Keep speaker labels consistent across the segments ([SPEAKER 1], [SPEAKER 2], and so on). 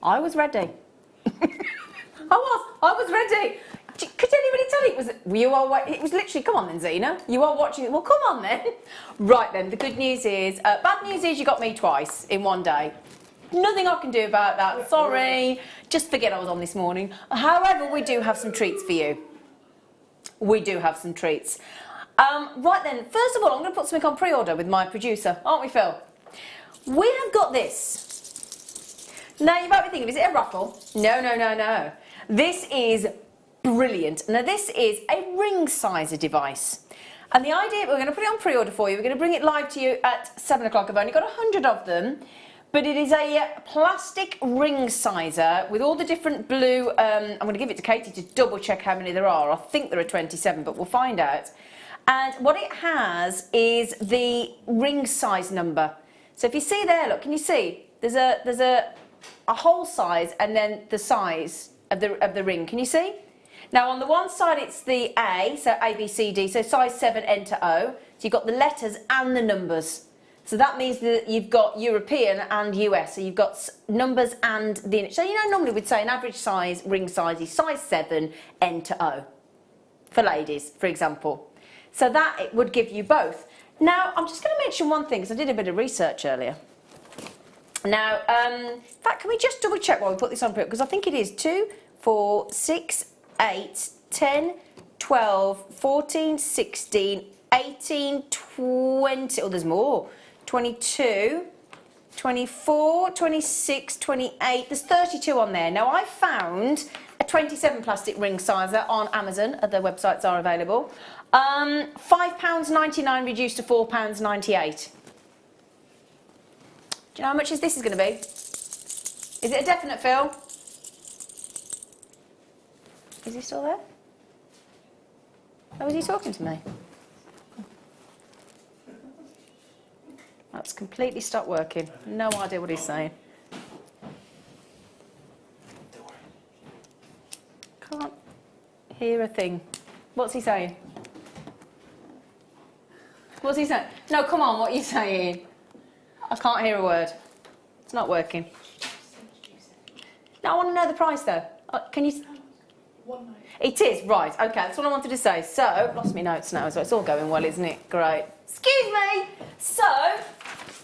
[SPEAKER 1] I was ready. I was ready. Could anybody tell it was literally, come on then, Zena. You are watching it. Well, come on then. Right then, the good news is, bad news is you got me twice in one day. Nothing I can do about that, sorry. Just forget I was on this morning. However, we do have some treats for you. We do have some treats. Right then, first of all, I'm going to put something on pre-order with my producer, aren't we, Phil? We have got this. Now, you might be thinking, is it a raffle? No, no, no, no. This is brilliant. Now, this is a ring sizer device. And the idea, we're going to put it on pre-order for you. We're going to bring it live to you at 7 o'clock. I've only got 100 of them. But it is a plastic ring sizer with all the different blue, I'm going to give it to Katie to double check how many there are. I think there are 27, but we'll find out. And what it has is the ring size number. So if you see there, look, can you see? There's a hole size and then the size of the ring. Can you see? Now on the one side it's the A, so A, B, C, D, so size 7, enter O. So you've got the letters and the numbers. So that means that you've got European and US, so you've got numbers and the... So you know normally we'd say an average size, ring size is size 7, enter O. For ladies, for example. So that it would give you both. Now, I'm just going to mention one thing, because I did a bit of research earlier. Now, in fact, can we just double check while we put this on? Because I think it is 2, 4, 6, 8, 10, 12, 14, 16, 18, 20... Oh, there's more. 22, 24, 26, 28, there's 32 on there. Now I found a 27 plastic ring sizer on Amazon, other websites are available. £5.99 reduced to £4.98. Do you know how much this is going to be? Is it a definite, Phil? Is he still there? Oh, is he talking to me? That's completely stopped working. No idea what he's saying. Can't hear a thing. What's he saying? What's he saying? No, come on, what are you saying? I can't hear a word. It's not working. No, I want to know the price though. Can you... £1.90. It is, right, okay, that's what I wanted to say. So, lost my notes now, so it's all going well, isn't it? Great. Excuse me! So,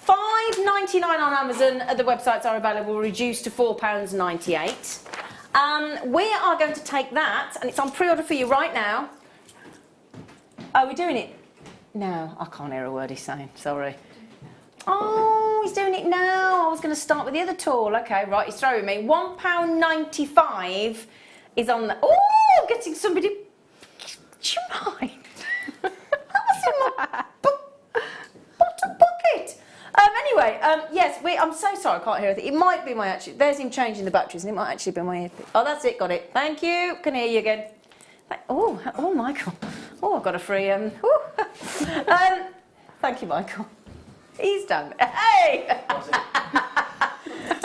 [SPEAKER 1] £5.99 on Amazon, other websites are available, reduced to £4.98. We are going to take that, and it's on pre-order for you right now. Oh, we're doing it? No, I can't hear a word he's saying, sorry. Oh, he's doing it now. I was going to start with the other tool. Okay, right, he's throwing me. £1.95 is on the... Oh, I'm getting somebody... Do you mind? That was in my bottom pocket. Anyway, yes, I'm so sorry I can't hear anything. It might be my actually... There's him changing the batteries and it might actually be my earpiece. Oh, that's it, got it. Thank you. Can hear you again. Oh, Michael. Oh, I've got a free... thank you, Michael. He's done. Hey!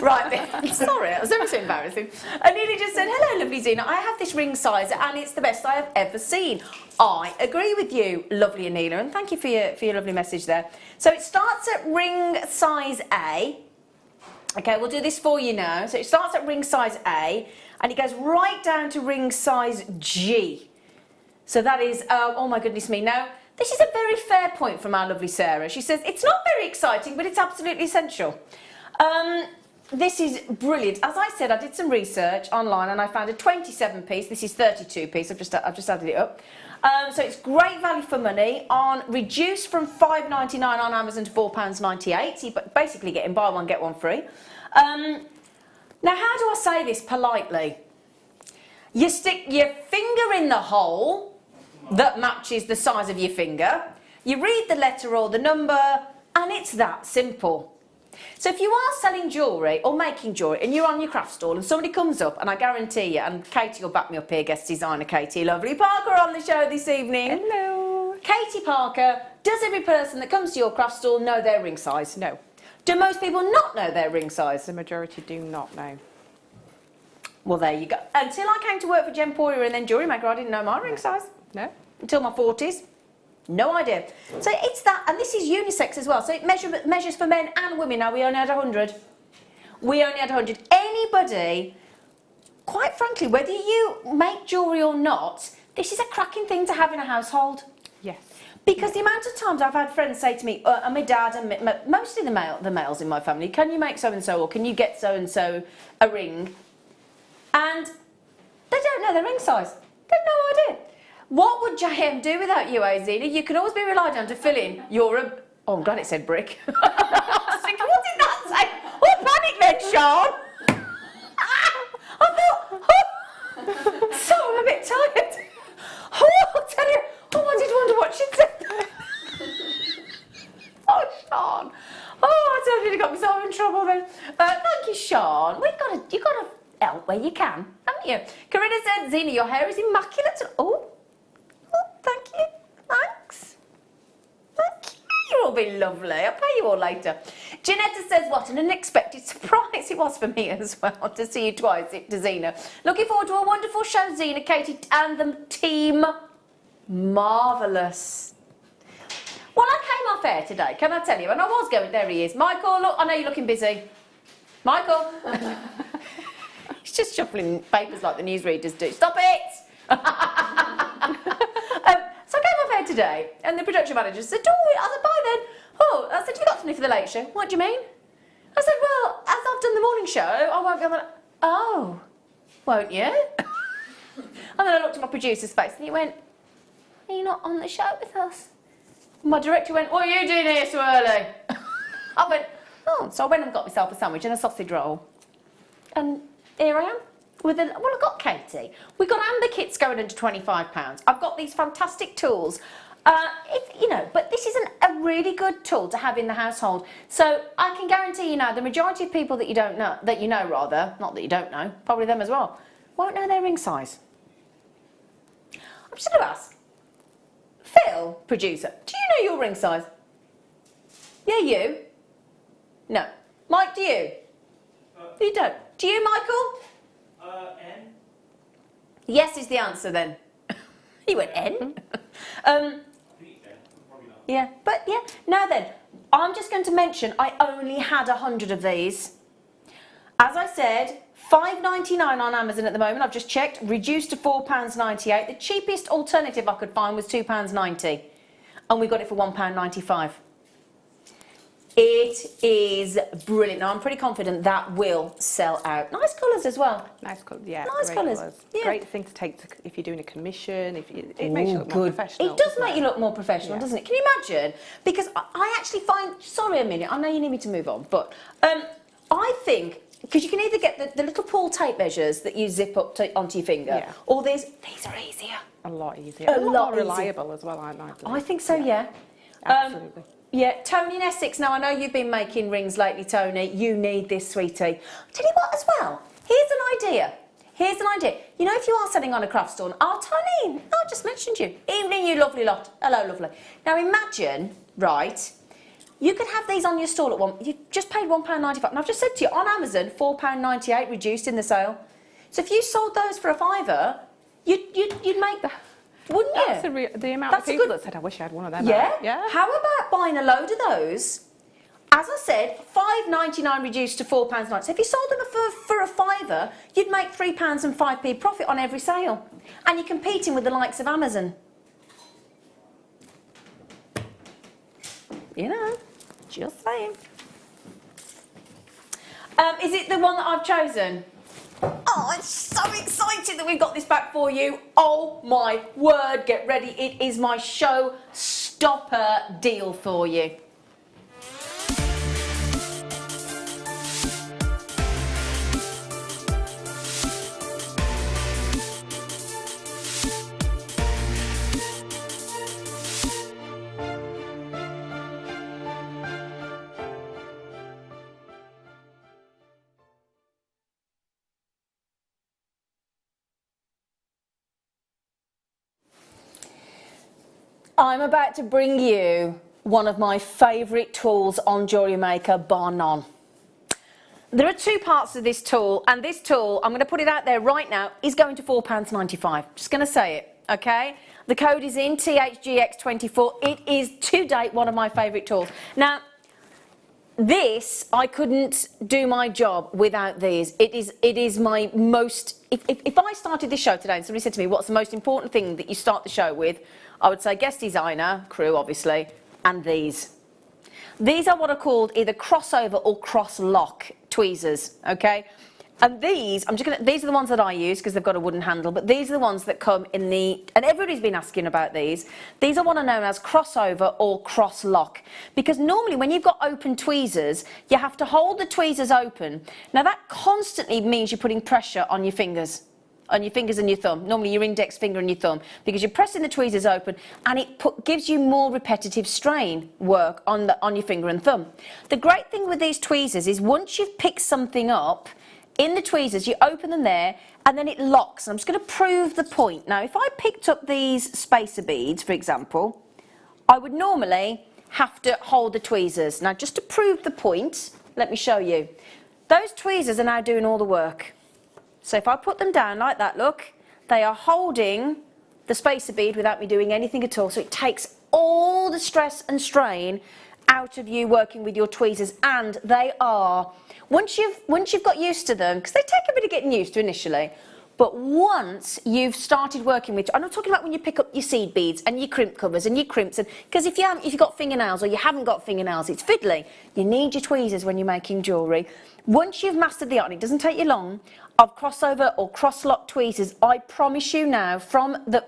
[SPEAKER 1] Right then, sorry, that was ever so embarrassing. I nearly just said, hello, lovely Zena. I have this ring sizer and it's the best I have ever seen. I agree with you, lovely Anila, and thank you for your lovely message there. So it starts at ring size A. Okay, we'll do this for you now. So it starts at ring size A and it goes right down to ring size G. So that is, oh my goodness me. Now, this is a very fair point from our lovely Sarah. She says, it's not very exciting, but it's absolutely essential. This is brilliant. As I said, I did some research online and I found a 27 piece. This is 32 piece. I've just added it up. So it's great value for money on reduced from £5.99 on Amazon to £4.98. So you're basically getting buy one, get one free. Now, how do I say this politely? You stick your finger in the hole that matches the size of your finger. You read the letter or the number and it's that simple. So if you are selling jewellery or making jewellery and you're on your craft stall and somebody comes up, and I guarantee you, and Katie will back me up here, guest designer Katie, lovely Parker on the show this evening. Hello. Katie Parker, does every person that comes to your craft stall know their ring size? No. Do most people not know their ring size?
[SPEAKER 2] The majority do not know.
[SPEAKER 1] Well, there you go. Until I came to work for Jewellery and then Jewellery Maker, I didn't know my ring size.
[SPEAKER 2] No. Until
[SPEAKER 1] my 40s. No idea. So it's that, and this is unisex as well. So it measures for men and women. Now we only had 100. We only had 100. Any anybody, quite frankly, whether you make jewellery or not, this is a cracking thing to have in a household.
[SPEAKER 2] Yes.
[SPEAKER 1] Because the amount of times I've had friends say to me, and my dad and mostly the males in my family, can you make so-and-so or can you get so-and-so a ring? And they don't know their ring size. They've no idea. What would JM do without you, Zena? You can always be relied on to fill in your... Oh, I'm glad it said brick. I was thinking, what did that say? Oh, panic then, Sean. I thought, so I'm a bit tired. Oh, I'll tell you. Oh, I did wonder what she'd said. Oh, Sean. Oh, I totally got myself in trouble then. Thank you, Sean. You've got to help where you can, haven't you? Corinna said, Zena, your hair is immaculate. Oh, thank you. Thanks. Thank you. You'll all be lovely. I'll pay you all later. Janetta says, what an unexpected surprise it was for me as well to see you twice, to Zena. Looking forward to a wonderful show, Zena, Katie, and the team. Marvellous. Well, I came off air today, can I tell you? And I was going, there he is. Michael, look, I know you're looking busy. Michael. He's just shuffling papers like the newsreaders do. Stop it! So I came off air today, and the production manager said, oh, I said, bye then. Oh, I said, you got something for the late show? What do you mean? I said, well, as I've done the morning show, I won't be on the... Oh, won't you? And then I looked at my producer's face, and he went, are you not on the show with us? My director went, what are you doing here so early? I went, oh, so I went and got myself a sandwich and a sausage roll. And here I am. Well, I've got Katie. We've got amber kits going under £25. I've got these fantastic tools. But this isn't a really good tool to have in the household. So I can guarantee you now, the majority of people that you don't know, not that you don't know, probably them as well, won't know their ring size. I'm just going to ask, Phil, producer, do you know your ring size? Yeah, you? No. Mike, do you? You don't. Do you, Michael?
[SPEAKER 3] N.
[SPEAKER 1] Yes is the answer then. He went N.
[SPEAKER 3] I think it's N, probably not.
[SPEAKER 1] Yeah, but yeah. Now then, I'm just going to mention I only had 100 of these. As I said, £5.99 on Amazon at the moment. I've just checked, reduced to £4.98. The cheapest alternative I could find was £2.90, and we got it for £1.95. It is brilliant. Now, I'm pretty confident that will sell out. Nice colours as well.
[SPEAKER 2] Nice colours, yeah.
[SPEAKER 1] Nice
[SPEAKER 2] great
[SPEAKER 1] colours.
[SPEAKER 2] Yeah. Great thing to take if you're doing a commission. It makes you look more professional.
[SPEAKER 1] It does make you look more professional, doesn't it? Can you imagine? Because I actually find, sorry a minute, I know you need me to move on, but I think, because you can either get the little pull tape measures that you zip up onto your finger, or these are easier.
[SPEAKER 2] A lot easier. A lot more reliable as well, aren't they?
[SPEAKER 1] I think so, yeah.
[SPEAKER 2] Absolutely.
[SPEAKER 1] Yeah, Tony in Essex. Now, I know you've been making rings lately, Tony. You need this, sweetie. I'll tell you what as well. Here's an idea. Here's an idea. You know, if you are selling on a craft store, Tony, I just mentioned you. Evening, you lovely lot. Hello, lovely. Now, imagine, right, you could have these on your stall at one. You've just paid £1.95. And I've just said to you, on Amazon, £4.98 reduced in the sale. So if you sold those for a fiver, you'd make that. Wouldn't you?
[SPEAKER 2] That's the amount of people that said, I wish I had one of them.
[SPEAKER 1] Yeah?
[SPEAKER 2] Yeah.
[SPEAKER 1] How about buying a load of those? As I said, £5.99 reduced to £4.90. So if you sold them for a fiver, you'd make £3 and 5p profit on every sale. And you're competing with the likes of Amazon. You know, just saying. Is it the one that I've chosen? Oh, I'm so excited that we've got this back for you. Oh my word, get ready. It is my showstopper deal for you. I'm about to bring you one of my favourite tools on Jewellery Maker, bar none. There are two parts of this tool, and this tool, I'm going to put it out there right now, is going to £4.95. Just going to say it, okay? The code is in, THGX24. It is, to date, one of my favourite tools. Now, This, I couldn't do my job without these. It is my most, if I started this show today and somebody said to me, what's the most important thing that you start the show with? I would say guest designer, crew obviously, and these. These are what are called either crossover or cross-lock tweezers, okay? And these, these are the ones that I use because they've got a wooden handle, but these are the ones that come in the, and everybody's been asking about these. These are what are known as crossover or cross-lock, because normally when you've got open tweezers, you have to hold the tweezers open. Now that constantly means you're putting pressure on your fingers. And your thumb, normally your index finger and your thumb, because you're pressing the tweezers open and it gives you more repetitive strain work on your finger and thumb. The great thing with these tweezers is once you've picked something up in the tweezers, you open them there and then it locks. I'm just going to prove the point. Now, if I picked up these spacer beads, for example, I would normally have to hold the tweezers. Now, just to prove the point, let me show you. Those tweezers are now doing all the work. So if I put them down like that, look, they are holding the spacer bead without me doing anything at all. So it takes all the stress and strain out of you working with your tweezers, and they are, once you've got used to them, because they take a bit of getting used to initially, but once you've started working with, I'm not talking about when you pick up your seed beads and your crimp covers and your crimps, and because if you've got fingernails or you haven't got fingernails, it's fiddly. You need your tweezers when you're making jewellery. Once you've mastered the art, and it doesn't take you long, of crossover or cross-lock tweezers, I promise you now,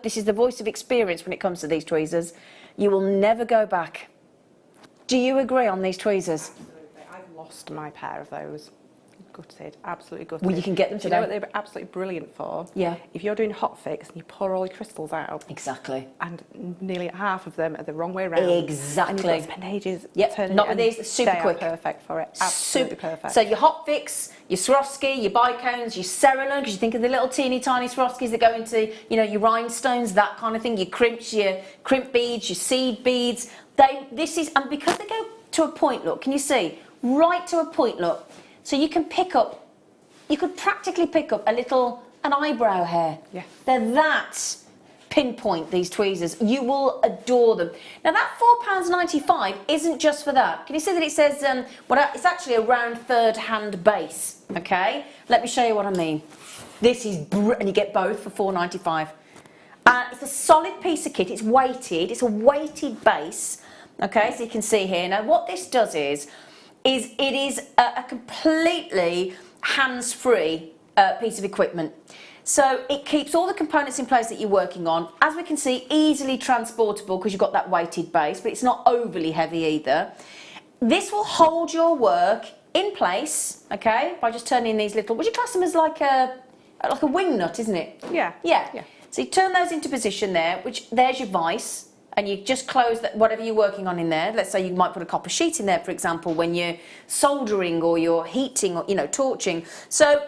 [SPEAKER 1] this is the voice of experience when it comes to these tweezers, you will never go back. Do you agree on these tweezers?
[SPEAKER 2] Absolutely. I've lost my pair of those. Gutted, absolutely gutted.
[SPEAKER 1] Well, you can get them
[SPEAKER 2] today. Do you know
[SPEAKER 1] today.
[SPEAKER 2] what they're absolutely brilliant for?
[SPEAKER 1] Yeah.
[SPEAKER 2] If you're doing hot fix and you pour all your crystals out.
[SPEAKER 1] Exactly.
[SPEAKER 2] And nearly half of them are the wrong way around.
[SPEAKER 1] Exactly.
[SPEAKER 2] And you've got to spend ages turning
[SPEAKER 1] not
[SPEAKER 2] it,
[SPEAKER 1] with these, they're super
[SPEAKER 2] they
[SPEAKER 1] quick.
[SPEAKER 2] Are perfect for it. Absolutely perfect.
[SPEAKER 1] So your hot fix, your Swarovski, your bicones, your Cerulean, because you think of the little teeny tiny Swarovskis that go into, you know, your rhinestones, that kind of thing, your crimps, your crimp beads, your seed beads. And because they go to a point, look, can you see? Right to a point, look. So you can you could practically pick up an eyebrow hair. Yeah. They're that pinpoint, these tweezers. You will adore them. Now that £4.95 isn't just for that. Can you see that it says, it's actually a round third hand base, okay? Let me show you what I mean. This is, and you get both for £4.95. It's a solid piece of kit, it's weighted, it's a weighted base, okay, so you can see here. Now what this does is it is a completely hands-free piece of equipment. So it keeps all the components in place that you're working on. As we can see, easily transportable because you've got that weighted base, but it's not overly heavy either. This will hold your work in place, okay, by just turning these little, would you class them as like a wing nut, isn't it?
[SPEAKER 2] Yeah.
[SPEAKER 1] Yeah. So you turn those into position there, there's your vise, and you just close whatever you're working on in there. Let's say you might put a copper sheet in there, for example, when you're soldering or you're heating or, torching. So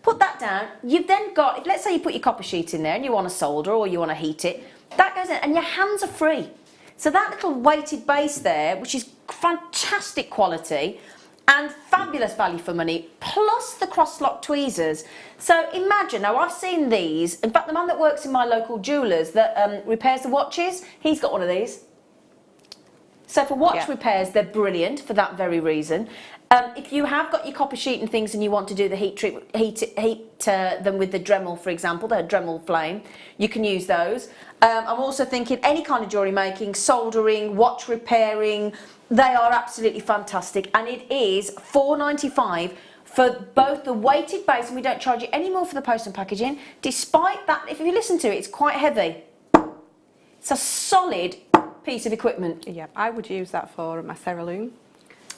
[SPEAKER 1] put that down. You've then got, let's say you put your copper sheet in there and you want to solder or you want to heat it. That goes in and your hands are free. So that little weighted base there, which is fantastic quality and fabulous value for money, plus the cross-lock tweezers. So imagine, now I've seen these, in fact the man that works in my local jewellers that repairs the watches, he's got one of these. So for watch repairs, they're brilliant for that very reason. If you have got your copper sheet and things and you want to do the heat them with the Dremel, for example, the Dremel flame, you can use those. I'm also thinking any kind of jewellery making, soldering, watch repairing, they are absolutely fantastic. And it is £4.95 for both the weighted base, and we don't charge you any more for the post and packaging. Despite that, if you listen to it, it's quite heavy. It's a solid piece of equipment.
[SPEAKER 2] Yeah, I would use that for my Cerulean.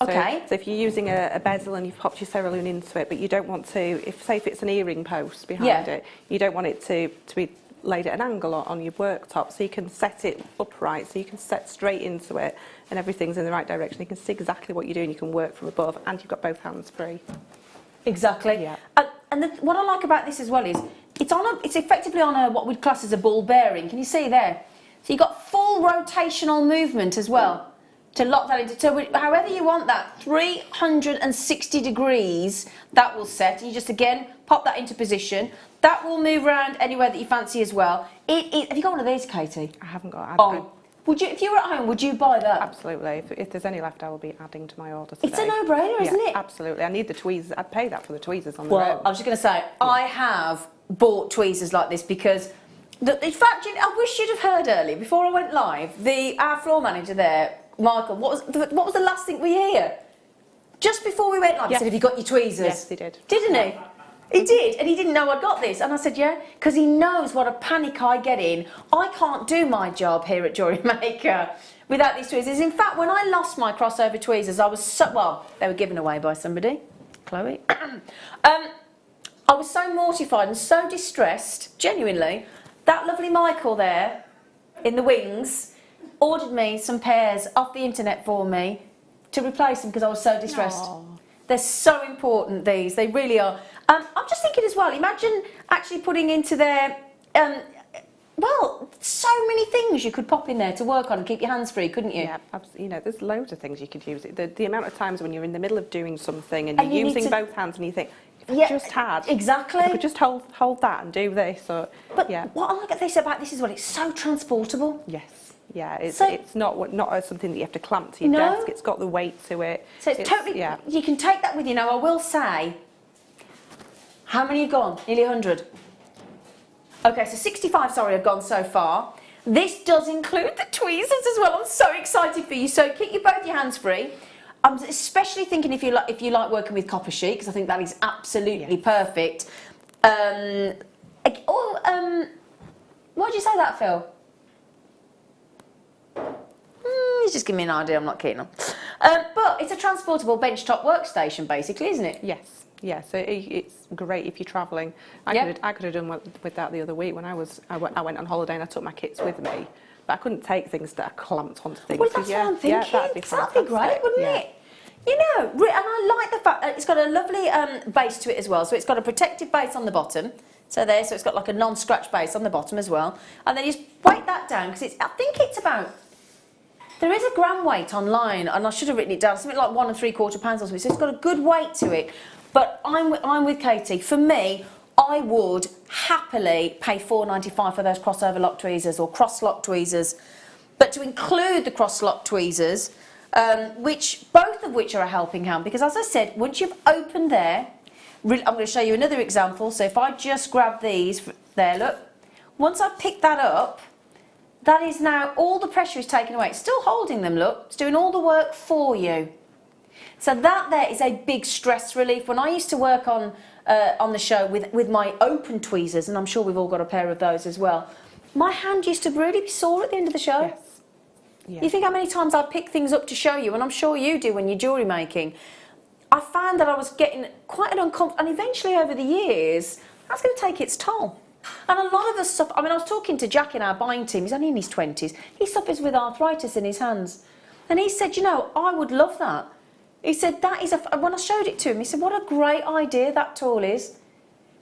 [SPEAKER 1] Okay.
[SPEAKER 2] So if you're using a bezel and you've popped your Cerulean into it, but you don't want to, say if it's an earring post behind it, you don't want it to be laid at an angle on your worktop, so you can set it upright, so you can set straight into it and everything's in the right direction. You can see exactly what you're doing, you can work from above, and you've got both hands free.
[SPEAKER 1] Exactly.
[SPEAKER 2] Yeah.
[SPEAKER 1] What I like about this as well is it's effectively on what we'd class as a ball bearing. Can you see there? So you've got full rotational movement as well to lock that into. So however you want that, 360 degrees, that will set. And you just again pop that into position. That will move around anywhere that you fancy as well. Have you got one of these, Katie?
[SPEAKER 2] I haven't got.
[SPEAKER 1] Would you, if you were at home, would you buy that?
[SPEAKER 2] Absolutely. If there's any left, I will be adding to my order today.
[SPEAKER 1] It's a no-brainer, isn't it?
[SPEAKER 2] Absolutely. I need the tweezers. I'd pay that for the tweezers on
[SPEAKER 1] Well,
[SPEAKER 2] the road.
[SPEAKER 1] I was just going to say, I have bought tweezers like this because, in fact, I wish you'd have heard earlier, before I went live, our floor manager there, Michael, what was the last thing we hear? Just before we went live, he said, have you got your tweezers?
[SPEAKER 2] Yes, he did.
[SPEAKER 1] Didn't he? He did, and he didn't know I got this. And I said, yeah, because he knows what a panic I get in. I can't do my job here at Jewellery Maker without these tweezers. In fact, when I lost my crossover tweezers, I was so, well, they were given away by somebody, Chloe. I was so mortified and so distressed, genuinely. That lovely Michael there in the wings ordered me some pairs off the internet for me to replace them because I was so distressed.
[SPEAKER 2] Aww.
[SPEAKER 1] They're so important, these. They really are. I'm just thinking as well, imagine actually putting into there, well, so many things you could pop in there to work on and keep your hands free, couldn't you?
[SPEAKER 2] Yeah, absolutely. You know, there's loads of things you could use it. The amount of times when you're in the middle of doing something and you're using both hands and you think, if I just had,
[SPEAKER 1] exactly.
[SPEAKER 2] if I could just hold that and do this. Or,
[SPEAKER 1] but
[SPEAKER 2] yeah.
[SPEAKER 1] what I like this about this is what it's so transportable.
[SPEAKER 2] Yes. Yeah, it's not something that you have to clamp to your desk. It's got the weight to it.
[SPEAKER 1] So it's totally, you can take that with you. Now, I will say, how many have gone? Nearly 100. Okay, so 65, sorry, have gone so far. This does include the tweezers as well. I'm so excited for you. So keep both your hands free. I'm especially thinking if you like working with copper sheet, because I think that is absolutely perfect. Why did you say that, Phil? He's just giving me an idea I'm not keen on. But it's a transportable benchtop workstation, basically, isn't it?
[SPEAKER 2] Yes. Yeah, so it's great if you're travelling. I could have done with that the other week when I went on holiday and I took my kits with me, but I couldn't take things that are clamped onto things.
[SPEAKER 1] Well, that's what I'm thinking. That'd be great, wouldn't it? You know, and I like the fact that it's got a lovely base to it as well. So it's got a protective base on the bottom. So it's got like a non-scratch base on the bottom as well. And then you just weight that down because I think it's about. There is a gram weight online, and I should have written it down, something like 1 3/4 pounds or something. So it's got a good weight to it. But I'm with Katie. For me, I would happily pay £4.95 for those crossover lock tweezers or cross lock tweezers. But to include the cross lock tweezers, both of which are a helping hand, because as I said, once you've opened there, I'm going to show you another example. So if I just grab these there, look, once I pick that up, that is now all the pressure is taken away. It's still holding them, look. It's doing all the work for you. So that there is a big stress relief. When I used to work on the show with my open tweezers, and I'm sure we've all got a pair of those as well, my hand used to really be sore at the end of the show.
[SPEAKER 2] Yes. Yeah.
[SPEAKER 1] You think how many times I pick things up to show you, and I'm sure you do when you're jewellery making. I found that I was getting quite an uncomfortable, and eventually over the years, that's going to take its toll. And a lot of us suffer. I mean, I was talking to Jack in our buying team. He's only in his 20s. He suffers with arthritis in his hands. And he said, you know, I would love that. He said, that is when I showed it to him, he said, what a great idea that tool is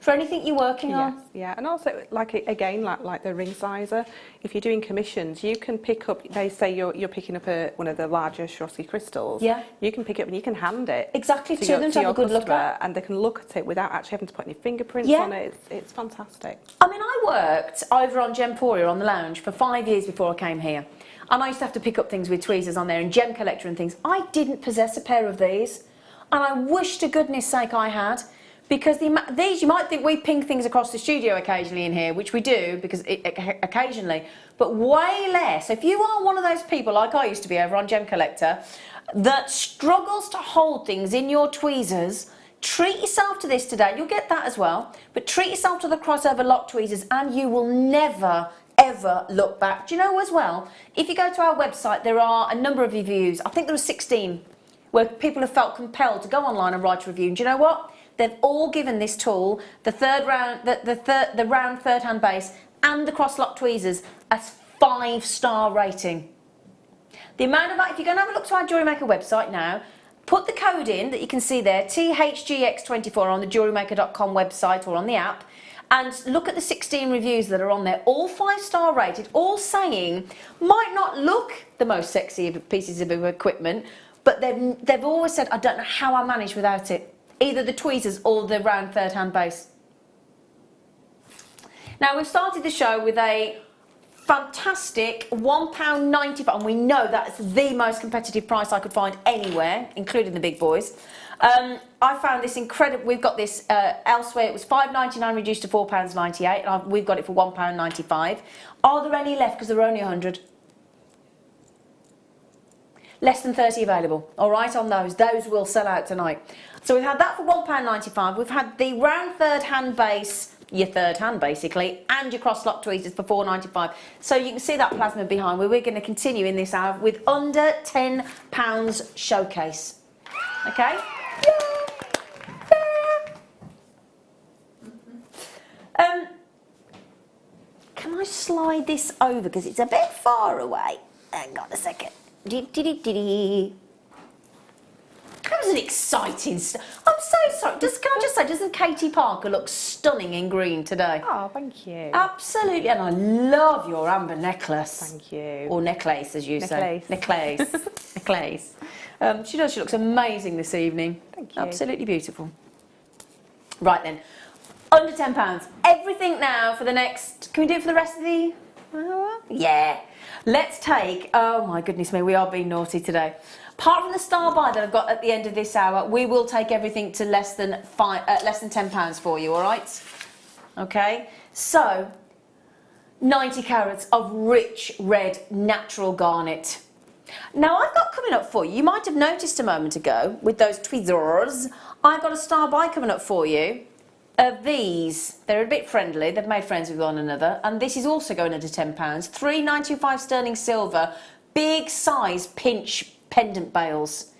[SPEAKER 1] for anything you're working on.
[SPEAKER 2] Yes, yeah. And also, like the ring sizer, if you're doing commissions, you can pick up, they say you're picking up one of the larger Swarovski crystals.
[SPEAKER 1] Yeah.
[SPEAKER 2] You can pick it up and you can hand it.
[SPEAKER 1] Exactly, to them to have a good look at.
[SPEAKER 2] And they can look at it without actually having to put any fingerprints on it. It's fantastic.
[SPEAKER 1] I mean, I worked over on Gemporia on the lounge for 5 years before I came here. And I used to have to pick up things with tweezers on there and gem collector and things. I didn't possess a pair of these. And I wish to goodness sake I had. Because these, you might think we ping things across the studio occasionally in here, which we do, because occasionally, but way less. If you are one of those people, like I used to be over on Gem Collector, that struggles to hold things in your tweezers, treat yourself to this today. You'll get that as well. But treat yourself to the crossover lock tweezers and you will never, ever look back. Do you know as well, if you go to our website, there are a number of reviews. I think there are 16 where people have felt compelled to go online and write a review. And do you know what? They've all given this tool, the round third hand base and the cross lock tweezers as 5-star rating. The amount of, if you're going to have a look to our Jewellery Maker website now, put the code in that you can see there, THGX24 on the jewellerymaker.com website or on the app, and look at the 16 reviews that are on there, all 5-star rated, all saying, might not look the most sexy pieces of equipment, but they've always said, I don't know how I manage without it. Either the tweezers or the round third hand base. Now we've started the show with a fantastic £1.95, and we know that's the most competitive price I could find anywhere, including the big boys. I found this incredible. We've got this elsewhere. It was £5.99 reduced to £4.98, and we've got it for £1.95. Are there any left? Because there are only 100. Less than 30 available. All right, on those. Those will sell out tonight. So we've had that for £1.95. We've had the round third hand base, your third hand basically, and your cross lock tweezers for £4.95. So you can see that plasma behind. We're going to continue in this hour with under £10 showcase. Okay? Can I slide this over because it's a bit far away? Hang on a second. That was an exciting I'm so sorry. Can I just say, doesn't Katie Parker look stunning in green today?
[SPEAKER 2] Oh, thank you.
[SPEAKER 1] Absolutely, and I love your amber necklace.
[SPEAKER 2] Thank you.
[SPEAKER 1] Or necklace, as you say.
[SPEAKER 2] Necklace.
[SPEAKER 1] Necklace. She does. She looks amazing this evening.
[SPEAKER 2] Thank you.
[SPEAKER 1] Absolutely beautiful. Right then, under £10. Everything now for the next. Can we do it for the rest of the hour? Yeah. Let's take. Oh my goodness me, we are being naughty today. Apart from the star buy that I've got at the end of this hour, we will take everything to less than £10 for you. All right? Okay. So, 90 carats of rich red natural garnet. Now I've got coming up for you. You might have noticed a moment ago with those tweezers. I've got a star buy coming up for you. Of these, they're a bit friendly. They've made friends with one another, and this is also going under £10. 3.925 sterling silver, big size pinch pendant bales.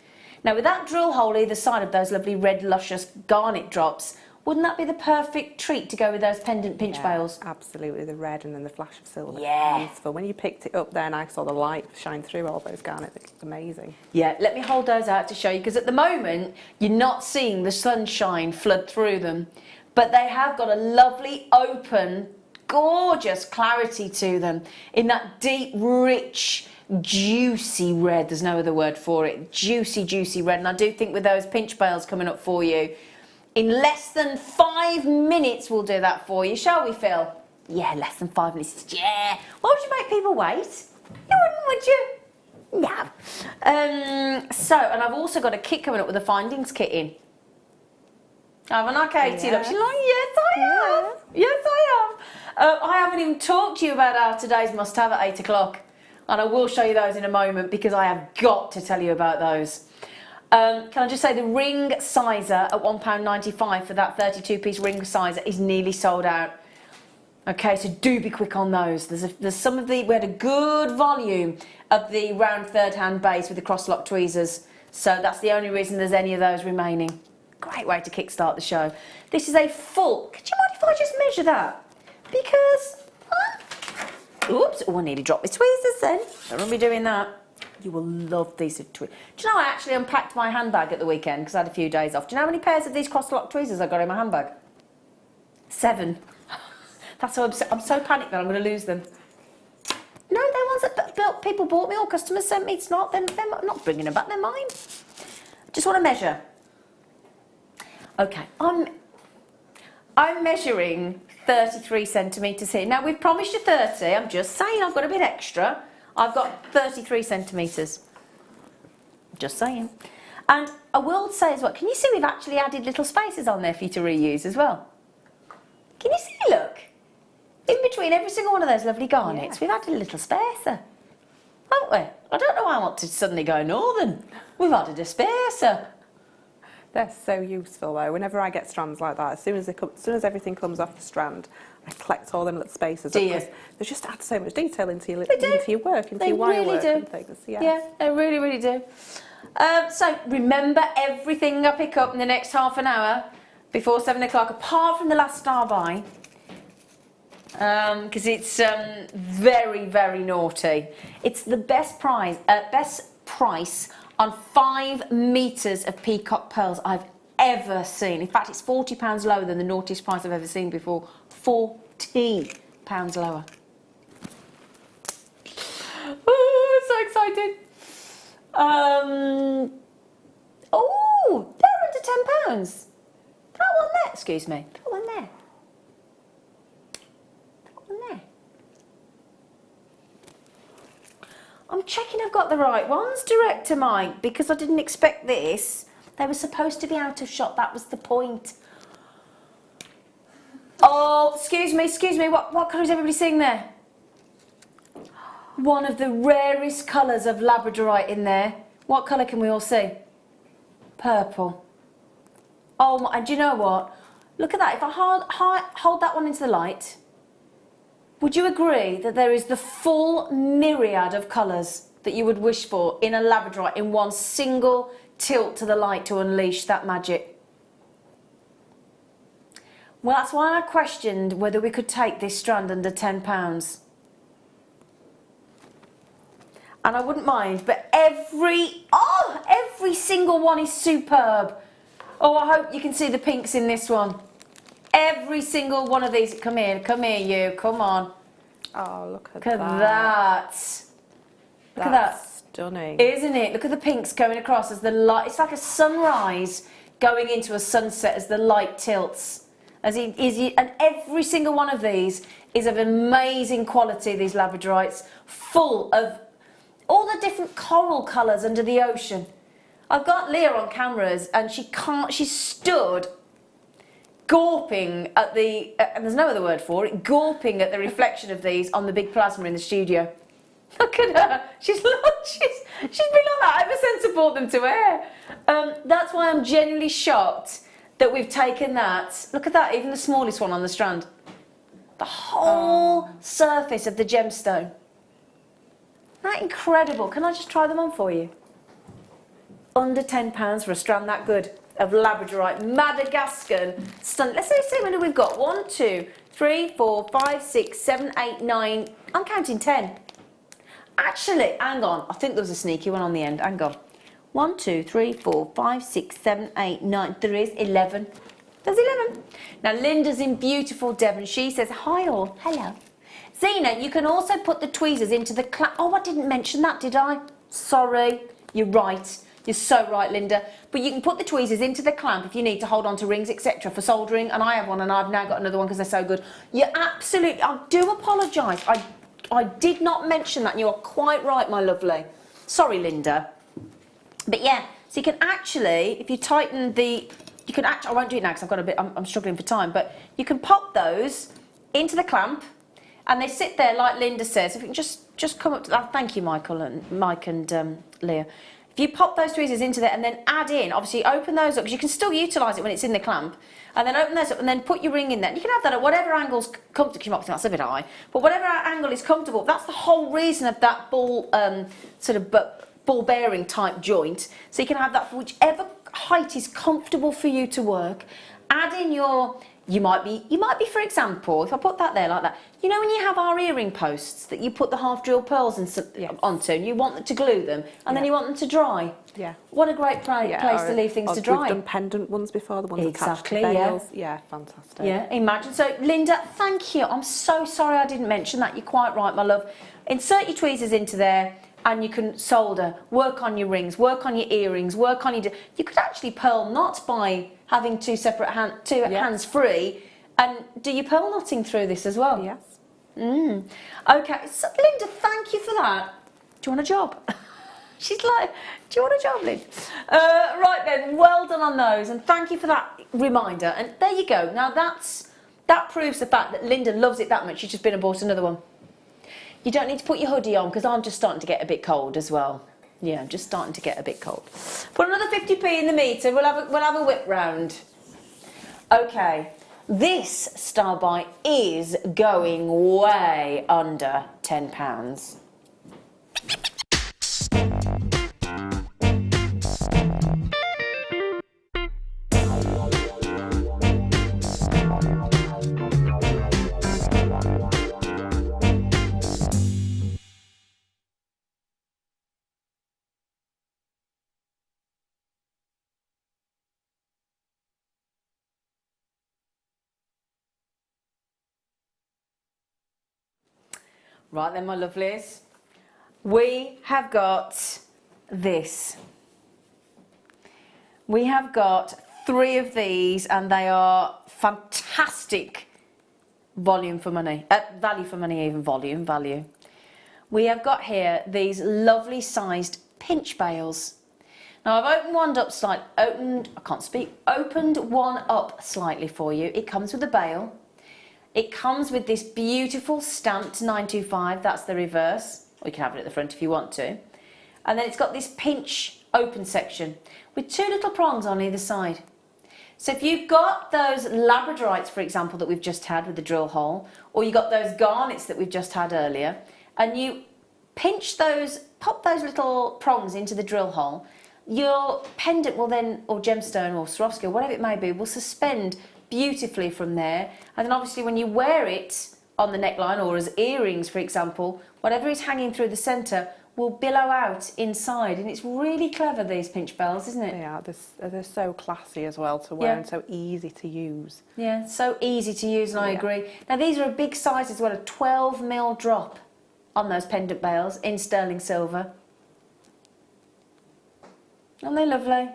[SPEAKER 1] Now with that drill hole either side of those lovely red luscious garnet drops, wouldn't that be the perfect treat to go with those pendant pinch bales?
[SPEAKER 2] Absolutely, the red and then the flash of silver.
[SPEAKER 1] Yeah.
[SPEAKER 2] Beautiful. When you picked it up there and I saw the light shine through all those garnets, it looked amazing.
[SPEAKER 1] Yeah, let me hold those out to show you, because at the moment you're not seeing the sunshine flood through them, but they have got a lovely open, gorgeous clarity to them in that deep, rich, juicy red. There's no other word for it. Juicy, juicy red. And I do think with those pinch bales coming up for you, in less than 5 minutes we'll do that for you, shall we, Phil? Yeah, less than 5 minutes. Yeah. Why would you make people wait? You wouldn't, would you? No. And I've also got a kit coming up with a findings kit in. Haven't I, Katie?
[SPEAKER 2] Yeah.
[SPEAKER 1] Look, she's like, yes, I have. Yes, I have. I haven't even talked to you about our today's must-have at 8 o'clock. And I will show you those in a moment because I have got to tell you about those. Can I just say the ring sizer at £1.95 for that 32-piece ring sizer is nearly sold out. Okay, so do be quick on those. There's some of the, we had a good volume of the round third hand base with the cross lock tweezers. So that's the only reason there's any of those remaining. Great way to kickstart the show. This is a full, do you mind if I just measure that? Because, oops, oh, I nearly dropped my tweezers then. Don't want to be doing that. You will love these tweezers. Do you know I actually unpacked my handbag at the weekend because I had a few days off. Do you know how many pairs of these cross lock tweezers I got in my handbag? 7. That's why I'm so panicked that I'm going to lose them. No, they're ones that people bought me or customers sent me. It's not, they're not bringing them back, they're mine. Just want to measure. Okay, I'm measuring 33 centimetres here. Now, we've promised you 30. I'm just saying I've got a bit extra. I've got 33 centimetres. Just saying. And I will say as well, can you see we've actually added little spaces on there for you to reuse as well? Can you see, look? In between every single one of those lovely garnets, we've added a little spacer. Haven't we? I don't know why I want to suddenly go northern. We've added a spacer.
[SPEAKER 2] They're so useful though. Whenever I get strands like that, as soon as everything comes off the strand, I collect all them little spaces.
[SPEAKER 1] Do you?
[SPEAKER 2] They just add so much detail into your,
[SPEAKER 1] They do.
[SPEAKER 2] into your work, into
[SPEAKER 1] They
[SPEAKER 2] your wire
[SPEAKER 1] really
[SPEAKER 2] work
[SPEAKER 1] do.
[SPEAKER 2] and things.
[SPEAKER 1] Yeah, they really, really do. So remember everything I pick up in the next half an hour before 7 o'clock, apart from the last star buy, because it's very, very naughty. It's the best price on 5 metres of peacock pearls I've ever seen. In fact, it's £40 lower than the naughtiest price I've ever seen before. £40 lower. Oh, so excited. Oh, they're under £10. That one there, excuse me. That one there. That one there. I'm checking I've got the right ones, Director Mike, because I didn't expect this. They were supposed to be out of shot, that was the point. Oh, excuse me, what colour is everybody seeing there? One of the rarest colours of labradorite in there. What colour can we all see? Purple. Oh, my, and do you know what? Look at that, if I hold that one into the light, would you agree that there is the full myriad of colours that you would wish for in a labradorite in one single tilt to the light to unleash that magic? Well, that's why I questioned whether we could take this strand under £10. And I wouldn't mind, but every single one is superb. Oh, I hope you can see the pinks in this one. Every single one of these. Come here you, come on.
[SPEAKER 2] Oh, look at
[SPEAKER 1] that. Look at that.
[SPEAKER 2] That's stunning.
[SPEAKER 1] Isn't it? Look at the pinks going across as the light, it's like a sunrise going into a sunset as the light tilts. And every single one of these is of amazing quality, these labradorites, full of all the different coral colours under the ocean. I've got Leah on cameras and she stood gawping at the, and there's no other word for it, gawping at the reflection of these on the big plasma in the studio. Look at her, she's been like that ever since I brought them to air. That's why I'm genuinely shocked that we've taken that. Look at that, even the smallest one on the strand. The whole surface of the gemstone. Isn't that incredible? Can I just try them on for you? Under £10 for a strand that good of labradorite, Madagascan, stunning. Let's see how many we've got. 1, 2, 3, 4, 5, 6, 7, 8, 9. I'm counting 10. Actually, hang on. I think there was a sneaky one on the end. Hang on. 1, 2, 3, 4, 5, 6, 7, 8, 9. There is 11. There's 11. Now, Linda's in beautiful Devon. She says, hi all. Hello. Zena, you can also put the tweezers into the clamp. Oh, I didn't mention that, did I? Sorry. You're right. You're so right, Linda. But you can put the tweezers into the clamp if you need to hold on to rings, etc. for soldering. And I have one and I've now got another one because they're so good. You're absolutely... I do apologise. I did not mention that. And you are quite right, my lovely. Sorry, Linda. But yeah, so you can actually, if you tighten the... You can actually... I won't do it now because I've got a bit... I'm struggling for time. But you can pop those into the clamp and they sit there like Linda says. If you can just come up to that. Thank you, Mike and Leah. If you pop those tweezers into there and then add in, obviously open those up because you can still utilise it when it's in the clamp, and then open those up and then put your ring in there. You can have that at whatever angle's comfortable. You might think that's a bit high, but whatever angle is comfortable. That's the whole reason of that ball ball bearing type joint. So you can have that for whichever height is comfortable for you to work. Add in your... You might be, for example, if I put that there like that, you know when you have our earring posts that you put the half drilled pearls onto, and you want them to glue them, and then you want them to dry. Yeah. What a great place to leave things to dry.
[SPEAKER 2] We've done pendant ones before, the ones attached to veils. Yeah, fantastic.
[SPEAKER 1] Yeah, imagine. So, Linda, thank you. I'm so sorry I didn't mention that. You're quite right, my love. Insert your tweezers into there, and you can solder, work on your rings, work on your earrings, work on your... You could actually pearl knot by having two separate hands free, and do your pearl knotting through this as well.
[SPEAKER 2] Yes.
[SPEAKER 1] Okay, so Linda, thank you for that. Do you want a job? She's like, do you want a job, Lynn? Right then, well done on those, and thank you for that reminder. And there you go. Now that proves the fact that Linda loves it that much. She's just been and bought another one. You don't need to put your hoodie on because I'm just starting to get a bit cold as well. Yeah, I'm just starting to get a bit cold. Put another 50p in the meter. We'll have a whip round. Okay, this style buy is going way under £10. Right then, my lovelies, we have got this. We have got 3 of these, and they are fantastic volume for money. Value for money, even value. we have got here these lovely sized pinch bails. Now I've opened one up opened one up slightly for you. It comes with a bail. It comes with this beautiful stamped 925, that's the reverse, or you can have it at the front if you want to. And then it's got this pinch open section with two little prongs on either side. So if you've got those labradorites, for example, that we've just had with the drill hole, or you got those garnets that we've just had earlier, and you pinch those, pop those little prongs into the drill hole, your pendant will then, or gemstone or Swarovski or whatever it may be, will suspend beautifully from there. And then obviously when you wear it on the neckline or as earrings, for example, whatever is hanging through the centre will billow out inside. And it's really clever, these pinch bells, isn't it?
[SPEAKER 2] They are. They're so classy as well to wear, and so easy to use.
[SPEAKER 1] Yeah, so easy to use, and I agree. Now these are a big size as well, a 12mm drop on those pendant bails in sterling silver. Aren't they lovely?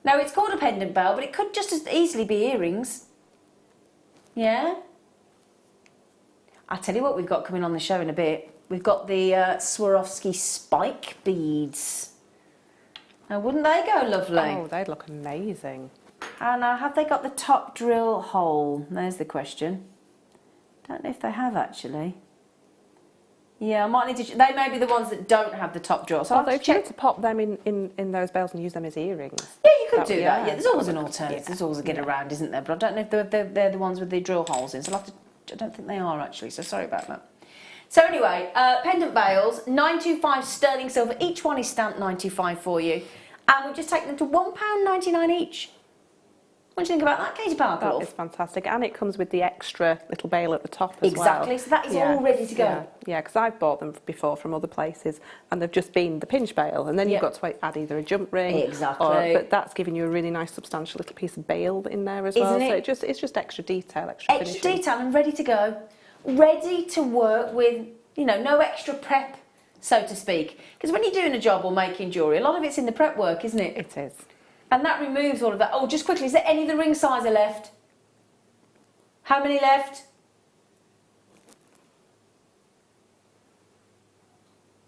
[SPEAKER 1] Now it's called a pendant bell, but it could just as easily be earrings. Yeah? I'll tell you what we've got coming on the show in a bit. We've got the Swarovski spike beads. Now wouldn't they go lovely?
[SPEAKER 2] Oh, they'd look amazing.
[SPEAKER 1] And now have they got the top drill hole? There's the question. Don't know if they have actually. Yeah, I might need to. They may be the ones that don't have the top drill. So I'll have to check.
[SPEAKER 2] To pop them in those bells and use them as earrings.
[SPEAKER 1] Yeah, you could do that. Yeah, there's always an alternative.
[SPEAKER 2] Yeah.
[SPEAKER 1] There's always a get around, isn't there? But I don't know if they're the ones with the drill holes in. So I'll have to. I don't think they are actually. So sorry about that. So anyway, pendant bails, 925 sterling silver. Each one is stamped 925 for you, and we've just taken them to £1.99 each. What do you think about that, Katie Parker?
[SPEAKER 2] That is fantastic, and it comes with the extra little bail at the top as well.
[SPEAKER 1] Exactly, so that is all ready to go.
[SPEAKER 2] Yeah, because I've bought them before from other places, and they've just been the pinch bail, and then you've got to add either a jump ring, but that's giving you a really nice substantial little piece of bail in there as well.
[SPEAKER 1] Isn't it?
[SPEAKER 2] So it's just extra detail, extra finishing.
[SPEAKER 1] Detail and ready to go, ready to work with, you know, no extra prep, so to speak. Because when you're doing a job or making jewellery, a lot of it's in the prep work, isn't it?
[SPEAKER 2] It is.
[SPEAKER 1] And that removes all of that. Oh, just quickly, is there any of the ring sizer left? How many left?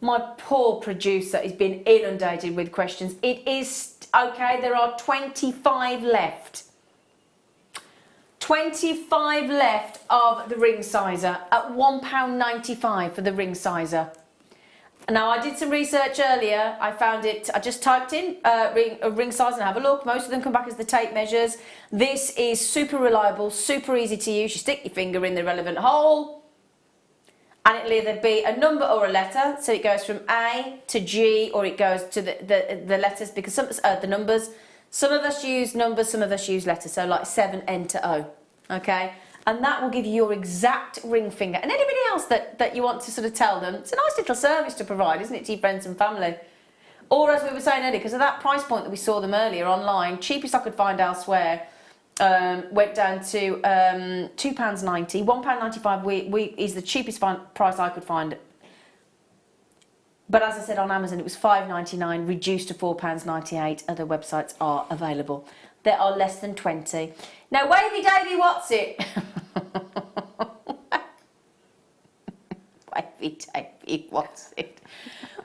[SPEAKER 1] My poor producer has been inundated with questions. It is, okay, there are 25 left. 25 left of the ring sizer at £1.95 for the ring sizer. Now, I did some research earlier. I found it, I just typed in ring size and have a look. Most of them come back as the tape measures. This is super reliable, super easy to use. You stick your finger in the relevant hole and it'll either be a number or a letter. So it goes from A to G, or it goes to the letters, because some, the numbers. Some of us use numbers, some of us use letters. So like 7, N to O, okay? And that will give you your exact ring finger. And anybody else that you want to sort of tell them, it's a nice little service to provide, isn't it, to your friends and family? Or as we were saying earlier, because of that price point that we saw them earlier online, cheapest I could find elsewhere, went down to £2.90. £1.95 is the cheapest price I could find. But as I said, on Amazon it was £5.99, reduced to £4.98. Other websites are available. There are less than 20. Now, Wavy Davy, what's it? Wavy Davy, what's it?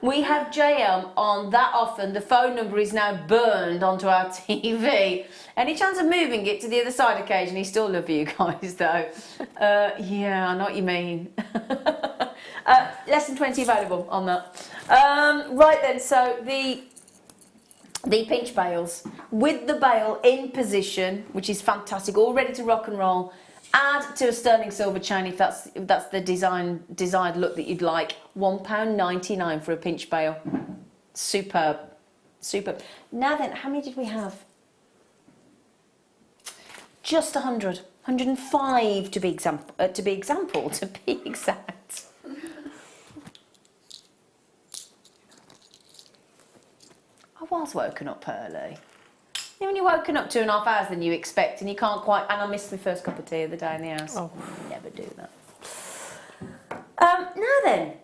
[SPEAKER 1] We have JM on that often. The phone number is now burned onto our TV. Any chance of moving it to the other side occasionally? Still love you guys, though. Yeah, I know what you mean. Less than 20 available on that. Right then, so the pinch bails with the bail in position, which is fantastic, all ready to rock and roll. Add to a sterling silver chain if that's the desired look that you'd like. £1.99 for a pinch bail. Superb, superb. Now then, how many did we have? Just 100, 105 to be exact. I was woken up early. You know, when you're woken up 2.5 hours than you expect, and you can't quite. And I missed my first cup of tea of the day in the house. Oh, never do that. Now then,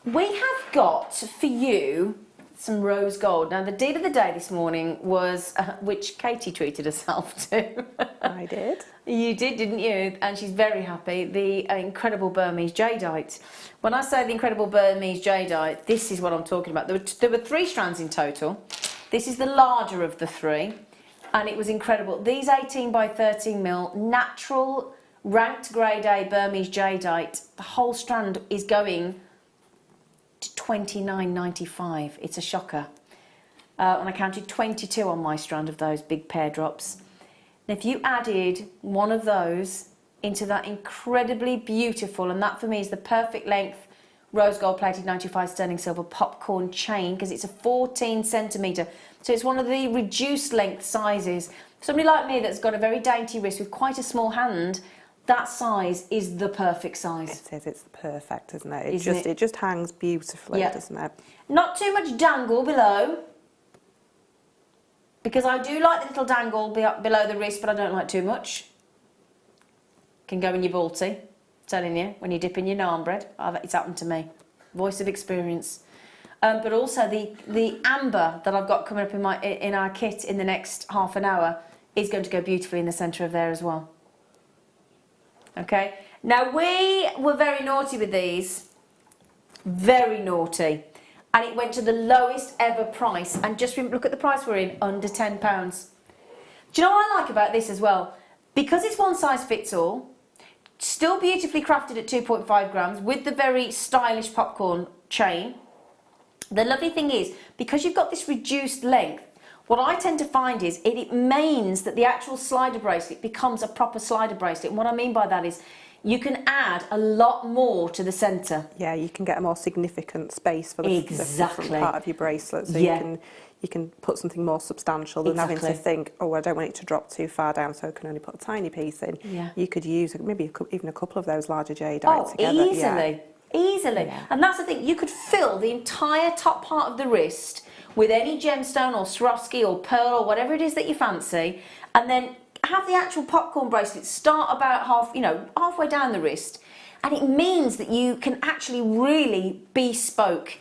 [SPEAKER 1] we have got for you some rose gold. Now the deal of the day this morning was, which Katie treated herself to.
[SPEAKER 2] I did.
[SPEAKER 1] You did, didn't you? And she's very happy. The incredible Burmese jadeite. When I say the incredible Burmese jadeite, this is what I'm talking about. There were 3 strands in total. This is the larger of the 3, and it was incredible. These 18 by 13 mil natural ranked grade A Burmese jadeite. The whole strand is going to $29.95. It's a shocker. And I counted 22 on my strand of those big pear drops. And if you added one of those into that incredibly beautiful, and that for me is the perfect length, rose gold plated 95 sterling silver popcorn chain, because it's a 14 centimetre. So it's one of the reduced length sizes. Somebody like me that's got a very dainty wrist with quite a small hand, that size is the perfect size.
[SPEAKER 2] It is, it's perfect, isn't it? It just hangs beautifully, doesn't it? Not
[SPEAKER 1] too much dangle below, because I do like the little dangle below the wrist, but I don't like too much. Can go in your balti, telling you, when you're dipping your naan bread. It's happened to me. Voice of experience. But also the amber that I've got coming up in our kit in the next half an hour is going to go beautifully in the centre of there as well. Okay, now we were very naughty with these, very naughty, and it went to the lowest ever price, and just look at the price we're in, under £10. Do you know what I like about this as well? Because it's one size fits all, still beautifully crafted at 2.5 grams with the very stylish popcorn chain. The lovely thing is, because you've got this reduced length, what I tend to find is it means that the actual slider bracelet becomes a proper slider bracelet. And what I mean by that is you can add a lot more to the centre.
[SPEAKER 2] Yeah, you can get a more significant space for the front part of your bracelet. So you can put something more substantial than having to think, oh, I don't want it to drop too far down, so I can only put a tiny piece in.
[SPEAKER 1] Yeah.
[SPEAKER 2] You could use maybe even a couple of those larger jadeites together.
[SPEAKER 1] Easily. Easily. Yeah. And that's the thing, you could fill the entire top part of the wrist with any gemstone or Swarovski or pearl or whatever it is that you fancy, and then have the actual popcorn bracelet start about halfway down the wrist, and it means that you can actually really bespoke,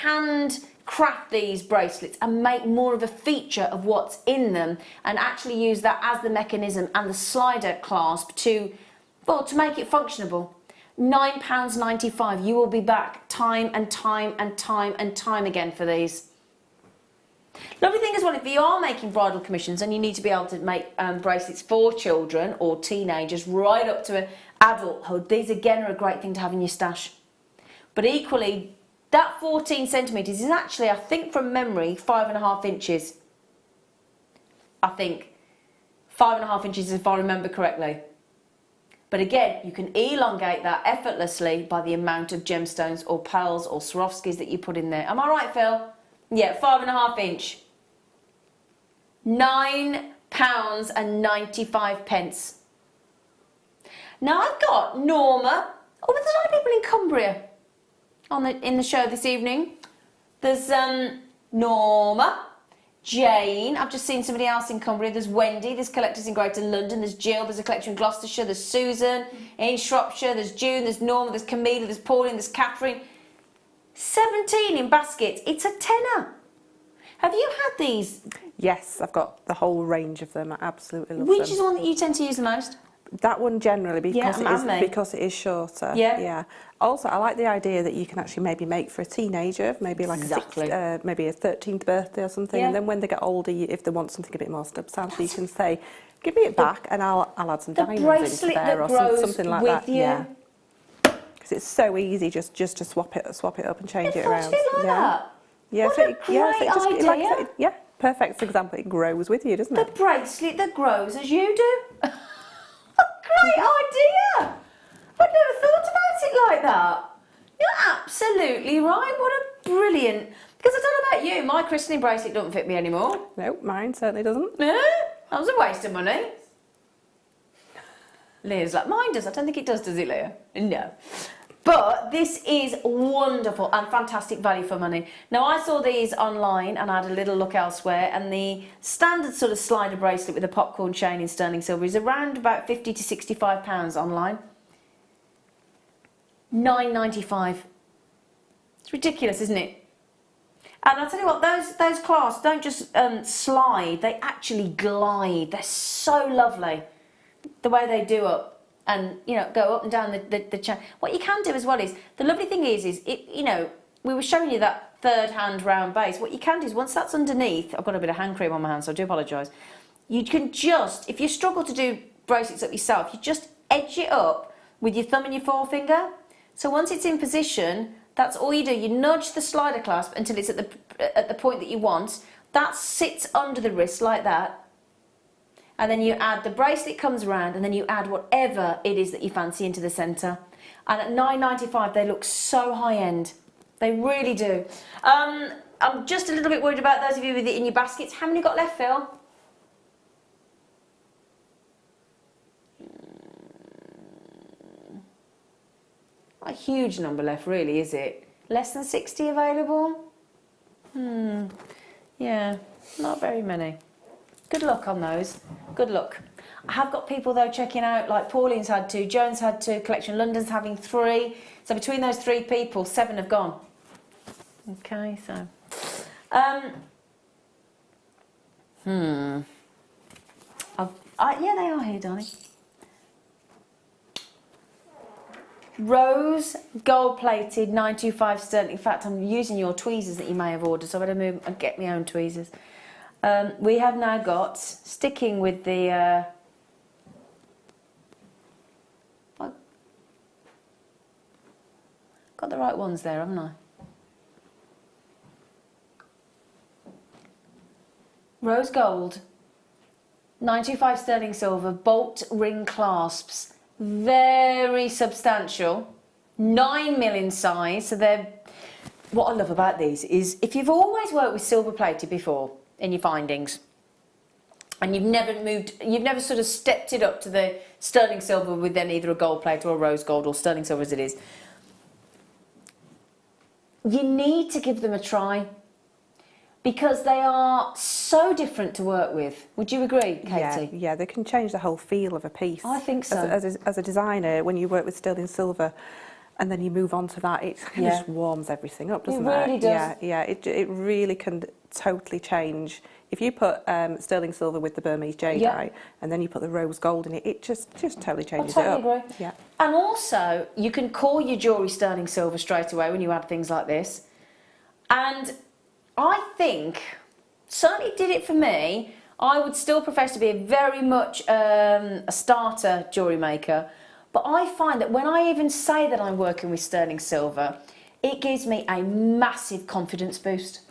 [SPEAKER 1] hand craft these bracelets and make more of a feature of what's in them, and actually use that as the mechanism and the slider clasp to make it functionable. £9.95. You will be back time and time and time and time again for these. Lovely thing as well, if you are making bridal commissions and you need to be able to make bracelets for children or teenagers right up to adulthood, these again are a great thing to have in your stash. But equally, that 14 centimetres is actually, I think from memory, 5.5 inches. I think 5.5 inches if I remember correctly. But again, you can elongate that effortlessly by the amount of gemstones or pearls or Swarovskis that you put in there. Am I right, Phil? Yeah, 5.5 inch. £9.95. Now I've got Norma. Oh, but there's a lot of people in Cumbria in the show this evening. There's Norma, Jane. I've just seen somebody else in Cumbria. There's Wendy. There's collectors in Greater London. There's Jill. There's a collector in Gloucestershire. There's Susan in Shropshire. There's June. There's Norma. There's Camilla. There's Pauline. There's Catherine. 17 in baskets. It's a tenner. Have you had these?
[SPEAKER 2] Yes, I've got the whole range of them. I absolutely love them.
[SPEAKER 1] Which is the one that you tend to use the most?
[SPEAKER 2] That one generally, because it is shorter. Yeah. Also, I like the idea that you can actually maybe make for a teenager, maybe like maybe a 13th birthday or something, and then when they get older, if they want something a bit more substantial, you can say, "Give me it back, and I'll add some diamonds into there," or something like that. Yeah. Because it's so easy just to swap it up and change it around. Yeah,
[SPEAKER 1] what a great idea.
[SPEAKER 2] Perfect example. It grows with you, doesn't it?
[SPEAKER 1] The bracelet that grows as you do. Great idea. I'd never thought about it like that. You're absolutely right. What a brilliant. Because I don't know about you, my christening bracelet doesn't fit me anymore.
[SPEAKER 2] No, mine certainly doesn't.
[SPEAKER 1] No, that was a waste of money. Leah's like, mine does. I don't think it does it, Leah? No. But this is wonderful and fantastic value for money. Now, I saw these online and I had a little look elsewhere, and the standard sort of slider bracelet with a popcorn chain in sterling silver is around about £50 to £65 online. £9.95. It's ridiculous, isn't it? And I'll tell you what, those clasps don't just slide, they actually glide. They're so lovely, the way they do up and, you know, go up and down the chain. What you can do as well is, the lovely thing is it, you know, we were showing you that third hand round base. What you can do is, once that's underneath, I've got a bit of hand cream on my hand, so I do apologise. You can just, if you struggle to do bracelets up yourself, you just edge it up with your thumb and your forefinger. So once it's in position, that's all you do. You nudge the slider clasp until it's at the point that you want. That sits under the wrist like that. And then you add the bracelet comes around, and then you add whatever it is that you fancy into the centre. And at $9.95, they look so high end. They really do. I'm just a little bit worried about those of you with it in your baskets. How many got left, Phil? Not a huge number left, really, is it? Less than 60 available? Yeah, not very many. Good luck on those. Good luck. I have got people, though, checking out, like Pauline's had 2, Joan's had 2, Collection London's having 3. So between those 3 people, 7 have gone. Okay, so... yeah, they are here, darling. Rose gold plated 925 sterling. In fact, I'm using your tweezers that you may have ordered, so I better move and get my own tweezers. We have now got, sticking with the got the right ones there, haven't I? Rose gold 925 sterling silver bolt ring clasps. Very substantial, 9mm in size. So they're, what I love about these is, if you've always worked with silver plated before in your findings, and you've never sort of stepped it up to the sterling silver with then either a gold plate or a rose gold or sterling silver as it is, you need to give them a try, because they are so different to work with. Would you agree, Katie?
[SPEAKER 2] Yeah, they can change the whole feel of a piece.
[SPEAKER 1] I think so.
[SPEAKER 2] As a designer, when you work with sterling silver and then you move on to that, it kind of just warms everything up, doesn't it?
[SPEAKER 1] It really does.
[SPEAKER 2] Yeah, it really can totally change. If you put sterling silver with the Burmese jadeite and then you put the rose gold in it, it just totally changes it up.
[SPEAKER 1] I totally agree.
[SPEAKER 2] Yeah.
[SPEAKER 1] And also, you can call your jewellery sterling silver straight away when you add things like this. And I think, certainly did it for me. I would still profess to be very much a starter jewellery maker, but I find that when I even say that I'm working with sterling silver, it gives me a massive confidence boost.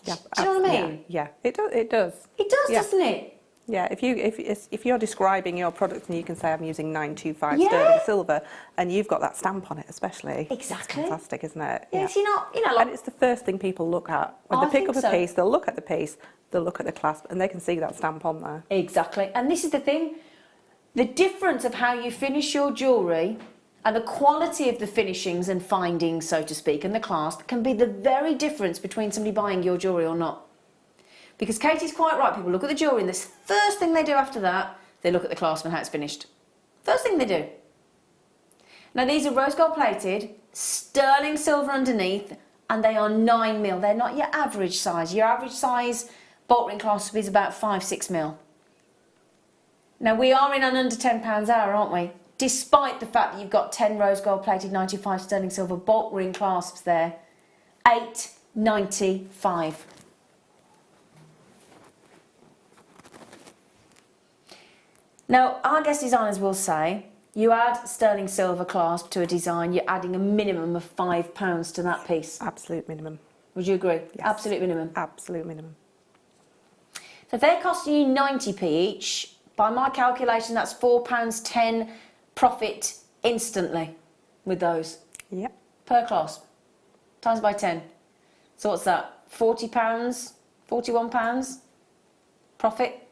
[SPEAKER 2] Yeah,
[SPEAKER 1] do you know what I mean?
[SPEAKER 2] Yeah, it does. It does.
[SPEAKER 1] It does, doesn't it?
[SPEAKER 2] Yeah, if you're describing your product and you can say I'm using 925 sterling silver, and you've got that stamp on it, especially.
[SPEAKER 1] Exactly.
[SPEAKER 2] It's fantastic, isn't it?
[SPEAKER 1] Yeah, you know, like,
[SPEAKER 2] and it's the first thing people look at when they pick up a piece. They'll look at the piece, they'll look at the clasp, and they can see that stamp on there.
[SPEAKER 1] Exactly. And this is the thing: the difference of how you finish your jewellery and the quality of the finishings and findings, so to speak, and the clasp can be the very difference between somebody buying your jewellery or not. Because Katie's quite right, people look at the jewellery and the first thing they do after that, they look at the clasp and how it's finished. First thing they do. Now these are rose gold plated, sterling silver underneath, and they are 9mm. They're not your average size. Your average size bolt ring clasp is about 5-6mm. Now we are in an under £10 hour, aren't we? Despite the fact that you've got 10 rose gold plated 95 sterling silver bolt ring clasps there. $8.95. Now, our guest designers will say, you add sterling silver clasp to a design, you're adding a minimum of £5 to that piece.
[SPEAKER 2] Absolute minimum.
[SPEAKER 1] Would you agree?
[SPEAKER 2] Yes.
[SPEAKER 1] Absolute minimum.
[SPEAKER 2] Absolute minimum.
[SPEAKER 1] So if they're costing you 90p each, by my calculation, that's £4.10 profit instantly with those.
[SPEAKER 2] Yep.
[SPEAKER 1] Per clasp. Times by 10. So what's that? £40? £41 profit?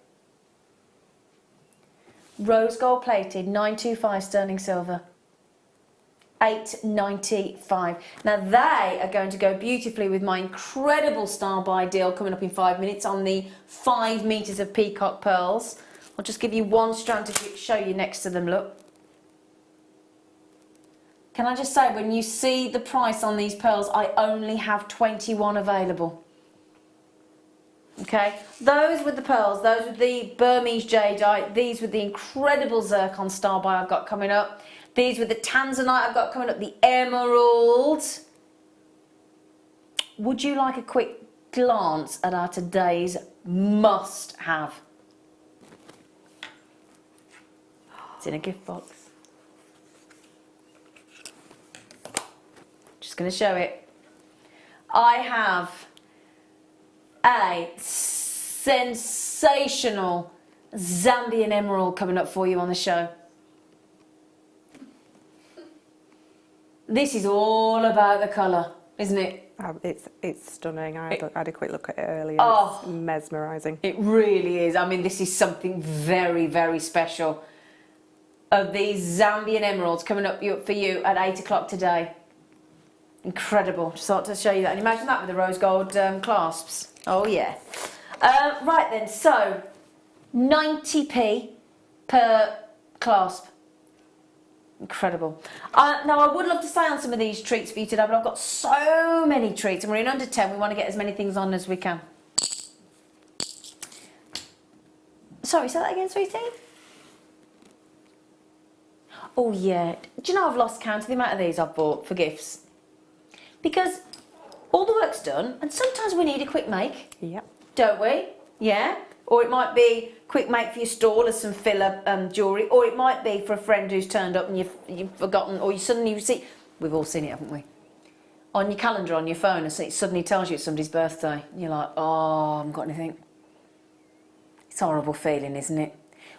[SPEAKER 1] Rose gold plated, 925 sterling silver. $8.95. Now they are going to go beautifully with my incredible style buy deal coming up in 5 minutes on the 5 meters of peacock pearls. I'll just give you one strand to show you next to them, look. Can I just say, when you see the price on these pearls, I only have 21 available. Okay, those with the pearls, those with the Burmese jadeite, these with the incredible zircon starby I've got coming up, these with the tanzanite I've got coming up, the emerald. Would you like a quick glance at our today's must-have? It's in a gift box. Just going to show it. I have a sensational Zambian emerald coming up for you on the show. This is all about the colour, isn't it?
[SPEAKER 2] It's stunning. I had a quick look at it earlier.
[SPEAKER 1] Oh,
[SPEAKER 2] it's mesmerising.
[SPEAKER 1] It really is. I mean, this is something very, very special. Of these Zambian emeralds coming up for you at 8 o'clock today. Incredible. Just thought to show you that. And imagine that with the rose gold clasps. Oh, yeah. Right then, so 90p per clasp. Incredible. Now, I would love to stay on some of these treats for you today, but I've got so many treats and we're in under 10. We want to get as many things on as we can. Sorry, say that again, sweetie? Oh, yeah. Do you know I've lost count of the amount of these I've bought for gifts? Because all the work's done and sometimes we need a quick make.
[SPEAKER 2] Yep.
[SPEAKER 1] Don't we? Yeah? Or it might be quick make for your stall as some filler jewellery, or it might be for a friend who's turned up and you've forgotten, or you suddenly see, we've all seen it, haven't we? On your calendar, on your phone, and it suddenly tells you it's somebody's birthday. And you're like, oh, I haven't got anything. It's a horrible feeling, isn't it?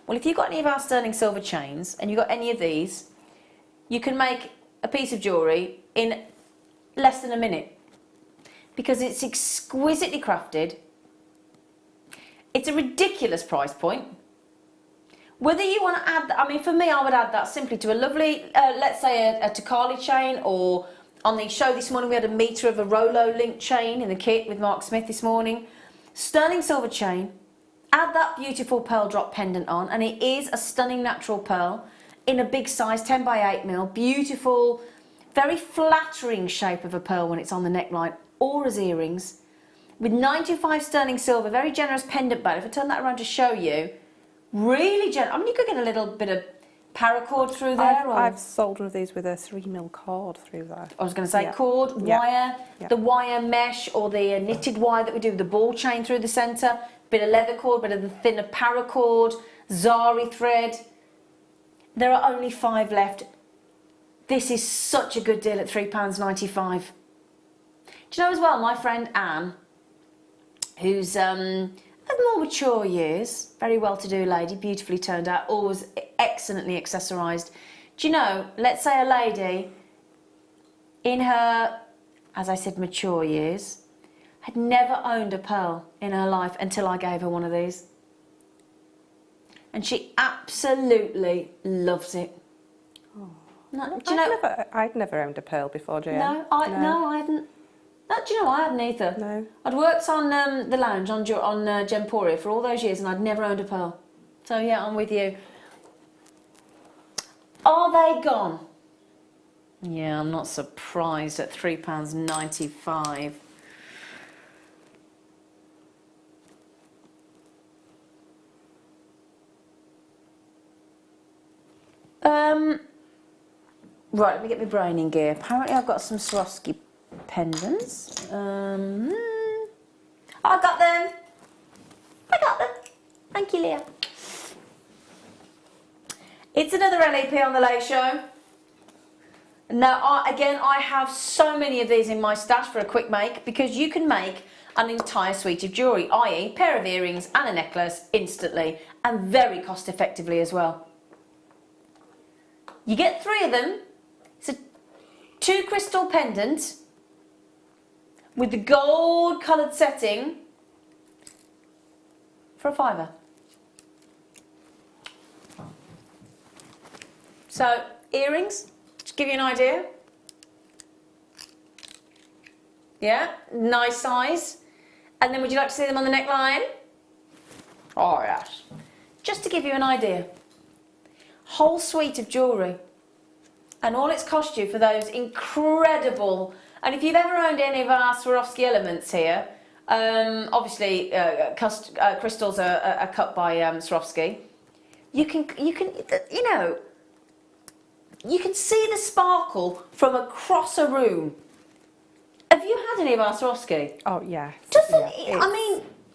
[SPEAKER 1] Well, if you've got any of our sterling silver chains, and you've got any of these, you can make a piece of jewellery in less than a minute. Because it's exquisitely crafted. It's a ridiculous price point. Whether you want to add, I mean, for me, I would add that simply to a lovely, let's say a Takali chain, or on the show this morning we had a metre of a Rolo link chain in the kit with Mark Smith this morning. Sterling silver chain, add that beautiful pearl drop pendant on, and it is a stunning natural pearl in a big size, 10 by 8 mil, beautiful, very flattering shape of a pearl when it's on the neckline, or as earrings. With 925 sterling silver, very generous pendant band. If I turn that around to show you, really generous. I mean, you could get a little bit of paracord through there.
[SPEAKER 2] I've sold one of these with a 3mm cord through there.
[SPEAKER 1] I was going to say cord, wire, the wire mesh, or the knitted wire that we do with the ball chain through the centre, bit of leather cord, bit of the thinner paracord, zari thread. There are only 5 left. This is such a good deal at £3.95. Do you know as well, my friend Anne, who's of more mature years, very well-to-do lady, beautifully turned out, always excellently accessorised. Do you know, let's say a lady in her, as I said, mature years, had never owned a pearl in her life until I gave her one of these. And she absolutely loves it.
[SPEAKER 2] Oh.
[SPEAKER 1] No,
[SPEAKER 2] I'd never owned a pearl before, Jan.
[SPEAKER 1] No, I hadn't. Do you know, I hadn't either.
[SPEAKER 2] No.
[SPEAKER 1] I'd worked on the lounge on Gemporia for all those years and I'd never owned a pearl. So yeah, I'm with you. Are they gone? Yeah, I'm not surprised at £3.95. Right, let me get my brain in gear. Apparently I've got some Swarovski pendants. I got them. Thank you, Leah. It's another LEP on the Late Show. Now, I have so many of these in my stash for a quick make, because you can make an entire suite of jewellery, i.e. a pair of earrings and a necklace instantly, and very cost effectively as well. You get 3 of them. It's a 2 crystal pendant with the gold coloured setting for a £5. So, earrings, to give you an idea. Yeah, nice size. And then would you like to see them on the neckline? Oh yes. Just to give you an idea. Whole suite of jewellery And all it's cost you for those incredible, and if you've ever owned any of our Swarovski elements here, obviously crystals are cut by Swarovski. You can see the sparkle from across a room. Have you had any of our Swarovski?
[SPEAKER 2] Oh, yes.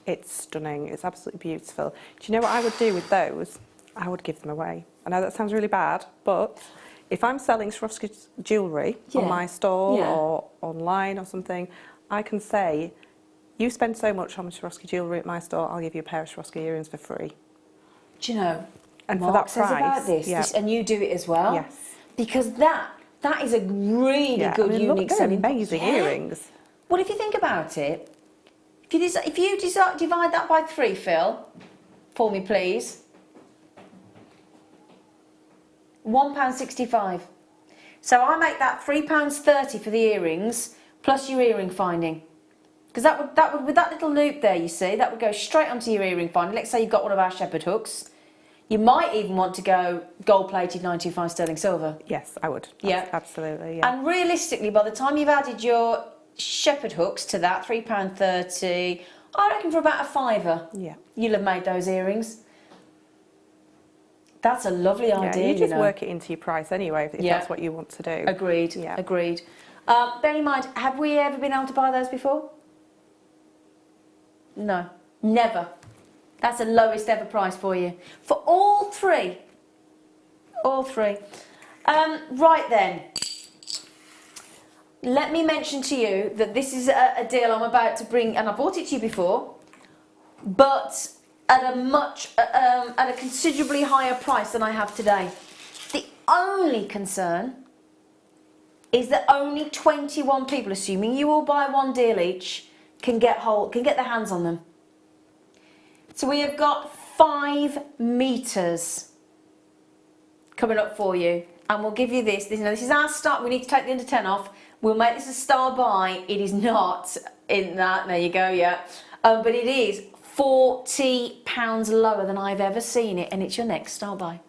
[SPEAKER 1] It's
[SPEAKER 2] stunning. It's absolutely beautiful. Do you know what I would do with those? I would give them away. I know that sounds really bad, but if I'm selling Swarovski jewellery on my stall or online or something, I can say, you spend so much on Swarovski jewellery at my store, I'll give you a pair of Swarovski earrings for free.
[SPEAKER 1] Do you know,
[SPEAKER 2] and
[SPEAKER 1] Mark
[SPEAKER 2] for that
[SPEAKER 1] says
[SPEAKER 2] price,
[SPEAKER 1] about this, and you do it as well?
[SPEAKER 2] Yes.
[SPEAKER 1] Because that is a really good, unique
[SPEAKER 2] they're
[SPEAKER 1] selling point.
[SPEAKER 2] amazing earrings.
[SPEAKER 1] Well, if you think about it, if you divide that by 3, Phil, for me please, £1.65. So I make that £3.30 for the earrings plus your earring finding, because that would with that little loop there, you see, that would go straight onto your earring finding. Let's say you've got one of our shepherd hooks. You might even want to go gold-plated 925 sterling silver.
[SPEAKER 2] Yes, I would.
[SPEAKER 1] Yeah,
[SPEAKER 2] absolutely. Yeah.
[SPEAKER 1] And realistically, by the time you've added your shepherd hooks to that, £3.30, I reckon for about a £5, you'll have made those earrings. That's a lovely idea.
[SPEAKER 2] You just work it into your price anyway, if that's what you want to do.
[SPEAKER 1] Agreed.
[SPEAKER 2] Yeah.
[SPEAKER 1] Agreed. Bear in mind, have we ever been able to buy those before? No, never. That's the lowest ever price for you. For all three. All three. Right then. Let me mention to you that this is a deal I'm about to bring, and I bought it to you before, but at a considerably higher price than I have today. The only concern is that only 21 people, assuming you all buy one deal each, can get their hands on them. So we have got 5 meters coming up for you, and we'll give you this. This is our start. We need to take the under 10 off. We'll make this a star buy. It is not in that. There you go. Yeah, but it is £40 lower than I've ever seen it, and it's your next star buy.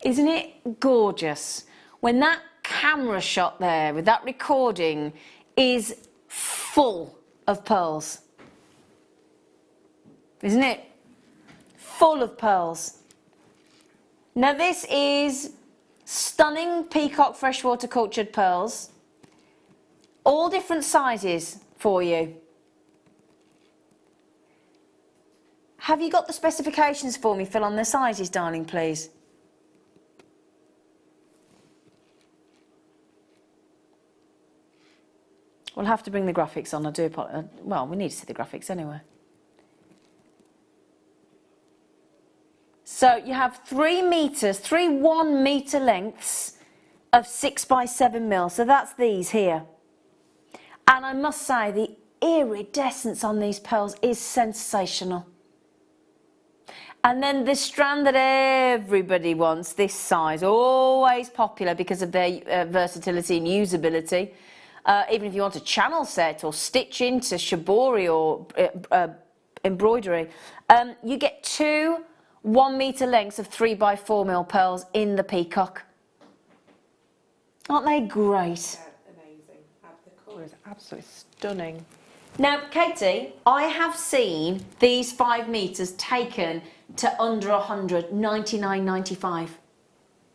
[SPEAKER 1] Isn't it gorgeous when that camera shot there with that recording is full of pearls? Isn't it? Full of pearls. Now this is stunning peacock freshwater cultured pearls. All different sizes for you. Have you got the specifications for me, Phil, on the sizes, darling, please? We'll have to bring the graphics on. I do apologize. Well, we need to see the graphics anyway. So you have 3 meters, 3 1 meter lengths of 6 by 7 mil. So that's these here. And I must say, the iridescence on these pearls is sensational. And then the strand that everybody wants, this size, always popular because of their versatility and usability. Even if you want a channel set or stitch into shibori or embroidery, you get 2 1 meter lengths of 3 by 4 mil pearls in the peacock. Aren't they great?
[SPEAKER 2] Yeah, amazing. The colour is absolutely stunning.
[SPEAKER 1] Now, Katie, I have seen these 5 meters taken to under 100, $99.95.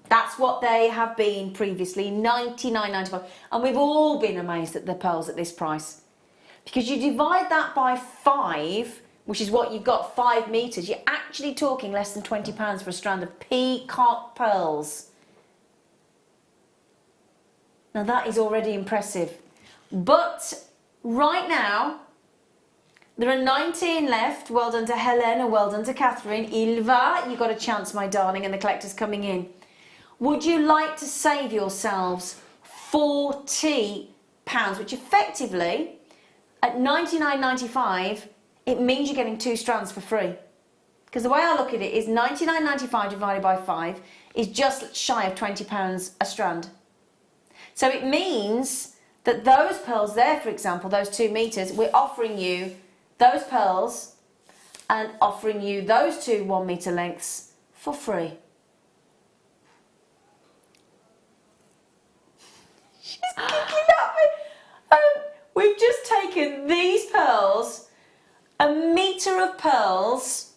[SPEAKER 1] That's what they have been previously, $99.95. And we've all been amazed at the pearls at this price. Because you divide that by 5, which is what you've got, 5 meters, you're actually talking less than £20 for a strand of peacock pearls. Now that is already impressive. But right now, there are 19 left. Well done to Helena, well done to Catherine. Ilva, you got a chance, my darling, and the collector's coming in. Would you like to save yourselves £40, which effectively, at $99.95, it means you're getting 2 strands for free. Because the way I look at it is £99.95 divided by 5 is just shy of £20 a strand. So it means that those pearls there, for example, those 2 metres, we're offering you those pearls and offering you those 2 1 metre lengths for free. She's kicking at me. We've just taken these pearls, a metre of pearls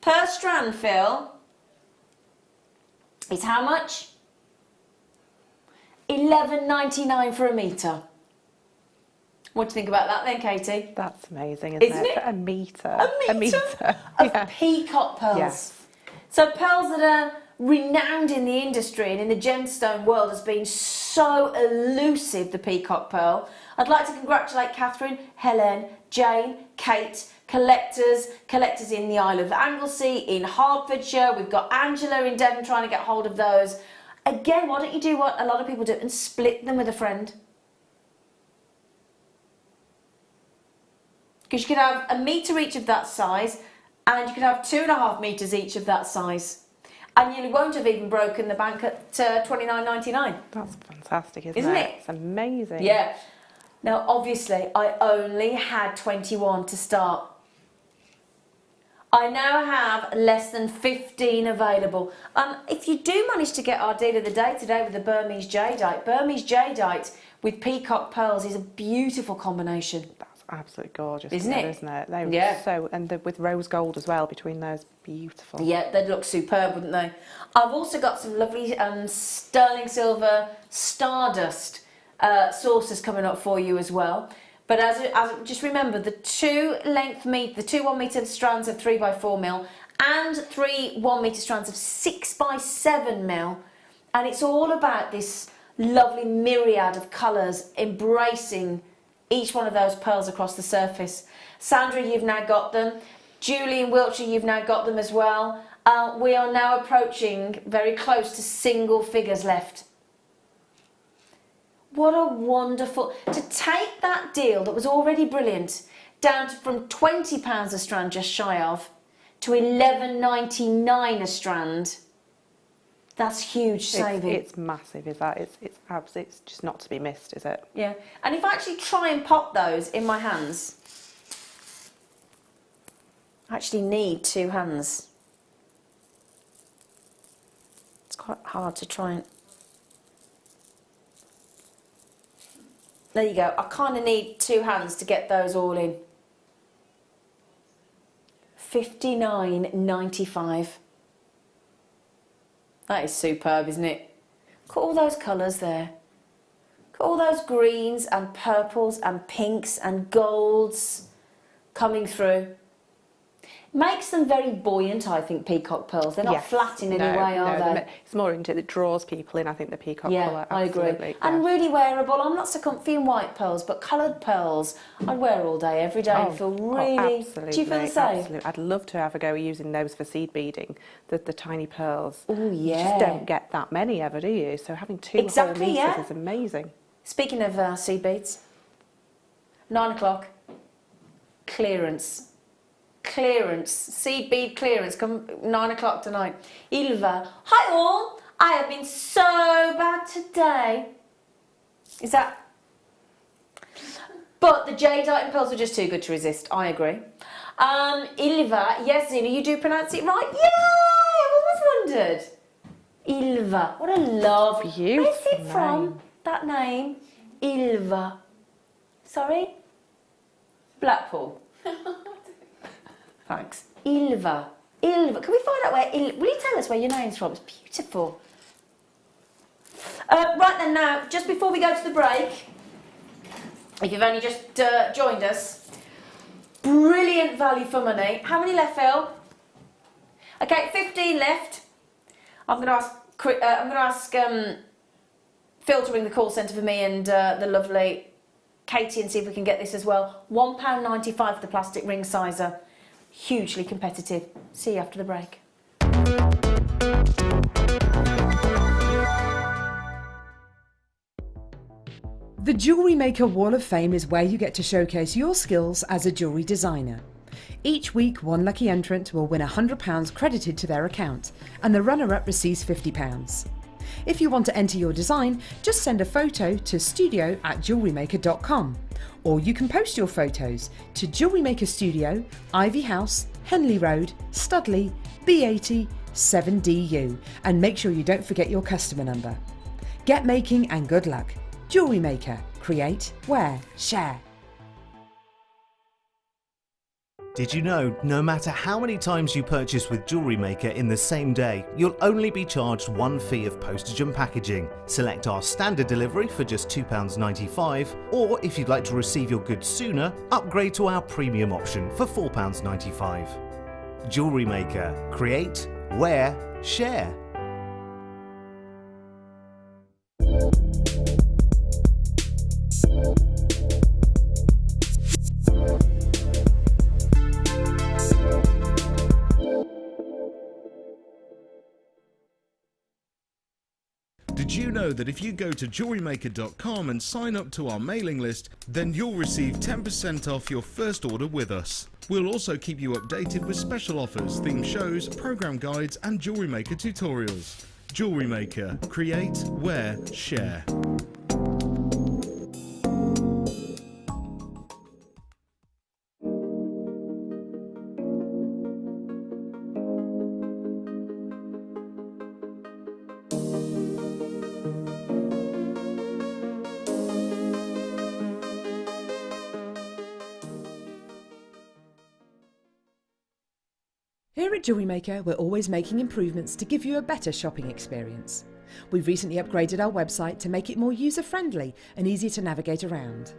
[SPEAKER 1] per strand, Phil, is how much? £11.99 for a metre. What do you think about that then, Katie?
[SPEAKER 2] That's amazing,
[SPEAKER 1] Isn't it?
[SPEAKER 2] A metre.
[SPEAKER 1] A metre of
[SPEAKER 2] Yeah.
[SPEAKER 1] peacock pearls.
[SPEAKER 2] Yes.
[SPEAKER 1] So pearls that are renowned in the industry and in the gemstone world as being so elusive, the peacock pearl. I'd like to congratulate Catherine, Helen, Jane, Kate, collectors in the Isle of Anglesey, in Hertfordshire. We've got Angela in Devon trying to get hold of those. Again, why don't you do what a lot of people do and split them with a friend? Because you could have a metre each of that size and you could have 2.5 metres each of that size. And you won't have even broken the bank at £29.99.
[SPEAKER 2] That's fantastic, isn't
[SPEAKER 1] Isn't
[SPEAKER 2] it?
[SPEAKER 1] it?
[SPEAKER 2] It's amazing.
[SPEAKER 1] Yeah. Now, obviously, I only had 21 to start. I now have less than 15 available. If you do manage to get our deal of the day today with the Burmese jadeite with peacock pearls is a beautiful combination.
[SPEAKER 2] That's absolutely gorgeous,
[SPEAKER 1] Isn't it?
[SPEAKER 2] isn't it? They were
[SPEAKER 1] Yeah.
[SPEAKER 2] so, and with rose gold as well between those, beautiful.
[SPEAKER 1] Yeah, they'd look superb, wouldn't they? I've also got some lovely sterling silver stardust saucers coming up for you as well. But as just remember, the 2 1 metre strands of 3 by 4 mil and 3 1 metre strands of 6 by 7 mil, and it's all about this lovely myriad of colours embracing each one of those pearls across the surface. Sandra, you've now got them. Julie in Wiltshire, you've now got them as well. We are now approaching very close to single figures left. What a wonderful, to take that deal that was already brilliant down to from £20 a strand, just shy of, to £11.99 a strand. That's huge saving.
[SPEAKER 2] It's massive, is that? It's absolutely, it's just not to be missed, is it?
[SPEAKER 1] Yeah, and if I actually try and pop those in my hands, I actually need 2 hands. It's quite hard to try and... There you go. I kind of need 2 hands to get those all in. £59.95. That is superb, isn't it? Look at all those colours there. Look at all those greens and purples and pinks and golds coming through. Makes them very buoyant, I think, peacock pearls. They're not flat in any way, are they?
[SPEAKER 2] It's more into it draws people in, I think, the peacock
[SPEAKER 1] Yeah,
[SPEAKER 2] colour.
[SPEAKER 1] I agree.
[SPEAKER 2] Yeah.
[SPEAKER 1] And really wearable. I'm not so comfy in white pearls, but coloured pearls I'd wear all day, every day and feel really...
[SPEAKER 2] absolutely,
[SPEAKER 1] Do you feel the same?
[SPEAKER 2] Absolutely. I'd love to have a go using those for seed beading, the tiny pearls.
[SPEAKER 1] Oh, yeah.
[SPEAKER 2] You just don't get that many ever, do you? So having 2
[SPEAKER 1] Exactly,
[SPEAKER 2] whole meters
[SPEAKER 1] yeah.
[SPEAKER 2] is amazing.
[SPEAKER 1] Speaking of seed beads, 9 o'clock, clearance. Seed bead clearance, come 9 o'clock tonight. Ilva, hi all, I have been so bad today. Is that... But the jadeite and pearls were just too good to resist, I agree. Ilva, yes Zena, you do pronounce it right? Yay, I've always wondered. Ilva, what a love.
[SPEAKER 2] Beautiful
[SPEAKER 1] Where's it from,
[SPEAKER 2] name.
[SPEAKER 1] that name? Ilva. Sorry? Blackpool. Thanks. Ilva. Can we find out where... Will you tell us where your name's from? It's beautiful. Right then, now, just before we go to the break, if you've only just joined us, brilliant value for money. How many left, Phil? Okay, 15 left. I'm going to ask Phil to ring the call centre for me and the lovely Katie and see if we can get this as well. £1.95 for the plastic ring sizer. Hugely competitive. See you after the break.
[SPEAKER 4] The Jewellery Maker Wall of Fame is where you get to showcase your skills as a jewellery designer. Each week, one lucky entrant will win £100 credited to their account, and the runner-up receives £50. If you want to enter your design, just send a photo to studio@jewellerymaker.com, or you can post your photos to Jewellery Maker Studio, Ivy House, Henley Road, Studley, B80 7DU, and make sure you don't forget your customer number. Get making and good luck. Jewellery Maker. Create, wear, share.
[SPEAKER 5] Did you know, no matter how many times you purchase with Jewellery Maker in the same day, you'll only be charged one fee of postage and packaging. Select our standard delivery for just £2.95, or if you'd like to receive your goods sooner, upgrade to our premium option for £4.95. Jewellery Maker. Create, wear, share.
[SPEAKER 6] Did you know that if you go to JewelleryMaker.com and sign up to our mailing list, then you'll receive 10% off your first order with us. We'll also keep you updated with special offers, themed shows, program guides and Jewellery Maker tutorials. Jewellery Maker. Create, wear, share.
[SPEAKER 4] Here at Jewellery Maker, we're always making improvements to give you a better shopping experience. We've recently upgraded our website to make it more user-friendly and easier to navigate around.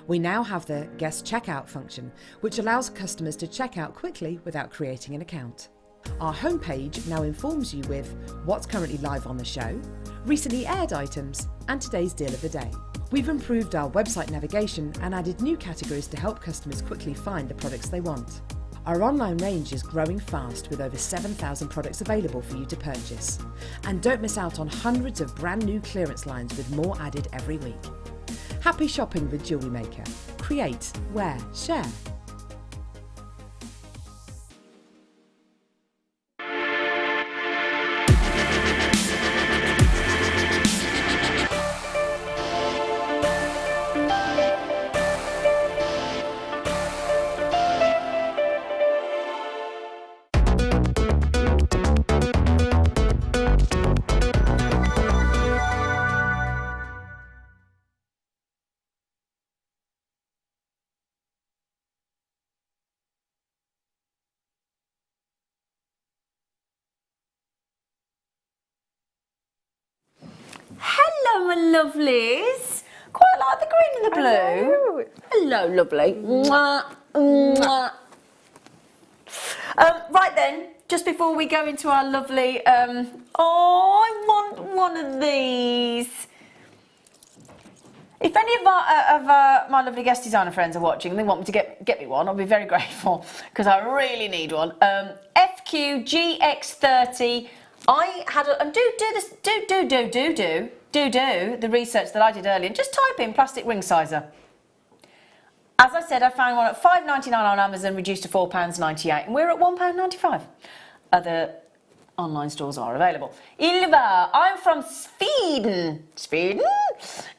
[SPEAKER 4] We now have the guest checkout function, which allows customers to check out quickly without creating an account. Our homepage now informs you with what's currently live on the show, recently aired items, and today's deal of the day. We've improved our website navigation and added new categories to help customers quickly find the products they want. Our online range is growing fast with over 7,000 products available for you to purchase. And don't miss out on hundreds of brand new clearance lines with more added every week. Happy shopping with Jewellery Maker. Create, wear, share.
[SPEAKER 1] Hello, my lovelies. Quite like the green and the blue. Hello, lovely. Mwah, mwah. Right then, just before we go into our lovely, oh, I want one of these. If any of my lovely guest designer friends are watching and they want me to get me one, I'll be very grateful because I really need one. FQGX30. I had a, and do the research that I did earlier and just type in plastic ring sizer. As I said, I found one at £5.99 on Amazon, reduced to £4.98, and we're at £1.95. Other online stores are available. Ylva, I'm from Sweden. Sweden?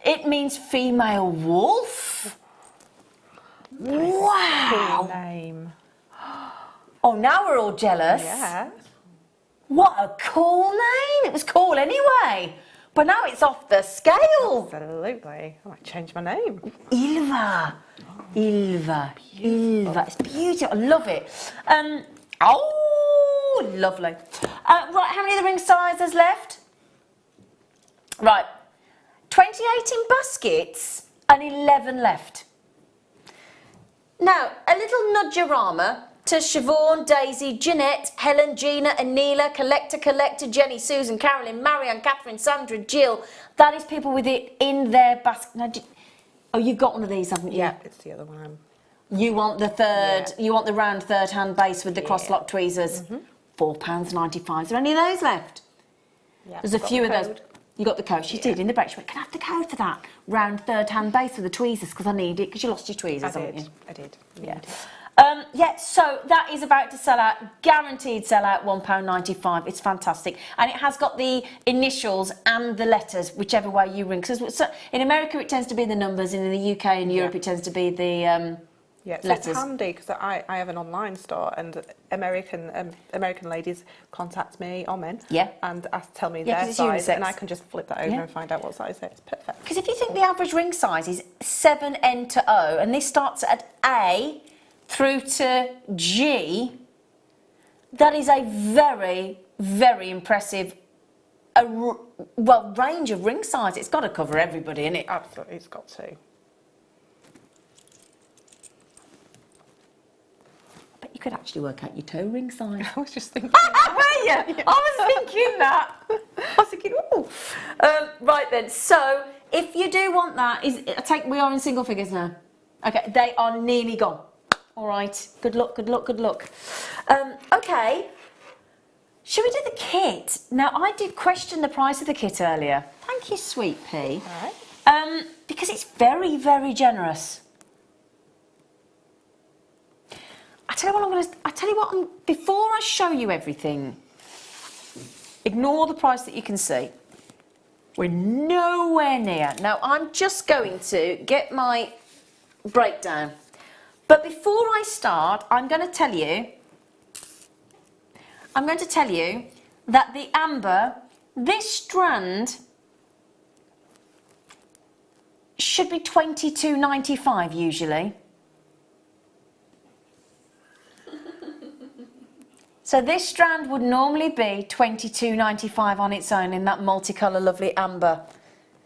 [SPEAKER 1] It means female wolf. Wow.
[SPEAKER 2] Cool name.
[SPEAKER 1] Oh, now we're all jealous.
[SPEAKER 2] Yeah.
[SPEAKER 1] What a cool name. It was cool anyway. But now it's off the scale.
[SPEAKER 2] Absolutely. I might change my name.
[SPEAKER 1] Ylva. Ylva. Ylva. It's beautiful. I love it. Oh, lovely. Right, how many of the ring sizes left? Right. 28 in baskets and 11 left. Now, a little nudgerama to Siobhan, Daisy, Jeanette, Helen, Gina, Anila, Collector, Jenny, Susan, Carolyn, Marianne, Catherine, Sandra, Jill. That is people with it in their basket. Now, oh, you've got one of these, haven't you?
[SPEAKER 2] Yeah, it's the other one.
[SPEAKER 1] You want the third, you want the round third hand base with the cross-lock tweezers. £4.95. Is there any of those left?
[SPEAKER 2] Yeah.
[SPEAKER 1] There's a few of those. You got the code. She did in the break. She went, can I have the code for that? Round third hand base with the tweezers because I need it because you lost your tweezers, haven't you?
[SPEAKER 2] I did.
[SPEAKER 1] Yeah. Yeah, so that is about to sell out, guaranteed sell out, £1.95. It's fantastic. And it has got the initials and the letters, whichever way you ring. Because in America it tends to be the numbers, and in the UK and Europe it tends to be the
[SPEAKER 2] yeah, so
[SPEAKER 1] letters.
[SPEAKER 2] It's handy because I have an online store, and American ladies contact me, or men, and tell me their size, and I can just flip that over and find out what size it is. Perfect.
[SPEAKER 1] Because if you think the average ring size is 7N to O, and this starts at A through to G, that is a very, very impressive range of ring size. It's got to cover everybody, innit?
[SPEAKER 2] Absolutely, it's got to.
[SPEAKER 1] You could actually work out your toe ring size.
[SPEAKER 2] I was just thinking.
[SPEAKER 1] Were you? I was thinking that. I was thinking, ooh. Right then, so if you do want that, we are in single figures now. Okay, they are nearly gone. All right, good luck, good luck, good luck. Okay, should we do the kit? Now, I did question the price of the kit earlier. Thank you, Sweet Pea.
[SPEAKER 2] All right.
[SPEAKER 1] Because it's very, very generous. I tell you what, before I show you everything, ignore the price that you can see. We're nowhere near. Now, I'm just going to get my breakdown. But before I start, I'm going to tell you that the amber, this strand should be £22.95 usually. So this strand would normally be £22.95 on its own in that multicolour lovely amber,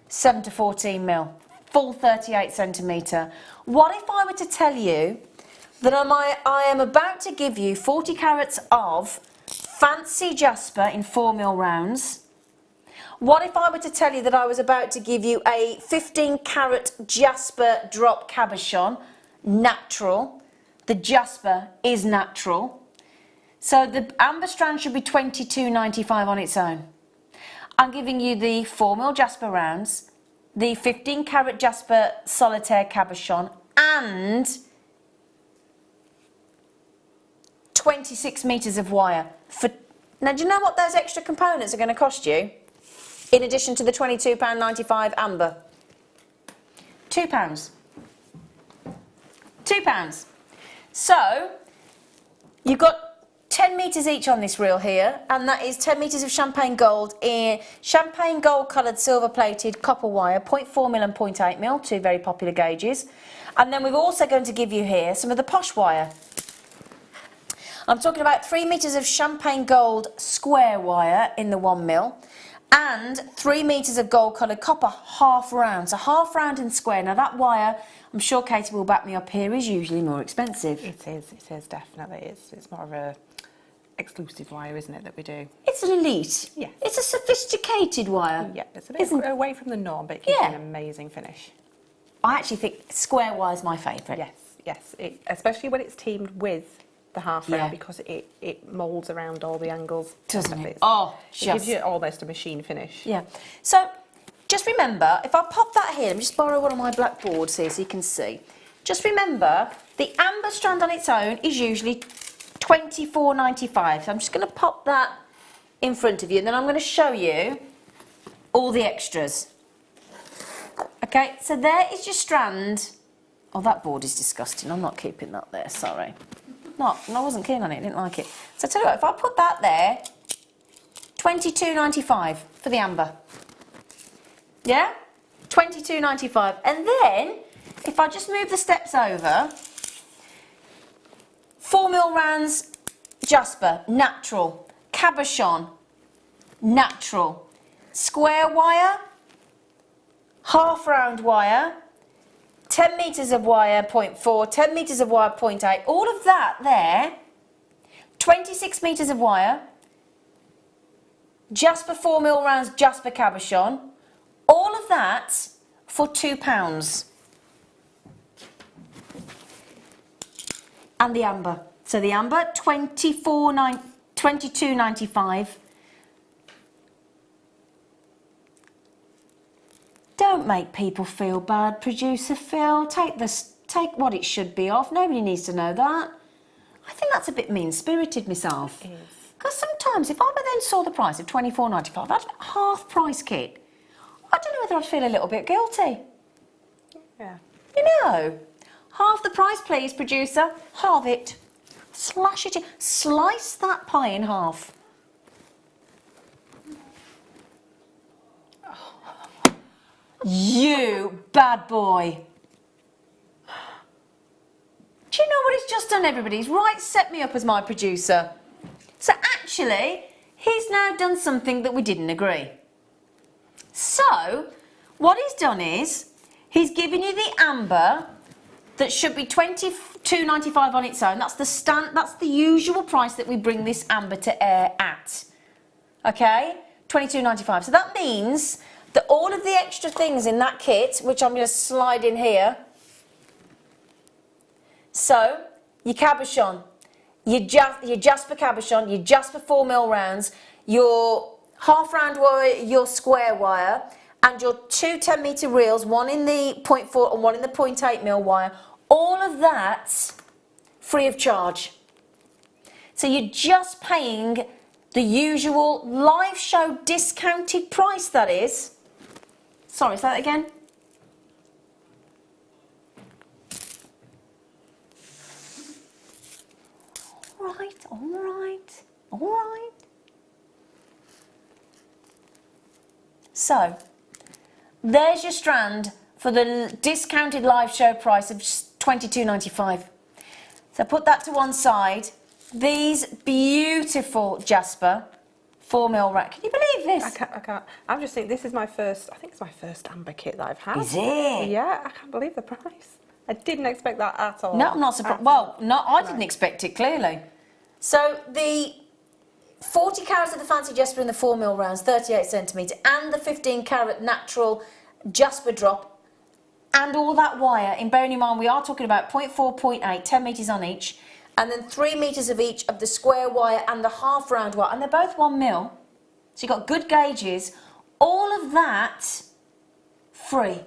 [SPEAKER 1] 7 to 14 mil, full 38 centimetre. What if I were to tell you that I am about to give you 40 carats of fancy jasper in 4 mil rounds? What if I were to tell you that I was about to give you a 15 carat jasper drop cabochon, natural? The jasper is natural. So the amber strand should be £22.95 on its own. I'm giving you the 4 mil jasper rounds, the 15 carat jasper solitaire cabochon, and 26 metres of wire. Now, do you know what those extra components are going to cost you? In addition to the £22.95 amber. £2. £2. So, you've got 10 metres each on this reel here, and that is 10 metres of champagne gold in champagne gold coloured silver plated copper wire, 0.4 mil and 0.8 mil, two very popular gauges. And then we're also going to give you here some of the posh wire. I'm talking about 3 metres of champagne gold square wire in the 1 mil, and 3 metres of gold coloured copper half round. So half round and square. Now that wire, I'm sure Katie will back me up here, is usually more expensive.
[SPEAKER 2] It is definitely. It's more of a exclusive wire, isn't it, that we do?
[SPEAKER 1] It's an elite.
[SPEAKER 2] Yeah.
[SPEAKER 1] It's a sophisticated wire.
[SPEAKER 2] Yeah, it's a bit away from the norm, but it gives you an amazing finish.
[SPEAKER 1] I actually think square wire is my favourite.
[SPEAKER 2] Yes. Especially when it's teamed with the half round, because it moulds around all the angles.
[SPEAKER 1] Doesn't it?
[SPEAKER 2] It gives you almost a machine finish.
[SPEAKER 1] Yeah. So, just remember, if I pop that here, let me just borrow one of my black boards here so you can see. Just remember, the amber strand on its own is usually £24.95. So I'm just going to pop that in front of you, and then I'm going to show you all the extras. Okay, so there is your strand. Oh, that board is disgusting. I'm not keeping that there, sorry. I wasn't keen on it, didn't like it. So tell you what, if I put that there, £22.95 for the amber. Yeah? £22.95. And then, if I just move the steps over, 4 mil rounds, jasper, natural. Cabochon, natural. Square wire, half round wire, 10 metres of wire, 0.4, 10 metres of wire, 0.8, all of that there, 26 metres of wire, jasper 4 mil rounds, jasper cabochon, all of that for £2. And the amber. So the amber, £22.95. Don't make people feel bad, producer Phil. Take what it should be off. Nobody needs to know that. that's a bit mean-spirited myself.
[SPEAKER 2] It is.
[SPEAKER 1] Because sometimes if I then saw the price of £24.95, that's a half price kit. I don't know whether I'd feel a little bit guilty.
[SPEAKER 2] Yeah.
[SPEAKER 1] You know, half the price, please, producer. Halve it. Slash it in. Slice that pie in half. You bad boy. Do you know what he's just done, everybody? He's right set me up as my producer. So actually, he's now done something that we didn't agree. So, what he's done is, he's given you the amber that should be $22.95 on its own. That's the usual price that we bring this amber to air at. Okay? $22.95. So that means that all of the extra things in that kit, which I'm going to slide in here. So, your cabochon, your Jasper cabochon, your Jasper 4mm rounds, your half round wire, your square wire, and your two 10-metre reels, one in the 0.4 and one in the 0.8mm wire, all of that free of charge. So you're just paying the usual live show discounted price, that is. Sorry, say that again. All right. So, there's your strand for the discounted live show price of $22.95. So put that to one side. These beautiful Jasper 4mm rack. Can you believe this?
[SPEAKER 2] I can't. I'm just thinking, this is my first, I think it's my first amber kit that I've had.
[SPEAKER 1] Is it?
[SPEAKER 2] Yeah, I can't believe the price. I didn't expect that at all.
[SPEAKER 1] No, I'm not surprised. Well, no, I didn't expect it, clearly. So the 40 carats of the fancy Jasper in the 4mm rounds, 38 centimetre, and the 15 carat natural Jasper drop, and all that wire, in bearing in mind we are talking about 0.4, 0.8, 10 metres on each, and then 3 metres of each of the square wire and the half round wire, and they're both 1mm, so you've got good gauges. All of that free.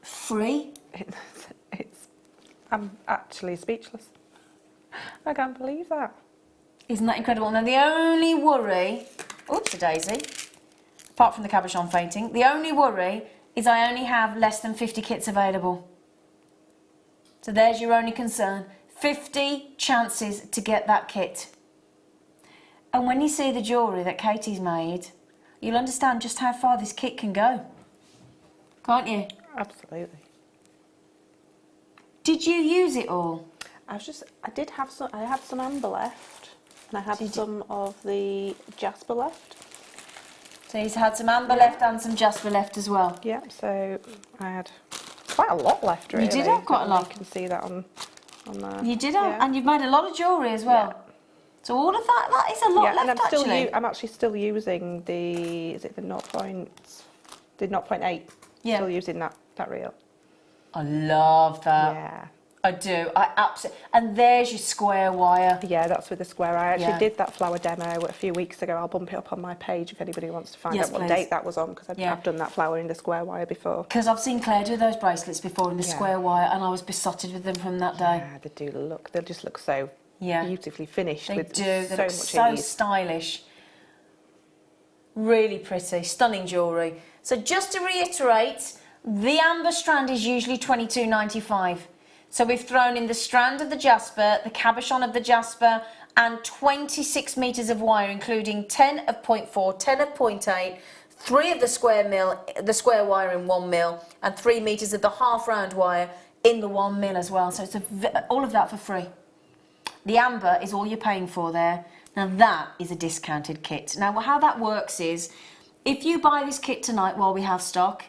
[SPEAKER 1] Free?
[SPEAKER 2] I'm actually speechless. I can't believe that.
[SPEAKER 1] Isn't that incredible? Now the only worry, oops a daisy, apart from the cabochon fainting, the only worry is I only have less than 50 kits available. So there's your only concern. 50 chances to get that kit. And when you see the jewellery that Katie's made, you'll understand just how far this kit can go. Can't you?
[SPEAKER 2] Absolutely.
[SPEAKER 1] Did you use it all?
[SPEAKER 2] I had some amber left, and I had some of the Jasper left.
[SPEAKER 1] So you've had some amber left and some Jasper left as well.
[SPEAKER 2] Yeah, so I had quite a lot left, really.
[SPEAKER 1] You did have quite a lot.
[SPEAKER 2] You can see that on there.
[SPEAKER 1] You did have, and you've made a lot of jewellery as well. Yeah. So all of that is a lot left,
[SPEAKER 2] and
[SPEAKER 1] actually.
[SPEAKER 2] I'm actually still using the 0.8?
[SPEAKER 1] Yeah.
[SPEAKER 2] Still using that reel.
[SPEAKER 1] I love that.
[SPEAKER 2] Yeah.
[SPEAKER 1] I do. I absolutely. And there's your square wire.
[SPEAKER 2] Yeah, that's with the square. I actually did that flower demo a few weeks ago. I'll bump it up on my page if anybody wants to find out what date that was on, because I've done that flower in the square wire before.
[SPEAKER 1] Because I've seen Claire do those bracelets before in the square wire, and I was besotted with them from that day.
[SPEAKER 2] Yeah, they do look. They just look so beautifully finished.
[SPEAKER 1] They
[SPEAKER 2] with
[SPEAKER 1] do.
[SPEAKER 2] So
[SPEAKER 1] They look
[SPEAKER 2] much
[SPEAKER 1] so
[SPEAKER 2] ease.
[SPEAKER 1] stylish. Really pretty, stunning jewellery. So just to reiterate, the amber strand is usually $22.95. So we've thrown in the strand of the Jasper, the cabochon of the Jasper, and 26 metres of wire, including 10 of 0.4, 10 of 0.8, 3 of the square wire in 1mm, and 3 metres of the half round wire in the 1mm as well. So it's all of that for free. The amber is all you're paying for there. Now that is a discounted kit. Now how that works is, if you buy this kit tonight while we have stock,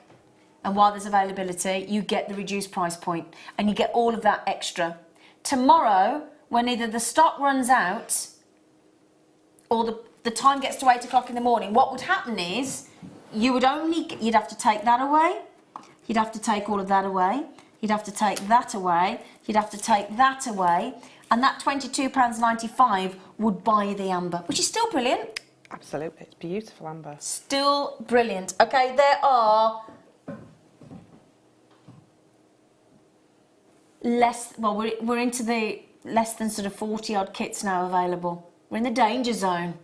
[SPEAKER 1] and while there's availability, you get the reduced price point, and you get all of that extra. Tomorrow, when either the stock runs out or the time gets to 8 o'clock in the morning, what would happen is you'd have to take that away, you'd have to take all of that away, you'd have to take that away, you'd have to take that away, and that £22.95 would buy you the amber, which is still brilliant.
[SPEAKER 2] Absolutely, it's beautiful amber.
[SPEAKER 1] Still brilliant. Okay, there are well, we're into the less than sort of 40 odd kits now available. We're in the danger zone.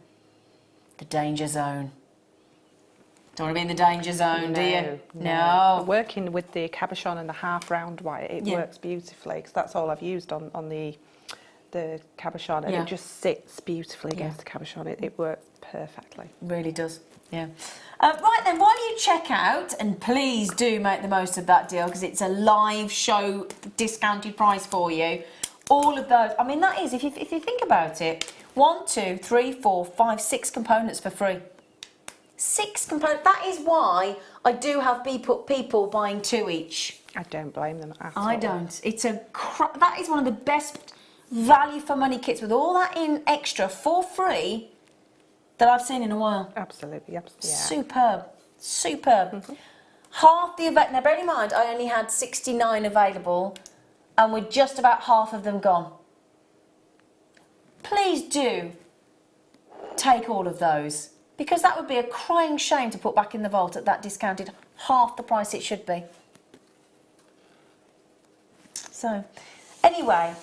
[SPEAKER 1] The danger zone. Don't want to be in the danger zone, do you? No.
[SPEAKER 2] Working with the cabochon and the half round wire, it works beautifully, because that's all I've used on the cabochon, and it just sits beautifully against the cabochon. It works perfectly.
[SPEAKER 1] Really does. Yeah. Right then, while you check out, and please do make the most of that deal, because it's a live show discounted price for you. All of those, I mean, that is, if you think about it, 1, 2, 3, 4, 5, 6 components for free. 6 components. That is why I do have people buying 2 each.
[SPEAKER 2] I don't blame them at all.
[SPEAKER 1] I don't. It's that is one of the best value for money kits with all that in extra for free that I've seen in a while.
[SPEAKER 2] Absolutely, yeah.
[SPEAKER 1] Superb, superb. Half the event. Now, bear in mind, I only had 69 available, and we're just about half of them gone. Please do take all of those, because that would be a crying shame to put back in the vault at that discounted half the price it should be. So, anyway,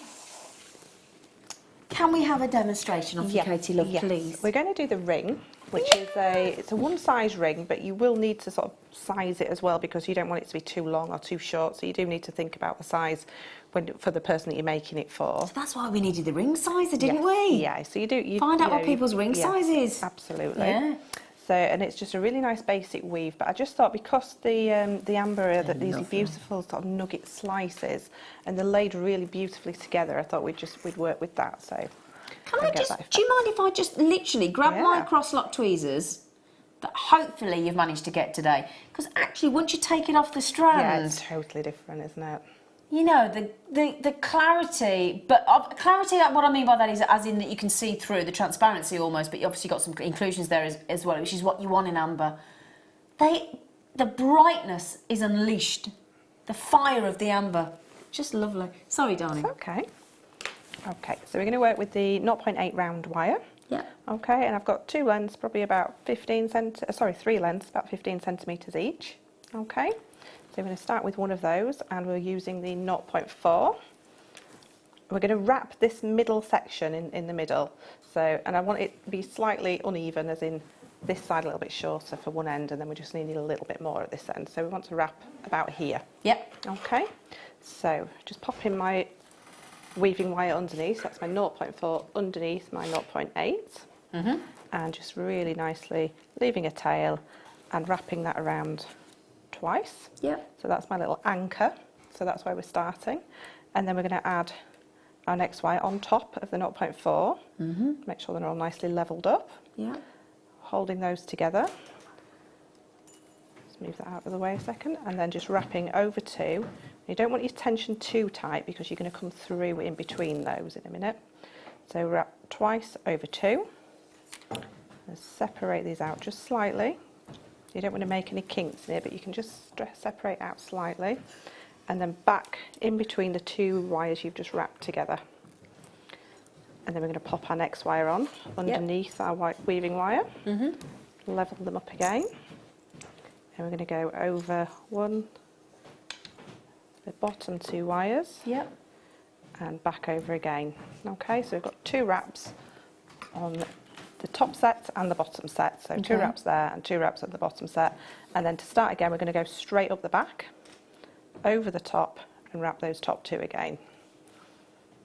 [SPEAKER 1] can we have a demonstration of Katie Love, please?
[SPEAKER 2] We're going to do the ring, which is it's a one size ring, but you will need to sort of size it as well, because you don't want it to be too long or too short, so you do need to think about the size for the person that you're making it for.
[SPEAKER 1] So that's why we needed the ring sizer, didn't we?
[SPEAKER 2] Yeah, so you do.
[SPEAKER 1] Find out what people's ring size is.
[SPEAKER 2] Absolutely.
[SPEAKER 1] Yeah.
[SPEAKER 2] So, and it's just a really nice basic weave, but I just thought, because the amber are these beautiful sort of nugget slices, and they're laid really beautifully together, I thought we'd work with that. So,
[SPEAKER 1] do you mind if I just literally grab my cross-lock tweezers that hopefully you've managed to get today? Because actually, once you take it off the strand,
[SPEAKER 2] yeah, it's totally different, isn't it?
[SPEAKER 1] You know, the clarity, but clarity, what I mean by that is as in that you can see through, the transparency almost, but you obviously got some inclusions there as well, which is what you want in amber. The brightness is unleashed, the fire of the amber, just lovely. Sorry, darling.
[SPEAKER 2] It's okay. Okay, so we're going to work with the 0.8 round wire.
[SPEAKER 1] Yeah.
[SPEAKER 2] Okay, and I've got 2 lengths, probably about 3 lengths, about 15 centimetres each. Okay. So we're going to start with one of those, and we're using the 0.4. We're going to wrap this middle section in the middle. So, and I want it to be slightly uneven, as in this side a little bit shorter for one end, and then we just need a little bit more at this end. So we want to wrap about here.
[SPEAKER 1] Yep.
[SPEAKER 2] Okay. So just pop in my weaving wire underneath. That's my 0.4 underneath my 0.8. And just really nicely leaving a tail and wrapping that around twice.
[SPEAKER 1] Yep.
[SPEAKER 2] So that's my little anchor. So that's where we're starting. And then we're going to add our next wire on top of the 0.4. Make sure they're all nicely levelled up.
[SPEAKER 1] Yeah.
[SPEAKER 2] Holding those together. Just move that out of the way a second. And then just wrapping over 2. You don't want your tension too tight, because you're going to come through in between those in a minute. So wrap twice over 2. And separate these out just slightly. You don't want to make any kinks in it, but you can just separate out slightly, and then back in between the 2 wires you've just wrapped together. And then we're going to pop our next wire on underneath our weaving wire, level them up again, and we're going to go over the bottom 2 wires, and back over again. Okay, so we've got 2 wraps on the top set and the bottom set, so 2 wraps there and 2 wraps at the bottom set, and then to start again we're going to go straight up the back, over the top, and wrap those top 2 again.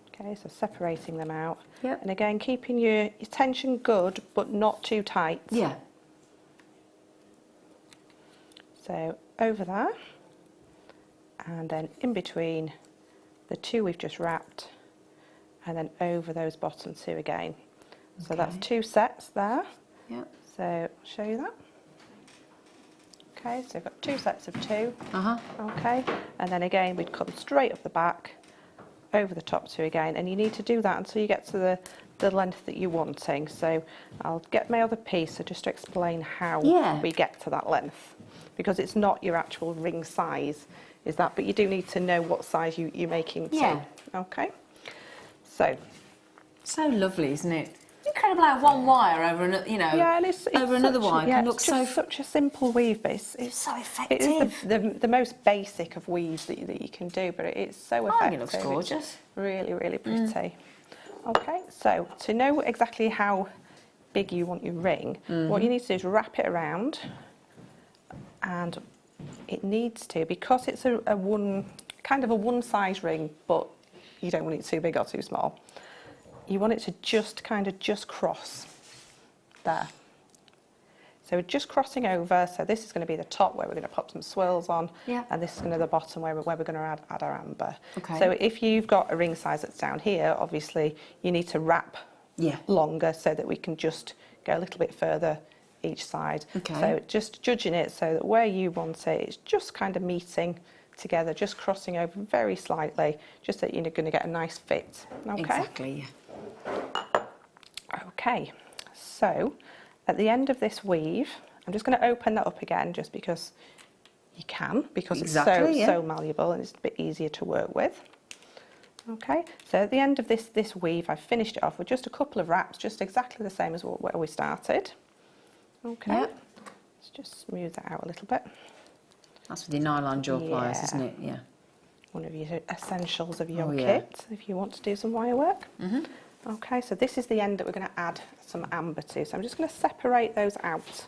[SPEAKER 2] Okay, so separating them out, and again keeping your tension good but not too tight.
[SPEAKER 1] Yeah.
[SPEAKER 2] So over there, and then in between the 2 we've just wrapped, and then over those bottom 2 again. So that's 2 sets there.
[SPEAKER 1] Yeah.
[SPEAKER 2] So I'll show you that. Okay, so we've got 2 sets of 2. Okay, and then again we'd come straight up the back, over the top 2 again, and you need to do that until you get to the length that you're wanting. So I'll get my other piece, so just to explain how we get to that length, because it's not your actual ring size, is that? But you do need to know what size you're making to. Okay. So
[SPEAKER 1] lovely, isn't it? incredible how one wire over another, you know,
[SPEAKER 2] Yeah, and it's
[SPEAKER 1] over another
[SPEAKER 2] such,
[SPEAKER 1] wire
[SPEAKER 2] yeah,
[SPEAKER 1] can look
[SPEAKER 2] it's
[SPEAKER 1] so.
[SPEAKER 2] just such a simple weave, but it's
[SPEAKER 1] So
[SPEAKER 2] it
[SPEAKER 1] effective.
[SPEAKER 2] is the most basic of weaves that you can do, but it's so effective.
[SPEAKER 1] I think it looks gorgeous.
[SPEAKER 2] It's really, really pretty. Okay, so to know exactly how big you want your ring, what you need to do is wrap it around, and it needs to, because it's a one size ring, but you don't want it too big or too small. You want it to just cross there. So just crossing over, so this is going to be the top where we're going to pop some swirls on,
[SPEAKER 1] Yeah.
[SPEAKER 2] and this is going to be the bottom where we're going to add our amber.
[SPEAKER 1] Okay.
[SPEAKER 2] So if you've got a ring size that's down here, obviously you need to wrap longer so that we can just go a little bit further each side.
[SPEAKER 1] Okay.
[SPEAKER 2] So just judging it so that where you want it, it's just kind of meeting together, just crossing over very slightly, just that you're going to get a nice fit. Okay.
[SPEAKER 1] Exactly.
[SPEAKER 2] Okay, so at the end of this weave, I'm just going to open that up again just because you can, because
[SPEAKER 1] Exactly,
[SPEAKER 2] it's so malleable and it's a bit easier to work with. Okay, so at the end of this weave, I've finished it off with just a couple of wraps, just exactly the same as where we started. Okay,
[SPEAKER 1] Yeah.
[SPEAKER 2] let's just smooth that out a little bit.
[SPEAKER 1] That's with your nylon jaw pliers,
[SPEAKER 2] Yeah.
[SPEAKER 1] isn't it? Yeah.
[SPEAKER 2] One of your essentials of your
[SPEAKER 1] Oh, yeah.
[SPEAKER 2] kit if you want to do some wire work. Okay, so this is the end that we're going to add some amber to. So I'm just going to separate those out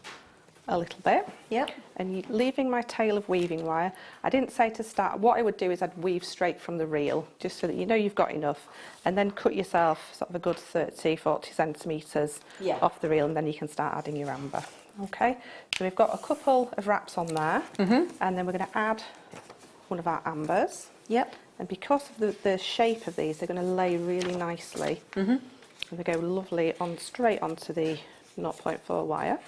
[SPEAKER 2] a little bit.
[SPEAKER 1] Yep.
[SPEAKER 2] And leaving my tail of weaving wire. I didn't say to start, what I would do is I'd weave straight from the reel, just so that you know you've got enough, and then cut yourself sort of a good 30-40 centimetres off the reel, and then you can start adding your amber. Okay, so we've got a couple of wraps on there, and then we're going to add one of our ambers.
[SPEAKER 1] Yep.
[SPEAKER 2] And because of the shape of these, they're going to lay really nicely. And they go lovely straight onto the 0.4 wire.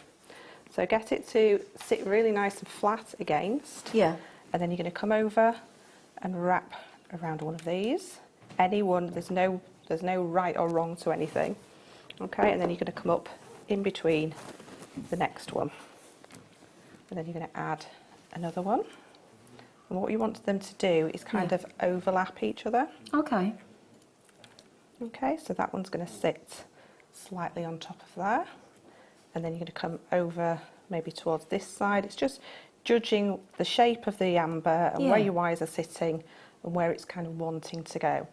[SPEAKER 2] So get it to sit really nice and flat against.
[SPEAKER 1] Yeah.
[SPEAKER 2] And then you're going to come over and wrap around one of these. Any one, there's no right or wrong to anything. Okay, and then you're going to come up in between the next one. And then you're going to add another one. And what you want them to do is kind of overlap each other.
[SPEAKER 1] Okay.
[SPEAKER 2] Okay, so that one's going to sit slightly on top of there. And then you're going to come over maybe towards this side. It's just judging the shape of the amber and where your wires are sitting and where it's kind of wanting to go.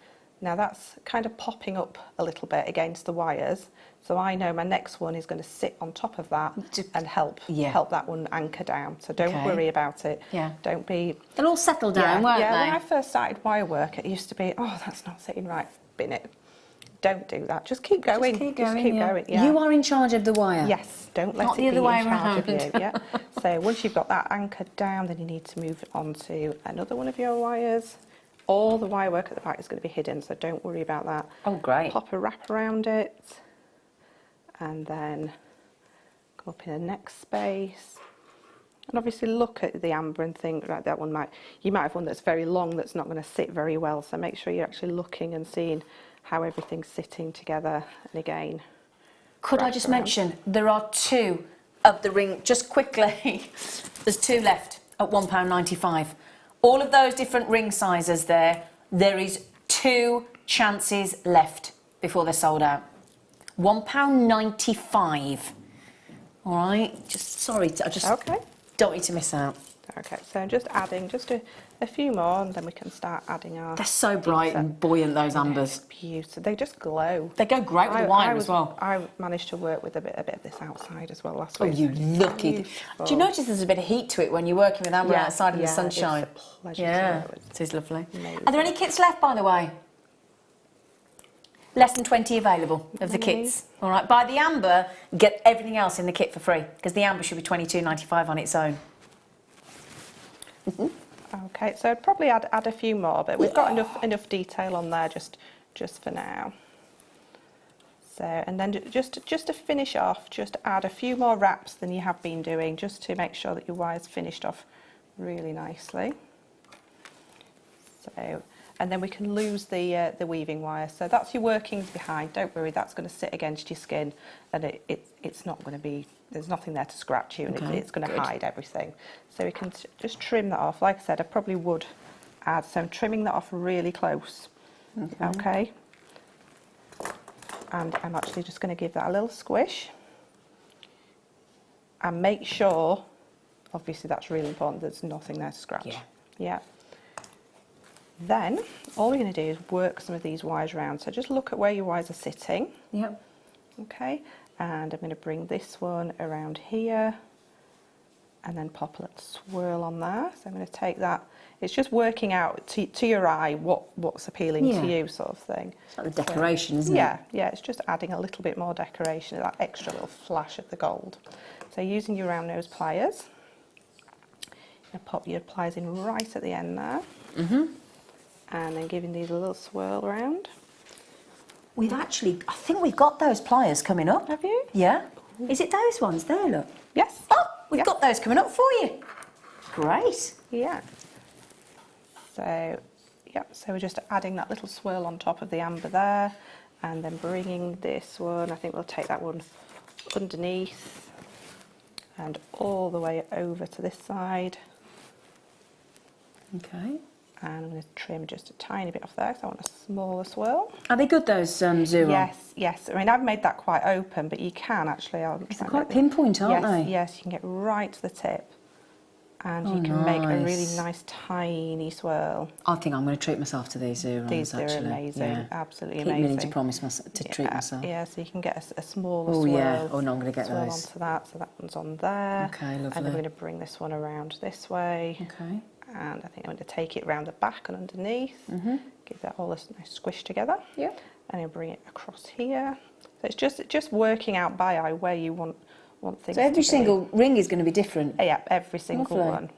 [SPEAKER 2] Now that's kind of popping up a little bit against the wires. So I know my next one is going to sit on top of that and help that one anchor down. So don't worry about it.
[SPEAKER 1] Yeah.
[SPEAKER 2] Don't be...
[SPEAKER 1] They'll all settle down, won't they?
[SPEAKER 2] When I first started wire work, it used to be, oh, that's not sitting right, bin it. Don't do that. Just keep going.
[SPEAKER 1] Just keep going.
[SPEAKER 2] Yeah.
[SPEAKER 1] You are in charge of the wire.
[SPEAKER 2] Yes, don't let
[SPEAKER 1] Not
[SPEAKER 2] it
[SPEAKER 1] the
[SPEAKER 2] be
[SPEAKER 1] other way
[SPEAKER 2] in charge of
[SPEAKER 1] around.
[SPEAKER 2] you. Yeah. So once you've got that anchored down, then you need to move on to another one of your wires. All the wire work at the back is going to be hidden, so don't worry about that.
[SPEAKER 1] Oh, great.
[SPEAKER 2] Pop a wrap around it, and then come up in the next space. And obviously look at the amber and think, right, that one you might have one that's very long that's not going to sit very well. So make sure you're actually looking and seeing how everything's sitting together. And again,
[SPEAKER 1] Could I just mention, there are two of the ring, just quickly, there's two left at £1.95. All of those different ring sizes there is 2 chances left before they're sold out. £1.95. All right, just sorry, I just don't want you to miss out.
[SPEAKER 2] Okay, so I'm just adding just a few more, and then we can start adding our...
[SPEAKER 1] They're so bright and buoyant, those ambers.
[SPEAKER 2] Beautiful. They just glow.
[SPEAKER 1] They go great with the wire as well.
[SPEAKER 2] I managed to work with a bit of this outside as well last week.
[SPEAKER 1] Oh, you lucky.
[SPEAKER 2] Beautiful.
[SPEAKER 1] Do you notice there's a bit of heat to it when you're working with amber outside in the sunshine?
[SPEAKER 2] It's a pleasure to work with.
[SPEAKER 1] It is lovely.
[SPEAKER 2] Amazing.
[SPEAKER 1] Are there any kits left, by the way? Less than 20 available of the kits. All right, buy the amber, get everything else in the kit for free, because the amber should be $22.95 on its own.
[SPEAKER 2] Okay, so I'd probably add a few more, but we've got enough detail on there just for now. So, and then just to finish off, just add a few more wraps than you have been doing, just to make sure that your wire's finished off really nicely. So, and then we can lose the weaving wire. So that's your workings behind. Don't worry, that's going to sit against your skin, and it's not going to be. There's nothing there to scratch you, and it's going to hide everything. So we can just trim that off. Like I said, I probably would add. So I'm trimming that off really close. Okay. And I'm actually just going to give that a little squish. And make sure, obviously that's really important, there's nothing there to scratch.
[SPEAKER 1] Yeah.
[SPEAKER 2] Yeah. Then, all we're going to do is work some of these wires around. So just look at where your wires are sitting.
[SPEAKER 1] Yep.
[SPEAKER 2] Okay, and I'm going to bring this one around here and then pop a little swirl on there. So I'm going to take that. It's just working out to your eye what's appealing to you, sort of thing.
[SPEAKER 1] It's like the decoration, isn't
[SPEAKER 2] it? Yeah, it's just adding a little bit more decoration, that extra little flash of the gold. So using your round nose pliers, you pop your pliers in right at the end there. And then giving these a little swirl around.
[SPEAKER 1] We've actually, I think we've got those pliers coming up.
[SPEAKER 2] Have you?
[SPEAKER 1] Yeah. Is it those ones there, look?
[SPEAKER 2] Yes.
[SPEAKER 1] Oh, we've got those coming up for you. Great.
[SPEAKER 2] Yeah. So, yeah, so we're just adding that little swirl on top of the amber there, and then bringing this one, I think we'll take that one underneath and all the way over to this side.
[SPEAKER 1] Okay.
[SPEAKER 2] And I'm going to trim just a tiny bit off there because I want a smaller swirl.
[SPEAKER 1] Are they good, those zero?
[SPEAKER 2] Yes. I mean, I've made that quite open, but you can actually...
[SPEAKER 1] They're quite pinpoint, aren't they?
[SPEAKER 2] Yes, you can get right to the tip. And you can make a really nice tiny swirl.
[SPEAKER 1] I think I'm going to treat myself to these zero
[SPEAKER 2] These are
[SPEAKER 1] actually.
[SPEAKER 2] amazing, absolutely
[SPEAKER 1] Keep
[SPEAKER 2] amazing.
[SPEAKER 1] meaning to promise myself to treat myself.
[SPEAKER 2] Yeah, so you can get a smaller
[SPEAKER 1] Oh
[SPEAKER 2] swirl.
[SPEAKER 1] yeah, oh no, I'm going to get
[SPEAKER 2] swirl
[SPEAKER 1] those.
[SPEAKER 2] onto that, so that one's on there.
[SPEAKER 1] Okay, lovely.
[SPEAKER 2] And then we're going to bring this one around this way.
[SPEAKER 1] Okay.
[SPEAKER 2] And I think I'm going to take it around the back and underneath. Give that all a nice squish together.
[SPEAKER 1] Yeah.
[SPEAKER 2] And then bring it across here. So it's just working out by eye where you want things
[SPEAKER 1] So every
[SPEAKER 2] to be.
[SPEAKER 1] single ring is going to be different?
[SPEAKER 2] Yeah, every single
[SPEAKER 1] Lovely.
[SPEAKER 2] one.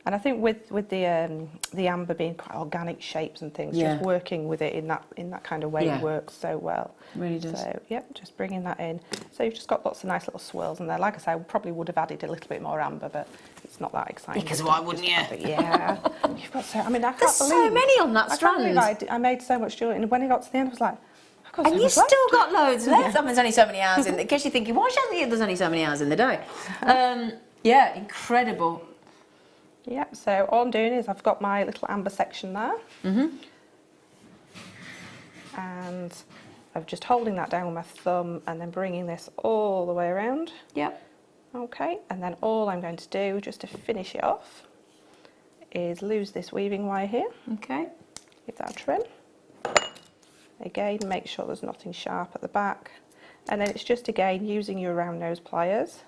[SPEAKER 2] And I think with the amber being quite organic shapes and things, just working with it in that kind of way works so well.
[SPEAKER 1] Really does.
[SPEAKER 2] So just bringing that in. So you've just got lots of nice little swirls in there. Like I say, I probably would have added a little bit more amber, but it's not that exciting.
[SPEAKER 1] Because why wouldn't you?
[SPEAKER 2] Yeah. You've got so. I mean, I can't
[SPEAKER 1] There's
[SPEAKER 2] believe
[SPEAKER 1] so many on that
[SPEAKER 2] I
[SPEAKER 1] strand.
[SPEAKER 2] can't believe I made so much jewellery, and when it got to the end, I was like, I've got so
[SPEAKER 1] And you've
[SPEAKER 2] much left.
[SPEAKER 1] still got loads left. I mean, there's only so many hours in the... Because you're thinking, why should there's only so many hours in the day? Yeah, incredible.
[SPEAKER 2] Yeah, so all I'm doing is I've got my little amber section there. And I'm just holding that down with my thumb and then bringing this all the way around.
[SPEAKER 1] Yep.
[SPEAKER 2] Okay, and then all I'm going to do, just to finish it off, is lose this weaving wire here.
[SPEAKER 1] Okay.
[SPEAKER 2] Give that a trim. Again, make sure there's nothing sharp at the back. And then it's just, again, using your round nose pliers,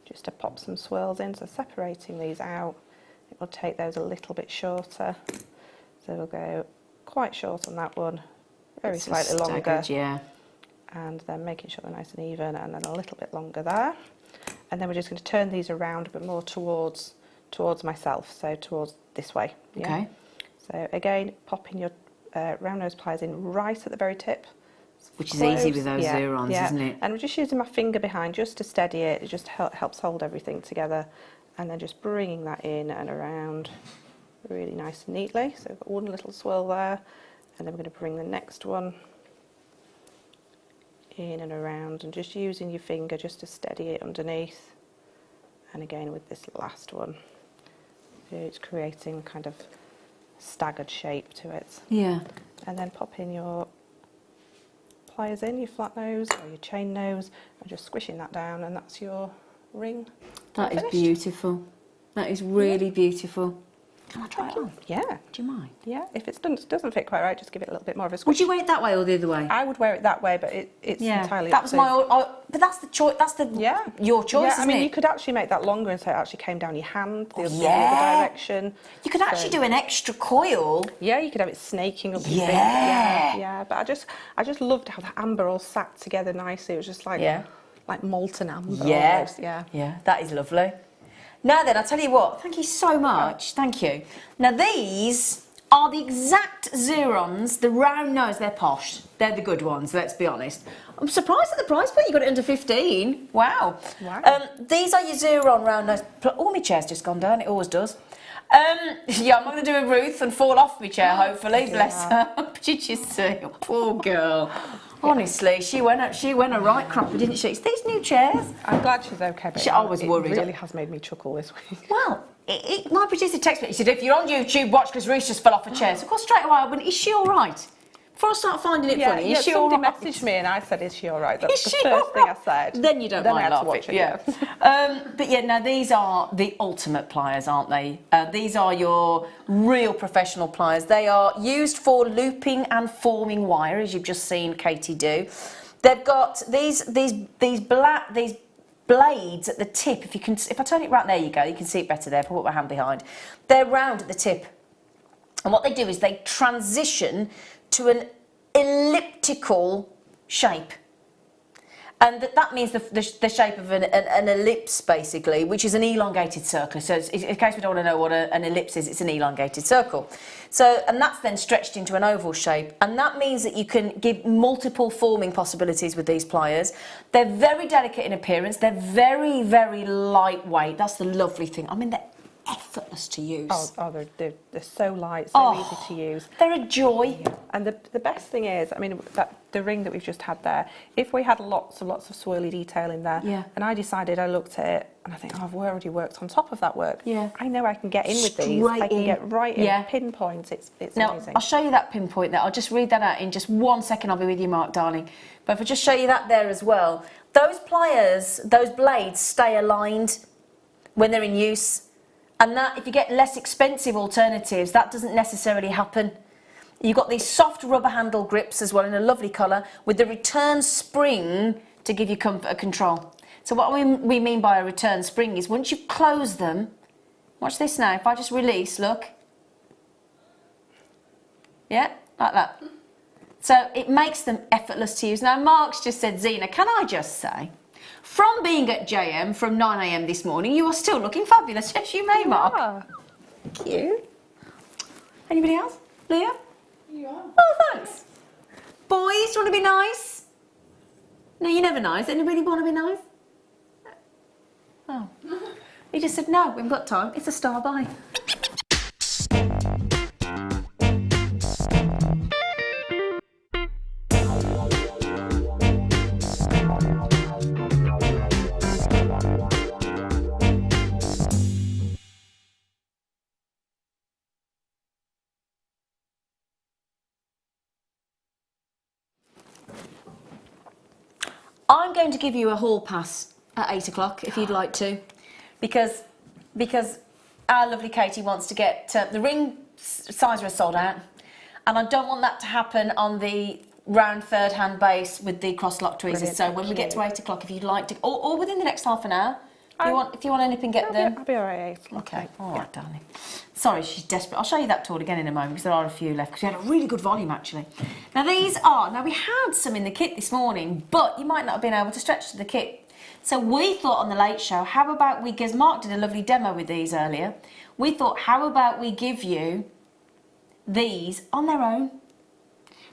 [SPEAKER 2] just to pop some swirls in, so separating these out. It will take those a little bit shorter. So we'll go quite short on that one, very slightly longer.
[SPEAKER 1] Yeah.
[SPEAKER 2] And then making sure they're nice and even, and then a little bit longer there. And then we're just going to turn these around, but more towards myself, so towards this way. Yeah?
[SPEAKER 1] Okay.
[SPEAKER 2] So again, popping your round nose pliers in right at the very tip.
[SPEAKER 1] Which is easy with those zero-ons, isn't it?
[SPEAKER 2] And we're just using my finger behind just to steady it. It just helps hold everything together. And then just bringing that in and around really nice and neatly. So we've got one little swirl there, and then we're going to bring the next one in and around, and just using your finger just to steady it underneath. And again with this last one, it's creating kind of staggered shape to it.
[SPEAKER 1] Yeah.
[SPEAKER 2] And then pop in your pliers in, your flat nose or your chain nose, and just squishing that down, and that's your ring.
[SPEAKER 1] That is
[SPEAKER 2] finished.
[SPEAKER 1] Beautiful. That is really beautiful. Can I try it on?
[SPEAKER 2] Yeah.
[SPEAKER 1] Do you mind?
[SPEAKER 2] Yeah, if it doesn't fit quite right, just give it a little bit more of a squish.
[SPEAKER 1] Would you wear it that way or the other way?
[SPEAKER 2] I would wear it that way, but it's entirely
[SPEAKER 1] That
[SPEAKER 2] up
[SPEAKER 1] was
[SPEAKER 2] to
[SPEAKER 1] my... but that's the choice. That's the your choice,
[SPEAKER 2] yeah,
[SPEAKER 1] isn't
[SPEAKER 2] I mean,
[SPEAKER 1] it?
[SPEAKER 2] you could actually make that longer, and so it actually came down your hand the other direction.
[SPEAKER 1] You could actually do an extra coil.
[SPEAKER 2] Yeah, you could have it snaking up your finger. Yeah. But I just loved how the amber all sat together nicely. It was just like molten amber. Almost.
[SPEAKER 1] Yeah, that is lovely. Now then, I'll tell you what, thank you so much, thank you. Now these are the exact zero-ons, the round nose, they're posh. They're the good ones, let's be honest. I'm surprised at the price point, you got it under 15. Wow. These are your zero-on round nose. Oh, my chair's just gone down, it always does. Yeah, I'm not going to do a Ruth and fall off my chair, hopefully, bless her. Did you see? Poor girl. Honestly, she went a right cropper, didn't she? It's these new chairs.
[SPEAKER 2] I'm glad she's okay, but
[SPEAKER 1] I was worried.
[SPEAKER 2] It really has made me chuckle this week.
[SPEAKER 1] Well, my producer texted me. He said, if you're on YouTube, watch because Ruth just fell off a chair. So of course, straight away I went, is she all right? Before I start finding it
[SPEAKER 2] Yeah,
[SPEAKER 1] funny,
[SPEAKER 2] yeah,
[SPEAKER 1] is she all
[SPEAKER 2] somebody
[SPEAKER 1] right?
[SPEAKER 2] messaged me and I said, is she all right? That's
[SPEAKER 1] Is
[SPEAKER 2] the
[SPEAKER 1] she
[SPEAKER 2] first
[SPEAKER 1] all
[SPEAKER 2] thing I
[SPEAKER 1] right?
[SPEAKER 2] said.
[SPEAKER 1] Then you don't
[SPEAKER 2] Then I
[SPEAKER 1] mind
[SPEAKER 2] had to
[SPEAKER 1] laughing.
[SPEAKER 2] watch it, yeah.
[SPEAKER 1] But yeah, now these are the ultimate pliers, aren't they? These are your real professional pliers. They are used for looping and forming wire, as you've just seen Katie do. They've got these blades at the tip. If I turn it right, there you go. You can see it better there. Put my hand behind. They're round at the tip, and what they do is they transition to an elliptical shape. And that means the shape of an ellipse, basically, which is an elongated circle. So in case we don't want to know what an ellipse is, it's an elongated circle. So, and that's then stretched into an oval shape. And that means that you can give multiple forming possibilities with these pliers. They're very delicate in appearance. They're very, very lightweight. That's the lovely thing. I mean, they're effortless to use.
[SPEAKER 2] They're so light, so easy to use.
[SPEAKER 1] They're a joy.
[SPEAKER 2] Yeah. And the best thing is, I mean, the ring that we've just had there, if we had lots of swirly detail in there, and I looked at it and I think, oh, I've already worked on top of that work.
[SPEAKER 1] Yeah.
[SPEAKER 2] I know I can get in with these. I can get right in, pinpoint. It's
[SPEAKER 1] now,
[SPEAKER 2] amazing.
[SPEAKER 1] I'll show you that pinpoint there. I'll just read that out in just 1 second. I'll be with you, Mark, darling. But if I just show you that there as well, those pliers, those blades stay aligned when they're in use. And that, if you get less expensive alternatives, that doesn't necessarily happen. You've got these soft rubber handle grips as well in a lovely colour with the return spring to give you comfort and control. So what we mean by a return spring is once you close them, watch this now, if I just release, look. Yeah, like that. So it makes them effortless to use. Now Mark's just said, Zena, can I just say, from being at JM from 9 AM this morning, you are still looking fabulous. Yes, you may, Mark.
[SPEAKER 2] Yeah.
[SPEAKER 1] Thank you. Anybody else? Leah?
[SPEAKER 3] Yeah.
[SPEAKER 1] Oh, thanks. Boys, do you want to be nice? No, you're never nice. Anybody want to be nice? Oh. He just said, no, we haven't got time. It's a star, bye. I'm going to give you a hall pass at 8 o'clock if you'd like to, because our lovely Katie wants to get the ring sizer is sold out, and I don't want that to happen on the round third hand base with the cross lock tweezers. So when we get to 8 o'clock, if you'd like to, or within the next half an hour, if you want anything, get them.
[SPEAKER 2] I'll be all right. 8 o'clock.
[SPEAKER 1] Okay, all right, darling. Sorry, she's desperate. I'll show you that tool again in a moment because there are a few left because we had a really good volume actually. Now we had some in the kit this morning, but you might not have been able to stretch to the kit. So we thought on the late show, how about because Mark did a lovely demo with these earlier, we thought, how about we give you these on their own?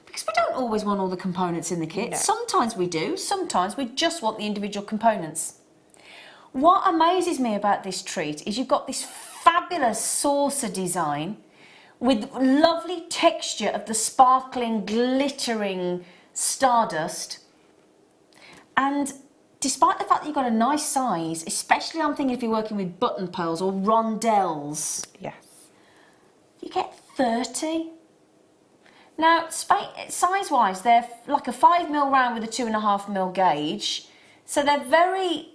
[SPEAKER 1] Because we don't always want all the components in the kit.
[SPEAKER 2] No.
[SPEAKER 1] Sometimes we do, sometimes we just want the individual components. What amazes me about this treat is you've got this fabulous saucer design with lovely texture of the sparkling, glittering stardust. And despite the fact that you've got a nice size, especially I'm thinking if you're working with button pearls or rondelles,
[SPEAKER 2] Yes.
[SPEAKER 1] you get 30. Now, size-wise, they're like a 5mm round with a 2.5mm gauge. So they're very,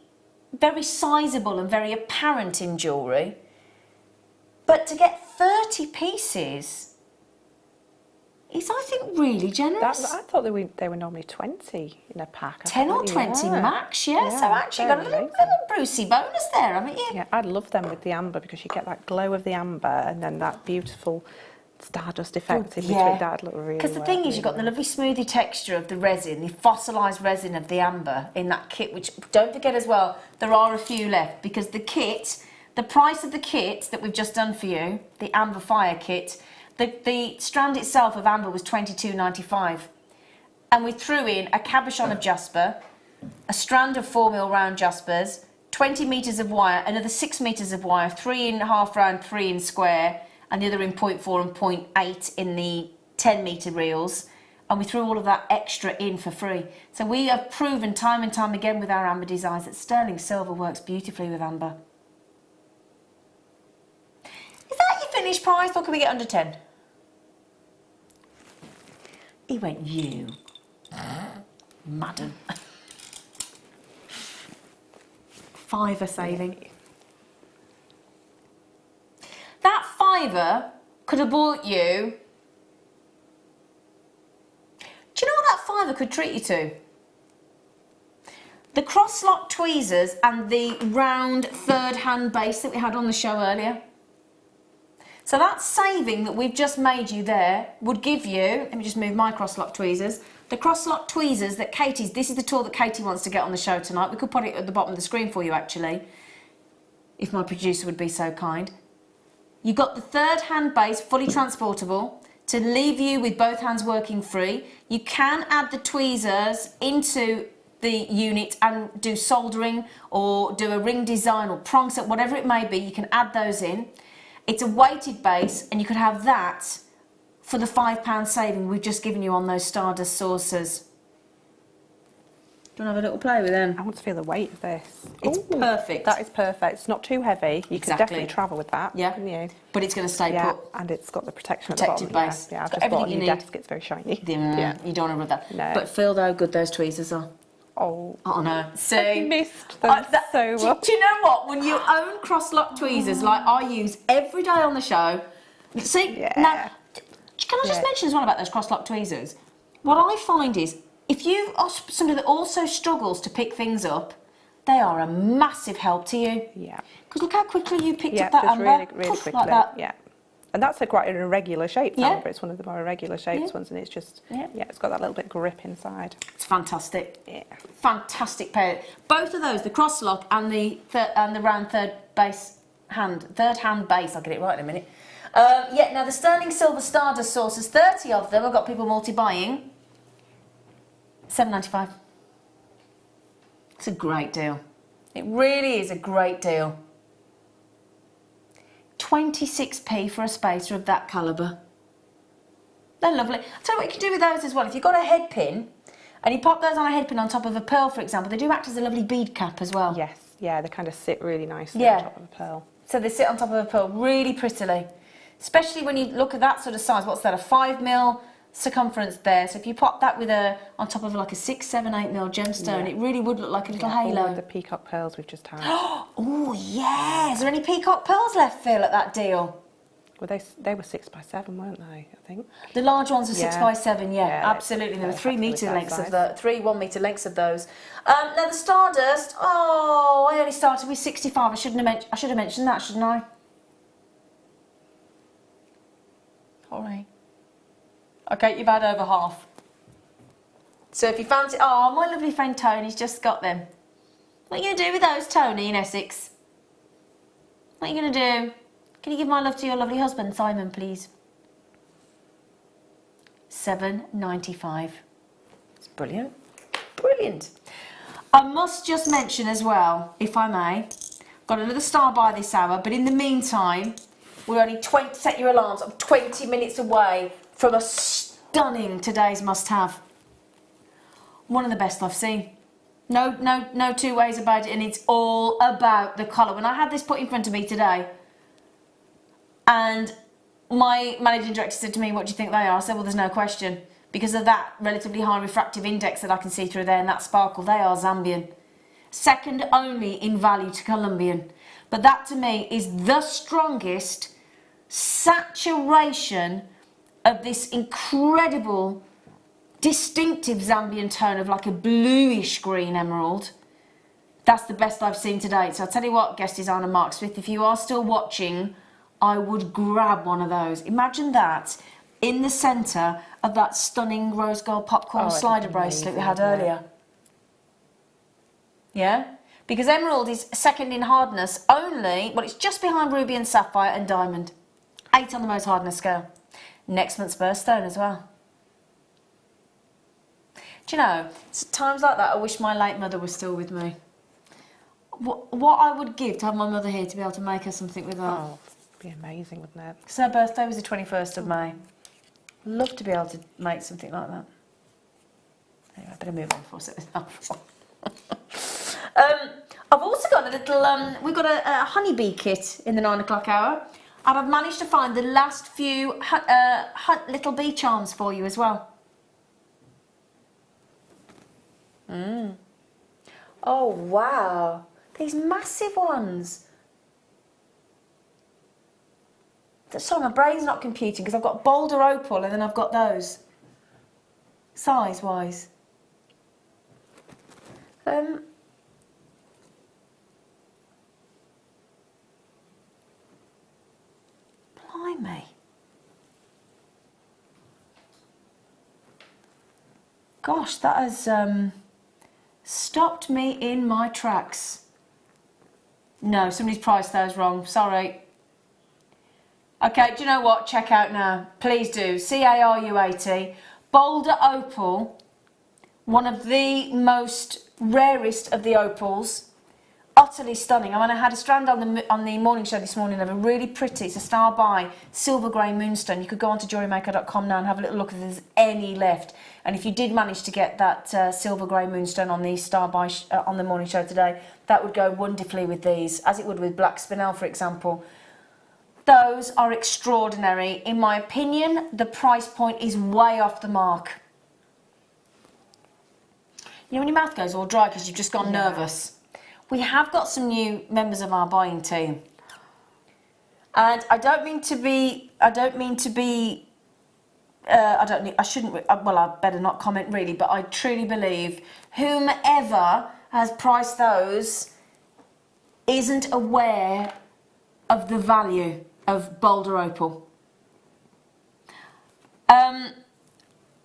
[SPEAKER 1] very sizable and very apparent in jewellery. But to get 30 pieces is, I think, really generous.
[SPEAKER 2] I thought they were normally 20 in a pack.
[SPEAKER 1] 10 or 20 max, yeah. So actually you got a little Brucey bonus there, haven't you?
[SPEAKER 2] Yeah, I'd love them with the amber because you get that glow of the amber and then that beautiful stardust effect in between. That'd look really.
[SPEAKER 1] Because the thing is, you've got the lovely smoothie texture of the resin, the fossilised resin of the amber in that kit, which don't forget as well, there are a few left because the kit, the price of the kit that we've just done for you, the Amber Fire kit, the strand itself of amber was $22.95. And we threw in a cabochon of jasper, a strand of 4mm round jaspers, 20 metres of wire, another 6 metres of wire, 3.5 round, 3 in square, and the other in 0.4 and 0.8 in the 10 metre reels. And we threw all of that extra in for free. So we have proven time and time again with our amber designs that sterling silver works beautifully with amber. Is that your finished price or can we get under 10? He went, you, madam. £5 saving. That £5 could have bought you. Do you know what that £5 could treat you to? The cross-lock tweezers and the round third-hand base that we had on the show earlier. So that saving that we've just made you there would give you, let me just move my cross-lock tweezers, the cross-lock tweezers that Katie's, this is the tool that Katie wants to get on the show tonight. We could put it at the bottom of the screen for you actually, if my producer would be so kind. You've got the third-hand base, fully transportable, to leave you with both hands working free. You can add the tweezers into the unit and do soldering or do a ring design or prong set, whatever it may be, you can add those in. It's a weighted base and you could have that for the £5 saving we've just given you on those Stardust saucers. Do you want to have a little play with them?
[SPEAKER 2] I want to feel the weight of this.
[SPEAKER 1] It's perfect.
[SPEAKER 2] That is perfect. It's not too heavy. You can definitely travel with that,
[SPEAKER 1] yeah.
[SPEAKER 2] Couldn't you?
[SPEAKER 1] But it's going to stay
[SPEAKER 2] yeah,
[SPEAKER 1] put.
[SPEAKER 2] and it's got the protection
[SPEAKER 1] Protected
[SPEAKER 2] at the bottom.
[SPEAKER 1] base.
[SPEAKER 2] Yeah, I've
[SPEAKER 1] Got
[SPEAKER 2] just bought a
[SPEAKER 1] everything
[SPEAKER 2] new
[SPEAKER 1] you need.
[SPEAKER 2] desk. It's very shiny.
[SPEAKER 1] Yeah. You don't want to rub that.
[SPEAKER 2] No.
[SPEAKER 1] But feel how good those tweezers are.
[SPEAKER 2] Oh,
[SPEAKER 1] no. See?
[SPEAKER 2] I've missed them so
[SPEAKER 1] do,
[SPEAKER 2] much.
[SPEAKER 1] do you know what? When you own cross-lock tweezers like I use every day on the show, see, now, can I just mention as well about those cross-lock tweezers? What I find is, if you are somebody that also struggles to pick things up, they are a massive help to you.
[SPEAKER 2] Yeah.
[SPEAKER 1] Because look how quickly you picked up that
[SPEAKER 2] just
[SPEAKER 1] amber.
[SPEAKER 2] really quickly.
[SPEAKER 1] Like that.
[SPEAKER 2] Yeah. And that's quite an irregular shaped
[SPEAKER 1] Yeah.
[SPEAKER 2] amber. It's one of the more irregular shaped ones, and it's just, it's got that little bit grip inside.
[SPEAKER 1] It's fantastic.
[SPEAKER 2] Yeah.
[SPEAKER 1] Fantastic pair. Both of those, the cross-lock and the round third hand base, I'll get it right in a minute. Now the sterling silver Stardust saucers, 30 of them, I've got people multi-buying. £7.95. It's a great deal. It really is a great deal. 26p for a spacer of that calibre. They're lovely. I'll tell you what you can do with those as well. If you've got a head pin and you pop those on a head pin on top of a pearl, for example, they do act as a lovely bead cap as well.
[SPEAKER 2] Yes, yeah, they kind of sit really nicely on top of a pearl.
[SPEAKER 1] So they sit on top of a pearl really prettily. Especially when you look at that sort of size. What's that, a 5mm circumference there? So if you pop that with on top of like a 6, 7, 8mm gemstone, it really would look like a little halo.
[SPEAKER 2] All the peacock pearls we've just had.
[SPEAKER 1] Oh yeah! Is there any peacock pearls left, Phil, at that deal?
[SPEAKER 2] Well, they were 6x7, weren't they? I think
[SPEAKER 1] The large ones are 6x7. Yeah, absolutely. There were 3
[SPEAKER 2] exactly
[SPEAKER 1] metre
[SPEAKER 2] that
[SPEAKER 1] lengths of
[SPEAKER 2] size.
[SPEAKER 1] 3 1 metre lengths of those. Now the Stardust. Oh, I only started with 65. I should have mentioned that, shouldn't I? Sorry. Okay, you've had over half. So if you fancy, oh, my lovely friend Tony's just got them. What are you going to do with those, Tony, in Essex? What are you going to do? Can you give my love to your lovely husband, Simon, please? £7.95. It's brilliant. Brilliant. I must just mention as well, if I may, got another star by this hour, but in the meantime, we're only set your alarms, I'm 20 minutes away from a stunning today's must-have. One of the best I've seen. No two ways about it, and it's all about the colour. When I had this put in front of me today, and my managing director said to me, what do you think they are? I said, well, there's no question. Because of that relatively high refractive index that I can see through there and that sparkle, they are Zambian. Second only in value to Colombian. But that to me is the strongest saturation of this incredible, distinctive Zambian tone of like a bluish green emerald. That's the best I've seen to date. So I'll tell you what, guest designer Mark Smith, if you are still watching, I would grab one of those. Imagine that in the centre of that stunning rose gold popcorn slider bracelet we had earlier. Yeah? Because emerald is second in hardness only, well, it's just behind ruby and sapphire and diamond. 8 on the most hardness scale. Next month's birthstone as well. Do you know, it's times like that I wish my late mother was still with me. What I would give to have my mother here to be able to make her something with that.
[SPEAKER 2] Oh, it'd be amazing, wouldn't it?
[SPEAKER 1] Because her birthday was the 21st of May. Love to be able to make something like that. Anyway, I better move on before I set this up. I've also got a little, we've got a honeybee kit in the 9 o'clock hour. And I've managed to find the last few little bee charms for you as well. Oh, wow. These massive ones. Sorry, my brain's not computing because I've got Boulder Opal and then I've got those. Size-wise. Blimey. Gosh, that has stopped me in my tracks. No, somebody's priced those wrong. Sorry. Okay, do you know what? Check out now. Please do. CARU80. Boulder Opal. One of the most rarest of the opals. Utterly stunning. I mean, I had a strand on the morning show this morning of a really pretty, it's a star by silver grey moonstone. You could go onto JewelleryMaker.com now and have a little look if there's any left. And if you did manage to get that silver grey moonstone on the star by on the morning show today, that would go wonderfully with these, as it would with black spinel, for example. Those are extraordinary. In my opinion, the price point is way off the mark. You know when your mouth goes all dry because you've just gone nervous? We have got some new members of our buying team. And I better not comment really, but I truly believe whomever has priced those isn't aware of the value of Boulder Opal.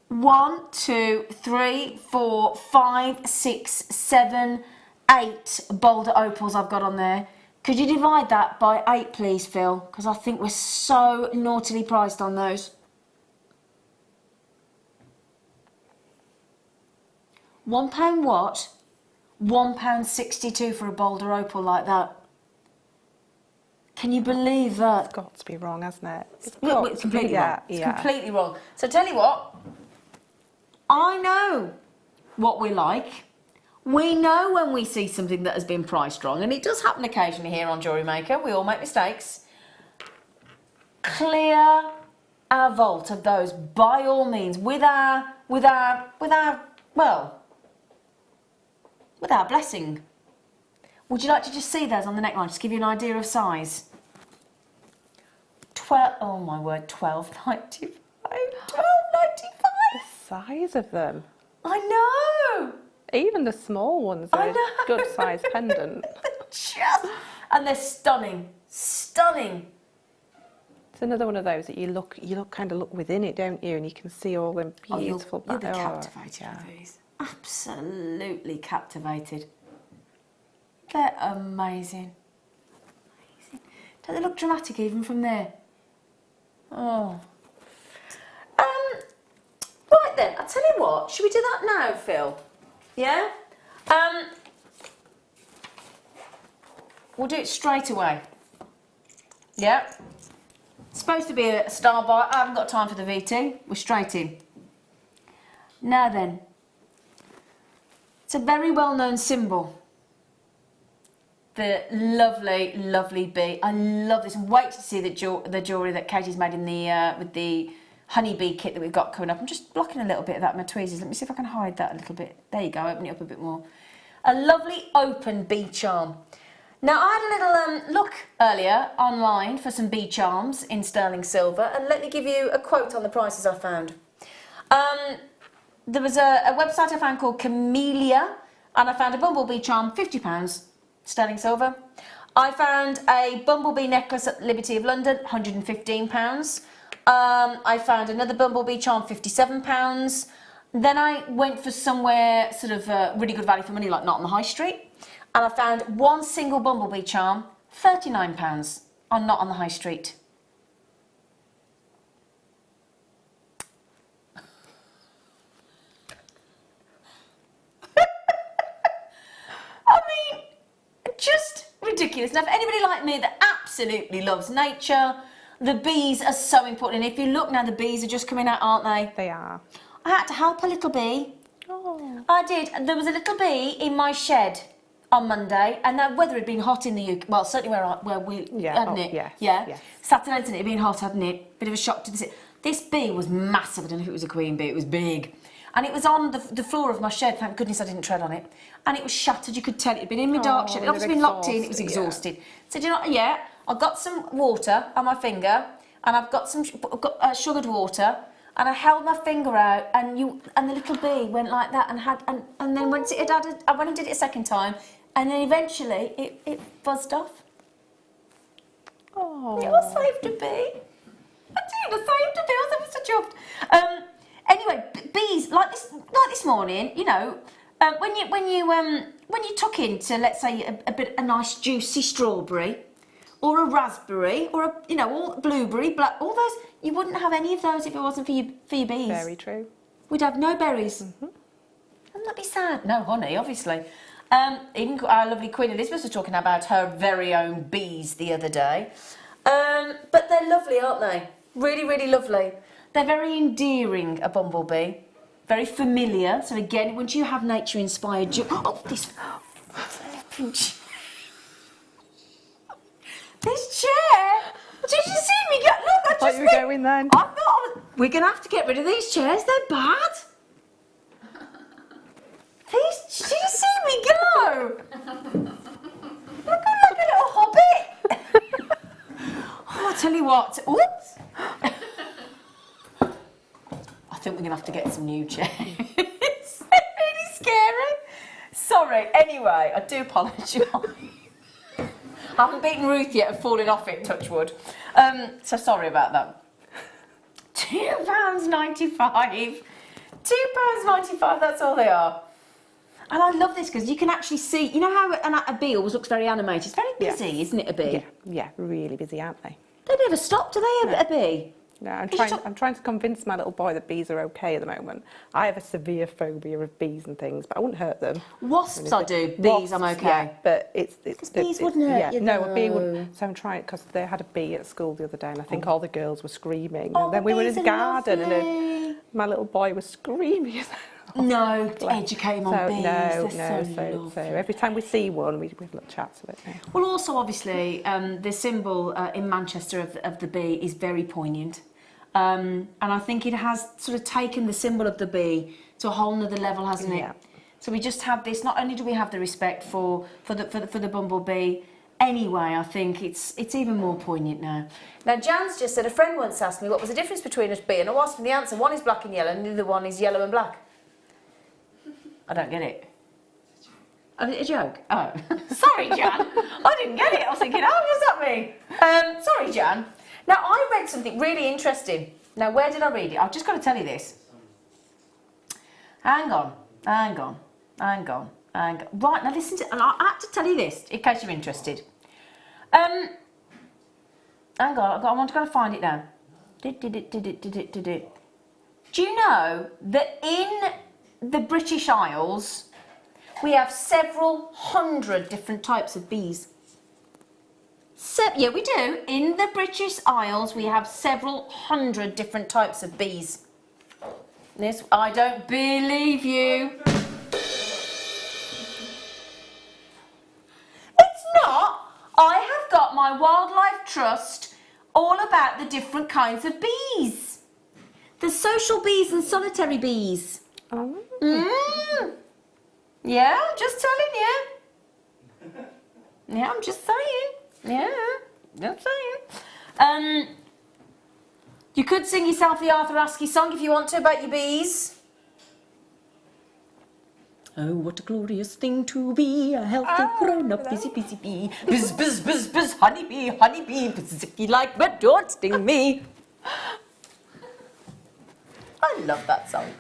[SPEAKER 1] 1, 2, 3, 4, 5, 6, 7, 8 Boulder Opals I've got on there. Could you divide that by 8, please, Phil? Because I think we're so naughtily priced on those. £1 what? £1.62 for a Boulder Opal like that. Can you believe that?
[SPEAKER 2] It's got to be wrong, hasn't it?
[SPEAKER 1] It's completely wrong. It's completely wrong. So tell you what, I know what we like. We know when we see something that has been priced wrong, and it does happen occasionally here on Jewellery Maker. We all make mistakes. Clear our vault of those by all means with our blessing. Would you like to just see those on the neckline? Just give you an idea of size. Oh my word, £12.95. £12.95.
[SPEAKER 2] The size of them.
[SPEAKER 1] I know.
[SPEAKER 2] Even the small ones are a good size pendant.
[SPEAKER 1] And they're stunning. Stunning.
[SPEAKER 2] It's another one of those that you kind of look within it, don't you? And you can see all them beautiful.
[SPEAKER 1] You'll be captivated with these. Absolutely captivated. They're amazing. Amazing. Don't they look dramatic even from there? Oh. Right then, I'll tell you what, should we do that now, Phil? Yeah? We'll do it straight away. Yeah? It's supposed to be a star by. I haven't got time for the VT. We're straight in. Now then, it's a very well-known symbol. The lovely, lovely bee. I love this. And wait to see the jewellery that Katie's made in the with the honeybee kit that we've got coming up. I'm just blocking a little bit of that with my tweezers. Let me see if I can hide that a little bit. There you go, open it up a bit more. A lovely open bee charm. Now, I had a little look earlier online for some bee charms in sterling silver, and let me give you a quote on the prices I found. There was a website I found called Camellia, and I found a bumblebee charm, £50, sterling silver. I found a bumblebee necklace at Liberty of London, £115. I found another bumblebee charm, £57. Then I went for somewhere sort of really good value for money, like not on the high street. And I found one single bumblebee charm, £39, not on the high street. I mean, just ridiculous. Now, for anybody like me that absolutely loves nature, the bees are so important. And if you look now, the bees are just coming out, aren't they?
[SPEAKER 2] They are.
[SPEAKER 1] I had to help a little bee.
[SPEAKER 2] Oh.
[SPEAKER 1] I did. There was a little bee in my shed on Monday, and the weather had been hot in the UK. Well, certainly where we hadn't it.
[SPEAKER 2] Yes,
[SPEAKER 1] yeah.
[SPEAKER 2] yes.
[SPEAKER 1] Saturday night, it had been hot, hadn't it? Bit of a shock to the system. This bee was massive. I don't know if it was a queen bee. It was big, and it was on the floor of my shed. Thank goodness I didn't tread on it. And it was shattered. You could tell it had been in my dark shed. It obviously been locked in. It was exhausted. So do you know? Yeah, I got some water on my finger, and I've got some sugared water. And I held my finger out, and the little bee went like that, and then once it had added, I went and did it a second time, and then eventually it buzzed off.
[SPEAKER 2] Oh.
[SPEAKER 1] I saved a bee. I saved a bee. I was so chuffed. Anyway, bees like this morning, you know, when you tuck into, let's say, a nice juicy strawberry, or a raspberry, or all blueberry, all those. You wouldn't have any of those if it wasn't for your bees.
[SPEAKER 2] Very true.
[SPEAKER 1] We'd have no berries. Wouldn't that be sad? No honey, obviously. Even our lovely Queen Elizabeth was talking about her very own bees the other day. But they're lovely, aren't they? Really, really lovely. They're very endearing, a bumblebee. Very familiar. So again, once you have nature-inspired... this chair! Did you see me go? Look, I
[SPEAKER 2] thought you were going then.
[SPEAKER 1] I thought we're going to have to get rid of these chairs. They're bad. Did you see me go? Look like a little hobbit. Oh, I'll tell you what. Whoops. I think we're going to have to get some new chairs. It's really scary. Sorry. Anyway, I do apologise. I haven't beaten Ruth yet and fallen off it, touch wood. So sorry about that. £2.95. £2.95, that's all they are. And I love this because you can actually see, you know how a bee always looks very animated? It's very busy, isn't it, a bee?
[SPEAKER 2] Yeah, really busy, aren't they?
[SPEAKER 1] They never stop, do they, a bee?
[SPEAKER 2] No, I'm trying to convince my little boy that bees are okay at the moment. I have a severe phobia of bees and things, but I wouldn't hurt them.
[SPEAKER 1] Wasps I do, bees I'm okay.
[SPEAKER 2] Yeah, but it's
[SPEAKER 1] bees wouldn't hurt you,
[SPEAKER 2] no,
[SPEAKER 1] though.
[SPEAKER 2] a bee wouldn't. So I'm trying, because they had a bee at school the other day, and I think all the girls were screaming.
[SPEAKER 1] Oh,
[SPEAKER 2] and then we were in
[SPEAKER 1] bees
[SPEAKER 2] the
[SPEAKER 1] are
[SPEAKER 2] garden,
[SPEAKER 1] lovely.
[SPEAKER 2] and my little boy was screaming.
[SPEAKER 1] No, to educate him on bees.
[SPEAKER 2] So every time we see one, we have a little chat to it. Yeah.
[SPEAKER 1] Well, also, obviously, the symbol in Manchester of the bee is very poignant. And I think it has sort of taken the symbol of the bee to a whole nother level, hasn't it?
[SPEAKER 2] Yeah.
[SPEAKER 1] So we just have this, not only do we have the respect for the bumblebee, anyway, I think it's even more poignant now. Now, Jan's just said, a friend once asked me what was the difference between a bee and a wasp, and the answer, one is black and yellow, and the other one is yellow and black. I don't get it. Oh, a joke? Oh. Sorry, Jan. I didn't get it. I was thinking, what does that mean? Sorry, Jan. Now, I read something really interesting. Now, where did I read it? I've just got to tell you this. Hang on. Right, now listen to... And I have to tell you this, in case you're interested. Hang on, I want to go and find it now. Do you know that in the British Isles, we have several hundred different types of bees? Yeah, we do. In the British Isles, we have several hundred different types of bees. This, I don't believe you. It's not. I have got my Wildlife Trust all about the different kinds of bees. There's social bees and solitary bees.
[SPEAKER 2] Oh.
[SPEAKER 1] Yeah, I'm just telling you. Yeah, I'm just saying. Yeah, just saying. You could sing yourself the Arthur Askey song if you want to about your bees. Oh, what a glorious thing to be a healthy grown-up busy bee. Buzz, buzz, buzz, buzz, honeybee, buzz, you like but don't sting me. I love that song.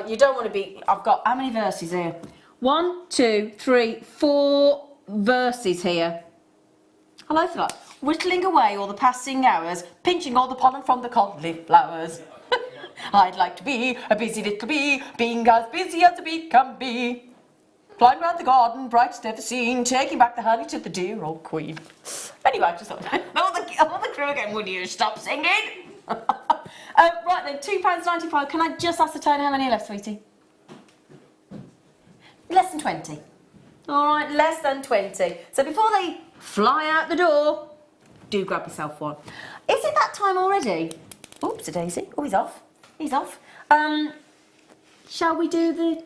[SPEAKER 1] You don't want to be... I've got how many verses here? 1, 2, 3, 4 verses here. I like that. Whittling away all the passing hours, pinching all the pollen from the cauliflowers. I'd like to be a busy little bee, being as busy as a bee can be. Flying round the garden, bright as ever seen, taking back the honey to the dear old queen. Anyway, I just thought, all the crew again, would you stop singing? Right then, £2.95. Can I just ascertain how many are left, sweetie? Less than 20. All right, less than 20. So before they fly out the door, do grab yourself one. Is it that time already? Oops, a daisy. Oh, he's off. he's off. Shall we do the...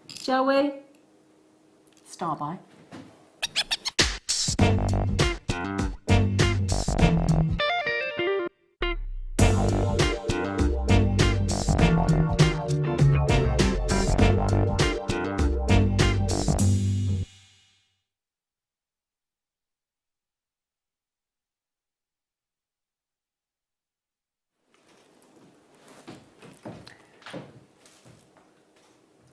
[SPEAKER 1] Shall we? Star by.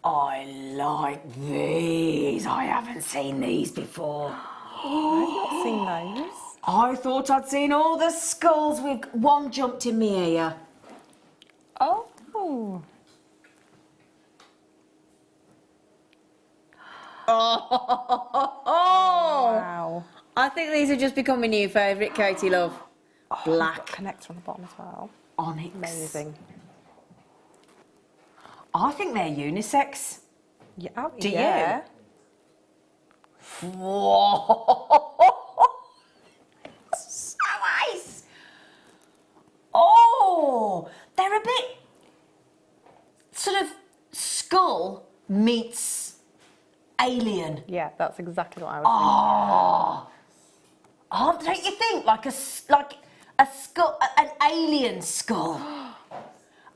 [SPEAKER 1] I like these. I haven't seen these before.
[SPEAKER 2] I've not seen those.
[SPEAKER 1] I thought I'd seen all the skulls with one jumped in me ear.
[SPEAKER 2] Oh.
[SPEAKER 1] Oh!
[SPEAKER 2] Wow.
[SPEAKER 1] I think these have just become my new favourite, Katie Love. Black
[SPEAKER 2] Connector on the bottom as well.
[SPEAKER 1] onyx.
[SPEAKER 2] Amazing.
[SPEAKER 1] I think they're unisex.
[SPEAKER 2] Yeah. Oh,
[SPEAKER 1] Do
[SPEAKER 2] yeah.
[SPEAKER 1] you? Whoa! So nice! Oh! They're a bit sort of skull meets alien.
[SPEAKER 2] Yeah, that's exactly what I was
[SPEAKER 1] Oh, don't you think? Like a skull, an alien skull.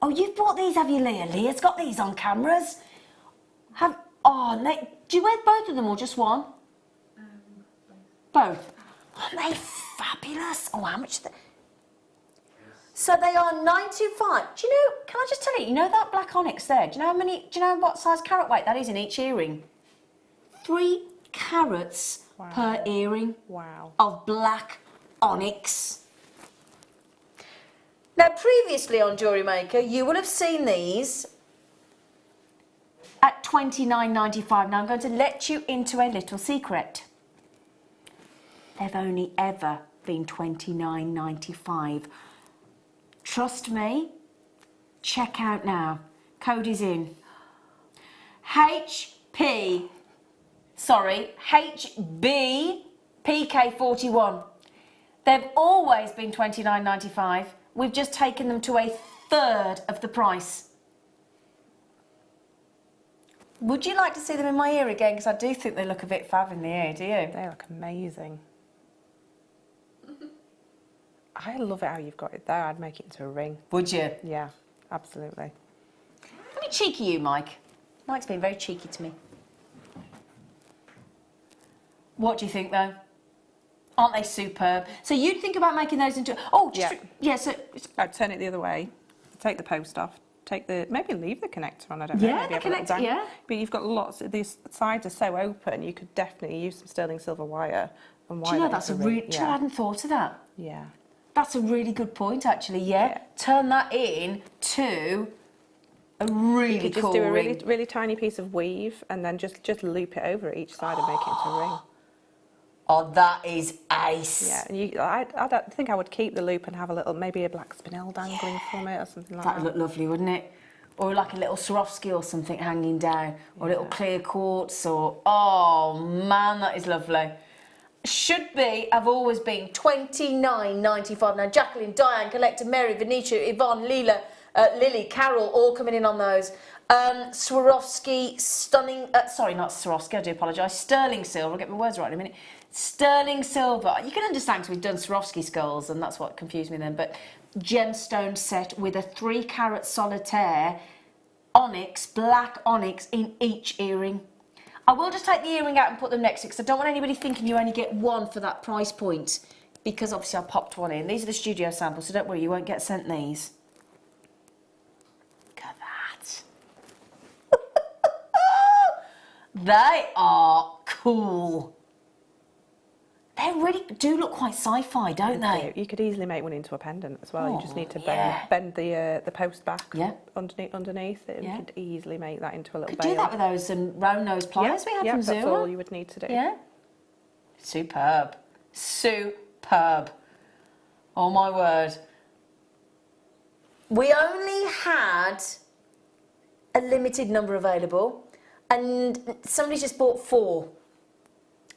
[SPEAKER 1] Oh, you've bought these, have you, Leah? Leah's got these on cameras. Do you wear both of them or just one? Both. Aren't they fabulous? Oh, how much? So they are £9.25. Do you know? Can I just tell you? You know that black onyx there? Do you know how many? Do you know what size carat weight that is in each earring? 3 carats per earring.
[SPEAKER 2] Wow.
[SPEAKER 1] Of black onyx. Now, previously on Jewellery Maker, you will have seen these at $29.95. Now, I'm going to let you into a little secret. They've only ever been $29.95. Trust me, check out now. Code is in. HB PK41. They've always been $29.95. We've just taken them to a third of the price. Would you like to see them in my ear again? Because I do think they look a bit fab in the ear, do you?
[SPEAKER 2] They look amazing. I love it how you've got it there. I'd make it into a ring.
[SPEAKER 1] Would you?
[SPEAKER 2] Yeah, absolutely.
[SPEAKER 1] Let me cheeky you, Mike. Mike's been very cheeky to me. What do you think, though? Aren't they superb? So you'd think about making those into... Oh, just... Yeah, so...
[SPEAKER 2] I'd turn it the other way. Take the post off. Maybe leave the connector on, I don't know.
[SPEAKER 1] Yeah,
[SPEAKER 2] maybe
[SPEAKER 1] the connector, yeah.
[SPEAKER 2] But you've got lots... These sides are so open, you could definitely use some sterling silver wire and wire.
[SPEAKER 1] Do you know, that's a really...
[SPEAKER 2] Yeah.
[SPEAKER 1] I hadn't thought of that.
[SPEAKER 2] Yeah.
[SPEAKER 1] That's a really good point, actually, yeah. Turn that in to a really
[SPEAKER 2] You could just
[SPEAKER 1] cool
[SPEAKER 2] do a
[SPEAKER 1] ring.
[SPEAKER 2] really, really tiny piece of weave and then just loop it over each side and make it into a ring.
[SPEAKER 1] Oh, that is ace.
[SPEAKER 2] Yeah, and I think I would keep the loop and have maybe a black spinel dangling from it or something like that.
[SPEAKER 1] That'd look lovely, wouldn't it? Or like a little Swarovski or something hanging down, or a little clear quartz, or... Oh, man, that is lovely. Have always been $29.95. Now, Jacqueline, Diane, Collector, Mary, Venetia, Yvonne, Leela, Lily, Carol, all coming in on those. Swarovski, stunning... sorry, not Swarovski, I do apologise. Sterling silver, I'll get my words right in a minute. Sterling silver. You can understand because we've done Swarovski skulls, and that's what confused me then. But gemstone set with a 3-carat solitaire onyx, black onyx in each earring. I will just take the earring out and put them next to it because I don't want anybody thinking you only get one for that price point, because obviously I popped one in. These are the studio samples, so don't worry, you won't get sent these. Look at that. They are cool. They really do look quite sci-fi, don't they?
[SPEAKER 2] You could easily make one into a pendant as well. You just need to bend the post back underneath it. And you could easily make that into a little
[SPEAKER 1] Could do that with those round nose pliers we had from Zena.
[SPEAKER 2] That's all you would need to do.
[SPEAKER 1] Yeah. Superb. Superb. Oh my word. We only had a limited number available, and somebody's just bought 4.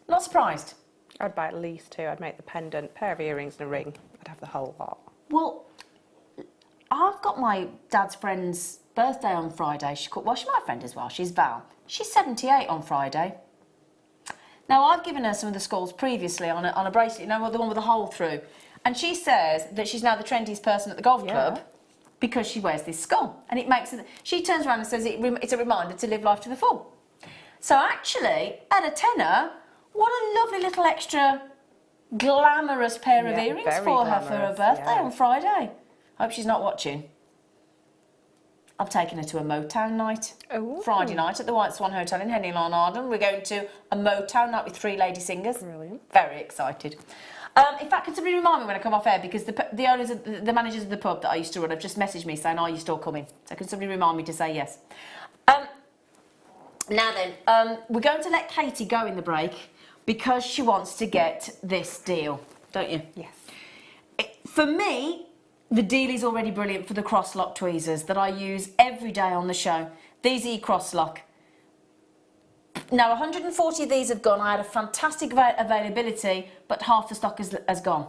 [SPEAKER 1] Not surprised.
[SPEAKER 2] I'd buy at least 2. I'd make the pendant, pair of earrings and a ring. I'd have the whole lot.
[SPEAKER 1] Well, I've got my dad's friend's birthday on Friday. She's my friend as well. She's Val. She's 78 on Friday. Now, I've given her some of the skulls previously on a bracelet, you know, the one with the hole through. And she says that she's now the trendiest person at the golf club because she wears this skull. And it makes it... She turns around and says it's a reminder to live life to the full. So actually, at a tenner, what a lovely little extra glamorous pair of earrings for her for her birthday on Friday. Hope she's not watching. I've taken her to a Motown night.
[SPEAKER 2] Ooh.
[SPEAKER 1] Friday night at the White Swan Hotel in Henley Lawn Arden. We're going to a Motown night with 3 lady singers.
[SPEAKER 2] Brilliant.
[SPEAKER 1] Very excited. In fact, can somebody remind me when I come off air, because the owners, the managers of the pub that I used to run have just messaged me saying, are you still coming? So can somebody remind me to say yes? Now then, we're going to let Katie go in the break because she wants to get this deal, don't you?
[SPEAKER 2] Yes.
[SPEAKER 1] For me, the deal is already brilliant for the cross-lock tweezers that I use every day on the show. These e-cross-lock. Now, 140 of these have gone. I had a fantastic availability, but half the stock has gone.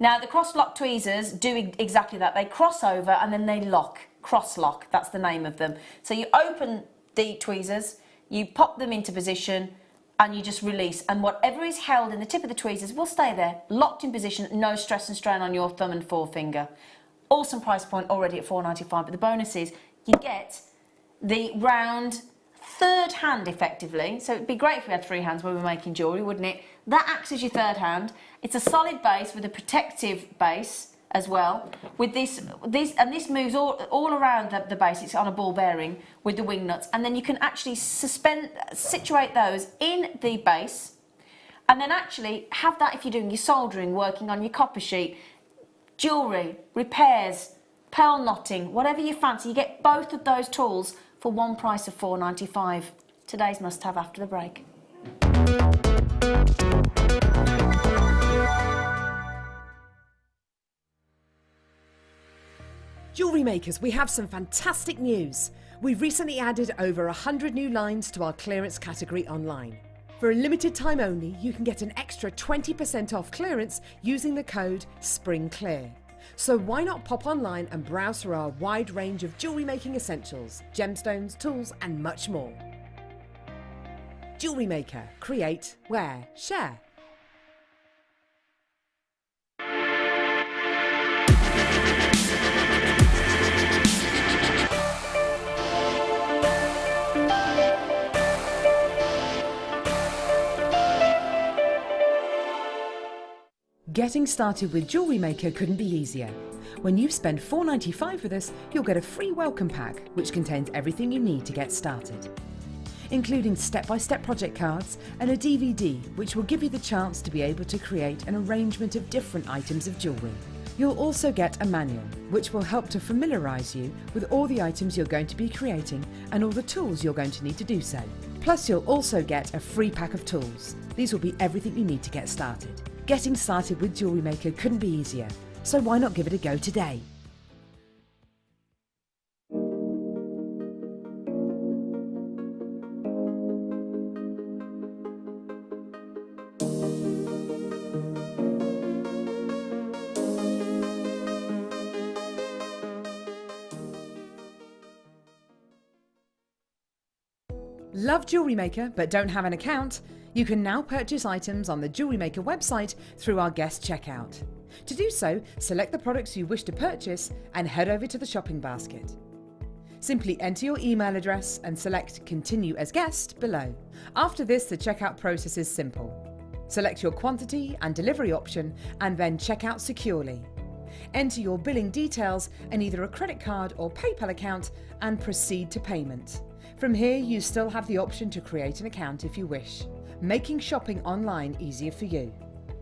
[SPEAKER 1] Now, the cross-lock tweezers do exactly that. They cross over and then they lock. Cross-lock, that's the name of them. So you open the tweezers, you pop them into position, and you just release, and whatever is held in the tip of the tweezers will stay there, locked in position, no stress and strain on your thumb and forefinger. Awesome price point already at $4.95, but the bonus is you get the round third hand effectively. So it'd be great if we had 3 hands when we were making jewellery, wouldn't it? That acts as your third hand. It's a solid base with a protective base as well. With this moves all around the base. It's on a ball bearing with the wing nuts, and then you can actually situate those in the base, and then actually have that if you're doing your soldering, working on your copper sheet, jewellery, repairs, pearl knotting, whatever you fancy. You get both of those tools for one price of $4.95. Today's must-have after the break.
[SPEAKER 4] Jewellery makers, we have some fantastic news. We've recently added over 100 new lines to our clearance category online. For a limited time only, you can get an extra 20% off clearance using the code SPRINGCLEAR. So why not pop online and browse through our wide range of jewellery making essentials, gemstones, tools and much more. Jewellery Maker. Create, wear, share. Getting started with Jewellery Maker couldn't be easier. When you spend $4.95 with us, you'll get a free welcome pack which contains everything you need to get started, including step-by-step project cards and a DVD which will give you the chance to be able to create an arrangement of different items of jewellery. You'll also get a manual which will help to familiarise you with all the items you're going to be creating and all the tools you're going to need to do so. Plus you'll also get a free pack of tools. These will be everything you need to get started. Getting started with Jewellery Maker couldn't be easier, so why not give it a go today? Love Jewellery Maker but don't have an account? You can now purchase items on the Jewellery Maker website through our guest checkout. To do so, select the products you wish to purchase and head over to the shopping basket. Simply enter your email address and select Continue as Guest below. After this, the checkout process is simple. Select your quantity and delivery option and then check out securely. Enter your billing details and either a credit card or PayPal account and proceed to payment. From here, you still have the option to create an account if you wish, making shopping online easier for you.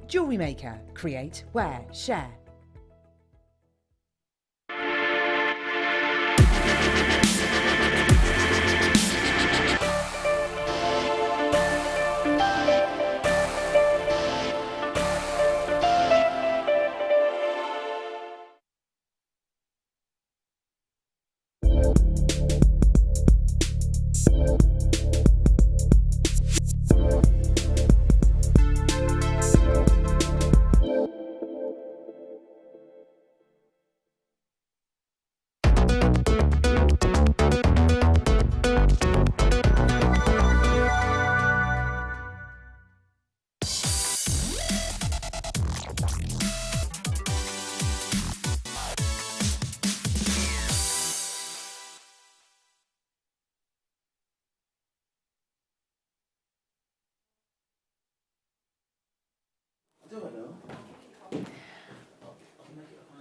[SPEAKER 4] Jewellery Maker. Create, wear, share.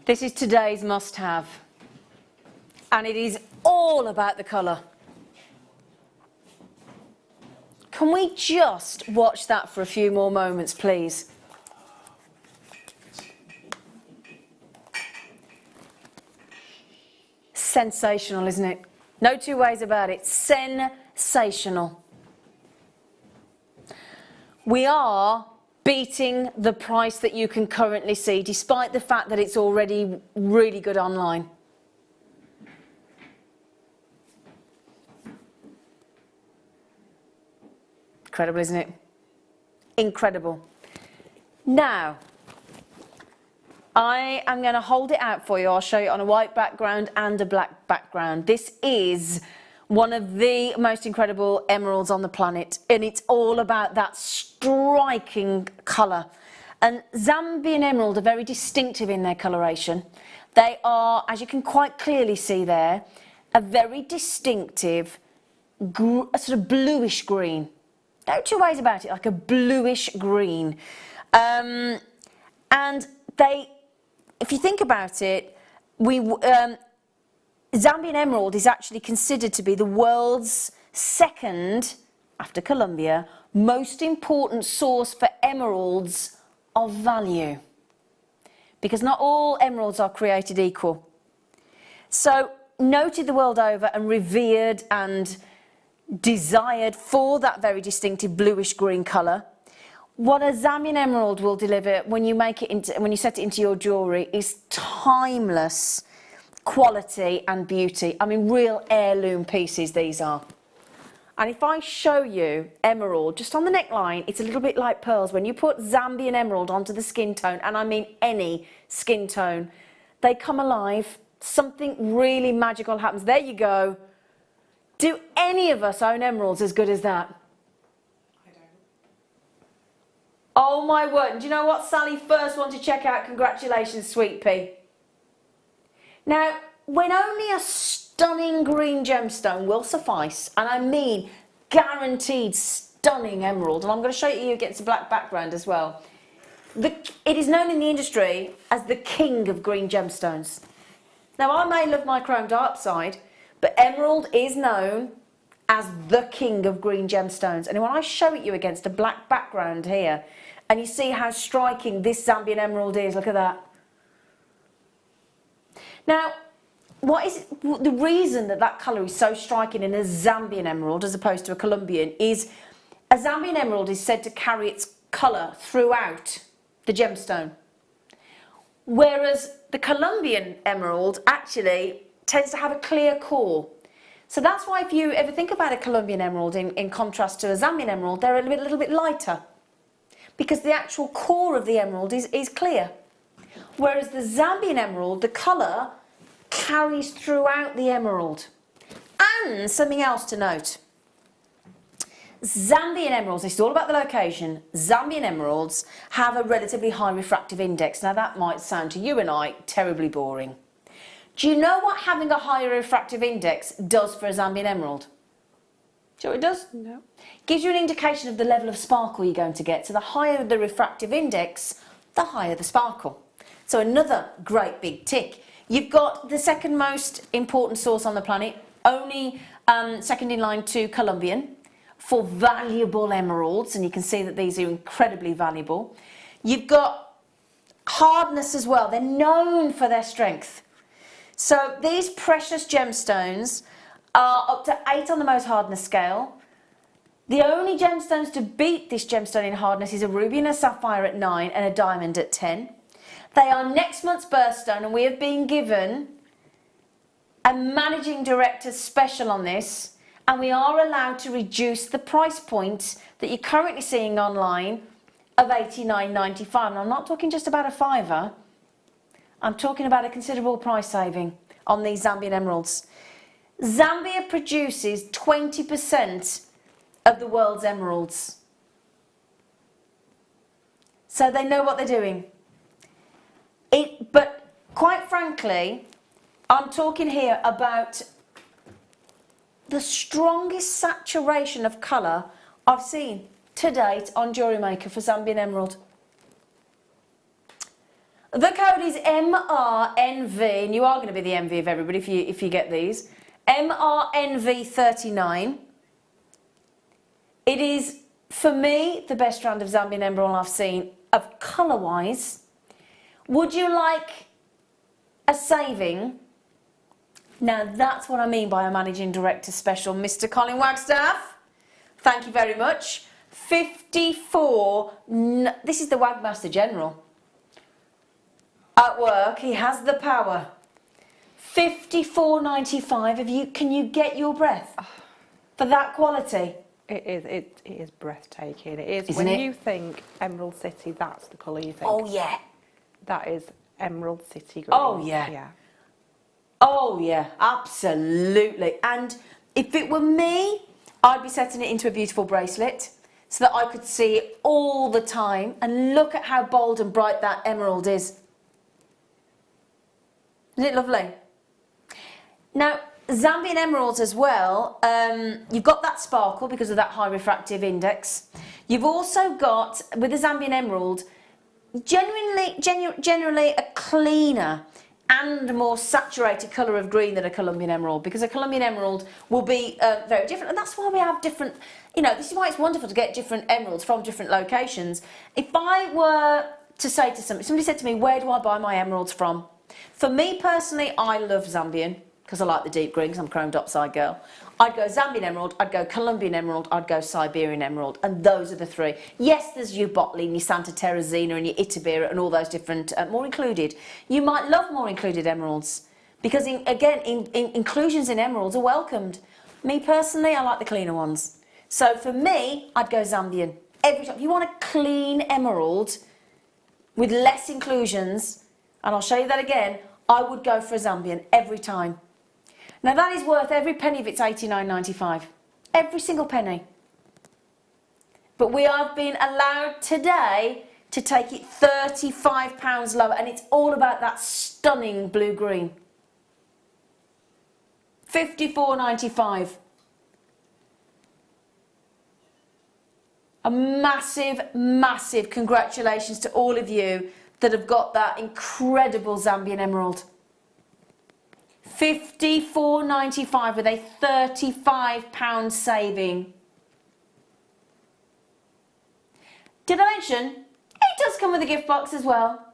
[SPEAKER 1] This is today's must-have. And it is all about the colour. Can we just watch that for a few more moments, please? Sensational, isn't it? No two ways about it. Sensational. We are beating the price that you can currently see, despite the fact that it's already really good online. Incredible, isn't it? Incredible. Now, I am going to hold it out for you. I'll show you on a white background and a black background. This is one of the most incredible emeralds on the planet, and it's all about that striking colour. And Zambian emerald are very distinctive in their coloration. They are, as you can quite clearly see there, a very distinctive a sort of bluish green. No two ways about it, like a bluish green. And they, if you think about it, Zambian emerald is actually considered to be the world's second, after Colombia, most important source for emeralds of value. Because not all emeralds are created equal. So, noted the world over and revered and desired for that very distinctive bluish green colour. What a Zambian emerald will deliver when you make it into, when you set it into your jewellery is timeless quality and beauty. I mean, real heirloom pieces these are. And if I show you emerald just on the neckline, it's a little bit like pearls. When you put Zambian emerald onto the skin tone, and I mean any skin tone, they come alive. Something really magical happens. There you go. Do any of us own emeralds as good as that?
[SPEAKER 2] I don't.
[SPEAKER 1] Oh my word. And do you know what, Sally? First one to check out. Congratulations, sweet pea. Now, when only a stunning green gemstone will suffice, and I mean guaranteed stunning emerald, and I'm going to show you against a black background as well. It is known in the industry as the king of green gemstones. Now, I may love my chrome dioxide, but emerald is known as the king of green gemstones. And when I show it you against a black background here, and you see how striking this Zambian emerald is, look at that. Now, what is the reason that that colour is so striking in a Zambian emerald as opposed to a Colombian is a Zambian emerald is said to carry its colour throughout the gemstone. Whereas the Colombian emerald actually tends to have a clear core. So that's why if you ever think about a Colombian emerald in contrast to a Zambian emerald, they're a little bit lighter. Because the actual core of the emerald is clear. Whereas the Zambian emerald, the colour carries throughout the emerald. And something else to note. Zambian emeralds, this is all about the location, Zambian emeralds have a relatively high refractive index. Now that might sound to you and I terribly boring. Do you know what having a higher refractive index does for a Zambian emerald? Do you know what it does?
[SPEAKER 2] No.
[SPEAKER 1] Gives you an indication of the level of sparkle you're going to get. So the higher the refractive index, the higher the sparkle. So another great big tick. You've got the second most important source on the planet, only second in line to Colombian, for valuable emeralds, and you can see that these are incredibly valuable. You've got hardness as well. They're known for their strength. So these precious gemstones are up to 8 on the most hardness scale. The only gemstones to beat this gemstone in hardness is a ruby and a sapphire at 9 and a diamond at 10. They are next month's birthstone, and we have been given a managing director's special on this, and we are allowed to reduce the price point that you're currently seeing online of $89.95. And I'm not talking just about a fiver. I'm talking about a considerable price saving on these Zambian emeralds. Zambia produces 20% of the world's emeralds. So they know what they're doing. But quite frankly, I'm talking here about the strongest saturation of colour I've seen to date on Jewellery Maker for Zambian emerald. The code is MRNV, and you are going to be the envy of everybody if you get these. MRNV39. It is, for me, the best strand of Zambian emerald I've seen of colour-wise. Would you like a saving? Now that's what I mean by a managing director special, Mr. Colin Wagstaff. Thank you very much. 54. This is the Wagmaster General. At work, he has the power. 54.95 of you. Can you get your breath for that quality?
[SPEAKER 2] It is breathtaking. It is.
[SPEAKER 1] Isn't
[SPEAKER 2] when
[SPEAKER 1] it?
[SPEAKER 2] you think Emerald City, that's the colour you think.
[SPEAKER 1] Oh yeah.
[SPEAKER 2] That is Emerald City green.
[SPEAKER 1] Oh yeah.
[SPEAKER 2] Yeah.
[SPEAKER 1] Oh yeah, absolutely. And if it were me, I'd be setting it into a beautiful bracelet so that I could see it all the time. And look at how bold and bright that emerald is. Isn't it lovely? Now, Zambian emeralds as well, you've got that sparkle because of that high refractive index. You've also got, with the Zambian emerald, generally a cleaner and more saturated colour of green than a Colombian emerald, because a Colombian emerald will be very different, and that's why we have different, this is why it's wonderful to get different emeralds from different locations. If I were to say to somebody said to me, where do I buy my emeralds from? For me personally, I love Zambian, because I like the deep green, because I'm a chrome dopside girl. I'd go Zambian emerald, I'd go Colombian emerald, I'd go Siberian emerald, and those are the three. Yes, there's your Botley and your Santa Terra Zena and your Itabira and all those different, more included. You might love more included emeralds, because inclusions in emeralds are welcomed. Me personally, I like the cleaner ones. So for me, I'd go Zambian. Every time. If you want a clean emerald with less inclusions, and I'll show you that again, I would go for a Zambian every time. Now that is worth every penny of its $89.95. Every single penny. But we have been allowed today to take it £35 lower, and it's all about that stunning blue-green. $54.95. A massive, massive congratulations to all of you that have got that incredible Zambian emerald. $54.95 with a £35 saving. Did I mention it does come with a gift box as well?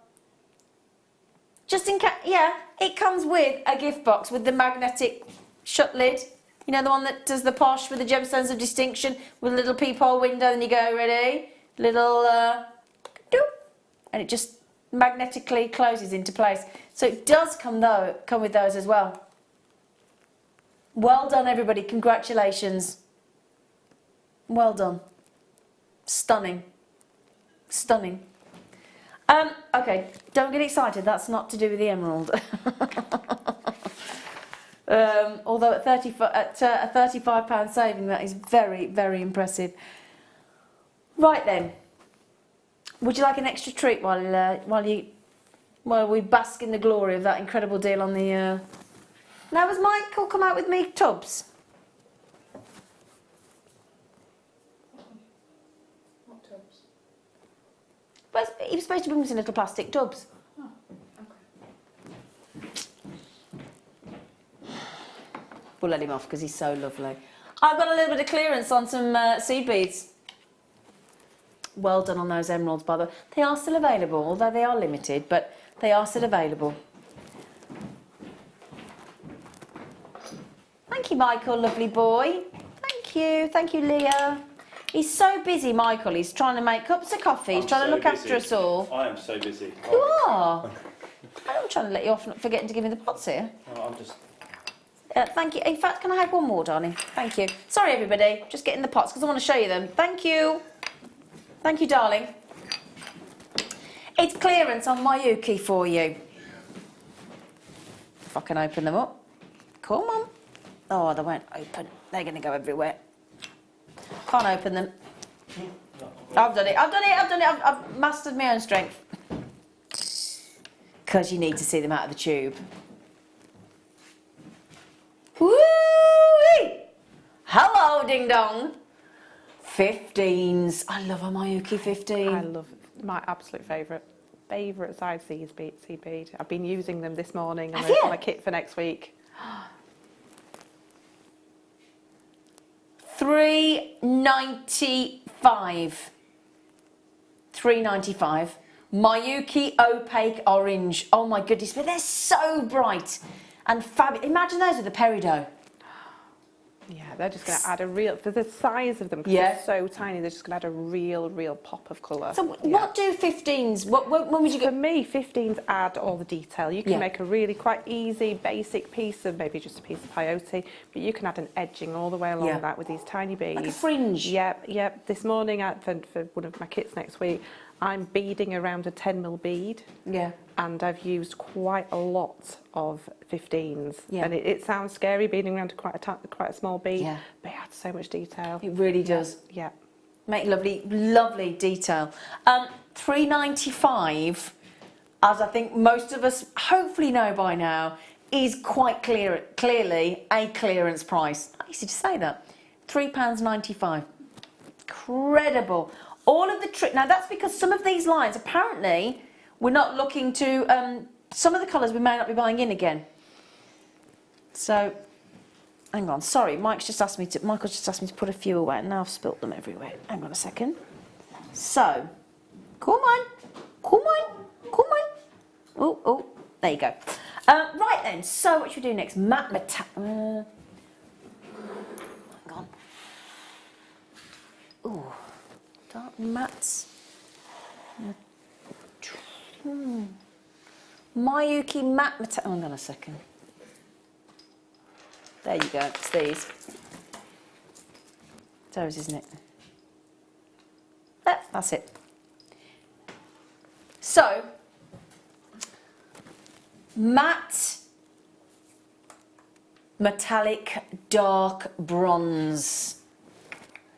[SPEAKER 1] Just in case, yeah, it comes with a gift box with the magnetic shut lid. You know, the one that does the posh with the gemstones of distinction with a little peephole window, and you go, ready? Little, doop, and it just magnetically closes into place. So it does come with those as well. Well done, everybody. Congratulations. Well done. Stunning. Stunning. Okay, don't get excited. That's not to do with the emerald. Although at a £35 saving, that is very, very impressive. Right then. Would you like an extra treat while we bask in the glory of that incredible deal on the... Now, has Michael come out with me tubs?
[SPEAKER 7] What tubs?
[SPEAKER 1] Well, he was supposed to bring us in little plastic tubs.
[SPEAKER 7] Oh, okay.
[SPEAKER 1] We'll let him off because he's so lovely. I've got a little bit of clearance on some seed beads. Well done on those emeralds, by the way. They are still available, although they are limited, but they are still available. Thank you, Michael, lovely boy. Thank you, Leah. He's so busy, Michael. He's trying to make cups of coffee. He's trying to look after us all.
[SPEAKER 3] I am so busy.
[SPEAKER 1] You are. I'm trying to let you off, not forgetting to give me the pots here.
[SPEAKER 3] Oh, I'm just...
[SPEAKER 1] Thank you. In fact, can I have one more, darling? Thank you. Sorry, everybody. Just getting the pots because I want to show you them. Thank you. Thank you, darling. It's clearance on my Yuki for you. If I can open them up. Come on. Oh, they won't open. They're going to go everywhere. Can't open them. I've done it. I've mastered my own strength. Because you need to see them out of the tube. Woo-wee! Hello, ding dong. 15s. I love a Mayuki 15.
[SPEAKER 2] I love it. My absolute favourite. favourite size seed bead. I've been using them this morning on
[SPEAKER 1] Have you?
[SPEAKER 2] my kit for next week.
[SPEAKER 1] $3.95. $3.95. Mayuki opaque orange. Oh my goodness, but they're so bright and fabulous. Imagine those with the peridot.
[SPEAKER 2] Yeah, they're just going to add a real, for the size of them, because
[SPEAKER 1] Yeah.
[SPEAKER 2] they're so tiny, they're just going to add a real pop of colour.
[SPEAKER 1] So what do 15s, when would you
[SPEAKER 2] For
[SPEAKER 1] go?
[SPEAKER 2] me, 15s add all the detail. You can
[SPEAKER 1] Yeah.
[SPEAKER 2] make a really quite easy, basic piece of maybe just a piece of peyote, but you can add an edging all the way along
[SPEAKER 1] Yeah.
[SPEAKER 2] that with these tiny beads.
[SPEAKER 1] Like a fringe.
[SPEAKER 2] Yep. This morning, for one of my kits next week, I'm beading around a 10mm bead.
[SPEAKER 1] Yeah.
[SPEAKER 2] And I've used quite a lot of 15s.
[SPEAKER 1] Yeah.
[SPEAKER 2] And it sounds scary beading around quite a small bead,
[SPEAKER 1] Yeah.
[SPEAKER 2] but it adds so much detail.
[SPEAKER 1] It really does.
[SPEAKER 2] Yeah.
[SPEAKER 1] Make lovely detail. $3.95, as I think most of us hopefully know by now, is quite clearly a clearance price. Easy to say that. £3.95. Incredible. All of the now that's because some of these lines apparently we're not looking to. Some of the colours we may not be buying in again. So, hang on. Sorry, Michael's just asked me to put a few away, and now I've spilt them everywhere. Hang on a second. So, come on. Oh, there you go. Right then. So, what should we do next? Hang on. Ooh, dark mattes. Mayuki matte. Hang on a second. There you go. It's these. Those, isn't it? That's it. So, matte metallic dark bronze.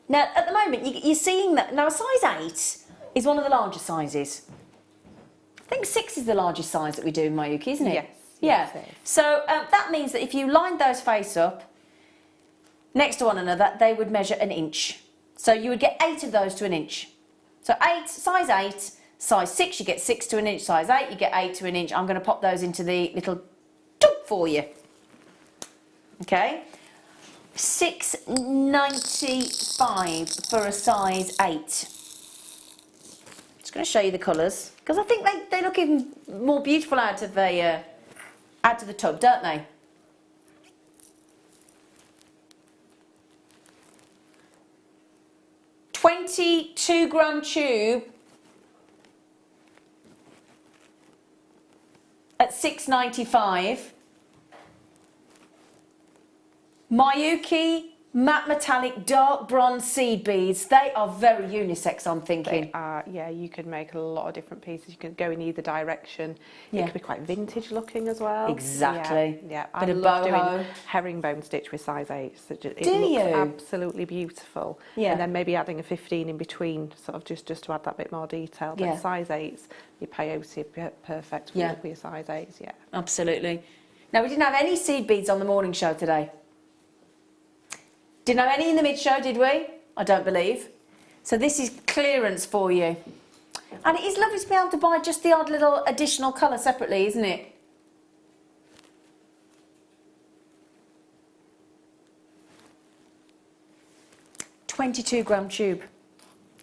[SPEAKER 1] Now, at the moment, you're seeing that. Now, a size 8 is one of the larger sizes. I think 6 is the largest size that we do in Mayuki, isn't it?
[SPEAKER 2] Yes.
[SPEAKER 1] Yeah.
[SPEAKER 2] Yes, it is.
[SPEAKER 1] So that means that if you lined those face up next to one another, they would measure an inch. So you would get 8 of those to an inch. So size 8, size 6, you get 6 to an inch. Size 8, you get 8 to an inch. I'm going to pop those into the little tub for you. Okay. $6.95 for a size 8. Just going to show you the colours because I think they look even more beautiful out of the tub, don't they? $22 tube at $6.95. Mayuki matte metallic dark bronze seed beads. They are very unisex, I'm thinking.
[SPEAKER 2] They are, yeah, you could make a lot of different pieces. You can go in either direction.
[SPEAKER 1] Yeah.
[SPEAKER 2] It could be quite vintage looking as well.
[SPEAKER 1] Exactly.
[SPEAKER 2] Yeah.
[SPEAKER 1] Bit
[SPEAKER 2] I
[SPEAKER 1] of
[SPEAKER 2] love
[SPEAKER 1] boho.
[SPEAKER 2] doing herringbone stitch with size 8s. It
[SPEAKER 1] Do
[SPEAKER 2] looks
[SPEAKER 1] you?
[SPEAKER 2] absolutely beautiful.
[SPEAKER 1] Yeah.
[SPEAKER 2] And then maybe adding a 15 in between, sort of just to add that bit more detail. But
[SPEAKER 1] Yeah.
[SPEAKER 2] size 8s, your peyote perfect
[SPEAKER 1] Yeah.
[SPEAKER 2] with your size 8s, yeah.
[SPEAKER 1] Absolutely. Now, we didn't have any seed beads on the morning show today. Didn't have any in the mid-show, did we? I don't believe. So this is clearance for you. And it is lovely to be able to buy just the odd little additional colour separately, isn't it? £22 tube.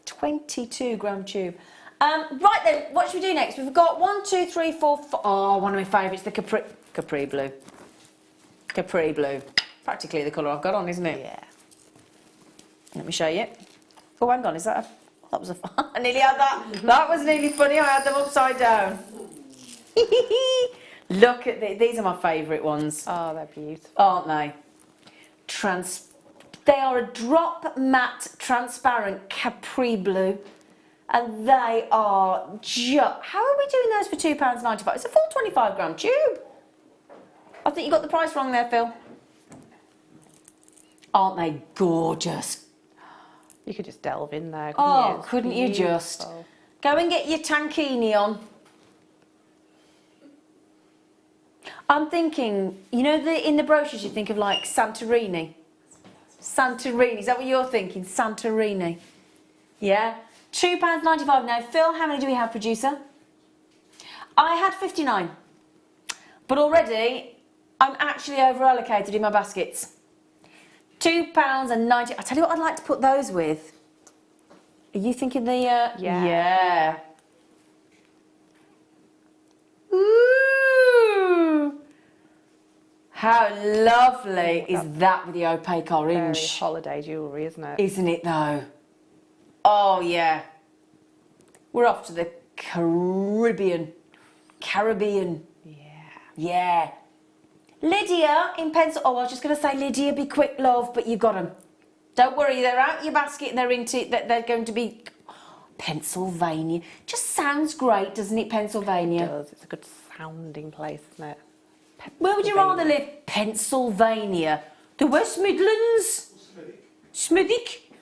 [SPEAKER 1] 22 tube. Right then, what should we do next? We've got 1, 2, 3, 4, 5. Oh, one of my favourites, the Capri blue. Capri blue. Practically the colour I've got on, isn't it?
[SPEAKER 2] Yeah.
[SPEAKER 1] Let me show you. Oh, hang on, is that a... That was a... I nearly had that. That was nearly funny. I had them upside down. Look at these are my favourite ones.
[SPEAKER 2] Oh, they're beautiful.
[SPEAKER 1] Aren't they? They are a drop matte transparent Capri blue. And they are just... How are we doing those for £2.95? It's a full 25 tube. I think you got the price wrong there, Phil. Aren't they gorgeous?
[SPEAKER 2] You could just delve in there.
[SPEAKER 1] Oh,
[SPEAKER 2] It's
[SPEAKER 1] couldn't you just?
[SPEAKER 2] beautiful.
[SPEAKER 1] Go and get your tankini on. I'm thinking, you know, in the brochures you think of like Santorini. Santorini, is that what you're thinking? Santorini. Yeah? £2.95 now. Phil, how many do we have, producer? I had 59, but already I'm actually over allocated in my baskets. £2.90. I tell you what I'd like to put those with. Are you thinking the... Yeah. Ooh. How lovely is that with the opaque
[SPEAKER 2] Very
[SPEAKER 1] orange?
[SPEAKER 2] holiday jewellery, isn't it?
[SPEAKER 1] Isn't it though? Oh yeah. We're off to the Caribbean. Yeah. Lydia in pencil. Oh, I was just going to say, Lydia, be quick, love, but you got them. Don't worry, they're out your basket and they're going to be Pennsylvania. Just sounds great, doesn't it, Pennsylvania?
[SPEAKER 2] It does. It's a good sounding place, isn't it?
[SPEAKER 1] Where would you rather live? Pennsylvania, the West Midlands, Smithwick.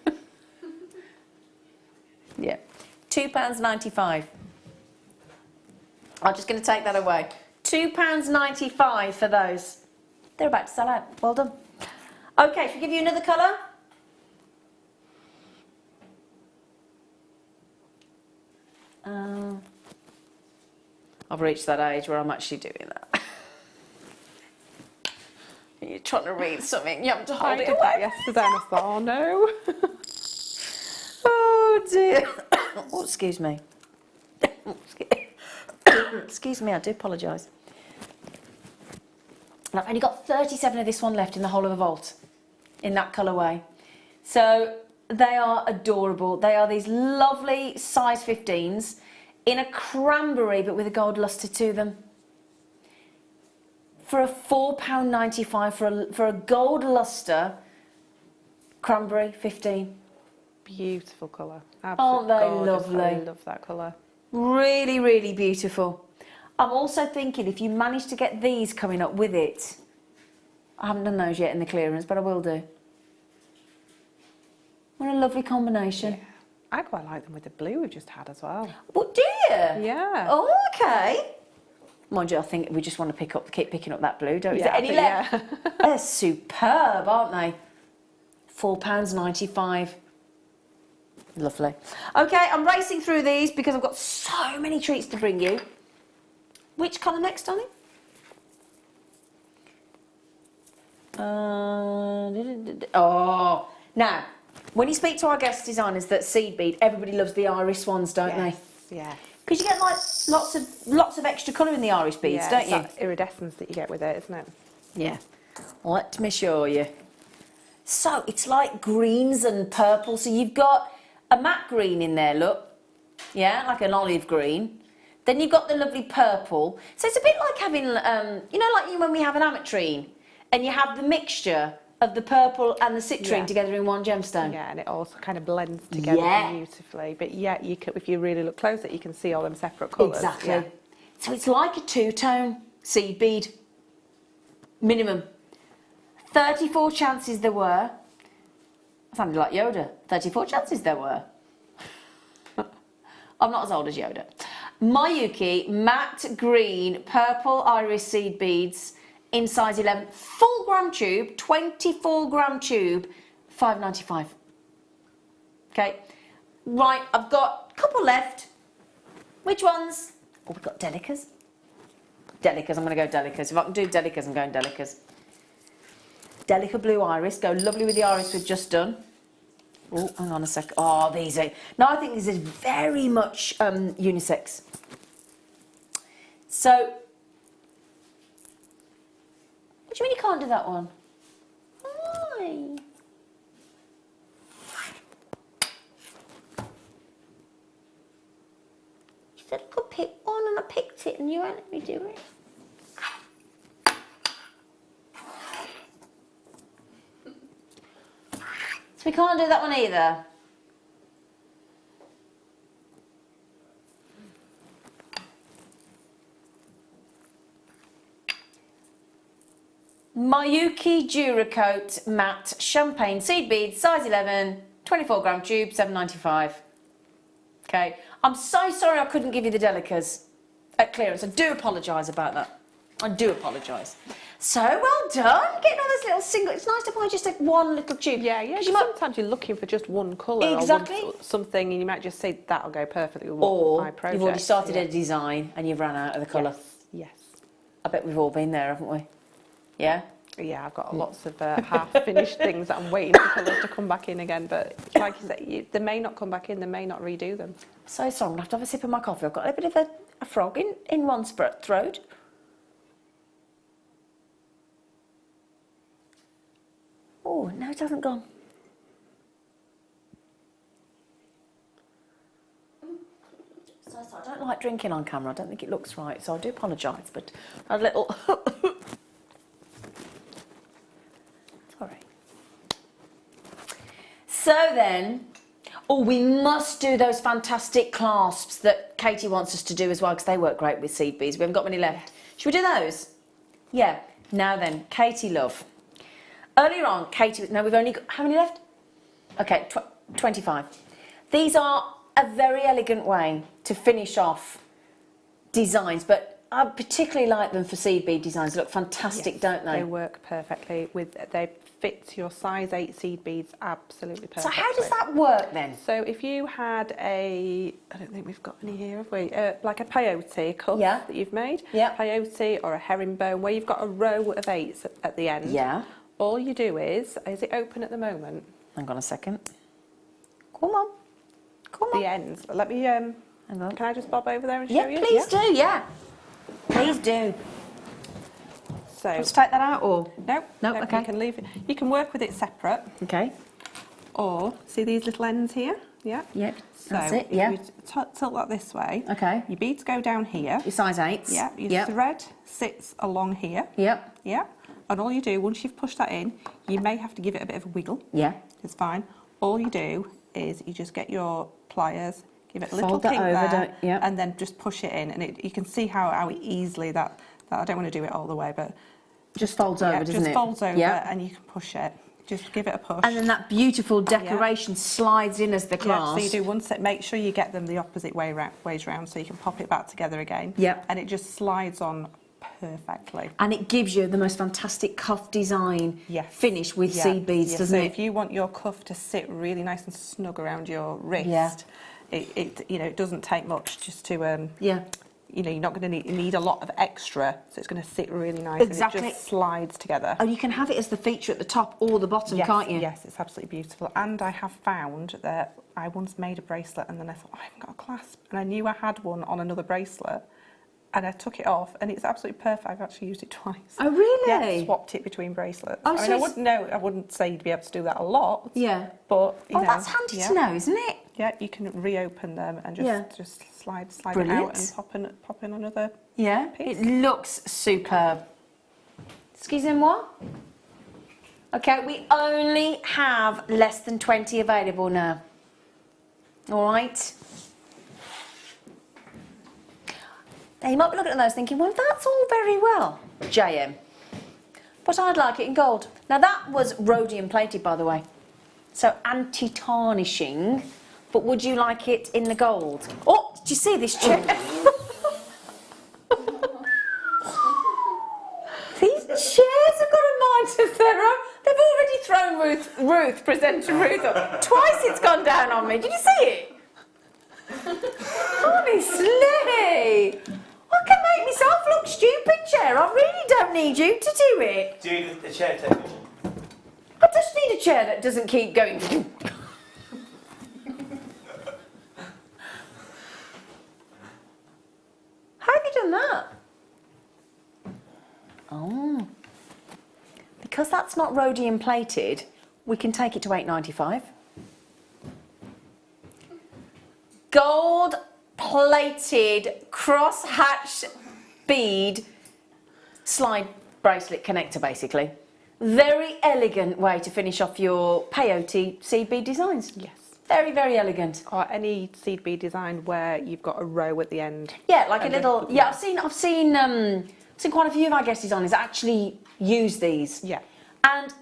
[SPEAKER 1] Yeah, £2.95. I'm just going to take that away. £2.95 for those. They're about to sell out. Well done. Okay, should we give you another colour? I've reached that age where I'm actually doing that. You're trying to read something, you have to hold
[SPEAKER 2] I
[SPEAKER 1] it
[SPEAKER 2] did
[SPEAKER 1] away.
[SPEAKER 2] that yesterday and I thought, oh no.
[SPEAKER 1] Oh dear. Oh, excuse me. Excuse me, I do apologise. And I've only got 37 of this one left in the whole of the vault, in that colourway. So they are adorable. They are these lovely size 15s in a cranberry, but with a gold lustre to them. For a £4.95 for a gold lustre cranberry 15.
[SPEAKER 2] Beautiful colour.
[SPEAKER 1] Aren't they lovely?
[SPEAKER 2] I love that colour.
[SPEAKER 1] Really, really beautiful. I'm also thinking if you manage to get these coming up with it, I haven't done those yet in the clearance, but I will do. What a lovely combination.
[SPEAKER 2] Yeah. I quite like them with the blue we've just had as well.
[SPEAKER 1] What, do you?
[SPEAKER 2] Yeah.
[SPEAKER 1] Oh, okay. Mind you, I think we just want to keep picking up that blue, don't we? Is there
[SPEAKER 2] I
[SPEAKER 1] any
[SPEAKER 2] think,
[SPEAKER 1] left?
[SPEAKER 2] yeah.
[SPEAKER 1] They're superb, aren't they? £4.95. Lovely. Okay, I'm racing through these because I've got so many treats to bring you. Which colour next, darling? Oh, now, when you speak to our guest designers that seed bead, everybody loves the iris ones, don't they?
[SPEAKER 2] Yeah.
[SPEAKER 1] Because you get like lots of extra colour in the iris beads,
[SPEAKER 2] Yeah,
[SPEAKER 1] don't
[SPEAKER 2] it's
[SPEAKER 1] you?
[SPEAKER 2] that iridescence that you get with it, isn't it?
[SPEAKER 1] Yeah. Let me show you. So it's like greens and purple. So you've got a matte green in there, look. Yeah, like an olive green. Then you've got the lovely purple. So it's a bit like having, you know, like when we have an ametrine and you have the mixture of the purple and the citrine together in one gemstone.
[SPEAKER 2] Yeah, and it also kind of blends together beautifully. But yeah, you can, if you really look closer, you can see all them separate colours.
[SPEAKER 1] Exactly.
[SPEAKER 2] Yeah.
[SPEAKER 1] So it's like a two-tone seed bead, minimum. 34 chances there were. I sounded like Yoda. 34 chances there were. I'm not as old as Yoda. Mayuki matte green purple iris seed beads in size 11, full gram tube, 24 gram tube, £5.95. Okay, right, I've got a couple left. Which ones? Oh, we've got Delicas. Delicas, I'm going to go Delicas. If I can do Delicas, I'm going Delicas. Delica blue iris, go lovely with the iris we've just done. Oh, hang on a sec. Oh, these are... No, I think this is very much unisex. So... What do you mean you can't do that one? Why? You said I could pick one and I picked it and you won't let me do it. So we can't do that one either. Mayuki Duracoat matte champagne seed beads, size 11, 24 gram tube, £7.95. Okay, I'm so sorry I couldn't give you the Delicas at clearance. I do apologise about that. I do apologise. So well done, getting all this little single. It's nice to buy just like one little tube.
[SPEAKER 2] Yeah,
[SPEAKER 1] 'Cause you might,
[SPEAKER 2] sometimes you're looking for just one colour
[SPEAKER 1] Exactly.
[SPEAKER 2] or something, and you might just say that'll go perfectly with
[SPEAKER 1] or
[SPEAKER 2] my project.
[SPEAKER 1] you've already started
[SPEAKER 2] Yeah.
[SPEAKER 1] a design and you've run out of the colour.
[SPEAKER 2] Yes.
[SPEAKER 1] I bet we've all been there, haven't we? Yeah.
[SPEAKER 2] Yeah, I've got lots of half-finished things that I'm waiting for colours to come back in again. But like you said, they may not come back in, they may not redo them.
[SPEAKER 1] So sorry, I'm going to have to have a sip of my coffee. I've got a bit of a frog in one throat. Oh, no, it hasn't gone. So sorry, I don't like drinking on camera. I don't think it looks right, so I do apologise. But a little... Sorry. So then... Oh, we must do those fantastic clasps that Katie wants us to do as well, because they work great with seed beads. We haven't got many left. Should we do those? Yeah. Now then, Katie, love. Earlier on, Katie... No, we've only got... How many left? Okay, 25. These are a very elegant way to finish off designs, but I particularly like them for seed bead designs. They look fantastic,
[SPEAKER 2] Yes,
[SPEAKER 1] don't they?
[SPEAKER 2] They work perfectly. They fit your size 8 seed beads absolutely perfectly.
[SPEAKER 1] So how does that work then?
[SPEAKER 2] So if you had I don't think we've got any here, have we? Like a peyote cuff
[SPEAKER 1] Yeah.
[SPEAKER 2] that you've made,
[SPEAKER 1] Yeah.
[SPEAKER 2] peyote or a herringbone, where you've got a row of 8s at the end.
[SPEAKER 1] Yeah.
[SPEAKER 2] All you do is it open at the moment?
[SPEAKER 1] Hang on a second. Come on. Come on.
[SPEAKER 2] The ends. Let me,
[SPEAKER 1] Hang on.
[SPEAKER 2] can I just bob over there and show
[SPEAKER 1] Yeah,
[SPEAKER 2] you?
[SPEAKER 1] please do, yeah. Please do.
[SPEAKER 2] So,
[SPEAKER 1] Let's take that out, or?
[SPEAKER 2] no,
[SPEAKER 1] okay.
[SPEAKER 2] you can leave it. You can work with it separate,
[SPEAKER 1] Okay.
[SPEAKER 2] or see these little ends here? Yeah.
[SPEAKER 1] Yep,
[SPEAKER 2] So
[SPEAKER 1] that's it,
[SPEAKER 2] if
[SPEAKER 1] yeah.
[SPEAKER 2] you tilt that this way,
[SPEAKER 1] Okay.
[SPEAKER 2] your beads go down here.
[SPEAKER 1] Your size 8s.
[SPEAKER 2] Yeah, your
[SPEAKER 1] Yep.
[SPEAKER 2] thread sits along here.
[SPEAKER 1] Yep.
[SPEAKER 2] Yeah, and all you do, once you've pushed that in, you may have to give it a bit of a wiggle.
[SPEAKER 1] Yeah.
[SPEAKER 2] It's fine. All you do is you just get your pliers, give it a little
[SPEAKER 1] Fold that
[SPEAKER 2] kink
[SPEAKER 1] over,
[SPEAKER 2] there,
[SPEAKER 1] yeah.
[SPEAKER 2] and then just push it in, and you can see how easily that I don't want to do it all the way, but
[SPEAKER 1] Just folds
[SPEAKER 2] yeah,
[SPEAKER 1] over, doesn't
[SPEAKER 2] just
[SPEAKER 1] it?
[SPEAKER 2] folds over,
[SPEAKER 1] Yeah.
[SPEAKER 2] and you can push it. Just give it a push.
[SPEAKER 1] And then that beautiful decoration slides in as the
[SPEAKER 2] Yeah,
[SPEAKER 1] clasp.
[SPEAKER 2] so you do one set. Make sure you get them the opposite ways round, so you can pop it back together again.
[SPEAKER 1] Yep.
[SPEAKER 2] And it just slides on perfectly.
[SPEAKER 1] And it gives you the most fantastic cuff design
[SPEAKER 2] Yes.
[SPEAKER 1] finish with
[SPEAKER 2] Yeah,
[SPEAKER 1] seed beads,
[SPEAKER 2] yeah.
[SPEAKER 1] doesn't
[SPEAKER 2] So
[SPEAKER 1] it?
[SPEAKER 2] if you want your cuff to sit really nice and snug around your wrist,
[SPEAKER 1] Yeah.
[SPEAKER 2] it doesn't take much just to
[SPEAKER 1] Yeah.
[SPEAKER 2] you're not going to need a lot of extra, so it's going to sit really nice.
[SPEAKER 1] Exactly.
[SPEAKER 2] And it just slides together.
[SPEAKER 1] Oh, you can have it as the feature at the top or the bottom,
[SPEAKER 2] Yes,
[SPEAKER 1] can't you?
[SPEAKER 2] yes, it's absolutely beautiful. And I have found that I once made a bracelet and then I thought, I haven't got a clasp. And I knew I had one on another bracelet and I took it off and it's absolutely perfect. I've actually used it twice.
[SPEAKER 1] Oh, really?
[SPEAKER 2] Yeah, swapped it between bracelets.
[SPEAKER 1] Oh,
[SPEAKER 2] I mean,
[SPEAKER 1] so
[SPEAKER 2] I wouldn't say you'd be able to do that a lot.
[SPEAKER 1] Yeah.
[SPEAKER 2] But, you
[SPEAKER 1] Oh,
[SPEAKER 2] know,
[SPEAKER 1] that's handy
[SPEAKER 2] yeah.
[SPEAKER 1] to know, isn't it?
[SPEAKER 2] Yeah, you can reopen them and
[SPEAKER 1] Yeah.
[SPEAKER 2] just slide it
[SPEAKER 1] Brilliant.
[SPEAKER 2] out and pop in another.
[SPEAKER 1] Yeah.
[SPEAKER 2] Piece.
[SPEAKER 1] It looks superb. Excusez-moi. Okay, we only have less than 20 available now. All right. Now you might be looking at those thinking, well, that's all very well, JM. But I'd like it in gold. Now that was rhodium plated, by the way. So anti-tarnishing. But would you like it in the gold? Oh, did you see this chair? These chairs have got a mind of their own. They've already thrown Ruth, presenter Ruth up. Twice it's gone down on me. Did you see it? Honestly. I can make myself look stupid, chair. I really don't need you to do it.
[SPEAKER 3] Do you need the chair table?
[SPEAKER 1] I just need a chair that doesn't keep going. How have you done that? Oh. Because that's not rhodium plated, we can take it to £8.95. Gold plated cross-hatch bead slide bracelet connector, basically. Very elegant way to finish off your peyote seed bead designs.
[SPEAKER 2] Yes.
[SPEAKER 1] Very, very elegant.
[SPEAKER 2] Or any seed bead design where you've got a row at the end.
[SPEAKER 1] Yeah, like a
[SPEAKER 2] And then-
[SPEAKER 1] little. Yeah, I've seen quite a few of our guest designers actually use these.
[SPEAKER 2] Yeah.
[SPEAKER 1] And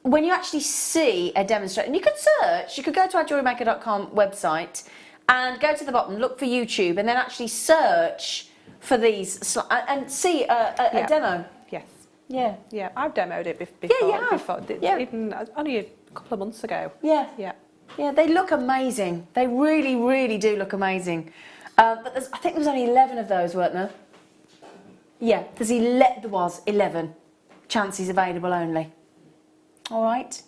[SPEAKER 1] when you actually see a demonstration, and you could search. You could go to our JewelleryMaker.com website and go to the bottom, look for YouTube, and then actually search for these and see a demo.
[SPEAKER 2] Yes.
[SPEAKER 1] Yeah.
[SPEAKER 2] Yeah, I've demoed it before.
[SPEAKER 1] you have.
[SPEAKER 2] Before,
[SPEAKER 1] Yeah.
[SPEAKER 2] Even only a couple of months ago.
[SPEAKER 1] Yeah.
[SPEAKER 2] Yeah.
[SPEAKER 1] Yeah, they look amazing. They really, really do look amazing. But I think there was only 11 of those, weren't there? Yeah, there was 11 chances available only. All right.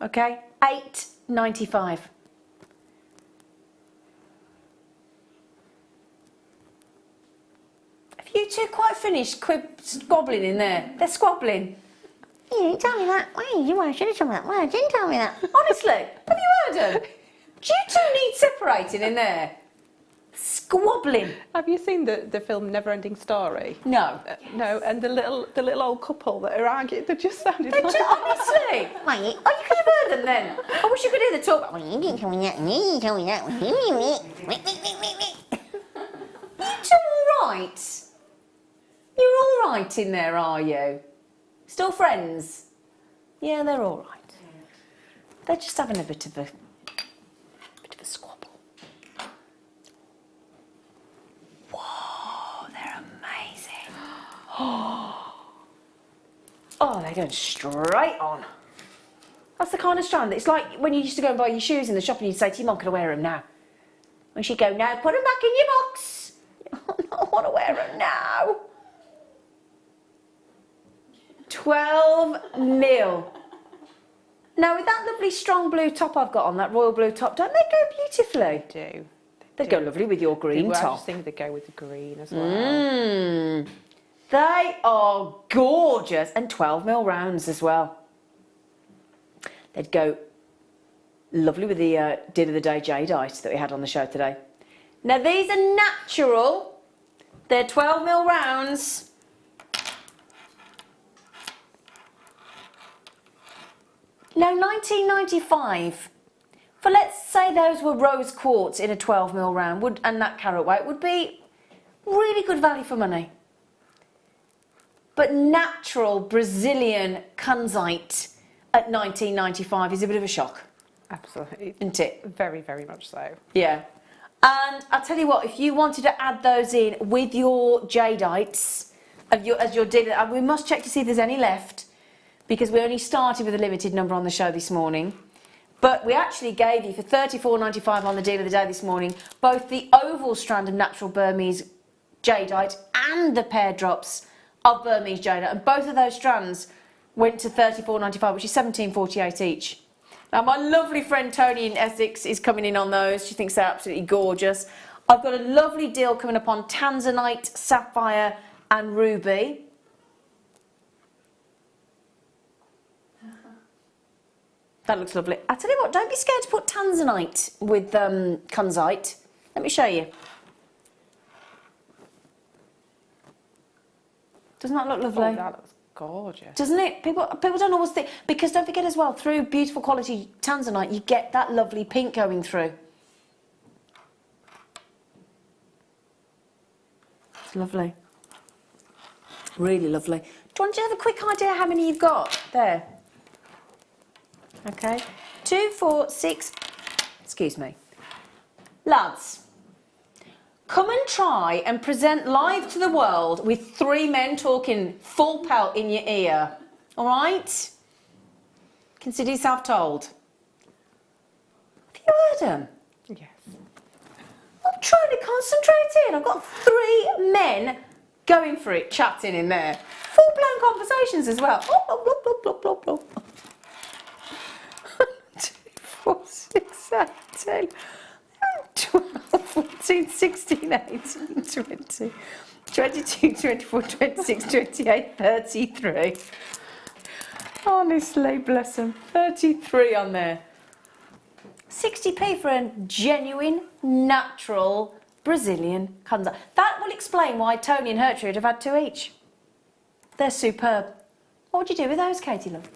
[SPEAKER 1] Okay, £8.95. Have you two quite finished squabbling in there? They're squabbling.
[SPEAKER 8] You didn't tell me that. Why? You should have told me that. Why? Didn't tell me that.
[SPEAKER 1] Honestly, have you heard them? Do you two need separating in there? Squabbling.
[SPEAKER 2] Have you seen the film Never-Ending Story?
[SPEAKER 1] No.
[SPEAKER 2] No, and the little old couple that are arguing, they just sounded
[SPEAKER 1] They
[SPEAKER 2] like...
[SPEAKER 1] do, honestly.
[SPEAKER 8] Why?
[SPEAKER 1] Oh, you could have heard them then. I wish you could hear the talk.
[SPEAKER 8] Well, you didn't tell me that. And you didn't tell me that.
[SPEAKER 1] It's all right. You're all right in there, are you? Still friends? Yeah, they're all right. They're just having a bit of a squabble. Whoa, they're amazing. Oh, they're going straight on. That's the kind of strand. It's like when you used to go and buy your shoes in the shop and you'd say to your mum, "Can I wear them now?" And she'd go, "No, put them back in your box." I want to wear them now. 12 mil. Now, with that lovely strong blue top I've got on, that royal blue top, don't they go beautifully?
[SPEAKER 2] They do.
[SPEAKER 1] They'd go lovely with your green
[SPEAKER 2] I
[SPEAKER 1] top.
[SPEAKER 2] just think they go with the green as well.
[SPEAKER 1] They are gorgeous. And 12 mil rounds as well. They'd go lovely with the Deal of the Day jadeite that we had on the show today. Now, these are natural. They're 12 mil rounds. Now, 1995, for let's say those were rose quartz in a 12 mil round and that carat weight would be really good value for money. But natural Brazilian kunzite at 1995 is a bit of a shock,
[SPEAKER 2] Absolutely.
[SPEAKER 1] isn't it?
[SPEAKER 2] Very, very much so.
[SPEAKER 1] Yeah. And I'll tell you what, if you wanted to add those in with your jadeites, as your deal, and we must check to see if there's any left, because we only started with a limited number on the show this morning. But we actually gave you, for $34.95 on the deal of the day this morning, both the oval strand of natural Burmese jadeite and the pair drops of Burmese jadeite. And both of those strands went to $34.95, which is $17.48 each. Now, my lovely friend Tony in Essex is coming in on those. She thinks they're absolutely gorgeous. I've got a lovely deal coming up on tanzanite, sapphire and ruby. That looks lovely. I tell you what, don't be scared to put tanzanite with kunzite. Let me show you. Doesn't that look lovely?
[SPEAKER 2] Oh, that looks gorgeous.
[SPEAKER 1] Doesn't it? People don't always think, because don't forget as well, through beautiful quality tanzanite, you get that lovely pink going through. It's lovely. Really lovely. Do you want to have a quick idea how many you've got? There. Okay. 2, 4, 6. Excuse me. Lads, come and try and present live to the world with 3 men talking full pelt in your ear. All right? Consider yourself told. Have you heard them?
[SPEAKER 2] Yes.
[SPEAKER 1] I'm trying to concentrate in. I've got 3 men going for it, chatting in there. Full-blown conversations as well. Oh, blah, blah, blah, blah, blah, blah. 2, 4, 6, 7, 10, 12, 14, 16, 18, 20, 22, 24, 26, 28, 33. Honestly, bless them. 33 on there. 60p for a genuine, natural Brazilian kunzite. That will explain why Tony and Gertrude have had 2 each. They're superb. What would you do with those, Katie love?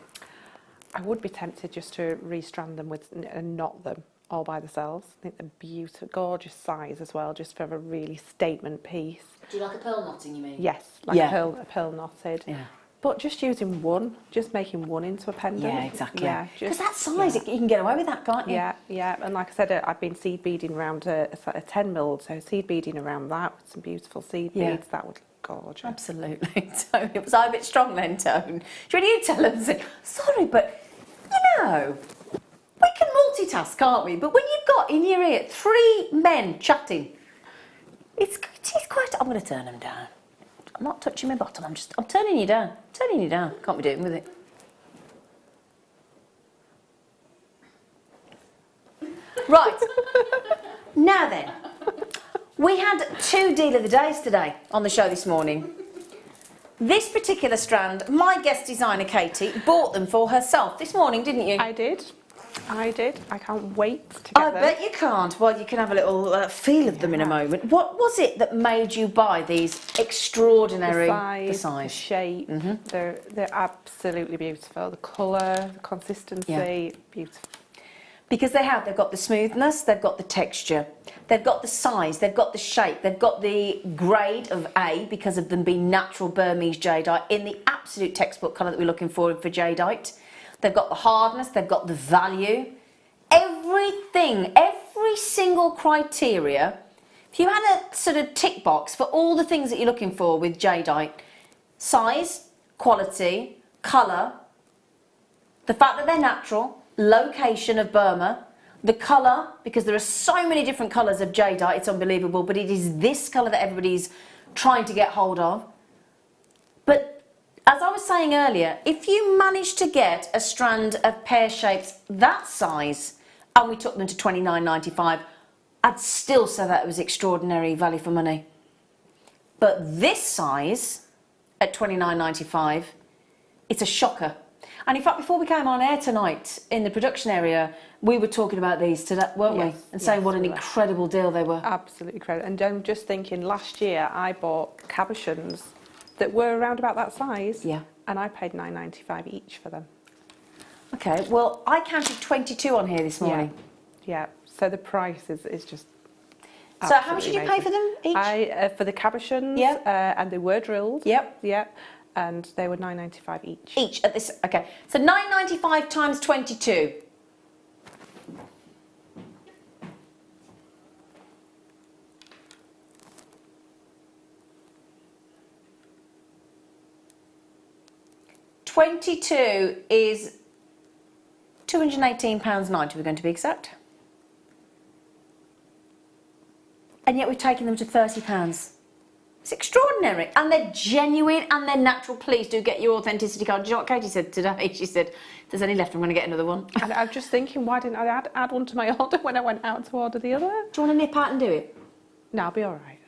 [SPEAKER 2] I would be tempted just to restrand them with and knot them all by themselves. I think they're beautiful, gorgeous size as well, just for a really statement piece.
[SPEAKER 1] Do you like a pearl knotting, you mean?
[SPEAKER 2] Yes, like
[SPEAKER 1] Yeah.
[SPEAKER 2] a pearl knotted.
[SPEAKER 1] Yeah.
[SPEAKER 2] But just using one, just making one into a pendant.
[SPEAKER 1] Yeah, exactly.
[SPEAKER 2] Yeah,
[SPEAKER 1] Because that size, you can get away with that, can't you?
[SPEAKER 2] Yeah, yeah. And like I said, I've been seed beading around a 10 mil, so seed beading around that with some beautiful seed beads, that would look gorgeous.
[SPEAKER 1] Absolutely. Tone, was I a bit strong then, Tone? Should you tell them, sorry, but, you know, we can multitask, can't we? But when you've got in your ear 3 men chatting, it's quite... I'm going to turn them down. I'm not touching my bottom, I'm turning you down. Turning you down. Can't be doing with it. Right. Now then, we had 2 deal of the days today on the show this morning. This particular strand, my guest designer Katie bought them for herself this morning, didn't you?
[SPEAKER 2] I did. I can't wait to get them.
[SPEAKER 1] I bet you can't. Well, you can have a little feel of them in a moment. What was it that made you buy these extraordinary...
[SPEAKER 2] The size, the shape, they're absolutely beautiful. The colour, the consistency, beautiful.
[SPEAKER 1] Because they've got the smoothness, they've got the texture, they've got the size, they've got the shape, they've got the grade of A because of them being natural Burmese jadeite in the absolute textbook colour that we're looking for jadeite. They've got the hardness, they've got the value. Everything, every single criteria. If you had a sort of tick box for all the things that you're looking for with jadeite, size, quality, colour, the fact that they're natural, location of Burma, the colour, because there are so many different colours of jadeite, it's unbelievable, but it is this colour that everybody's trying to get hold of. But as I was saying earlier, if you manage to get a strand of pear shapes that size, and we took them to $29.95, I'd still say that it was extraordinary value for money. But this size, at $29.95, it's a shocker. And in fact, before we came on air tonight in the production area, we were talking about these today, weren't we? And saying what an incredible deal they were.
[SPEAKER 2] Absolutely incredible. And I'm just thinking, last year I bought cabochons that were around about that size. Yeah. And I paid $9.95 each for them.
[SPEAKER 1] Okay, well, I counted 22 on here this morning.
[SPEAKER 2] Yeah. So the price is just...
[SPEAKER 1] So how much did you pay for them each?
[SPEAKER 2] For the cabochons, and they were drilled. Yep. And they were $9.95 each.
[SPEAKER 1] Each at this, okay. So $9.95 times 22. $22 is £218.90, we're going to be exact. And yet we've taken them to £30. It's extraordinary, and they're genuine and they're natural. Please do get your authenticity card. Do you know what Katie said today? She said, if there's any left, I'm going to get another one.
[SPEAKER 2] And I'm just thinking, why didn't I add one to my order when I went out to order the other?
[SPEAKER 1] Do you want to nip out and do it?
[SPEAKER 2] No, I'll be all right.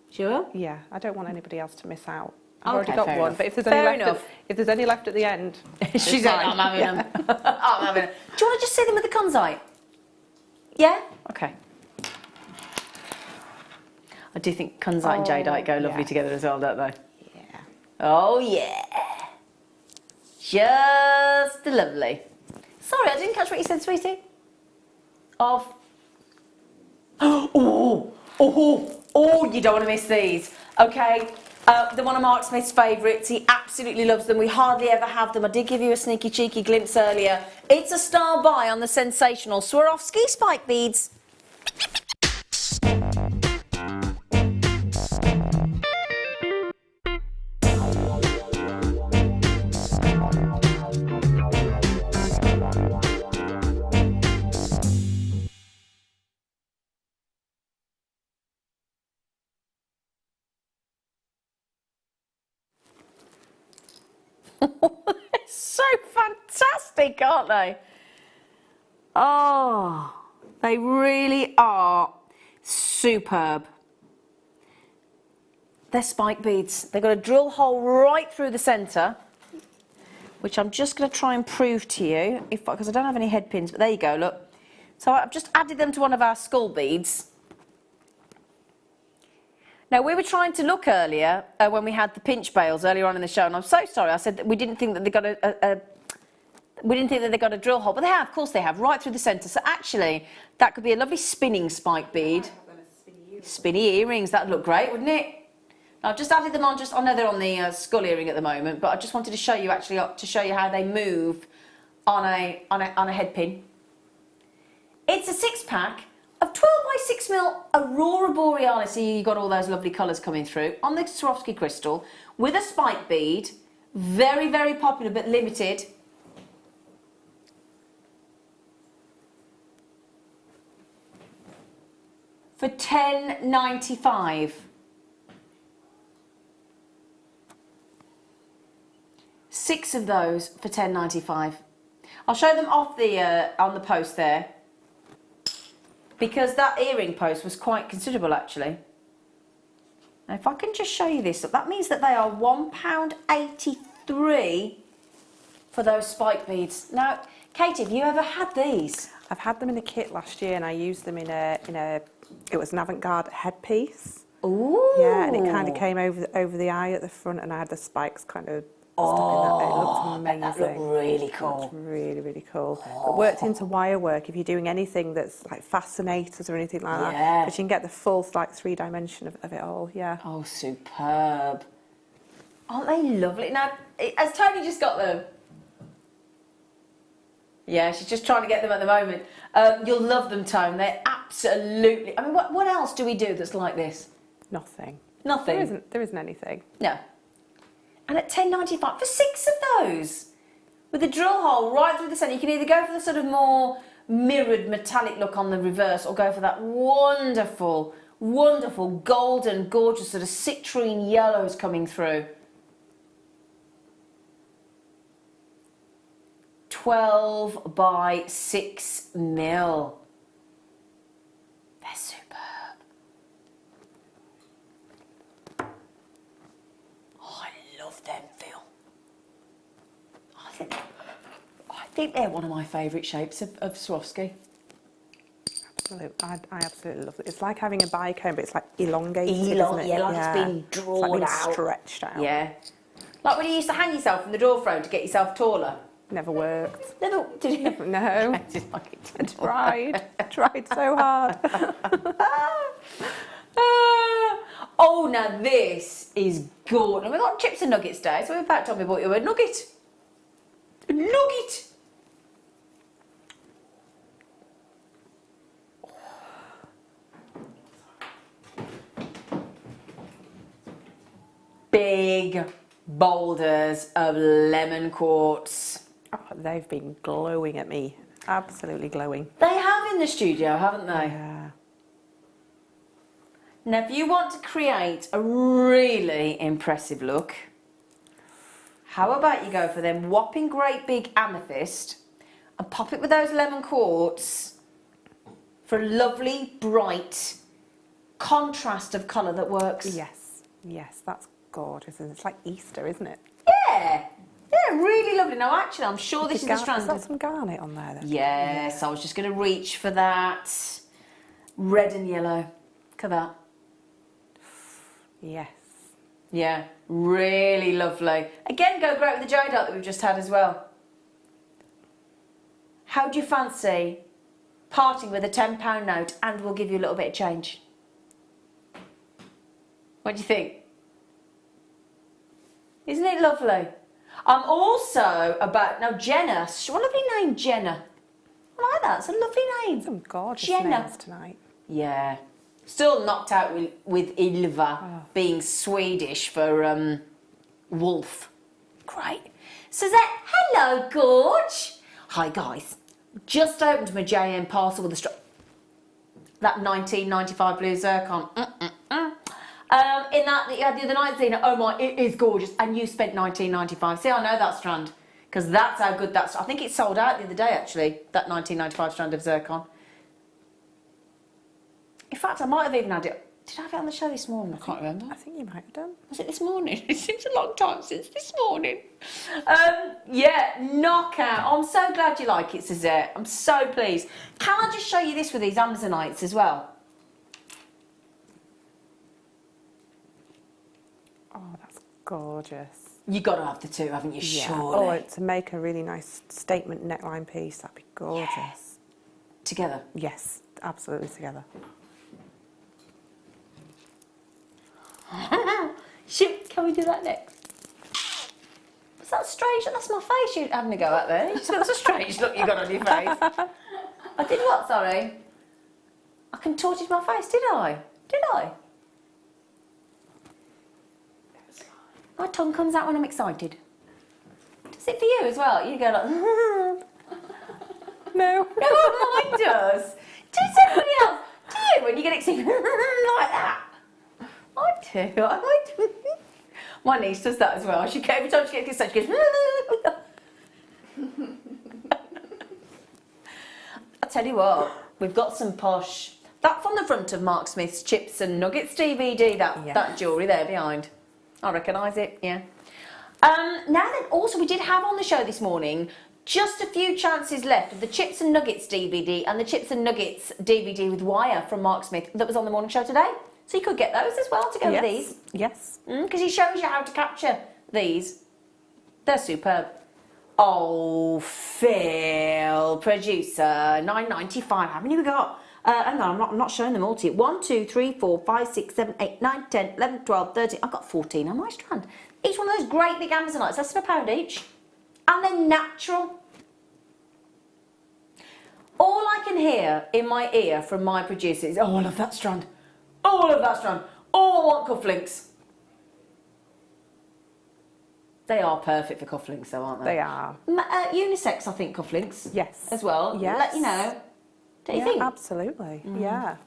[SPEAKER 1] Sure?
[SPEAKER 2] Yeah, I don't want anybody else to miss out. I've
[SPEAKER 1] Okay,
[SPEAKER 2] already got
[SPEAKER 1] fair
[SPEAKER 2] one,
[SPEAKER 1] enough.
[SPEAKER 2] but if there's
[SPEAKER 1] Fair
[SPEAKER 2] any left,
[SPEAKER 1] enough.
[SPEAKER 2] if there's any left at the end,
[SPEAKER 1] she said, I'm having them. I'm having them. Do you want to just see them with the kunzite? Yeah? Okay. I do think kunzite and jadeite go lovely together as well, don't they?
[SPEAKER 2] Yeah.
[SPEAKER 1] Oh yeah. Just lovely. Sorry, I didn't catch what you said, sweetie. Of. Oh, you don't want to miss these. Okay. They're one of Mark Smith's favourites. He absolutely loves them. We hardly ever have them. I did give you a sneaky cheeky glimpse earlier. It's a star buy on the sensational Swarovski spike beads. So fantastic, aren't they? Oh, they really are superb. They're spike beads. They've got a drill hole right through the centre, which I'm just going to try and prove to you, because I don't have any head pins, but there you go, look. So I've just added them to one of our skull beads. Now, we were trying to look earlier when we had the pinch bales earlier on in the show, and I'm so sorry. I said that we didn't think that they got a drill hole, but they have. Of course, they have right through the centre. So actually, that could be a lovely spinning spike bead. Spinny earrings. That'd look great, wouldn't it? I've just added them on. I know they're on the skull earring at the moment, but I just wanted to show you how they move on a head pin. It's a 6-pack of 12 by 6mm Aurora Borealis. See, you got all those lovely colours coming through on the Swarovski crystal with a spike bead. Very, very popular but limited. For $10.95. 6 of those for $10.95. I'll show them off on the post there, because that earring post was quite considerable actually. Now if I can just show you this, that means that they are £1.83 for those spike beads. Now, Katie, have you ever had these?
[SPEAKER 2] I've had them in a kit last year, and I used them in a it was an avant-garde headpiece.
[SPEAKER 1] Ooh.
[SPEAKER 2] Yeah, and it kind of came over the eye at the front, and I had the spikes kind of stuck in that. It looked amazing.
[SPEAKER 1] That looked really cool.
[SPEAKER 2] It looked really, really cool. But worked into wire work if you're doing anything that's like fascinators or anything like that, because you can get the full like 3-dimension of it all. Yeah.
[SPEAKER 1] Oh, superb. Aren't they lovely? Now, has Tony just got them? Yeah, she's just trying to get them at the moment. You'll love them, Tone. They're absolutely... I mean, what else do we do that's like this?
[SPEAKER 2] Nothing.
[SPEAKER 1] Nothing?
[SPEAKER 2] There isn't anything.
[SPEAKER 1] No. And at $10.95 for 6 of those, with a drill hole right through the centre. You can either go for the sort of more mirrored metallic look on the reverse, or go for that wonderful, wonderful golden, gorgeous sort of citrine yellows coming through. 12 by 6mm. They're superb. Oh, I love them, Phil. I think they're one of my favourite shapes of Swarovski.
[SPEAKER 2] Absolutely. I absolutely love it. It's like having a bicone, but it's like elongated, isn't it?
[SPEAKER 1] Yeah, like it's been drawn
[SPEAKER 2] it's like been
[SPEAKER 1] out.
[SPEAKER 2] Stretched out.
[SPEAKER 1] Yeah. Like when you used to hang yourself from the door frame to get yourself taller.
[SPEAKER 2] Never worked.
[SPEAKER 1] Never, did you?
[SPEAKER 2] No. I tried so hard.
[SPEAKER 1] Oh, now this is good. And we've got chips and nuggets today, so in fact, Tommy bought you a nugget. A nugget. Big boulders of lemon quartz.
[SPEAKER 2] Oh, they've been glowing at me. Absolutely glowing.
[SPEAKER 1] They have in the studio, haven't they?
[SPEAKER 2] Yeah.
[SPEAKER 1] Now, if you want to create a really impressive look, how about you go for them whopping great big amethyst and pop it with those lemon quartz for a lovely, bright contrast of colour that works.
[SPEAKER 2] Yes. Yes, that's gorgeous. And it's like Easter, isn't it?
[SPEAKER 1] Yeah. Yeah, really lovely. Now, actually, I'm sure this is the strand.
[SPEAKER 2] Is that some garnet on there then?
[SPEAKER 1] Yes, I was just going to reach for that red and yellow. Look at that.
[SPEAKER 2] Yes.
[SPEAKER 1] Yeah, really lovely. Again, go great with the jade art that we've just had as well. How do you fancy parting with a £10 note and we'll give you a little bit of change? What do you think? Isn't it lovely? I'm also about... Now, Jenna. What a lovely name, Jenna. I like that. It's a lovely name.
[SPEAKER 2] Some gorgeous
[SPEAKER 1] Jenna.
[SPEAKER 2] names tonight.
[SPEAKER 1] Yeah. Still knocked out with Ylva being Swedish for wolf. Great. Suzette, hello, Gorge. Hi, guys. Just opened my JM parcel with a that 1995 blue zircon. In that you had the other night, Zena. Oh my, it is gorgeous. And you spent $19.95. See, I know that strand because that's how good that's. I think it sold out the other day actually. That 1995 strand of zircon. In fact, I might have even had it. Did I have it on the show this morning? I can't remember.
[SPEAKER 2] I think you might have done.
[SPEAKER 1] Was it this morning? It seems a long time since this morning. Yeah, knockout. I'm so glad you like it, Suzette. I'm so pleased. Can I just show you this with these Amazonites as well?
[SPEAKER 2] Oh, that's gorgeous.
[SPEAKER 1] You got to have the two, haven't you?
[SPEAKER 2] Yeah.
[SPEAKER 1] Surely.
[SPEAKER 2] Oh, to make a really nice statement neckline piece, that'd be gorgeous.
[SPEAKER 1] Yeah. Together.
[SPEAKER 2] Yes, absolutely together.
[SPEAKER 1] Can we do that next? Was that strange? That's my face you're having a go at there. That's a strange look you got on your face. I did what, sorry? I contorted my face, did I? Did I? My tongue comes out when I'm excited. Does it for you as well? You go like...
[SPEAKER 2] No.
[SPEAKER 1] No, mine does. Does anybody else? Do you when you get excited like that? I do. My niece does that as well. Every time she gets excited, she goes... I tell you what, we've got some posh... That's on the front of Mark Smith's Chips and Nuggets DVD, that jewellery there behind. I recognise it, yeah. Now then, also we did have on the show this morning just a few chances left of the Chips and Nuggets DVD and the Chips and Nuggets DVD with wire from Mark Smith that was on the morning show today. So you could get those as well to go with these.
[SPEAKER 2] Yes.
[SPEAKER 1] Because he shows you how to capture these. They're superb. Oh, Phil, producer, $9.95. How many we got? Hang on, I'm not showing them all to you. 1, 2, 3, 4, 5, 6, 7, 8, 9, 10, 11, 12, 13. I've got 14 on my strand. Each one of those great big Amazonites, less than £1 each. And they're natural. All I can hear in my ear from my producer is, oh, I love that strand. Oh, I love that strand. Oh, I want cufflinks. They are perfect for cufflinks though, aren't they?
[SPEAKER 2] They are.
[SPEAKER 1] Unisex, I think, cufflinks.
[SPEAKER 2] Yes.
[SPEAKER 1] As well.
[SPEAKER 2] Yes.
[SPEAKER 1] Let you know. Don't you think?
[SPEAKER 2] Absolutely. Yeah.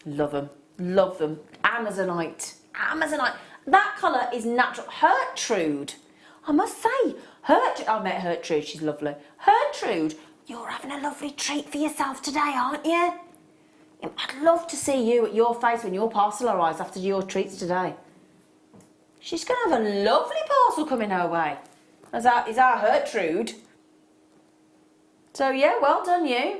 [SPEAKER 1] Love them. Love them. Amazonite. Amazonite. That colour is natural. Gertrude. I must say, I met Gertrude. She's lovely. Gertrude, you're having a lovely treat for yourself today, aren't you? I'd love to see you at your face when your parcel arrives after your treats today. She's going to have a lovely parcel coming her way. Is our Gertrude. So yeah, well done you.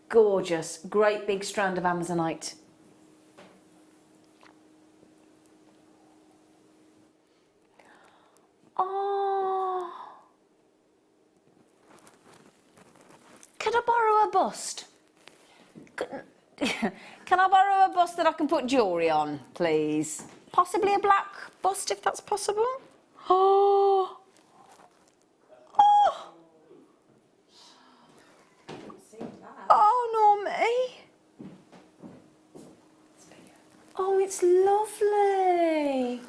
[SPEAKER 1] Gorgeous, great big strand of Amazonite. Oh. Can I borrow a bust? Can I borrow a bust that I can put jewellery on, please? Possibly a black bust, if that's possible. Oh. Oh. Oh, no, me. Oh, it's lovely.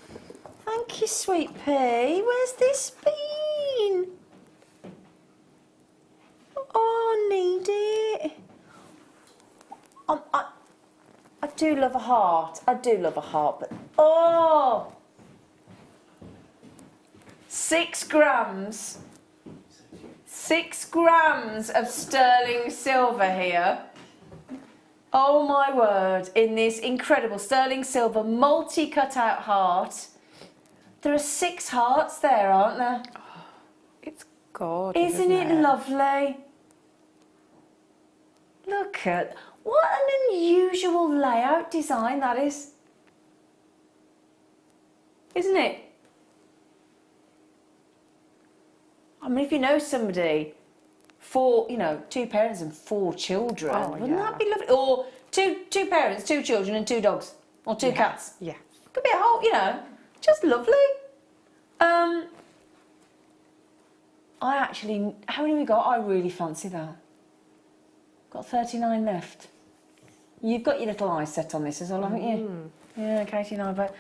[SPEAKER 1] Thank you, sweet pea. Where's this been? Oh, I need it. I do love a heart. I do love a heart, but oh, 6 grams. 6 grams of sterling silver here. Oh my word, in this incredible sterling silver multi-cut-out heart. There are 6 hearts there, aren't there?
[SPEAKER 2] Oh, it's gorgeous.
[SPEAKER 1] Isn't it lovely? Look at, what an unusual layout design that is. Isn't it? I mean, if you know somebody, 2 parents and 4 children, wouldn't that be lovely? Or two parents, 2 children and 2 dogs, or 2 cats.
[SPEAKER 2] Yeah.
[SPEAKER 1] Could be a whole, just lovely. I actually, how many we got? I really fancy that. Got 39 left. You've got your little eyes set on this as well, haven't you? Yeah, Katie and I both.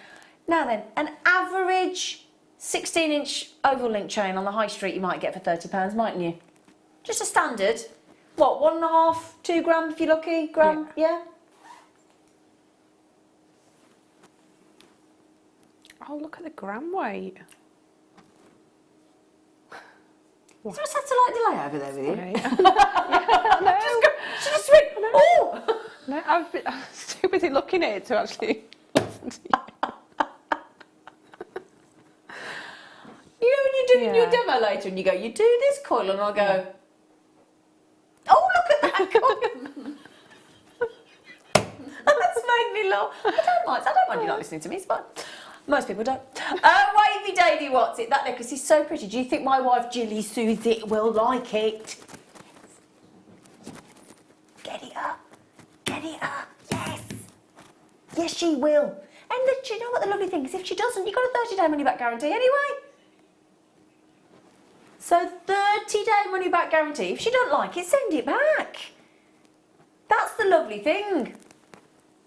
[SPEAKER 1] Now then, an average 16-inch oval link chain on the high street you might get for £30, mightn't you? Just a standard. What, 1.5, 2 gram if you're lucky? Gram, yeah?
[SPEAKER 2] Oh, look at the gram weight.
[SPEAKER 1] Is there a satellite delay over there with you?
[SPEAKER 2] Right. No.
[SPEAKER 1] Just went, oh!
[SPEAKER 2] No, I'm too busy looking at it to actually listen to you.
[SPEAKER 1] You know when you're doing your demo later and you go, you do this coil, and I'll go, oh, look at that coil. That's made me laugh. I don't mind you not listening to me, it's fine. Most people don't. Wavy Davy, what's it? That necklace is so pretty. Do you think my wife Jilly Soothes It will like it? Get it up. Get it up. Yes. Yes, she will. do you know what the lovely thing is? If she doesn't, you've got a 30-day money-back guarantee anyway. So 30-day money-back guarantee. If she don't like it, send it back. That's the lovely thing,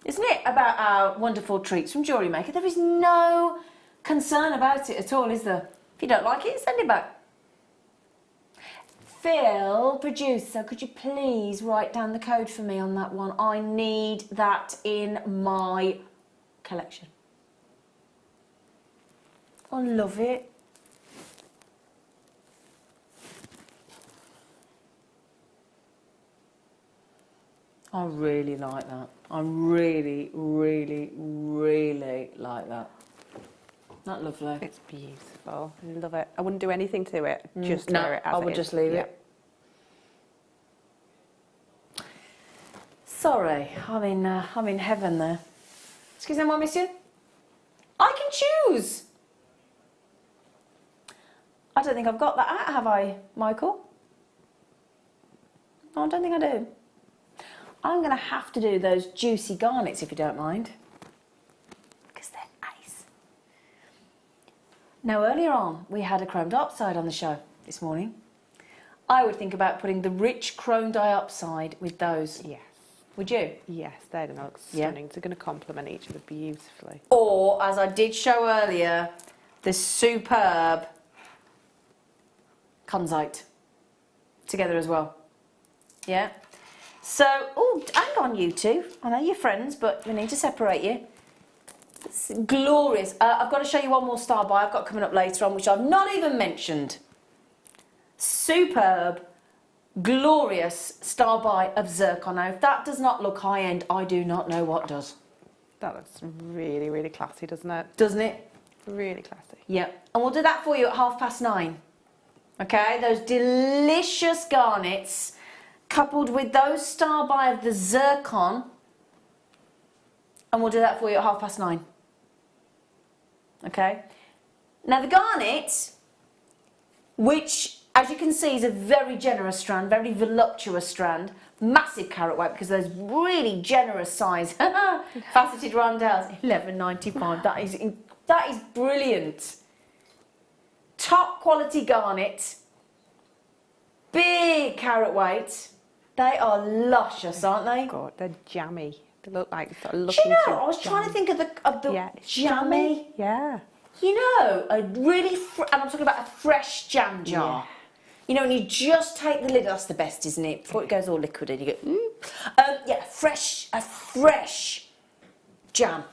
[SPEAKER 1] isn't it, about our wonderful treats from Jewellery Maker? There is no concern about it at all, is there? If you don't like it, send it back. Phil, producer, could you please write down the code for me on that one? I need that in my collection. I love it. I really like that. I really, really, really like that. Isn't that lovely?
[SPEAKER 2] It's beautiful. I love it. I wouldn't do anything to it. Just wear it as
[SPEAKER 1] I would
[SPEAKER 2] it
[SPEAKER 1] just
[SPEAKER 2] is.
[SPEAKER 1] leave it. Sorry, I'm in heaven there. Excusez-moi, monsieur. I can choose. I don't think I've got that out, have I, Michael? No, I don't think I do. I'm going to have to do those juicy garnets, if you don't mind. Because they're ice. Now, earlier on, we had a chrome dioxide on the show this morning. I would think about putting the rich chrome dioxide with those.
[SPEAKER 2] Yes.
[SPEAKER 1] Would you?
[SPEAKER 2] Yes, they're going to look stunning. They're going to complement each other beautifully.
[SPEAKER 1] Or, as I did show earlier, the superb Kunzite together as well. Yeah? So, oh, hang on, you two. I know you're friends, but we need to separate you. It's glorious. I've got to show you one more star buy I've got coming up later on, which I've not even mentioned. Superb, glorious star buy of zircon. Now, if that does not look high-end, I do not know what does.
[SPEAKER 2] That looks really, really classy, doesn't it?
[SPEAKER 1] Doesn't it?
[SPEAKER 2] Really classy.
[SPEAKER 1] Yeah. And we'll do that for you at 9:30. Okay? Those delicious garnets, coupled with those star buy of the zircon, and we'll do that for you at 9:30. Okay? Now the garnet, which as you can see is a very generous strand, very voluptuous strand, massive carat weight because those really generous size faceted rondelles, $11.95. That is brilliant. Top quality garnet, big carat weight. They are luscious, aren't they?
[SPEAKER 2] God, they're jammy. They look like sort of
[SPEAKER 1] Do
[SPEAKER 2] looking
[SPEAKER 1] you know,
[SPEAKER 2] through
[SPEAKER 1] I was trying to think of the
[SPEAKER 2] yeah, it's
[SPEAKER 1] jammy.
[SPEAKER 2] Yeah.
[SPEAKER 1] You know, a really, and I'm talking about a fresh jam jar.
[SPEAKER 2] Yeah.
[SPEAKER 1] You know, and you just take the lid, that's the best, isn't it? Before it goes all liquid and you go, yeah, a fresh jam.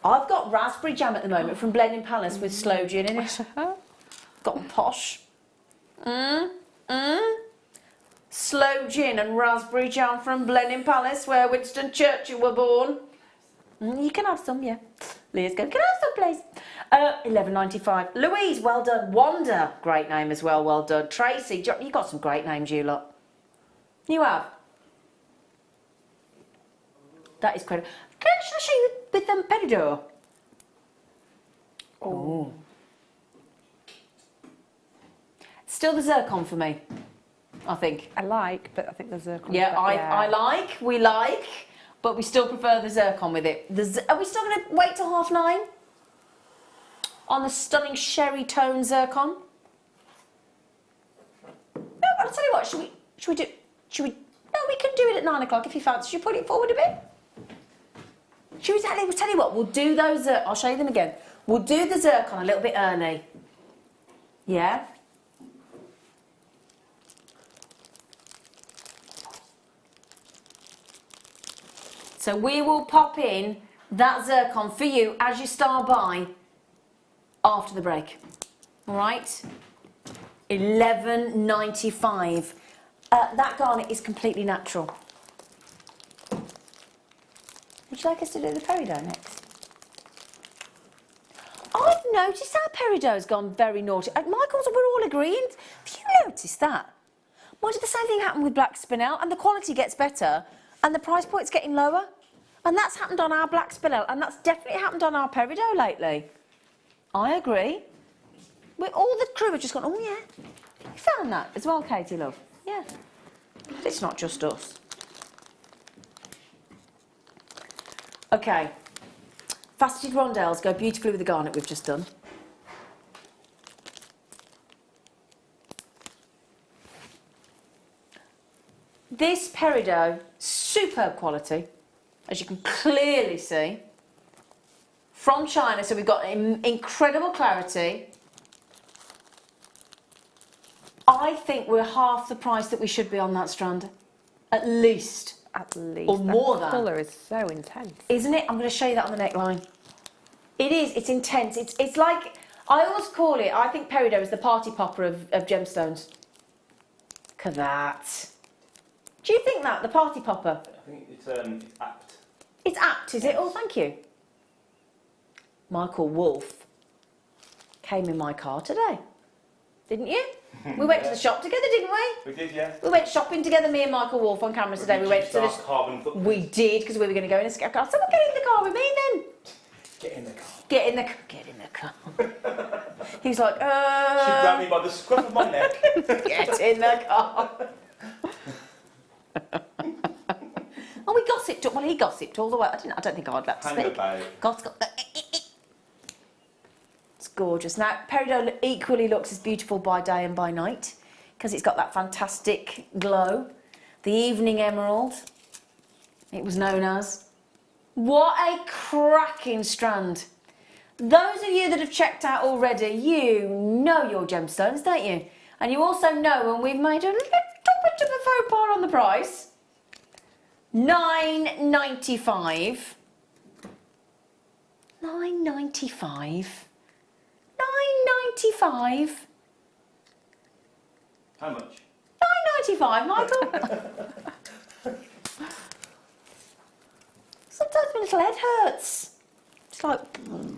[SPEAKER 1] I've got raspberry jam at the moment from Blending Palace with sloe gin in it. Got posh. Sloe gin and raspberry jam from Blending Palace, where Winston Churchill were born. You can have some, yeah. Leah's going, can I have some, please? $11.95. Louise, well done. Wanda, great name as well, well done. Tracy, you got some great names, you lot. You have. That is credible. Shall I show you with them peridot? Oh. Still the zircon for me, I think.
[SPEAKER 2] I like, but I think the zircon.
[SPEAKER 1] Yeah, we like, but we still prefer the zircon with it. Are we still going to wait till 9:30 on the stunning sherry tone zircon? No, I'll tell you what. No, we can do it at 9 o'clock if you fancy. Should we put it forward a bit? We'll tell you what. We'll do those. I'll show you them again. We'll do the zircon a little bit early. Yeah. So we will pop in that zircon for you as you start by after the break. All right? $11.95. That garnet is completely natural. Would you like us to do the peridot next? I've noticed our peridot's gone very naughty. Michael's, we're all agreeing. Have you noticed that? Why did the same thing happen with black spinel? And the quality gets better and the price point's getting lower. And that's happened on our black spinel, and that's definitely happened on our peridot lately. I agree. All the crew have just gone, oh yeah. You found that as well, Katie, love? Yeah. It's not just us. Okay. Faceted rondelles go beautifully with the garnet we've just done. This peridot, superb quality, as you can clearly see, from China, so we've got incredible clarity. I think we're half the price that we should be on that strand, at least.
[SPEAKER 2] At least.
[SPEAKER 1] Or more than.
[SPEAKER 2] The colour is so intense.
[SPEAKER 1] Isn't it? I'm going to show you that on the neckline. It is, it's intense. It's like, I always call it, I think peridot is the party popper of gemstones. Look at that. Do you think that, the party popper?
[SPEAKER 3] I think it's apt.
[SPEAKER 1] It's apt, is it? Oh, thank you. Michael Wolf came in my car today, didn't you? We went to the shop together, didn't we?
[SPEAKER 3] We did, yeah.
[SPEAKER 1] We went shopping together, me and Michael Wolf on camera today. We went to the...
[SPEAKER 3] carbon footprint.
[SPEAKER 1] We did, because we were going to go in a skate car. So we'll get in the car with me then.
[SPEAKER 3] Get in the car.
[SPEAKER 1] Get in the car. Get in the car. He was like,
[SPEAKER 3] She grabbed me by the scruff of my neck.
[SPEAKER 1] Get in the car. Oh, we gossiped. Well, he gossiped all the way. I don't think I'd like to
[SPEAKER 3] Hang
[SPEAKER 1] speak.
[SPEAKER 3] about.
[SPEAKER 1] It's gorgeous. Now, peridot equally looks as beautiful by day and by night because it's got that fantastic glow. The evening emerald, it was known as. What a cracking strand. Those of you that have checked out already, you know your gemstones, don't you? And you also know when we've made a little bit of a faux pas on the price. $9.95. $9.95. $9.95.
[SPEAKER 3] How much?
[SPEAKER 1] $9.95, Michael. Sometimes my little head hurts. It's like, ooh.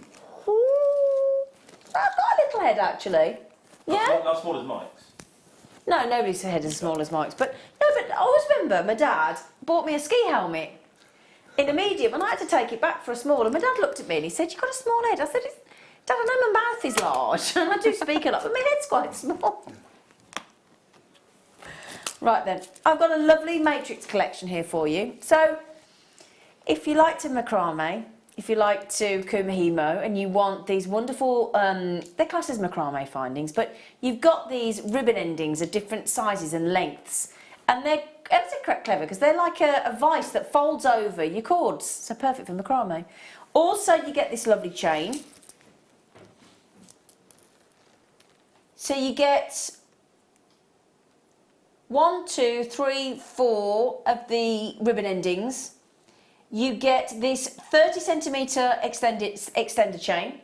[SPEAKER 1] I've got a little head actually. Yeah?
[SPEAKER 3] Not small as Mike's.
[SPEAKER 1] No, nobody's head is as small as Mike's. But no, but I always remember my dad bought me a ski helmet in a medium and I had to take it back for a small. And my dad looked at me and he said, "You've got a small head." I said, "Dad, I know my mouth is large and I do speak a lot, but my head's quite small." Right then, I've got a lovely matrix collection here for you. So, if you like to macrame, if you like to kumihimo and you want these wonderful, they're classed as macrame findings, but you've got these ribbon endings of different sizes and lengths, and they're ever so clever because they're like a vice that folds over your cords, so perfect for macrame. Also, you get this lovely chain. So you get 1, 2, 3, 4 of the ribbon endings. You get this 30 centimetre extender chain,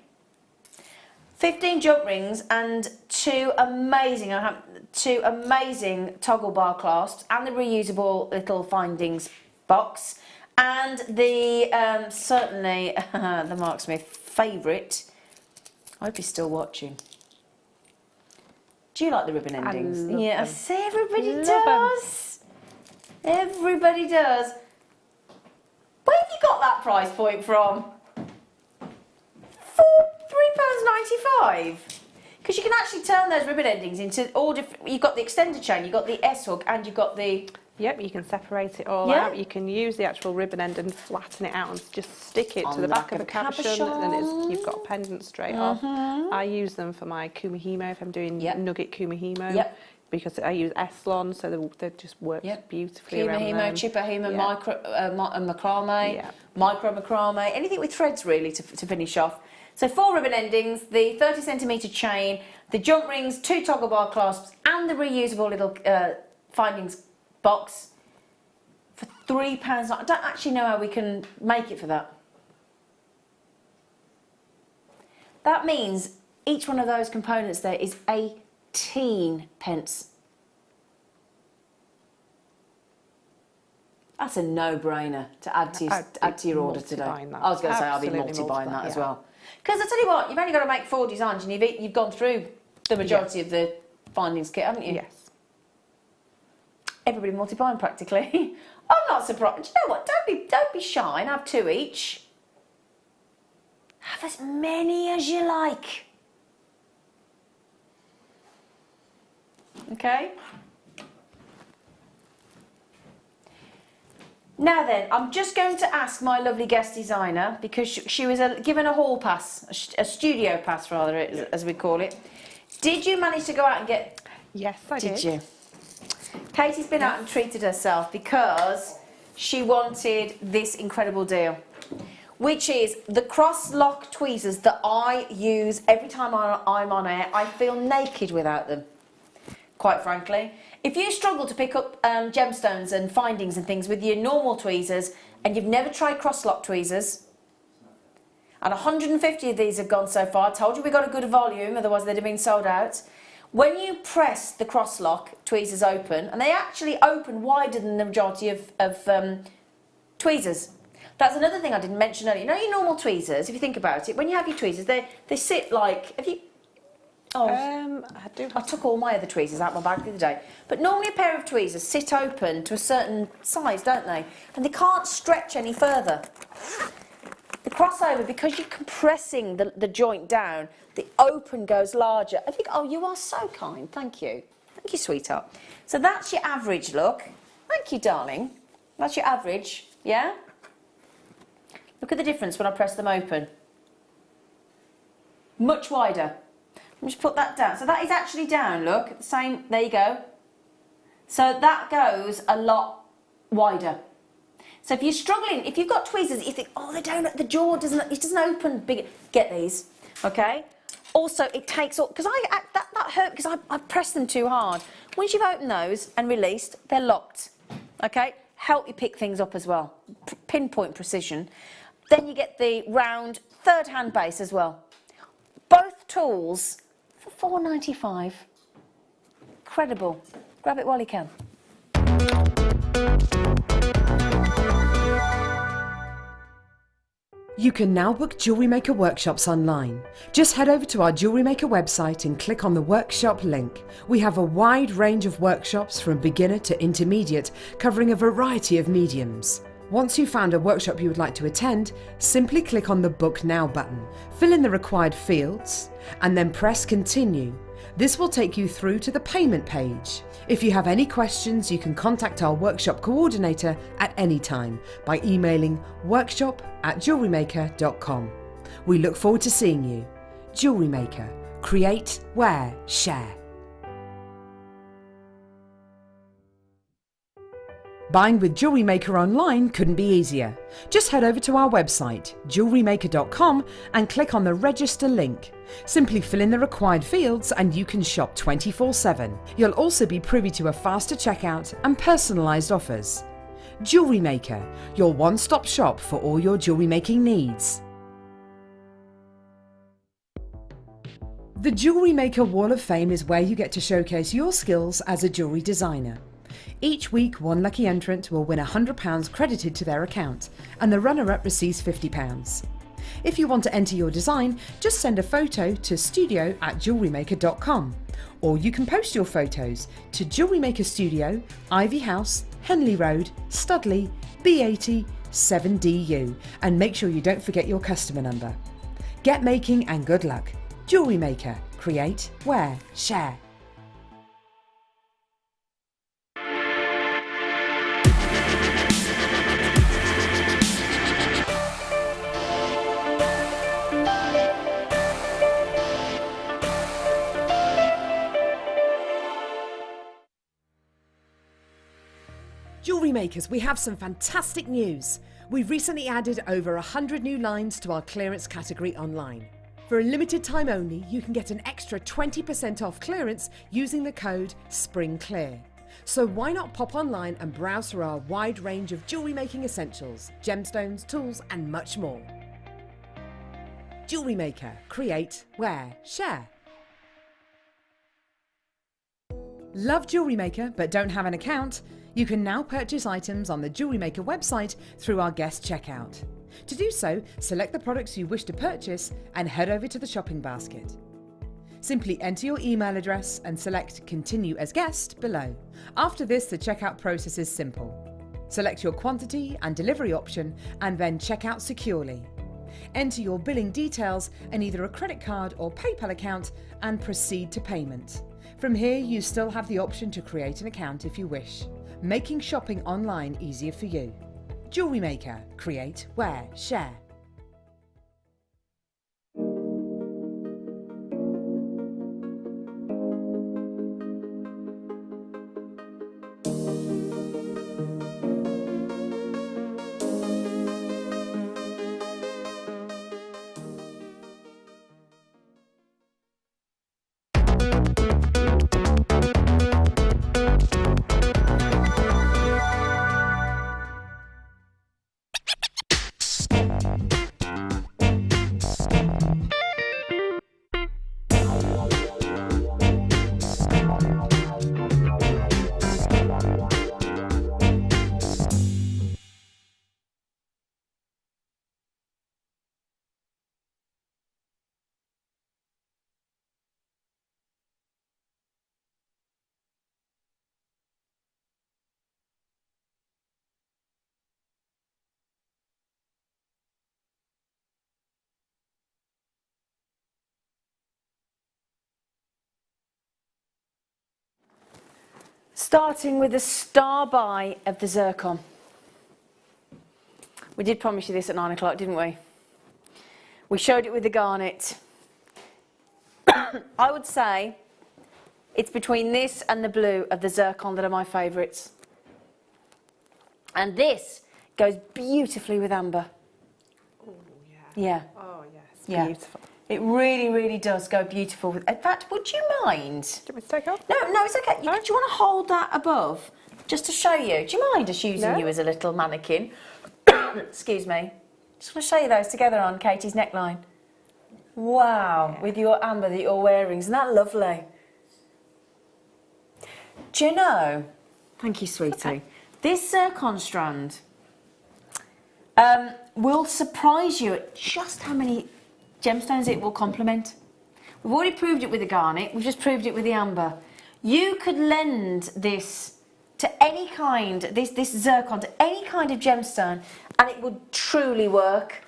[SPEAKER 1] 15 jump rings, and two amazing toggle bar clasps, and the reusable little findings box, and the certainly the Mark Smith favourite. I hope he's still watching. Do you like the ribbon endings? Yeah, I see everybody does. Everybody does. Where have you got that price point from? £3.95. Because you can actually turn those ribbon endings into all different. You've got the extender chain, you've got the S hook, and you've got the.
[SPEAKER 2] Yep, you can separate it all out. You can use the actual ribbon end and flatten it out and just stick it to the back of a cabochon, and you've got a pendant straight off. I use them for my kumihimo if I'm doing nugget kumihimo. Because I use Eslon, so they just work beautifully around them.
[SPEAKER 1] Kumihimo, chipahimo, macrame, micro macrame, anything with threads really to finish off. So 4 ribbon endings, the 30 centimetre chain, the jump rings, 2 toggle bar clasps, and the reusable little findings box for £3. I don't actually know how we can make it for that. That means each one of those components there is 18 pence. That's a no-brainer to add to your order today. I was going to say I'll be multi-buying that as well. Because I tell you what, you've only got to make 4 designs and you've gone through the majority of the findings kit, haven't you?
[SPEAKER 2] Yes.
[SPEAKER 1] Everybody multi-buying practically. I'm not surprised. You know what? Don't be shy and have 2 each. Have as many as you like. Okay. Now then, I'm just going to ask my lovely guest designer, because she was given a hall pass, a studio pass rather, as we call it. Did you manage to go out and get...
[SPEAKER 2] Yes, I did.
[SPEAKER 1] Did you? Katie's been out and treated herself because she wanted this incredible deal, which is the cross-lock tweezers that I use every time I'm on air. I feel naked without them, quite frankly. If you struggle to pick up gemstones and findings and things with your normal tweezers and you've never tried cross-lock tweezers, and 150 of these have gone so far, I told you we got a good volume, otherwise they'd have been sold out. When you press the cross-lock tweezers open, and they actually open wider than the majority of tweezers. That's another thing I didn't mention earlier. You know your normal tweezers, if you think about it, when you have your tweezers, they sit like... Have you... Oh, I took all my other tweezers out of my bag the other day. But normally a pair of tweezers sit open to a certain size, don't they? And they can't stretch any further. The crossover, because you're compressing the joint down, the open goes larger. I think, oh, you are so kind. Thank you. Thank you, sweetheart. So that's your average look. Thank you, darling. That's your average, yeah? Look at the difference when I press them open. Much wider. Let me just put that down. So that is actually down, look. The same, there you go. So that goes a lot wider. So if you're struggling, if you've got tweezers, you think, oh, they don't, the jaw doesn't, it doesn't open big. Get these, okay? Also, it takes all, because that hurt because I pressed them too hard. Once you've opened those and released, they're locked, okay? Help you pick things up as well. Pinpoint precision. Then you get the round third hand base as well. Both tools for $4.95. Incredible. Grab it while you can.
[SPEAKER 4] You can now book Jewellery Maker workshops online. Just head over to our Jewellery Maker website and click on the workshop link. We have a wide range of workshops from beginner to intermediate, covering a variety of mediums. Once you've found a workshop you would like to attend, simply click on the Book Now button, fill in the required fields, and then press Continue. This will take you through to the payment page. If you have any questions, you can contact our workshop coordinator at any time by emailing workshop@jewellerymaker.com. We look forward to seeing you. Jewellery Maker. Create, wear, share. Buying with Jewellery Maker online couldn't be easier. Just head over to our website, JewelleryMaker.com, and click on the register link. Simply fill in the required fields and you can shop 24/7. You'll also be privy to a faster checkout and personalised offers. Jewellery Maker, your one-stop shop for all your jewellery making needs. The Jewellery Maker Wall of Fame is where you get to showcase your skills as a jewellery designer. Each week, one lucky entrant will win £100 credited to their account, and the runner-up receives £50. If you want to enter your design, just send a photo to studio@jewellerymaker.com, or you can post your photos to Jewellery Maker Studio, Ivy House, Henley Road, Studley, B80 7DU, and make sure you don't forget your customer number. Get making and good luck. Jewellery Maker. Create, wear, share. Jewellery Makers, we have some fantastic news. We've recently added over 100 new lines to our clearance category online. For a limited time only, you can get an extra 20% off clearance using the code SPRINGCLEAR. So why not pop online and browse through our wide range of jewellery making essentials, gemstones, tools and much more. Jewellery Maker. Create, wear, share. Love Jewellery Maker but don't have an account? You can now purchase items on the Jewellery Maker website through our guest checkout. To do so, select the products you wish to purchase and head over to the shopping basket. Simply enter your email address and select Continue as Guest below. After this, the checkout process is simple. Select your quantity and delivery option and then check out securely. Enter your billing details and either a credit card or PayPal account and proceed to payment. From here, you still have the option to create an account if you wish, making shopping online easier for you. Jewellery Maker. Create, wear, share.
[SPEAKER 1] Starting with the star buy of the zircon. We did promise you this at 9 o'clock, didn't we? We showed it with the garnet. I would say it's between this and the blue of the zircon that are my favourites. And this goes beautifully with amber.
[SPEAKER 2] Oh, yeah.
[SPEAKER 1] Yeah.
[SPEAKER 2] Oh, yes.
[SPEAKER 1] Yeah.
[SPEAKER 2] Beautiful.
[SPEAKER 1] It really, really does go beautiful with. In fact, would you mind?
[SPEAKER 2] Do you want me to take off?
[SPEAKER 1] No, it's okay. Do you want to hold that above just to show you? Do you mind us using
[SPEAKER 2] No.
[SPEAKER 1] you as a little mannequin? Excuse me. Just want to show you those together on Katie's neckline. Wow, with your amber that you're wearing. Isn't that lovely? Do you know? Thank you, sweetie.
[SPEAKER 2] Okay.
[SPEAKER 1] This zircon strand will surprise you at just how many gemstones it will complement. We've already proved it with the garnet, we've just proved it with the amber. You could lend this to any kind, this zircon to any kind of gemstone and it would truly work.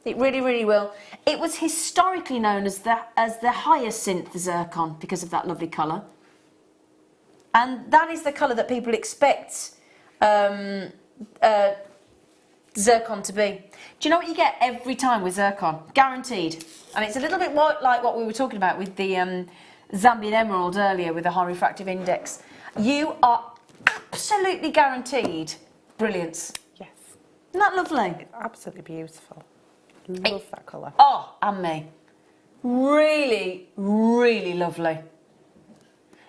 [SPEAKER 1] It really, really will. It was historically known as the hyacinth zircon because of that lovely colour. And that is the colour that people expect zircon to be. Do you know what you get every time with zircon? Guaranteed. And it's a little bit like what we were talking about with the Zambian emerald earlier with the high refractive index. You are absolutely guaranteed brilliance.
[SPEAKER 2] Yes.
[SPEAKER 1] Isn't that lovely?
[SPEAKER 2] It's absolutely beautiful. Love that colour.
[SPEAKER 1] Oh, and me. Really, really lovely.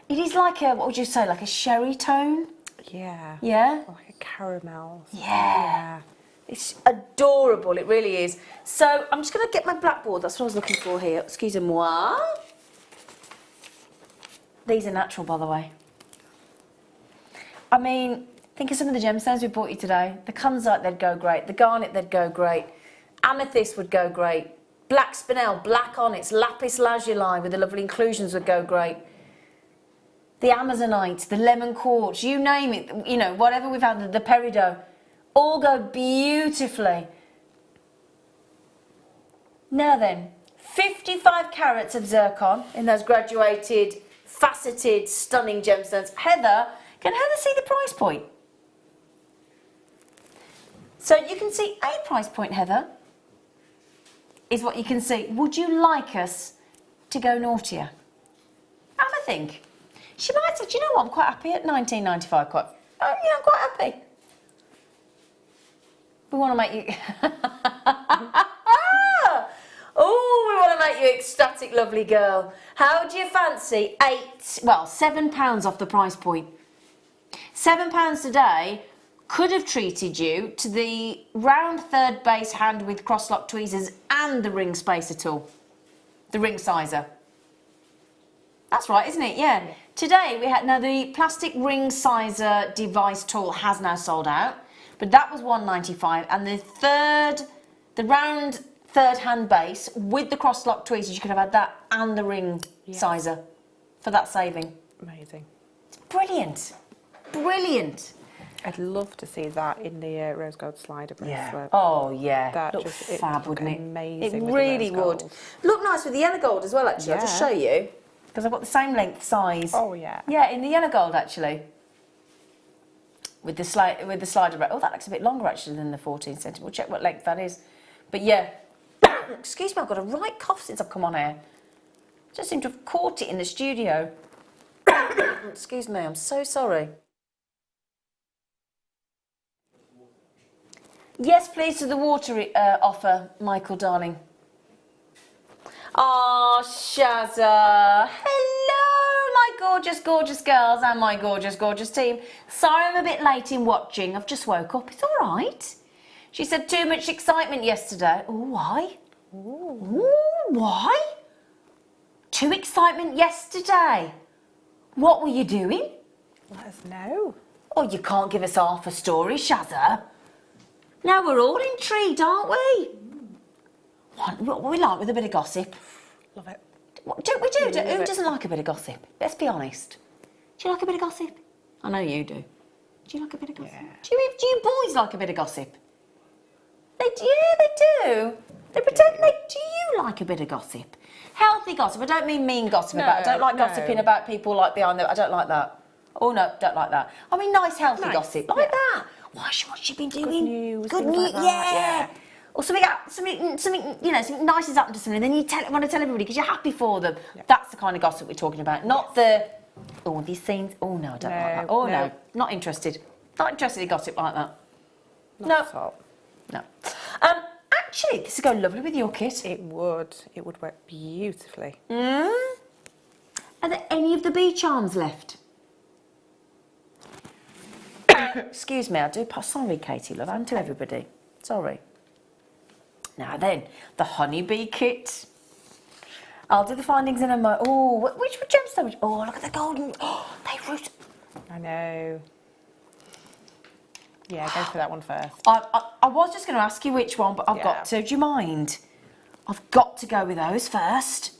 [SPEAKER 1] It is like a, what would you say, like a sherry tone?
[SPEAKER 2] Yeah.
[SPEAKER 1] Yeah?
[SPEAKER 2] Or like a caramel.
[SPEAKER 1] Yeah. It's adorable, it really is. So I'm just going to get my blackboard, that's what I was looking for here. Excusez-moi. These are natural, by the way. I mean, think of some of the gemstones we bought you today. The kunzite, they'd go great. The garnet, they'd go great. Amethyst would go great. Black spinel, black onyx, lapis lazuli with the lovely inclusions would go great. The amazonite, the lemon quartz, you name it, you know, whatever we've had, the peridot, all go beautifully. Now then, 55 carats of zircon in those graduated, faceted, stunning gemstones. Heather, can Heather see the price point? So you can see a price point, Heather, is what you can see. Would you like us to go naughtier? Have a think. She might say, do you know what, I'm quite happy at $19.95. Oh, yeah, I'm quite happy. We want to make you... Oh, we want to make you ecstatic, lovely girl. How do you fancy £7 off the price point? £7 today could have treated you to the round third base hand with cross-lock tweezers and the ring spacer tool. The ring sizer. That's right, isn't it? Yeah. Today we had, now the plastic ring sizer device tool has now sold out, but that was $1.95, and the round third hand base with the cross-lock tweezers, you could have had that and the ring sizer for that saving.
[SPEAKER 2] Amazing.
[SPEAKER 1] It's brilliant. Brilliant.
[SPEAKER 2] I'd love to see that in the rose gold slider bracelet.
[SPEAKER 1] Oh yeah.
[SPEAKER 2] That
[SPEAKER 1] look
[SPEAKER 2] just
[SPEAKER 1] fab, wouldn't it?
[SPEAKER 2] amazing.
[SPEAKER 1] It
[SPEAKER 2] with the
[SPEAKER 1] really
[SPEAKER 2] rose
[SPEAKER 1] would.
[SPEAKER 2] gold.
[SPEAKER 1] Look nice with the yellow gold as well, actually. I'll just show you. Because I've got the same length size.
[SPEAKER 2] Oh yeah.
[SPEAKER 1] Yeah, in the yellow gold actually. with the slider rail. Oh, that looks a bit longer actually than the 14 centimetre. We'll check what length that is. But yeah, excuse me, I've got a right cough since I've come on air. Just seem to have caught it in the studio. Excuse me, I'm so sorry. Yes, please, to the water offer, Michael, darling. Oh, Shazza. Hello, my gorgeous, gorgeous girls and my gorgeous, gorgeous team. Sorry I'm a bit late in watching. I've just woke up. It's all right. She said too much excitement yesterday. Oh, why? Ooh, why? Too excitement yesterday. What were you doing?
[SPEAKER 2] Let us know.
[SPEAKER 1] Oh, you can't give us half a story, Shazza. Now we're all intrigued, aren't we? What we like with a bit of gossip.
[SPEAKER 2] Love it.
[SPEAKER 1] What, don't we do? Who doesn't like a bit of gossip? Let's be honest. Do you like a bit of gossip? I know you do. Do you like a bit of gossip?
[SPEAKER 2] Yeah.
[SPEAKER 1] Do you boys like a bit of gossip? They do. They pretend they do. You like a bit of gossip? Healthy gossip. I don't mean mean gossip. I don't like gossiping about people like behind the. I don't like that. Oh no, don't like that. I mean nice, healthy gossip like that. What's she been doing?
[SPEAKER 2] Good news.
[SPEAKER 1] Good
[SPEAKER 2] things
[SPEAKER 1] news.
[SPEAKER 2] like that,
[SPEAKER 1] Yeah. Or something nice has happened to someone, and then you want to tell everybody because you're happy for them. Yeah. That's the kind of gossip we're talking about, not these scenes. Oh no, I don't like that. Oh no, not interested. Not interested in gossip like that.
[SPEAKER 2] Not at all.
[SPEAKER 1] No. Actually, this would go lovely with your kit.
[SPEAKER 2] It would. It would work beautifully.
[SPEAKER 1] Are there any of the bee charms left? Excuse me, I do. Sorry, Katie, love, and to everybody. Sorry. Now then, the honeybee kit. I'll do the findings in a moment. Oh, which gemstone? Oh, look at the golden. Oh, they root.
[SPEAKER 2] I know. Yeah, go for that one first.
[SPEAKER 1] I was just going to ask you which one, but I've got to. Do you mind? I've got to go with those first.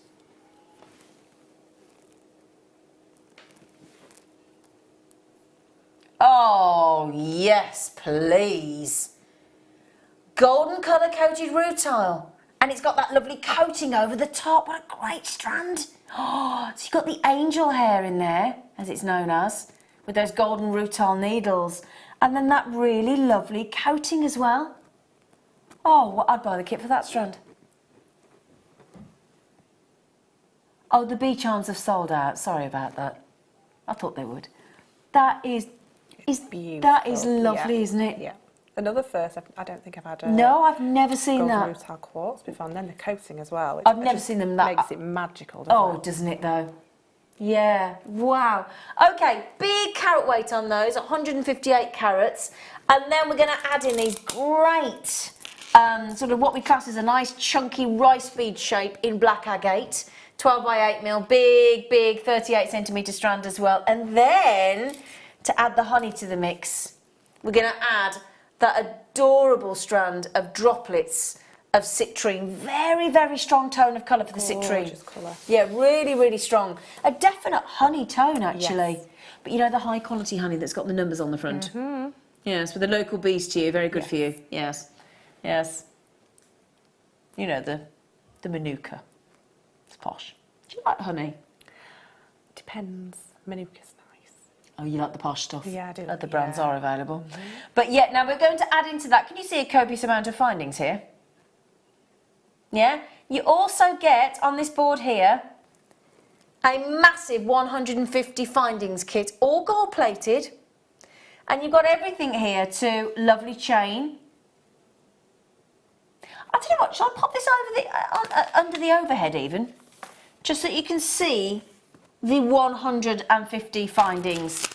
[SPEAKER 1] Oh, yes, please. Golden colour coated rutile. And it's got that lovely coating over the top. What a great strand. Oh, so you've got the angel hair in there, as it's known as, with those golden rutile needles. And then that really lovely coating as well. Oh, well, I'd buy the kit for that strand. Oh, the bee charms have sold out. Sorry about that. I thought they would. That is beautiful. That is lovely, isn't it?
[SPEAKER 2] Yeah. Another first. I don't think I've had a.
[SPEAKER 1] No, I've never seen
[SPEAKER 2] golden
[SPEAKER 1] that.
[SPEAKER 2] rutile quartz before, and then the coating as well.
[SPEAKER 1] I've never seen them that.
[SPEAKER 2] Makes it magical. Doesn't it?
[SPEAKER 1] Doesn't it though? Yeah. Wow. Okay, big carat weight on those, 158 carats, and then we're going to add in these great, sort of what we class as a nice chunky rice bead shape in black agate, 12 by 8 mil, big 38 centimetre strand as well, and then to add the honey to the mix, we're going to add that adorable strand of droplets of citrine. Very strong tone of colour for the citrine.
[SPEAKER 2] Colour.
[SPEAKER 1] Yeah, really strong. A definite honey tone, actually. Yes. But you know the high quality honey that's got the numbers on the front? Mm-hmm. Yes, with the local bees to you. Very good for you. Yes. You know, the Manuka. It's posh. Do you like honey?
[SPEAKER 2] Depends. Manuka's nice.
[SPEAKER 1] Oh, you like the posh stuff?
[SPEAKER 2] Yeah, I do.
[SPEAKER 1] The brands are available. Mm-hmm. But yeah, now we're going to add into that. Can you see a copious amount of findings here? Yeah? You also get, on this board here, a massive 150 findings kit, all gold plated. And you've got everything here to lovely chain. I'll tell you what, shall I pop this over under the overhead even? Just so you can see the 150 findings.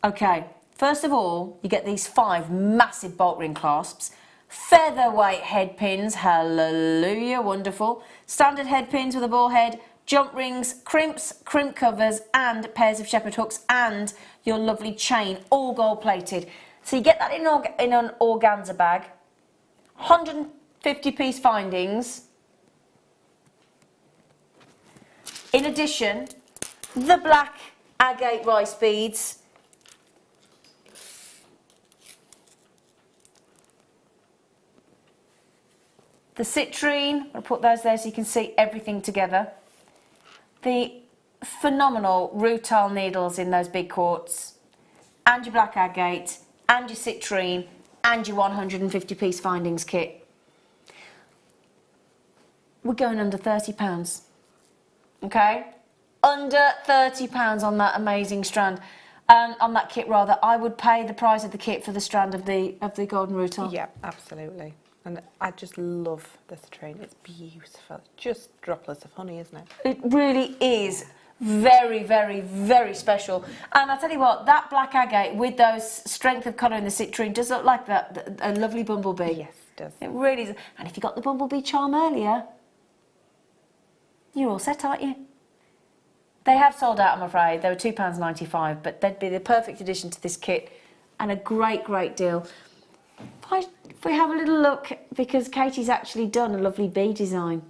[SPEAKER 1] Okay. First of all, you get these 5 massive bolt ring clasps, featherweight head pins, hallelujah, wonderful, standard head pins with a ball head, jump rings, crimps, crimp covers, and pairs of shepherd hooks, and your lovely chain, all gold plated. So you get that in an organza bag, 150 piece findings. In addition, the black agate rice beads, the citrine, I'll put those there so you can see everything together. the phenomenal rutile needles in those big quartz, and your black agate, and your citrine, and your 150-piece findings kit. We're going under £30, okay? Under £30 on that amazing strand, on that kit rather. I would pay the price of the kit for the strand of the golden rutile.
[SPEAKER 2] Yeah, absolutely. And I just love the citrine. It's beautiful. Just droplets of honey, isn't it?
[SPEAKER 1] It really is very, very, very special. And I tell you what, that black agate with those strength of colour in the citrine does look like a lovely bumblebee.
[SPEAKER 2] Yes, it does.
[SPEAKER 1] It really does. And if you got the bumblebee charm earlier, you're all set, aren't you? They have sold out, I'm afraid. They were £2.95, but they'd be the perfect addition to this kit and a great, great deal. If we have a little look, because Katie's actually done a lovely bee design.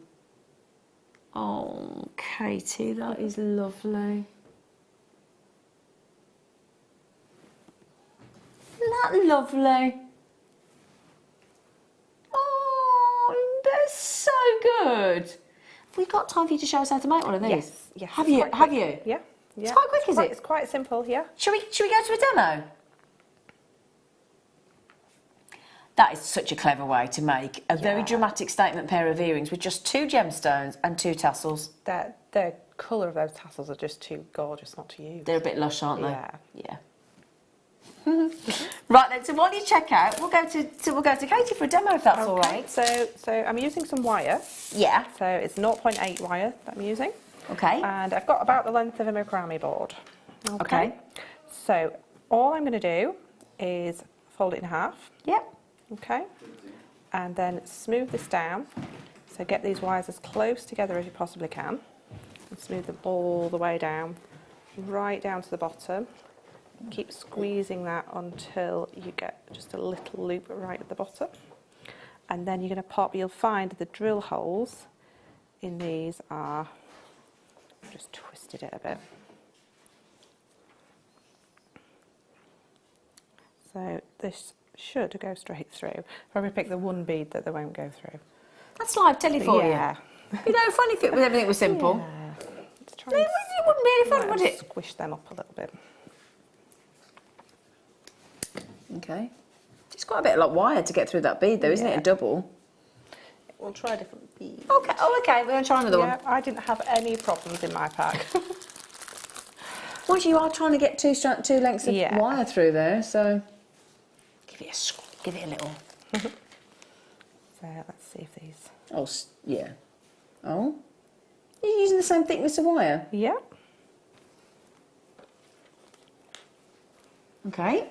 [SPEAKER 1] Oh, Katie, that is lovely. Isn't that lovely? Oh, they're so good. Have we got time for you to show us how to make one of these?
[SPEAKER 2] Yes, yes.
[SPEAKER 1] Have you? Have you?
[SPEAKER 2] Yeah, yeah.
[SPEAKER 1] It's quite quick, is it?
[SPEAKER 2] It's quite simple, yeah.
[SPEAKER 1] Should we go to a demo? That is such a clever way to make a very dramatic statement pair of earrings with just 2 gemstones and 2 tassels.
[SPEAKER 2] The colour of those tassels are just too gorgeous not to use.
[SPEAKER 1] They're a bit lush, aren't they?
[SPEAKER 2] Yeah.
[SPEAKER 1] Yeah. Right then, so while you check out, we'll go to Katie for a demo if that's all right.
[SPEAKER 2] So I'm using some wire.
[SPEAKER 1] Yeah.
[SPEAKER 2] So it's 0.8 wire that I'm using.
[SPEAKER 1] Okay.
[SPEAKER 2] And I've got about the length of a macrame board.
[SPEAKER 1] Okay.
[SPEAKER 2] So all I'm going to do is fold it in half.
[SPEAKER 1] Yep.
[SPEAKER 2] Okay. And then smooth this down. So get these wires as close together as you possibly can. And smooth them all the way down, right down to the bottom. Keep squeezing that until you get just a little loop right at the bottom. And then you're going to pop, you'll find the drill holes in these are, just twisted it a bit. So this should go straight through. Probably pick the one bead that they won't go through.
[SPEAKER 1] That's live telly for you.
[SPEAKER 2] Yeah.
[SPEAKER 1] You know, fun if everything was simple.
[SPEAKER 2] Yeah. Let's try
[SPEAKER 1] No,
[SPEAKER 2] and
[SPEAKER 1] it wouldn't be any fun, would it?
[SPEAKER 2] Squish them up a little bit.
[SPEAKER 1] Okay. It's quite a bit like wire to get through that bead though, isn't it? A double.
[SPEAKER 2] We'll try a different bead.
[SPEAKER 1] Okay, oh okay, we're going to try another one.
[SPEAKER 2] I didn't have any problems in my pack.
[SPEAKER 1] Once you are trying to get two lengths of wire through there, so give it a little.
[SPEAKER 2] So let's see if these.
[SPEAKER 1] Oh yeah. Oh, you're using the same thickness of wire.
[SPEAKER 2] Yeah.
[SPEAKER 1] Okay.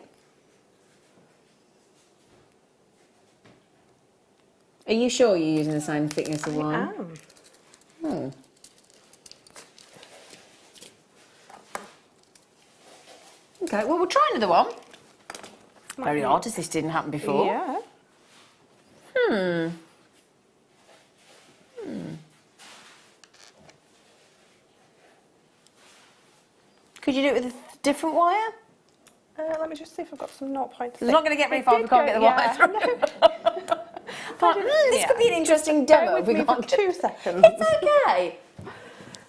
[SPEAKER 1] Are you sure you're using the same thickness of wire?
[SPEAKER 2] I am.
[SPEAKER 1] Oh. Okay, well, we'll try another one. Very odd, as this didn't happen before.
[SPEAKER 2] Yeah.
[SPEAKER 1] Could you do it with a different wire?
[SPEAKER 2] Let me just see if I've got some 0.6.
[SPEAKER 1] It's not going to get very far if we can't get the wire through. But, this could be an interesting demo if we can't get
[SPEAKER 2] 2 seconds.
[SPEAKER 1] It's okay.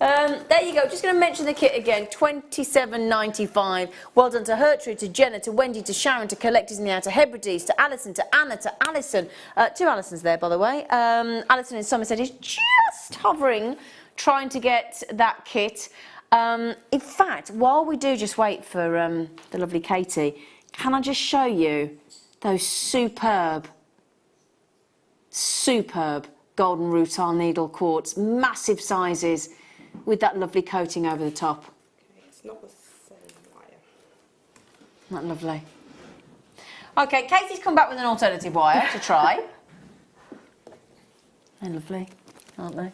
[SPEAKER 1] There you go. Just going to mention the kit again. £27.95. Well done to Gertrude, to Jenna, to Wendy, to Sharon, to Collectors in the Outer Hebrides, to Alison, to Anna, to Alison. 2 Alisons there, by the way. Alison in Somerset is just hovering, trying to get that kit. In fact, while we do just wait for the lovely Katie, can I just show you those superb golden rutile needle quartz, massive sizes, with that lovely coating over the top.
[SPEAKER 2] Okay, it's not the same wire.
[SPEAKER 1] Isn't that lovely? Okay, Katie's come back with an alternative wire to try. They're lovely, aren't they?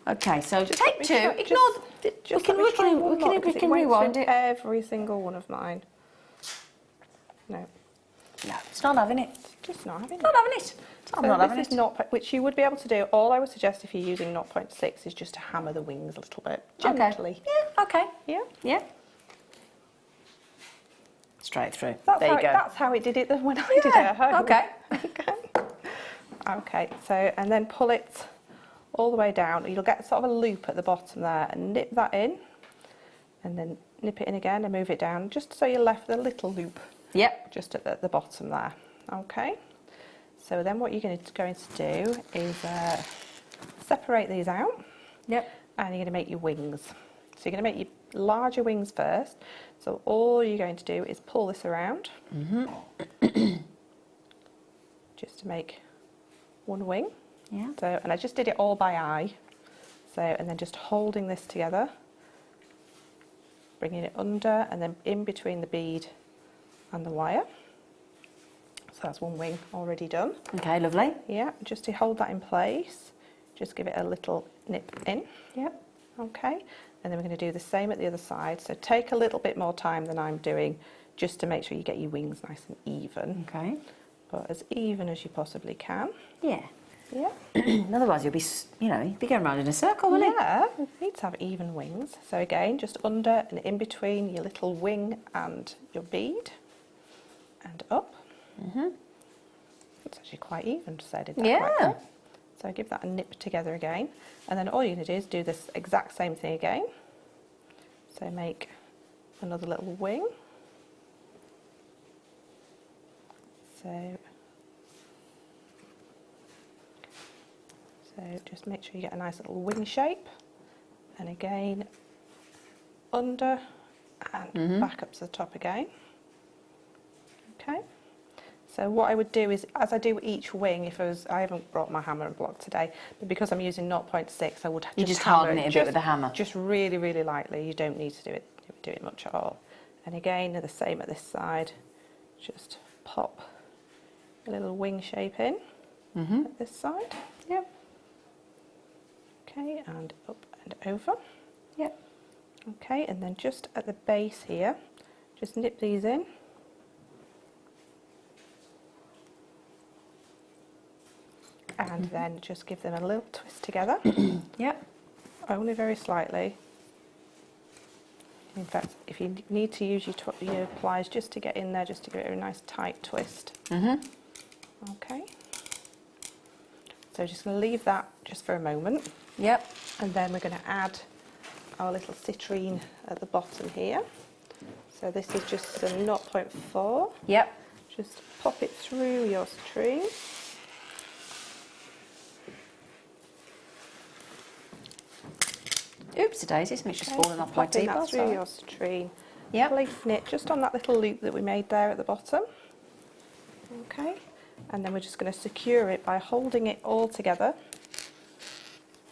[SPEAKER 1] Okay, so take 2. Ignore. We can rewind it.
[SPEAKER 2] Every single one of mine. No.
[SPEAKER 1] No, it's not having it.
[SPEAKER 2] Just not having it.
[SPEAKER 1] Not having it. I'm not having
[SPEAKER 2] this
[SPEAKER 1] it.
[SPEAKER 2] is not, which you would be able to do. All I would suggest if you're using 0.6 is just to hammer the wings a little bit, gently.
[SPEAKER 1] Okay. Yeah. Okay.
[SPEAKER 2] Yeah.
[SPEAKER 1] Yeah. Straight through.
[SPEAKER 2] That's
[SPEAKER 1] there
[SPEAKER 2] how
[SPEAKER 1] you go.
[SPEAKER 2] That's how it did it when I did it at home.
[SPEAKER 1] Okay.
[SPEAKER 2] Okay. Okay. So and then pull it all the way down. You'll get sort of a loop at the bottom there, and nip that in, and then nip it in again and move it down, just so you're left with a little loop.
[SPEAKER 1] Yep.
[SPEAKER 2] Just at the bottom there. Okay. So then what you're going to do is separate these out.
[SPEAKER 1] Yep.
[SPEAKER 2] And you're going to make your wings. So you're going to make your larger wings first. So all you're going to do is pull this around. Just to make one wing.
[SPEAKER 1] Yeah.
[SPEAKER 2] So, and I just did it all by eye. So, and then just holding this together, bringing it under and then in between the bead and the wire. So that's one wing already done.
[SPEAKER 1] Okay, lovely.
[SPEAKER 2] Yeah, just to hold that in place, just give it a little nip in.
[SPEAKER 1] Yep.
[SPEAKER 2] Okay, and then we're going to do the same at the other side. So take a little bit more time than I'm doing, just to make sure you get your wings nice and even.
[SPEAKER 1] Okay.
[SPEAKER 2] But as even as you possibly can.
[SPEAKER 1] Yeah.
[SPEAKER 2] Yeah.
[SPEAKER 1] Otherwise you'll be, you'll be going around in a circle, won't it?
[SPEAKER 2] Yeah, you need to have even wings. So again, just under and in between your little wing and your bead, and up. It's actually quite even, so I did that quite well. So give that a nip together again, and then all you're going to do is do this exact same thing again. So make another little wing. So just make sure you get a nice little wing shape, and again under and back up to the top again. Okay. So what I would do is, as I do each wing, I haven't brought my hammer and block today, but because I'm using 0.6, I would just
[SPEAKER 1] harden it a bit with the hammer.
[SPEAKER 2] Just really, really lightly. You don't need to do it much at all. And again, the same at this side. Just pop a little wing shape in at this side. Yep. Okay, and up and over. Yep. Okay, and then just at the base here, just nip these in. And then just give them a little twist together.
[SPEAKER 1] Yep.
[SPEAKER 2] Only very slightly. In fact, if you need to use your pliers just to get in there, just to give it a nice tight twist. Okay. So just going to leave that just for a moment.
[SPEAKER 1] Yep.
[SPEAKER 2] And then we're going to add our little citrine at the bottom here. So this is just a 0.4.
[SPEAKER 1] Yep.
[SPEAKER 2] Just pop it through your citrine.
[SPEAKER 1] Oopsie-daisy, something's just fallen off my
[SPEAKER 2] Popping
[SPEAKER 1] table.
[SPEAKER 2] that through your citrine.
[SPEAKER 1] Yep.
[SPEAKER 2] Placing it just on that little loop that we made there at the bottom. Okay. And then we're just going to secure it by holding it all together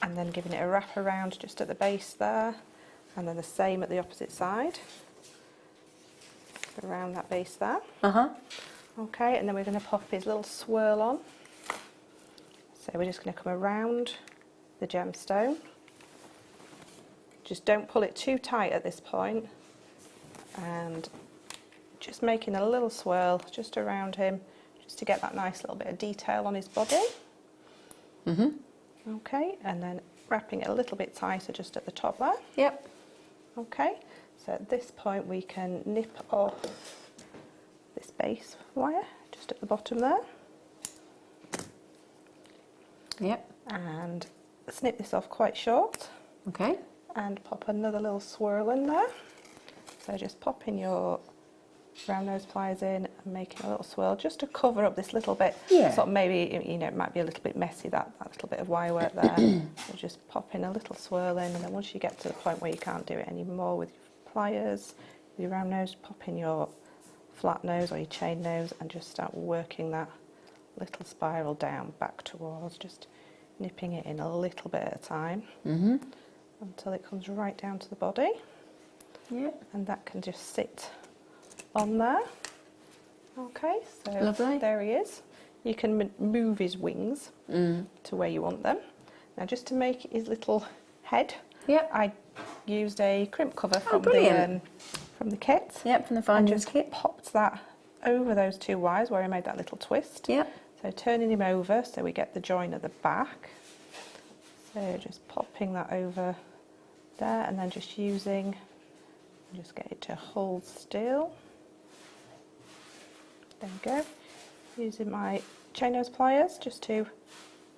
[SPEAKER 2] and then giving it a wrap around just at the base there, and then the same at the opposite side around that base there. Okay, and then we're going to pop his little swirl on. So we're just going to come around the gemstone. Just don't pull it too tight at this point, and just making a little swirl just around him, just to get that nice little bit of detail on his body. Okay, and then wrapping it a little bit tighter just at the top there.
[SPEAKER 1] Yep.
[SPEAKER 2] Okay, so at this point we can nip off this base wire just at the bottom there.
[SPEAKER 1] Yep.
[SPEAKER 2] And snip this off quite short.
[SPEAKER 1] Okay.
[SPEAKER 2] And pop another little swirl in there. So just popping your round nose pliers in and making a little swirl just to cover up this little bit.
[SPEAKER 1] Yeah.
[SPEAKER 2] Sort of maybe, it might be a little bit messy, that little bit of wire work there. So just pop in a little swirl in, and then once you get to the point where you can't do it anymore with your pliers, with your round nose, pop in your flat nose or your chain nose and just start working that little spiral down back towards, just nipping it in a little bit at a time. Until it comes right down to the body. Yeah. And that can just sit on there. Okay, so
[SPEAKER 1] lovely.
[SPEAKER 2] There he is. You can move his wings to where you want them. Now just to make his little head, I used a crimp cover from the kit.
[SPEAKER 1] Yep, from the Finders
[SPEAKER 2] kit. Popped that over those two wires where I made that little twist.
[SPEAKER 1] Yep.
[SPEAKER 2] So turning him over so we get the join at the back. So just popping that over there, and then just get it to hold still. There we go. Using my chain nose pliers just to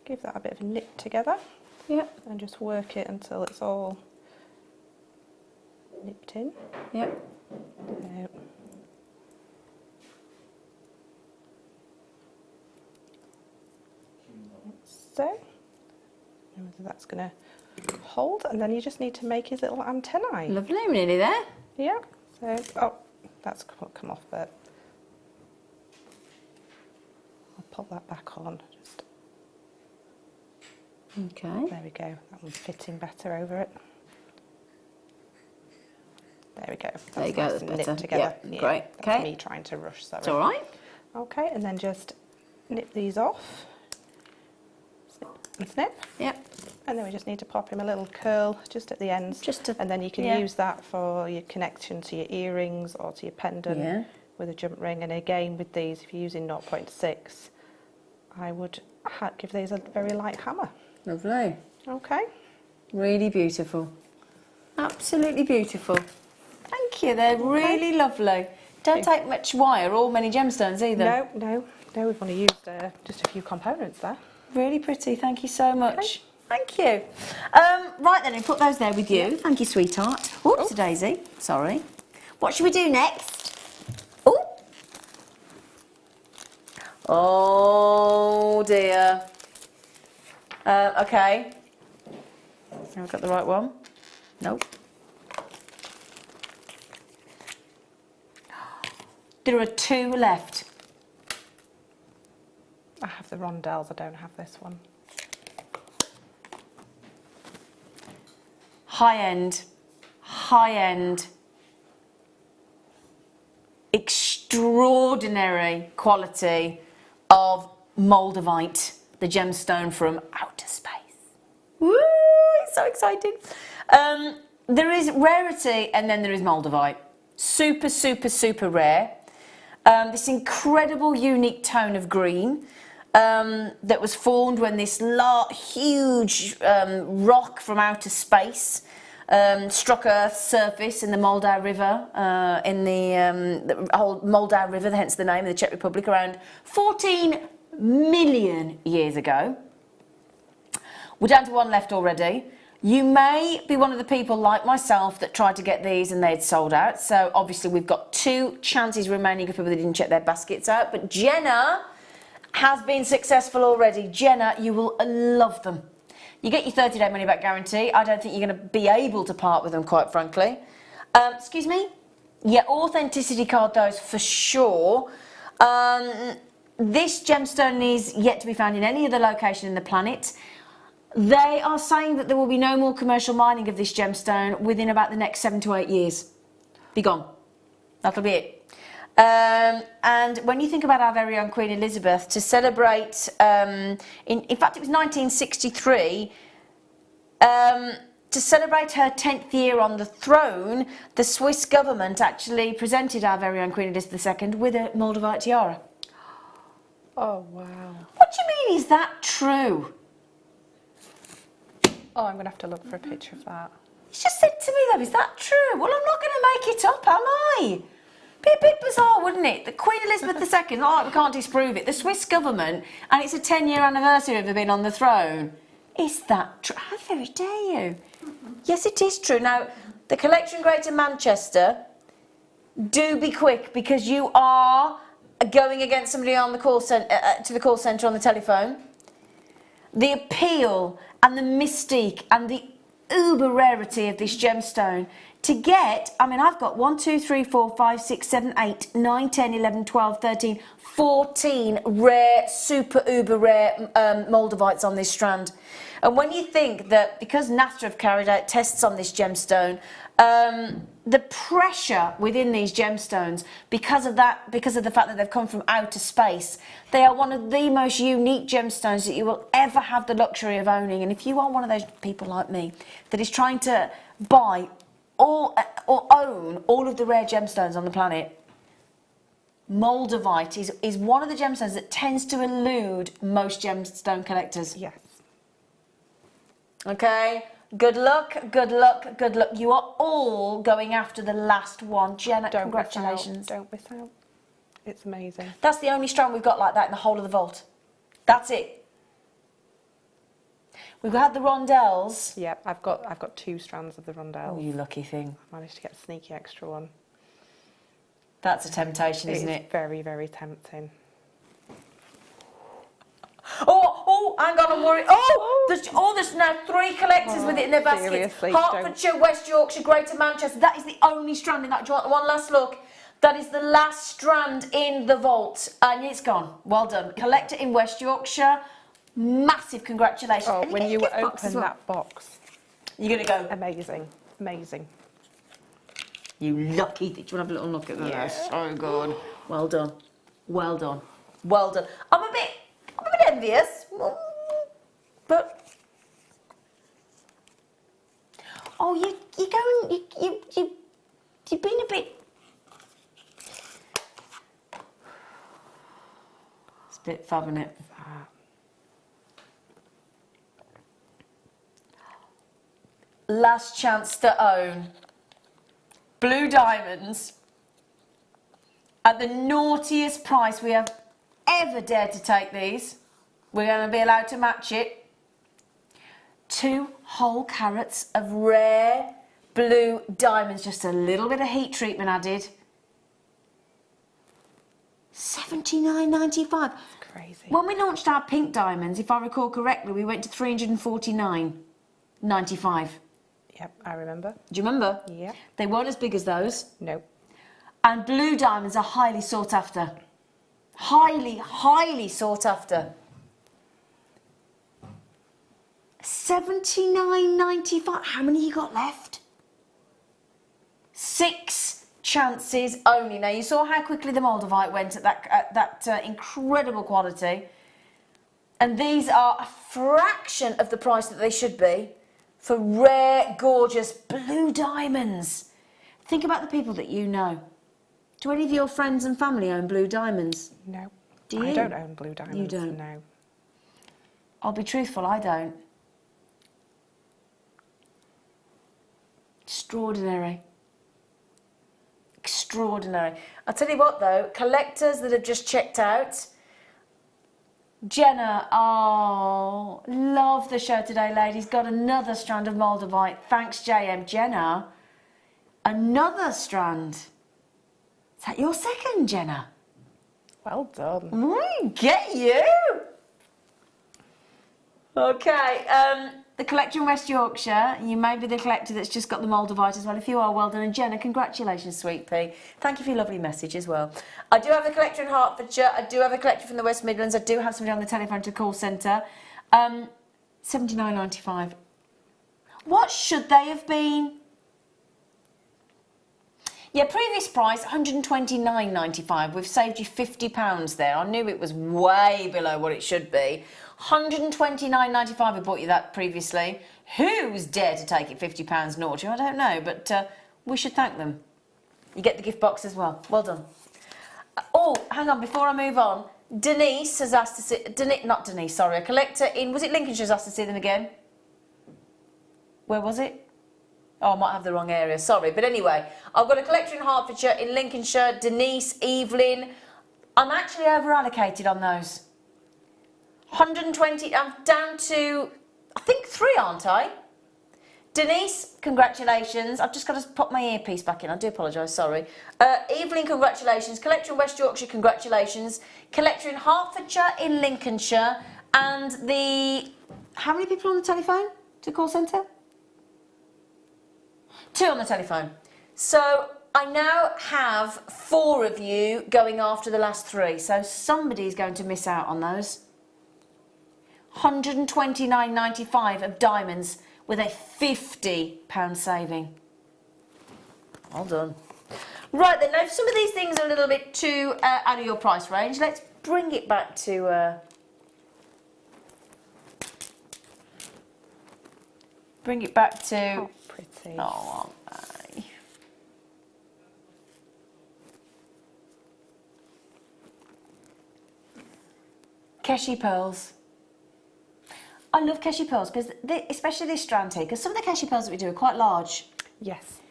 [SPEAKER 2] give that a bit of a nip together.
[SPEAKER 1] Yep.
[SPEAKER 2] And just work it until it's all nipped in.
[SPEAKER 1] Yep.
[SPEAKER 2] So, so, and that's going to hold, and then you just need to make his little antennae.
[SPEAKER 1] Lovely, we're nearly there.
[SPEAKER 2] Yeah. So, oh, that's come off, but I'll pop that back on. Just,
[SPEAKER 1] Okay.
[SPEAKER 2] there we go. That one's fitting better over it. There we go. That's
[SPEAKER 1] There you go,
[SPEAKER 2] nice
[SPEAKER 1] that's
[SPEAKER 2] and
[SPEAKER 1] better.
[SPEAKER 2] knit together.
[SPEAKER 1] Yeah, great.
[SPEAKER 2] That's
[SPEAKER 1] Okay.
[SPEAKER 2] me trying to rush. Sorry.
[SPEAKER 1] It's all right.
[SPEAKER 2] Okay, and then just nip these off. Snip and snip.
[SPEAKER 1] Yep.
[SPEAKER 2] And then we just need to pop him a little curl just at the ends.
[SPEAKER 1] Just to,
[SPEAKER 2] and then you can
[SPEAKER 1] yeah.
[SPEAKER 2] use that for your connection to your earrings or to your pendant
[SPEAKER 1] Yeah.
[SPEAKER 2] with a jump ring. And again, with these, if you're using 0.6, I would give these a very light hammer.
[SPEAKER 1] Lovely.
[SPEAKER 2] Okay.
[SPEAKER 1] Really beautiful. Absolutely beautiful. Thank you, they're really lovely. Don't take much wire or many gemstones either.
[SPEAKER 2] No, we've only used just a few components there.
[SPEAKER 1] Really pretty, thank you so much. Thank you. Right then, I'll put those there with you. Thank you, sweetheart. Oops, Daisy, sorry. What should we do next? Oh. Oh dear. Okay. Have I got the right one? Nope. There are 2 left.
[SPEAKER 2] I have the rondelles, I don't have this one.
[SPEAKER 1] High end, extraordinary quality of Moldavite, the gemstone from outer space. Woo, it's so exciting. There is rarity and then there is Moldavite. Super, super, super rare. This incredible unique tone of green that was formed when this huge rock from outer space struck Earth's surface in the Moldau River, in the whole Moldau River, hence the name of the Czech Republic, around 14 million years ago. We're down to 1 left already. You may be one of the people like myself that tried to get these and they'd sold out. So obviously we've got 2 chances remaining of people that didn't check their baskets out. But Jenna has been successful already. Jenna, you will love them. You get your 30-day money-back guarantee. I don't think you're going to be able to part with them, quite frankly. Excuse me? Yeah, authenticity card, those for sure. This gemstone is yet to be found in any other location in the planet. They are saying that there will be no more commercial mining of this gemstone within about the next 7 to 8 years. Be gone. That'll be it. And when you think about our very own Queen Elizabeth, to celebrate, in fact it was 1963, to celebrate her 10th year on the throne, the Swiss government actually presented our very own Queen Elizabeth II with a Moldavite tiara.
[SPEAKER 2] Oh, wow.
[SPEAKER 1] What do you mean, is that true?
[SPEAKER 2] Oh, I'm going to have to look for a picture of that.
[SPEAKER 1] He's just said to me though, is that true? Well, I'm not going to make it up, am I? Be a bit bizarre, wouldn't it? The Queen Elizabeth II, not like we can't disprove it. The Swiss government, and it's a 10-year anniversary of her being on the throne. Is that true? How very dare you? Yes, it is true. Now, the collection Greater Manchester, do be quick because you are going against somebody on the call to the call centre on the telephone. The appeal and the mystique and the uber rarity of this gemstone to get, I mean, I've got 1, 2, 3, 4, 5, 6, 7, 8, 9, 10, 11, 12, 13, 14 rare, super uber rare Moldavites on this strand. And when you think that because NASA have carried out tests on this gemstone, the pressure within these gemstones, because of the fact that they've come from outer space, they are one of the most unique gemstones that you will ever have the luxury of owning. And if you are one of those people like me that is trying to buy or own all of the rare gemstones on the planet, Moldavite is one of the gemstones that tends to elude most gemstone collectors.
[SPEAKER 2] Yes.
[SPEAKER 1] Okay, good luck, good luck, good luck. You are all going after the last one. Jenna, congratulations.
[SPEAKER 2] Don't miss out. It's amazing.
[SPEAKER 1] That's the only strand we've got like that in the whole of the vault. That's it. We've had the rondelles.
[SPEAKER 2] Yep, I've got 2 strands of the rondelle.
[SPEAKER 1] Oh, you lucky thing.
[SPEAKER 2] I managed to get a sneaky extra one.
[SPEAKER 1] That's a temptation, isn't
[SPEAKER 2] It's
[SPEAKER 1] it?
[SPEAKER 2] very, very tempting.
[SPEAKER 1] Oh, hang on, I'm worried. There's now 3 collectors with it in their baskets.
[SPEAKER 2] Seriously,
[SPEAKER 1] Hertfordshire, West Yorkshire, Greater Manchester. That is the only strand in that. Do you want one last look? That is the last strand in the vault, and it's gone. Well done. Collector in West Yorkshire. Massive congratulations.
[SPEAKER 2] Oh,
[SPEAKER 1] And
[SPEAKER 2] when
[SPEAKER 1] get
[SPEAKER 2] you
[SPEAKER 1] a gift box
[SPEAKER 2] open
[SPEAKER 1] as well.
[SPEAKER 2] that box,
[SPEAKER 1] You're going to go,
[SPEAKER 2] amazing, amazing.
[SPEAKER 1] you lucky. Do you want to have a little look at that?
[SPEAKER 2] Yeah.
[SPEAKER 1] That's so good. Well done. Well done. Well done. I'm a bit envious, but you've been a bit. It's a bit fab, isn't it? Last chance to own blue diamonds at the naughtiest price we have ever dared to take these. We're going to be allowed to match it. 2 whole carats of rare blue diamonds, just a little bit of heat treatment added. $79.95.
[SPEAKER 2] Crazy.
[SPEAKER 1] When we launched our pink diamonds, if I recall correctly, we went to $349.95.
[SPEAKER 2] Yep, I remember.
[SPEAKER 1] Do you remember?
[SPEAKER 2] Yep.
[SPEAKER 1] They weren't as big as those.
[SPEAKER 2] No.
[SPEAKER 1] And blue diamonds are highly sought after. Highly, highly sought after. $79.95. How many you got left? 6 chances only. Now you saw how quickly the Moldavite went at that incredible quality, and these are a fraction of the price that they should be for rare, gorgeous blue diamonds. Think about the people that you know. Do any of your friends and family own blue diamonds?
[SPEAKER 2] No.
[SPEAKER 1] Do you?
[SPEAKER 2] I don't own blue diamonds.
[SPEAKER 1] You don't?
[SPEAKER 2] No.
[SPEAKER 1] I'll be truthful, I don't. Extraordinary. Extraordinary. I'll tell you what though, collectors that have just checked out, Jenna, oh, love the show today, ladies. Got another strand of Moldavite. Thanks, JM. Jenna, another strand. Is that your second, Jenna?
[SPEAKER 2] Well done.
[SPEAKER 1] Get you. Okay, the collector in West Yorkshire, you may be the collector that's just got the Moldavite as well. If you are, well done. And Jenna, congratulations, sweet pea. Thank you for your lovely message as well. I do have a collector in Hertfordshire. I do have a collector from the West Midlands. I do have somebody on the telephone to call centre. $79.95. What should they have been? Yeah, previous price, $129.95. We've saved you £50 there. I knew it was way below what it should be. $129.95 we bought you that previously. Who's dared to take it £50 naughty? I don't know, but we should thank them. You get the gift box as well. Well done. Oh, hang on, before I move on, Denise has asked to see... a collector in... Was it Lincolnshire has asked to see them again? Where was it? Oh, I might have the wrong area, sorry. But anyway, I've got a collector in Hertfordshire, in Lincolnshire, Denise, Evelyn. I'm actually over-allocated on those. 120, I'm down to, I think 3, aren't I? Denise, congratulations. I've just got to pop my earpiece back in. I do apologise, sorry. Evelyn, congratulations. Collector in West Yorkshire, congratulations. Collector in Hertfordshire, in Lincolnshire. And the... How many people on the telephone to call centre? 2 on the telephone. So I now have 4 of you going after the last 3. So somebody's going to miss out on those. $129.95 of diamonds with a £50 saving. Well done. Right then, now if some of these things are a little bit too out of your price range, let's bring it back to... bring it back to...
[SPEAKER 2] How pretty.
[SPEAKER 1] Oh, aren't they? Keshi pearls. I love Keshi pearls because, especially this strand here, because some of the Keshi pearls that we do are quite large.
[SPEAKER 2] Yes,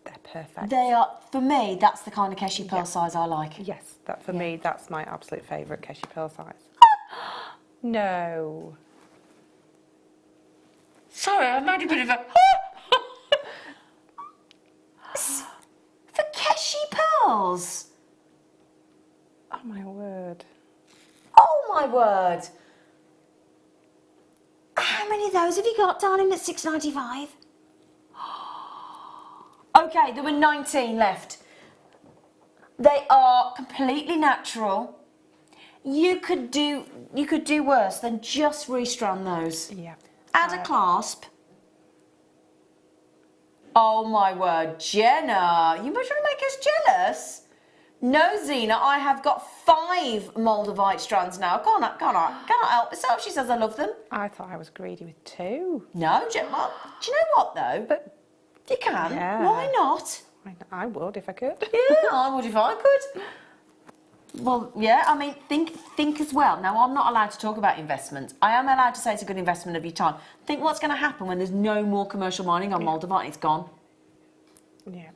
[SPEAKER 2] they're perfect.
[SPEAKER 1] They are, for me, that's the kind of Keshi pearl size I like.
[SPEAKER 2] Yes, that for me, that's my absolute favourite Keshi pearl size. No.
[SPEAKER 1] Sorry, I made a bit of a... For Keshi pearls.
[SPEAKER 2] Oh my word.
[SPEAKER 1] Oh my word. How many of those have you got, darling, at £6.95? Okay, there were 19 left. They are completely natural. You could do worse than just restrand those.
[SPEAKER 2] Yeah.
[SPEAKER 1] Add a clasp. Oh my word, Jenna, you were trying to make us jealous. No, Zena, I have got 5 Moldavite strands now. Cannot help myself. She says I love them.
[SPEAKER 2] I thought I was greedy with 2.
[SPEAKER 1] No, well, do you know what though?
[SPEAKER 2] But
[SPEAKER 1] You can.
[SPEAKER 2] Yeah.
[SPEAKER 1] Why not?
[SPEAKER 2] I would if I could.
[SPEAKER 1] Yeah, I would if I could. Well, yeah, I mean, think as well. Now, I'm not allowed to talk about investments. I am allowed to say it's a good investment of your time. Think what's going to happen when there's no more commercial mining on Moldavite and it's gone.
[SPEAKER 2] Yeah.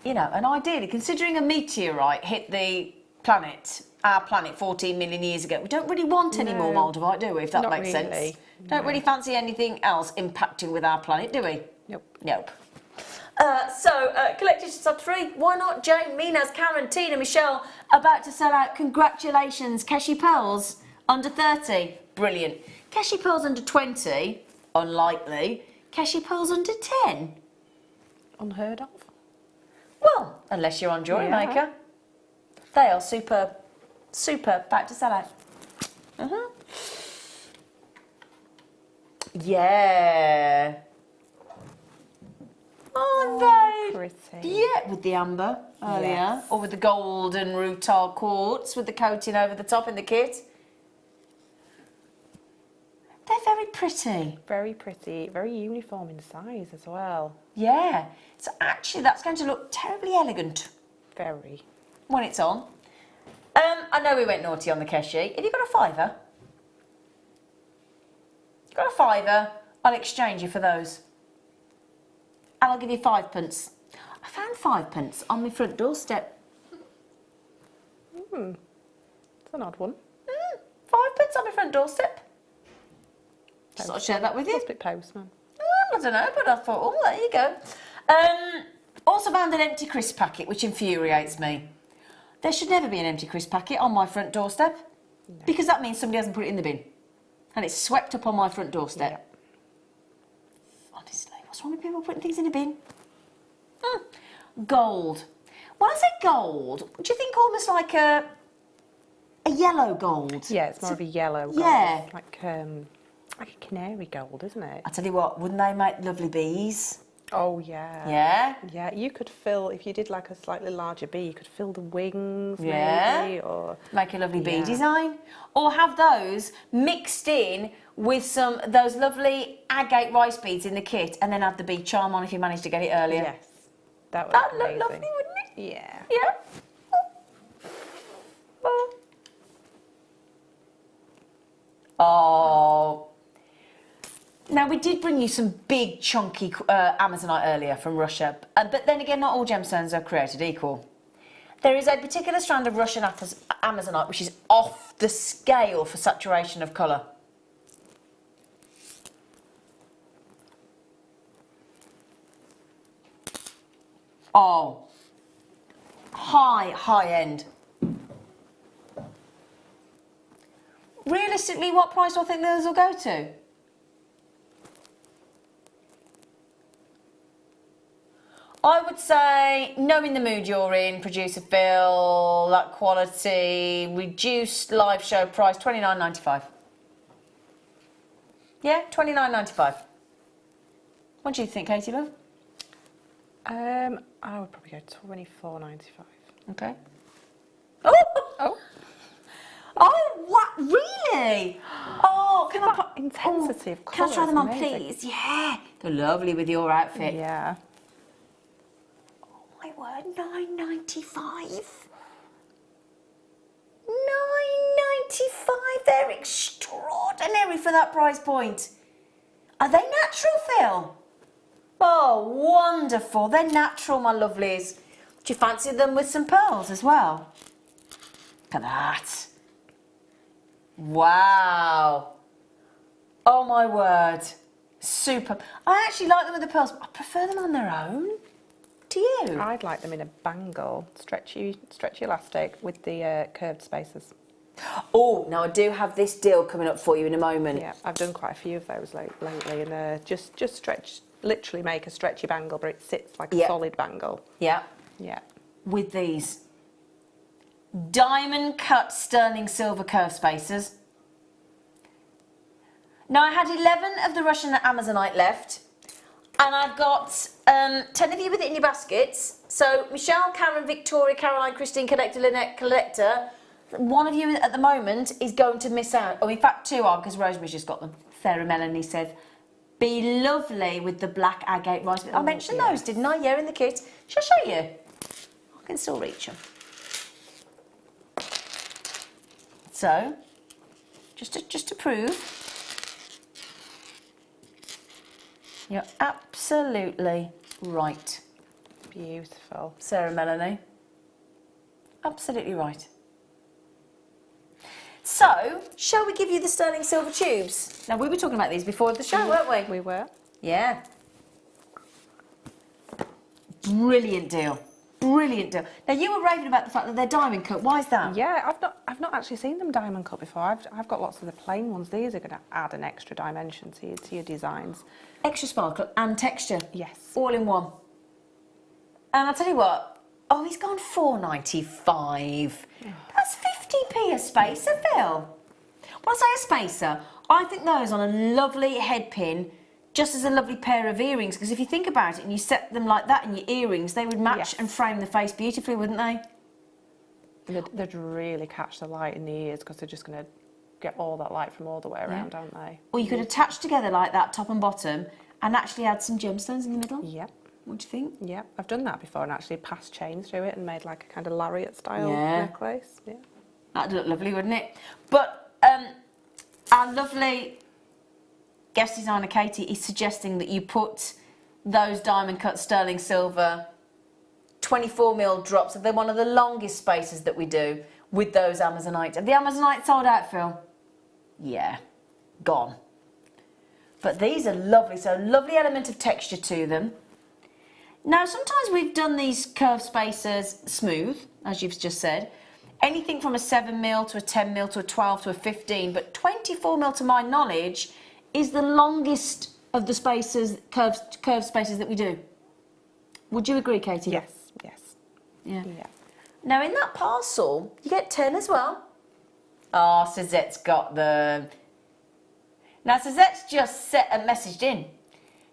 [SPEAKER 1] You know, and ideally, considering a meteorite hit the planet, our planet 14 million years ago, we don't really want any more Moldavite, do we, if that
[SPEAKER 2] Not
[SPEAKER 1] makes sense?
[SPEAKER 2] really.
[SPEAKER 1] Don't really fancy anything else impacting with our planet, do we?
[SPEAKER 2] Nope.
[SPEAKER 1] Nope. Collectors sub 3. Why not? Jane, Minas, Karen, Tina, Michelle, about to sell out. Congratulations. Keshi pearls under 30. Brilliant. Keshi pearls under 20. Unlikely. Keshi pearls under 10.
[SPEAKER 2] Unheard of.
[SPEAKER 1] Well, unless you're on Jewellery
[SPEAKER 2] Yeah.
[SPEAKER 1] Maker. They are superb. Superb. About to sell out. Yeah. Aren't they?
[SPEAKER 2] Pretty.
[SPEAKER 1] Yeah, with the amber earlier.
[SPEAKER 2] Yes.
[SPEAKER 1] Or with the golden rutile quartz with the coating over the top in the kit. They're very pretty.
[SPEAKER 2] Very pretty. Very uniform in size as well.
[SPEAKER 1] Yeah. So actually that's going to look terribly elegant
[SPEAKER 2] Very.
[SPEAKER 1] when it's on. I know we went naughty on the Keshi. Have you got a fiver? Got a fiver? I'll exchange you for those. And I'll give you 5p. I found 5p on my front doorstep.
[SPEAKER 2] It's an odd one.
[SPEAKER 1] 5p on my front doorstep. Just thought I'd share that with you.
[SPEAKER 2] Must be postman.
[SPEAKER 1] I don't know, but I thought, oh, there you go. Also found an empty crisp packet, which infuriates me. There should never be an empty crisp packet on my front doorstep because that means somebody hasn't put it in the bin. And it's swept up on my front doorstep.
[SPEAKER 2] Yeah.
[SPEAKER 1] Honestly, what's wrong with people putting things in a bin? Gold. When I say gold, do you think almost like a yellow gold?
[SPEAKER 2] Yeah, it's more of a yellow gold.
[SPEAKER 1] Yeah.
[SPEAKER 2] Like a canary gold, isn't it?
[SPEAKER 1] I tell you what, wouldn't they make lovely bees?
[SPEAKER 2] Oh, yeah.
[SPEAKER 1] Yeah?
[SPEAKER 2] Yeah, you could fill, if you did like a slightly larger bee, you could fill the wings
[SPEAKER 1] Yeah.
[SPEAKER 2] maybe, or...
[SPEAKER 1] Make a lovely bee
[SPEAKER 2] Yeah.
[SPEAKER 1] design. Or have those mixed in with those lovely agate rice beads in the kit and then add the bee charm on if you manage to get it earlier.
[SPEAKER 2] Yes. That would
[SPEAKER 1] That'd
[SPEAKER 2] look
[SPEAKER 1] look
[SPEAKER 2] amazing.
[SPEAKER 1] lovely, wouldn't it?
[SPEAKER 2] Yeah.
[SPEAKER 1] Yeah. Oh. Now, we did bring you some big, chunky Amazonite earlier from Russia, but then again, not all gemstones are created equal. There is a particular strand of Russian Amazonite which is off the scale for saturation of colour. Oh, high end. Realistically, what price do I think those will go to? I would say, knowing the mood you're in, producer Phil, that quality, reduced live show price, $29.95. Yeah, $29.95. What do you think, Katie, love?
[SPEAKER 2] I would probably go $24.95.
[SPEAKER 1] Okay. Oh!
[SPEAKER 2] Oh.
[SPEAKER 1] Oh, what? Really? Oh, can I put
[SPEAKER 2] Intensity of
[SPEAKER 1] Can I
[SPEAKER 2] colour
[SPEAKER 1] try
[SPEAKER 2] is
[SPEAKER 1] them on,
[SPEAKER 2] amazing.
[SPEAKER 1] please? Yeah. They're lovely with your outfit.
[SPEAKER 2] Yeah.
[SPEAKER 1] Oh my word, $9.95. $9.95. They're extraordinary for that price point. Are they natural, Phil? Oh, wonderful. They're natural, my lovelies. Do you fancy them with some pearls as well? Look at that. Wow. Oh my word. Super. I actually like them with the pearls. I prefer them on their own. Do you?
[SPEAKER 2] I'd like them in a bangle, stretchy elastic with the curved spacers.
[SPEAKER 1] Oh, now I do have this deal coming up for you in a moment.
[SPEAKER 2] Yeah, I've done quite a few of those lately, and just stretch, literally make a stretchy bangle, but it sits like a solid bangle.
[SPEAKER 1] Yeah.
[SPEAKER 2] Yeah.
[SPEAKER 1] With these diamond cut sterling silver curve spacers. Now I had 11 of the Russian Amazonite left, and I've got 10 of you with it in your baskets. So Michelle, Karen, Victoria, Caroline, Christine, Collector, Lynette, Collector. One of you at the moment is going to miss out. Oh, in fact, 2 are, because Rosemary's just got them. Sarah Melanie says, be lovely with the black agate rice. I mentioned those, didn't I? Yeah, in the kit. Shall I show you? I can still reach them. So, just to prove, you're absolutely right.
[SPEAKER 2] Beautiful.
[SPEAKER 1] Sarah Melanie. Absolutely right. So, shall we give you the sterling silver tubes? Now, we were talking about these before the show, weren't we?
[SPEAKER 2] We were.
[SPEAKER 1] Yeah. Brilliant deal. Brilliant deal. Now, you were raving about the fact that they're diamond cut. Why is that?
[SPEAKER 2] Yeah, I've not actually seen them diamond cut before. I've got lots of the plain ones. These are going to add an extra dimension to your designs.
[SPEAKER 1] Extra sparkle and texture.
[SPEAKER 2] Yes.
[SPEAKER 1] All in one. And I'll tell you what. Oh, he's gone $4.95. That's 50p a spacer, Phil. When I say a spacer, I think those on a lovely head pin, just as a lovely pair of earrings, because if you think about it and you set them like that in your earrings, they would match and frame the face beautifully, wouldn't they?
[SPEAKER 2] They'd really catch the light in the ears, because they're just going to get all that light from all the way around, aren't they?
[SPEAKER 1] Or you could attach together like that, top and bottom, and actually add some gemstones in the middle.
[SPEAKER 2] Yep.
[SPEAKER 1] What do you think?
[SPEAKER 2] Yeah, I've done that before and actually passed chain through it and made like a kind of lariat style necklace. Yeah.
[SPEAKER 1] That'd look lovely, wouldn't it? But our lovely guest designer Katie is suggesting that you put those diamond cut sterling silver 24mm drops. They're one of the longest spacers that we do with those Amazonite. Have the Amazonite sold out, Phil? Yeah, gone. But these are lovely, so lovely element of texture to them. Now, sometimes we've done these curved spacers smooth, as you've just said. Anything from a 7mm to a 10mm to a 12 to a 15, but 24mm, to my knowledge, is the longest of the spacers, curved spacers that we do. Would you agree, Katie?
[SPEAKER 2] Yes, yes.
[SPEAKER 1] Yeah.
[SPEAKER 2] Yeah.
[SPEAKER 1] Now, in that parcel, you get 10 as well. Ah, Suzette's got them. Now, Suzette's just set and messaged in.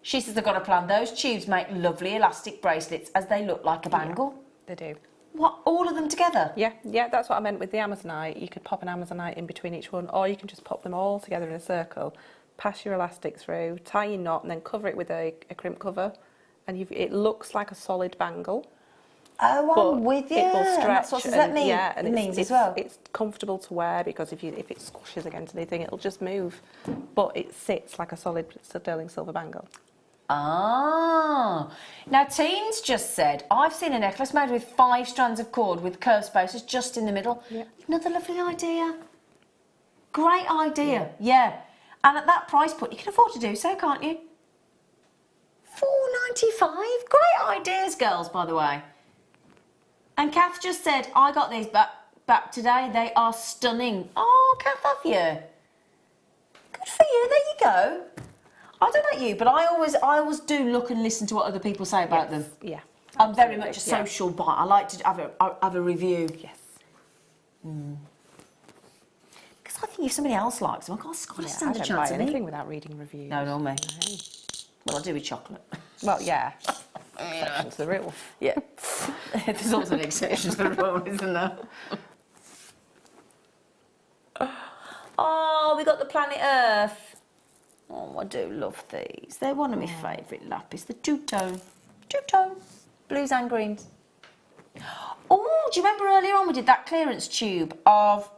[SPEAKER 1] She says they've got a plan. Those tubes make lovely elastic bracelets as they look like a bangle.
[SPEAKER 2] Yeah, they do.
[SPEAKER 1] What, all of them together?
[SPEAKER 2] Yeah, yeah, that's what I meant with the Amazonite. You could pop an Amazonite in between each one, or you can just pop them all together in a circle, pass your elastic through, tie your knot, and then cover it with a crimp cover, and it looks like a solid bangle.
[SPEAKER 1] Oh, I'm with you.
[SPEAKER 2] It will stretch.
[SPEAKER 1] And that's what does that mean?
[SPEAKER 2] Yeah, and
[SPEAKER 1] it means as well.
[SPEAKER 2] It's comfortable to wear, because if it squashes against anything, it'll just move. But it sits like a solid sterling silver bangle.
[SPEAKER 1] Ah. Now, Teen's just said, I've seen a necklace made with 5 strands of cord with curved spacers just in the middle.
[SPEAKER 2] Yeah.
[SPEAKER 1] Another lovely idea. Great idea. Yeah. And at that price point, you can afford to do so, can't you? $4.95. Great ideas, girls, by the way. And Kath just said, I got these back today. They are stunning. Oh, Kath, have you? Good for you. There you go. I don't know about you, but I always do look and listen to what other people say about them.
[SPEAKER 2] Yeah.
[SPEAKER 1] I'm very much a social buyer. I like to have a review.
[SPEAKER 2] Yes.
[SPEAKER 1] Because I think if somebody else likes them, I've got to stand a
[SPEAKER 2] I don't
[SPEAKER 1] chance
[SPEAKER 2] buy
[SPEAKER 1] of
[SPEAKER 2] anything
[SPEAKER 1] me.
[SPEAKER 2] without reading reviews.
[SPEAKER 1] No, not me.
[SPEAKER 2] No.
[SPEAKER 1] Well, I do with chocolate.
[SPEAKER 2] Well, yeah. Exception to the rule.
[SPEAKER 1] Yeah. There's always an exception to the rule, isn't there? Oh, we got the planet Earth. Oh, I do love these. They're one of my favourite lapis. The two-tone. Two-tone. Blues and greens. Oh, do you remember earlier on we did that clearance tube of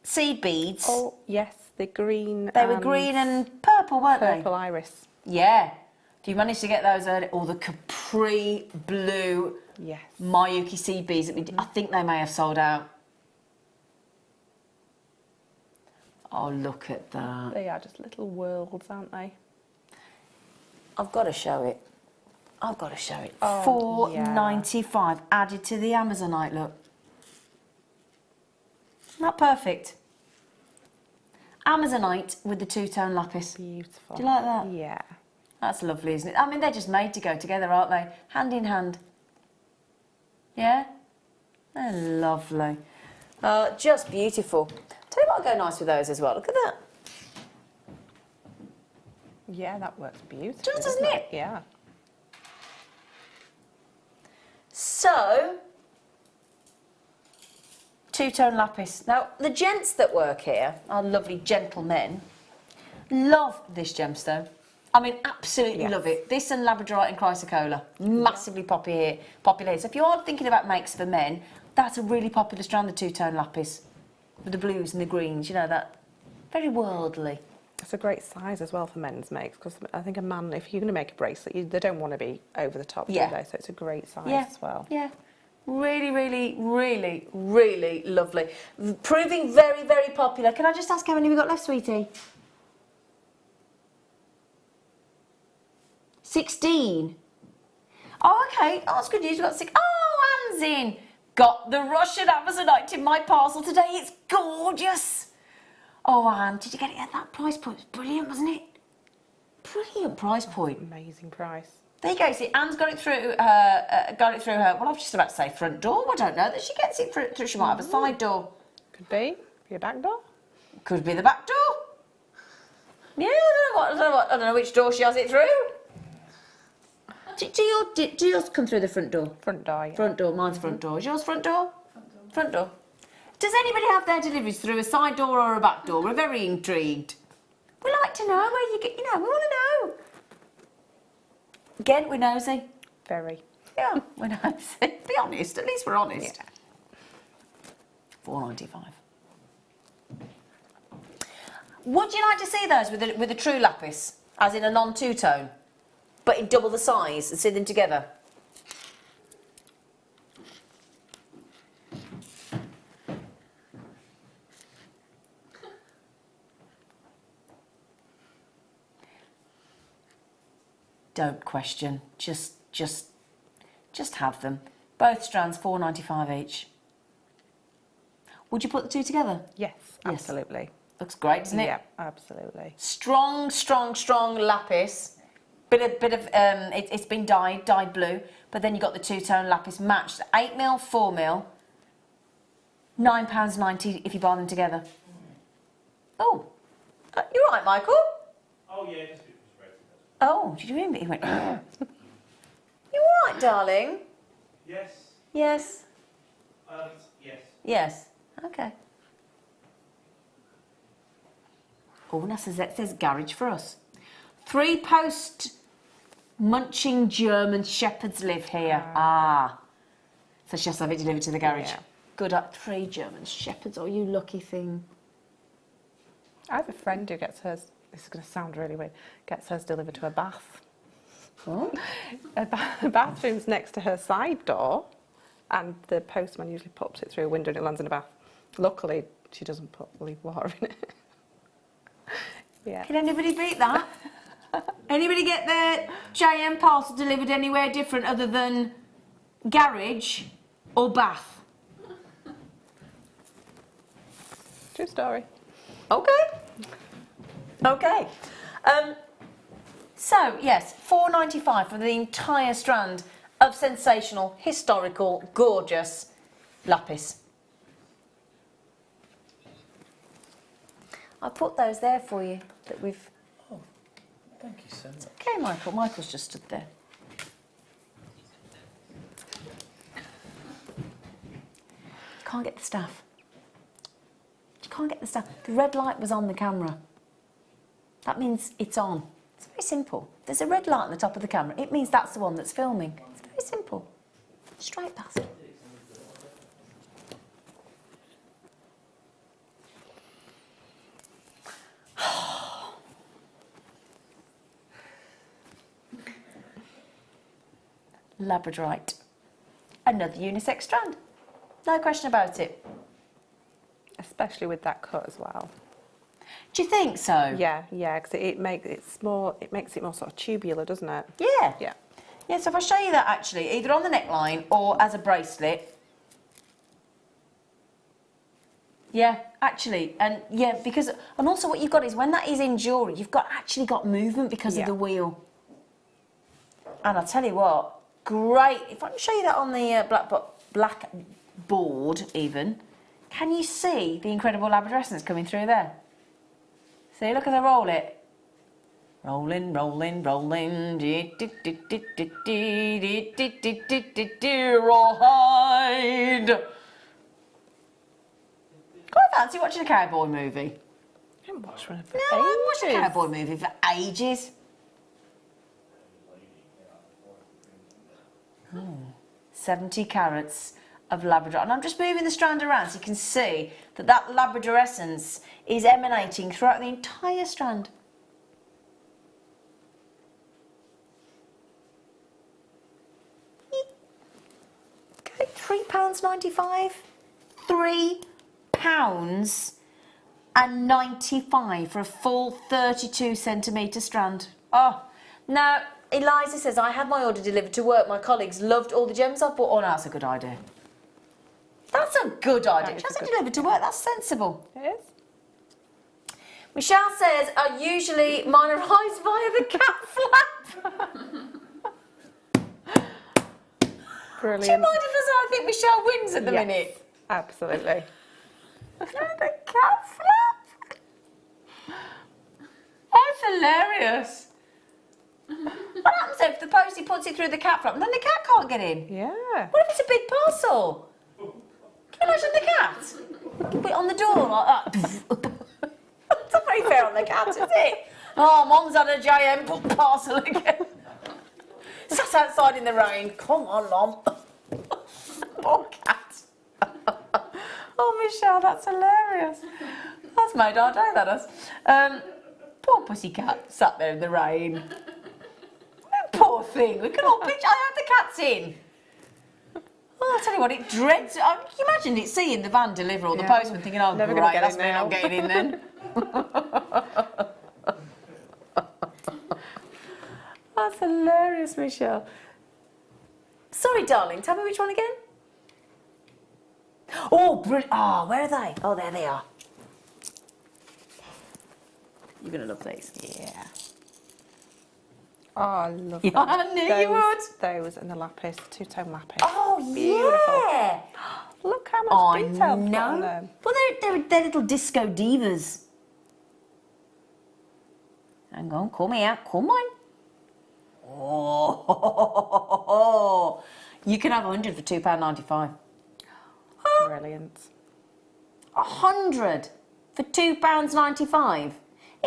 [SPEAKER 1] seed beads?
[SPEAKER 2] Oh, yes, the green.
[SPEAKER 1] They were green and purple, weren't they?
[SPEAKER 2] Purple iris.
[SPEAKER 1] Yeah. Do you manage to get those early? Or the capri blue
[SPEAKER 2] Yes.
[SPEAKER 1] Mayuki seed beads that we did. I think they may have sold out. Oh, look at that.
[SPEAKER 2] They are just little worlds, aren't they?
[SPEAKER 1] I've got to show it. I've got to show it.
[SPEAKER 2] Oh,
[SPEAKER 1] £4.95 added to the Amazonite look. Not perfect. Amazonite with the two-tone lapis.
[SPEAKER 2] Beautiful.
[SPEAKER 1] Do you like that?
[SPEAKER 2] Yeah.
[SPEAKER 1] That's lovely, isn't it? I mean, they're just made to go together, aren't they? Hand in hand. Yeah? They're lovely. Just beautiful. Tell you what'll go nice with those as well. Look at that.
[SPEAKER 2] Yeah, that works beautifully.
[SPEAKER 1] Doesn't it?
[SPEAKER 2] Yeah.
[SPEAKER 1] So, two-tone lapis. Now, the gents that work here, our lovely gentlemen, love this gemstone. I mean, absolutely love it. This and labradorite and chrysocolla, massively popular here. So if you are thinking about makes for men, that's a really popular strand, the two-tone lapis, with the blues and the greens, you know, that very worldly.
[SPEAKER 2] It's a great size as well for men's makes, because I think a man, if you're going to make a bracelet, they don't want to be over the top, do they? So it's a great size as well.
[SPEAKER 1] Yeah. Really, really, really, really lovely. Proving very, very popular. Can I just ask how many we got left, sweetie? 16. Oh, okay. Oh, that's good news. We've got 6. Oh, Anne's in. Got the Russian Amazonite in my parcel today. It's gorgeous. Oh, Anne, did you get it at that price point? It was brilliant, wasn't it? Brilliant price point.
[SPEAKER 2] Amazing price.
[SPEAKER 1] There you go. See, Anne's got it through her. Well, I was just about to say front door. I don't know that she gets it through. She might have a side door.
[SPEAKER 2] Could be your back door.
[SPEAKER 1] Could be the back door. Yeah, I don't know which door she has it through. Do yours come through the front door?
[SPEAKER 2] Front door, yeah.
[SPEAKER 1] Front door. Mine's front door. Is yours front door? Front door. Does anybody have their deliveries through a side door or a back door? We're very intrigued. We like to know where you get. You know, we want to know. Again, we're nosy.
[SPEAKER 2] Very.
[SPEAKER 1] Yeah, we're nosy. Be honest. At least we're honest. Yeah. £4.95. Would you like to see those with a true lapis, as in a non-two-tone, but in double the size, and see them together? Don't question. Just have them. Both strands, £4.95 each. Would you put the two together?
[SPEAKER 2] Yes, absolutely.
[SPEAKER 1] Looks great, doesn't it?
[SPEAKER 2] Yeah, absolutely.
[SPEAKER 1] Strong, strong, strong lapis. It's been dyed blue, but then you got the two-tone lapis matched. 8mm, 4mm, £9.90 if you buy them together. Oh, you're right, Michael.
[SPEAKER 3] Oh yeah, just a bit frustrated.
[SPEAKER 1] Oh, did you hear me? He went. You all right, darling?
[SPEAKER 3] Yes.
[SPEAKER 1] Yes.
[SPEAKER 3] Yes.
[SPEAKER 1] Yes. Okay. Oh, that says garage for us. 3-post munching German shepherds live here. So she has to have it delivered to the garage.
[SPEAKER 2] Yeah.
[SPEAKER 1] Good up 3 German shepherds. Oh, you lucky thing.
[SPEAKER 2] I have a friend who gets hers, this is going to sound really weird, gets hers delivered to a bath.
[SPEAKER 1] What?
[SPEAKER 2] The bathroom's next to her side door, and the postman usually pops it through a window and it lands in a bath. Luckily, she doesn't leave water in it. Yeah.
[SPEAKER 1] Can anybody beat that? Anybody get their JM parcel delivered anywhere different other than garage or bath?
[SPEAKER 2] True story.
[SPEAKER 1] Okay. Okay. So, yes, £4.95 for the entire strand of sensational, historical, gorgeous lapis. I put those there for you that we've...
[SPEAKER 3] Oh, thank you so much.
[SPEAKER 1] Okay, Michael. Michael's just stood there. Can't get the stuff. You can't get the stuff. The red light was on the camera. That means it's on. It's very simple. There's a red light on the top of the camera. It means that's the one that's filming. It's very simple. Straight past. Labradorite. Another unisex strand. No question about it.
[SPEAKER 2] Especially with that cut as well.
[SPEAKER 1] Do you think so?
[SPEAKER 2] Yeah, because it makes it more sort of tubular, doesn't it?
[SPEAKER 1] Yeah.
[SPEAKER 2] Yeah.
[SPEAKER 1] Yeah, so if I show you that actually, either on the neckline or as a bracelet. Yeah, actually, and yeah, because, and also what you've got is when that is in jewellery, you've actually got movement because of the wheel. And I'll tell you what, great, if I can show you that on the black board even, can you see the incredible labradescence coming through there? See, look as I roll it. Rolling, rolling, rolling, rawhide. Quite fancy watching a cowboy movie.
[SPEAKER 2] I haven't watched one for
[SPEAKER 1] No, I haven't watched a cowboy movie for ages. 70 carats of Labrador. And I'm just moving the strand around so you can see that that Labrador essence is emanating throughout the entire strand. Okay, £3.95. £3.95 for a full 32 centimetre strand. Oh, now Eliza says, I had my order delivered to work. My colleagues loved all the gems I've bought. Oh, no, that's a good idea. That's a good idea. She has it delivered to work. That's sensible.
[SPEAKER 2] It is.
[SPEAKER 1] Michelle says, I usually mine arrives via the cat flap.
[SPEAKER 2] Brilliant.
[SPEAKER 1] Do you mind if I think Michelle wins at the minute?
[SPEAKER 2] Absolutely.
[SPEAKER 1] The cat flap. That's hilarious. What happens if the postie puts it through the cat flap and then the cat can't get in?
[SPEAKER 2] Yeah.
[SPEAKER 1] What if it's a big parcel? Can you imagine the cat? Put it on the door like that. It's not very fair on the cat, is it? Oh, Mum's had a JM parcel again. Sat outside in the rain. Come on, Mum. Poor cat. Oh, Michelle, that's hilarious. That's made our day, that is. Poor pussycat sat there in the rain. Poor thing. We can all picture. I hope the cat's in. Oh, I'll tell you what, it dreads. Can you imagine it seeing the van deliver or the postman thinking, oh,
[SPEAKER 2] Never
[SPEAKER 1] great,
[SPEAKER 2] gonna get
[SPEAKER 1] that's
[SPEAKER 2] in
[SPEAKER 1] me
[SPEAKER 2] now.
[SPEAKER 1] not getting in then. That's hilarious, Michelle. Sorry, darling, tell me which one again. Oh, brilliant. Oh, where are they? Oh, there they are. You're going to love these. Yeah.
[SPEAKER 2] Oh, I love
[SPEAKER 1] Yeah,
[SPEAKER 2] them.
[SPEAKER 1] I knew you would.
[SPEAKER 2] Those and the lapis, two-tone lapis.
[SPEAKER 1] Oh,
[SPEAKER 2] Beautiful.
[SPEAKER 1] yeah.
[SPEAKER 2] Look how much detail we've got on
[SPEAKER 1] no.
[SPEAKER 2] them.
[SPEAKER 1] Well, they're little disco divas. Hang on, come here. Come on. Oh, you can have 100 for £2.95.
[SPEAKER 2] Brilliant.
[SPEAKER 1] 100 for £2.95.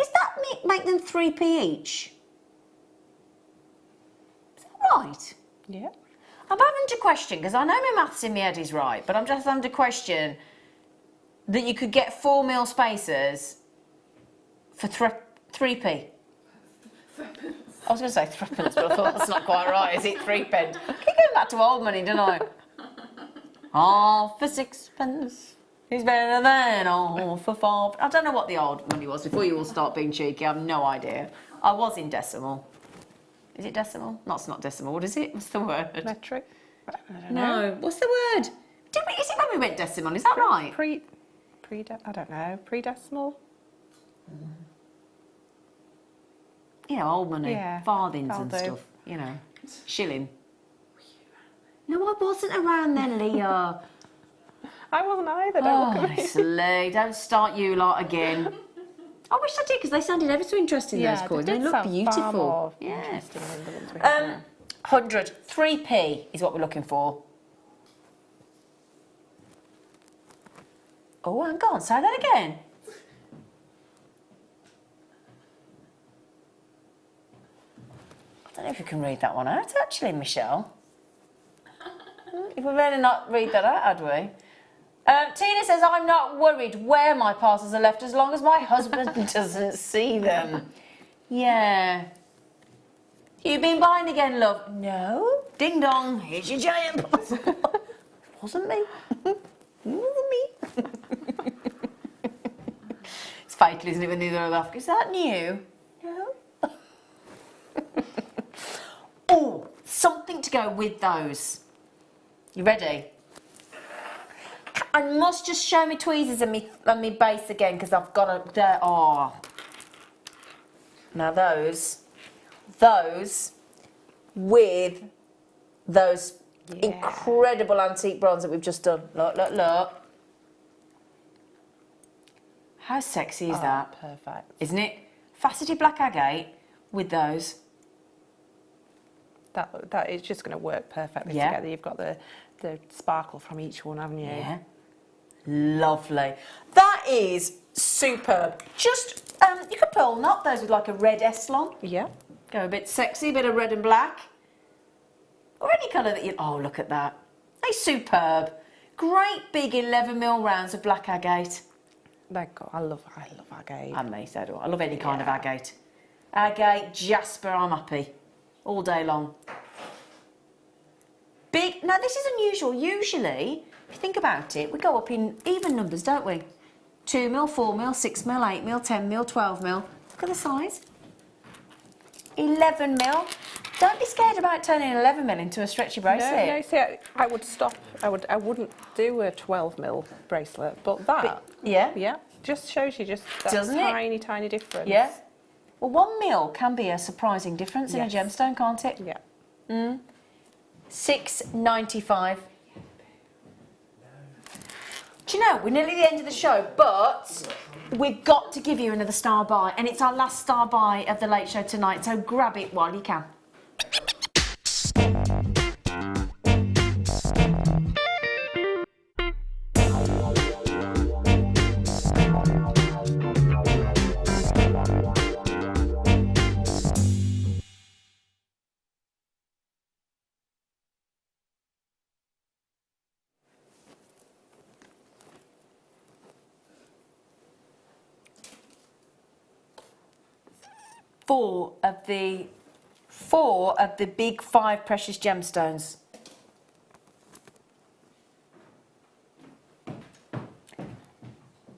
[SPEAKER 1] Is that make them 3p each? Is that right?
[SPEAKER 2] Yeah.
[SPEAKER 1] I'm having to question, because I know my maths in my head is right, but I'm just having to question that you could get 4 mil spacers for 3p. I was going to say threepence, but I thought that's not quite right, is it? 3 pence. I keep going back to old money, don't I? Half for 6 pence is better than half for 5. I don't know what the old money was before you all start being cheeky. I have no idea. I was in decimal. Is it decimal? No, it's not decimal. What is it? What's the word?
[SPEAKER 2] Metric? I don't
[SPEAKER 1] No.
[SPEAKER 2] know.
[SPEAKER 1] What's the word? Is it when we went decimal? Is that right?
[SPEAKER 2] I don't know. Pre-decimal?
[SPEAKER 1] You know, old money.
[SPEAKER 2] Yeah,
[SPEAKER 1] Farthings
[SPEAKER 2] that'll
[SPEAKER 1] and
[SPEAKER 2] do.
[SPEAKER 1] stuff. You know. Shilling. No, I wasn't around then, Leah.
[SPEAKER 2] I wasn't either. Don't look at me.
[SPEAKER 1] Honestly, don't start you lot again. I wish I did, because they sounded ever so interesting, those coins. They look beautiful.
[SPEAKER 2] Yeah.
[SPEAKER 1] Yeah.
[SPEAKER 2] Interesting than the ones we have now.
[SPEAKER 1] 100. 3p is what we're looking for. Oh, hang on. Say that again. I don't know if you can read that one out, actually, Michelle. If we better not read that out, had we? Tina says, I'm not worried where my parcels are left as long as my husband doesn't see them. Yeah. You been buying again, love? No. Ding dong, here's your giant parcel. Wasn't me. Wasn't me. It's fatal, isn't it, when the other half goes, is that new? No. Oh, something to go with those. You ready? I must just show me tweezers and me base again because I've got to. There are. Now those with those incredible antique bronze that we've just done. Look, look, look. How sexy is that?
[SPEAKER 2] Perfect.
[SPEAKER 1] Isn't it? Faceted black agate with those.
[SPEAKER 2] That is just going to work perfectly
[SPEAKER 1] Yeah.
[SPEAKER 2] together. You've got the sparkle from each one, haven't you?
[SPEAKER 1] Yeah. Lovely. That is superb. Just, you could pearl knot those with like a red Eslon.
[SPEAKER 2] Yeah.
[SPEAKER 1] Go a bit sexy, bit of red and black. Or any colour that you... Oh, look at that. They're superb. Great big 11mm rounds of black agate.
[SPEAKER 2] I love agate.
[SPEAKER 1] And me, so do I. I love any kind of agate. Agate, jasper, I'm happy. All day long. Big... Now, this is unusual. Usually, if you think about it, we go up in even numbers, don't we? 2mm, 4mm, 6mm, 8mm, 10mm, 12mm. Look at the size. 11mm. Don't be scared about turning 11mm into a stretchy bracelet.
[SPEAKER 2] No, see, I would stop. I wouldn't do a 12mm bracelet, but that,
[SPEAKER 1] yeah,
[SPEAKER 2] just shows you just that
[SPEAKER 1] Doesn't it?
[SPEAKER 2] tiny difference.
[SPEAKER 1] Yeah. Well, 1mm can be a surprising difference in a gemstone, can't it?
[SPEAKER 2] Yeah.
[SPEAKER 1] $6.95. Do you know, we're nearly at the end of the show, but we've got to give you another star buy, and it's our last star buy of the late show tonight, so grab it while you can. Four of the big 5 precious gemstones.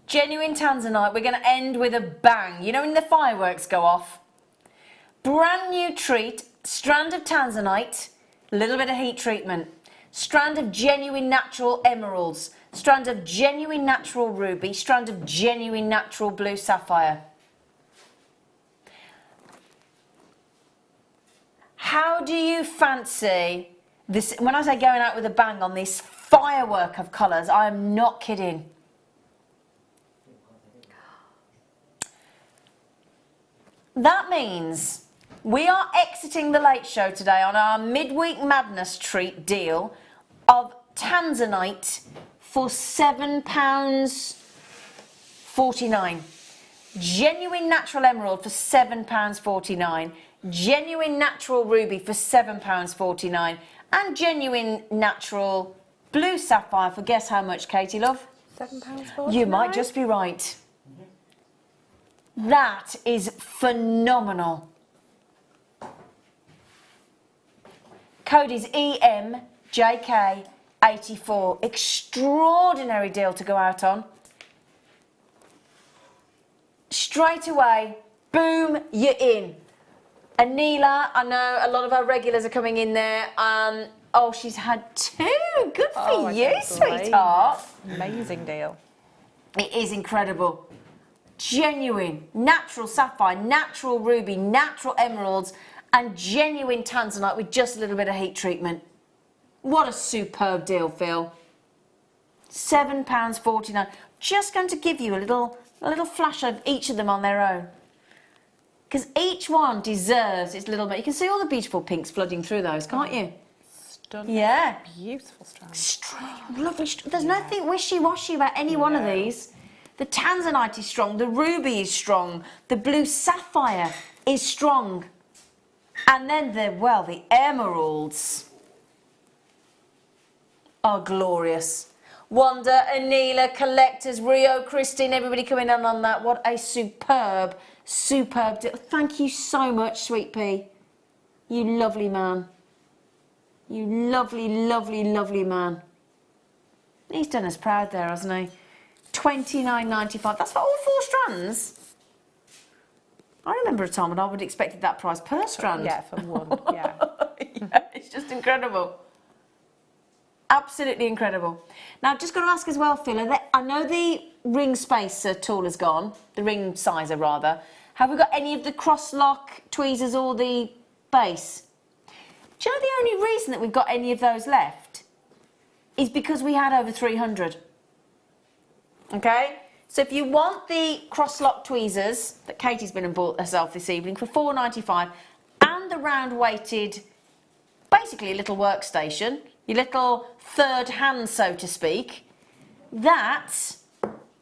[SPEAKER 1] Genuine tanzanite. We're going to end with a bang. You know when the fireworks go off? Brand new treat. Strand of tanzanite. A little bit of heat treatment. Strand of genuine natural emeralds. Strand of genuine natural ruby. Strand of genuine natural blue sapphire. How do you fancy this? When I say going out with a bang on this firework of colours, I am not kidding. That means we are exiting the late show today on our midweek madness treat deal of tanzanite for £7.49. Genuine natural emerald for £7.49. Genuine natural ruby for £7.49. And genuine natural blue sapphire for guess how much, Katie love?
[SPEAKER 2] £7.49.
[SPEAKER 1] You might just be right. That is phenomenal. Code is EMJK84. Extraordinary deal to go out on. Straight away, boom, you're in. Anila, I know a lot of our regulars are coming in there. Oh, she's had 2. Good for you, sweetheart.
[SPEAKER 2] Amazing deal.
[SPEAKER 1] It is incredible. Genuine, natural sapphire, natural ruby, natural emeralds, and genuine tanzanite with just a little bit of heat treatment. What a superb deal, Phil. £7.49. Just going to give you a little flash of each of them on their own. Because each one deserves its little bit. You can see all the beautiful pinks flooding through those, can't you?
[SPEAKER 2] Stunning.
[SPEAKER 1] Yeah.
[SPEAKER 2] Beautiful strands.
[SPEAKER 1] Lovely. There's nothing wishy-washy about any one of these. The tanzanite is strong. The ruby is strong. The blue sapphire is strong. And then the emeralds are glorious. Wanda, Anila, Collectors, Rio, Christine, everybody coming in on that. What a superb deal. Thank you so much, Sweet Pea. You lovely man. You lovely, lovely, lovely man. He's done us proud there, hasn't he? $29.95. That's for all 4 strands. I remember a time when I would have expected that price per strand.
[SPEAKER 2] Yeah, for one, yeah.
[SPEAKER 1] Yeah, it's just incredible. Absolutely incredible. Now, I've just got to ask as well, Phil, I know the ring spacer tool has gone, the ring sizer rather. Have we got any of the cross-lock tweezers or the base? Do you know the only reason that we've got any of those left is because we had over 300. Okay? So if you want the cross-lock tweezers that Katie's been and bought herself this evening for $4.95 and the round-weighted, basically a little workstation, your little third hand, so to speak, that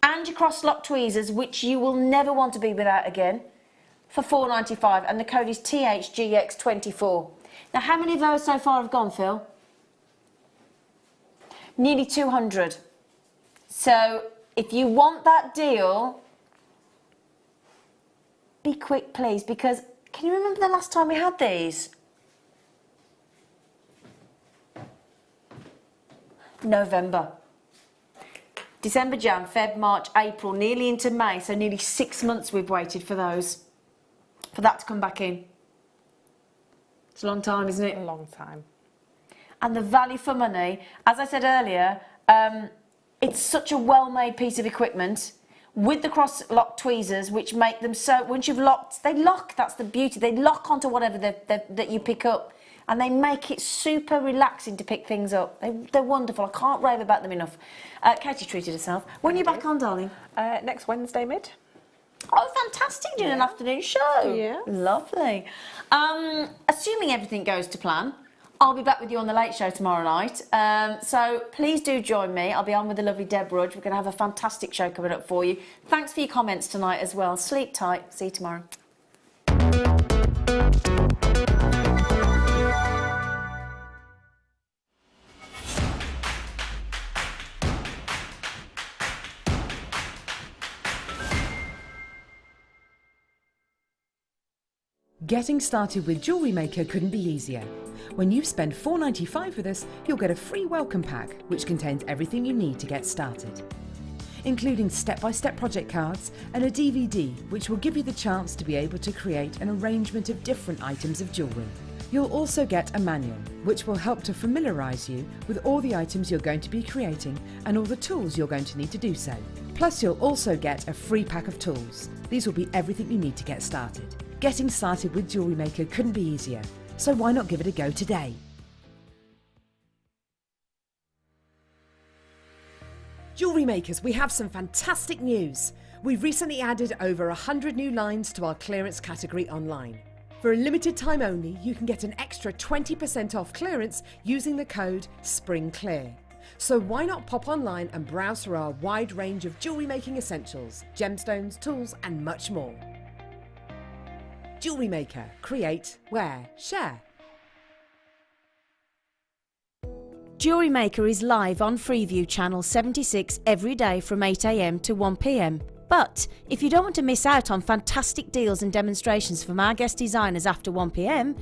[SPEAKER 1] and your cross-lock tweezers, which you will never want to be without again, for $4.95, and the code is THGX24. Now, how many of those so far have gone, Phil? Nearly 200. So, if you want that deal, be quick, please, because can you remember the last time we had these? November. December, Jan, Feb, March, April, nearly into May, so nearly 6 months we've waited for those, for that to come back in. It's a long time, isn't it?
[SPEAKER 2] A long time.
[SPEAKER 1] And the value for money, as I said earlier, it's such a well-made piece of equipment with the cross-lock tweezers, which make them so, once you've locked, they lock, that's the beauty, they lock onto whatever that you pick up, and they make it super relaxing to pick things up. They're wonderful, I can't rave about them enough. Katie treated herself. When are you back on, darling?
[SPEAKER 2] Next Wednesday mid.
[SPEAKER 1] Oh, fantastic, doing an afternoon show.
[SPEAKER 2] Yeah.
[SPEAKER 1] Lovely. Assuming everything goes to plan, I'll be back with you on the Late Show tomorrow night. So please do join me. I'll be on with the lovely Deb Rudge. We're going to have a fantastic show coming up for you. Thanks for your comments tonight as well. Sleep tight. See you tomorrow.
[SPEAKER 4] Getting started with Jewellery Maker couldn't be easier. When you spend $4.95 with us, you'll get a free welcome pack which contains everything you need to get started, including step-by-step project cards and a DVD which will give you the chance to be able to create an arrangement of different items of jewellery. You'll also get a manual which will help to familiarise you with all the items you're going to be creating and all the tools you're going to need to do so. Plus you'll also get a free pack of tools. These will be everything you need to get started. Getting started with Jewellery Maker couldn't be easier, so why not give it a go today? Jewellery Makers, we have some fantastic news. We've recently added over 100 new lines to our clearance category online. For a limited time only, you can get an extra 20% off clearance using the code SPRINGCLEAR. So why not pop online and browse through our wide range of jewellery making essentials, gemstones, tools and much more. Jewellery Maker. Create, wear, share.
[SPEAKER 1] Jewellery Maker is live on Freeview Channel 76 every day from 8 AM to 1 PM. But if you don't want to miss out on fantastic deals and demonstrations from our guest designers after 1 PM,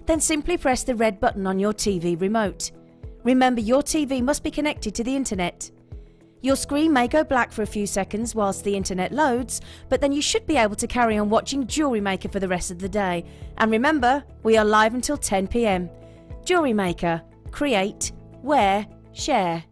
[SPEAKER 1] then simply press the red button on your TV remote. Remember, your TV must be connected to the internet. Your screen may go black for a few seconds whilst the internet loads, but then you should be able to carry on watching Jewellery Maker for the rest of the day. And remember, we are live until 10 PM. Jewellery Maker. Create, wear, share.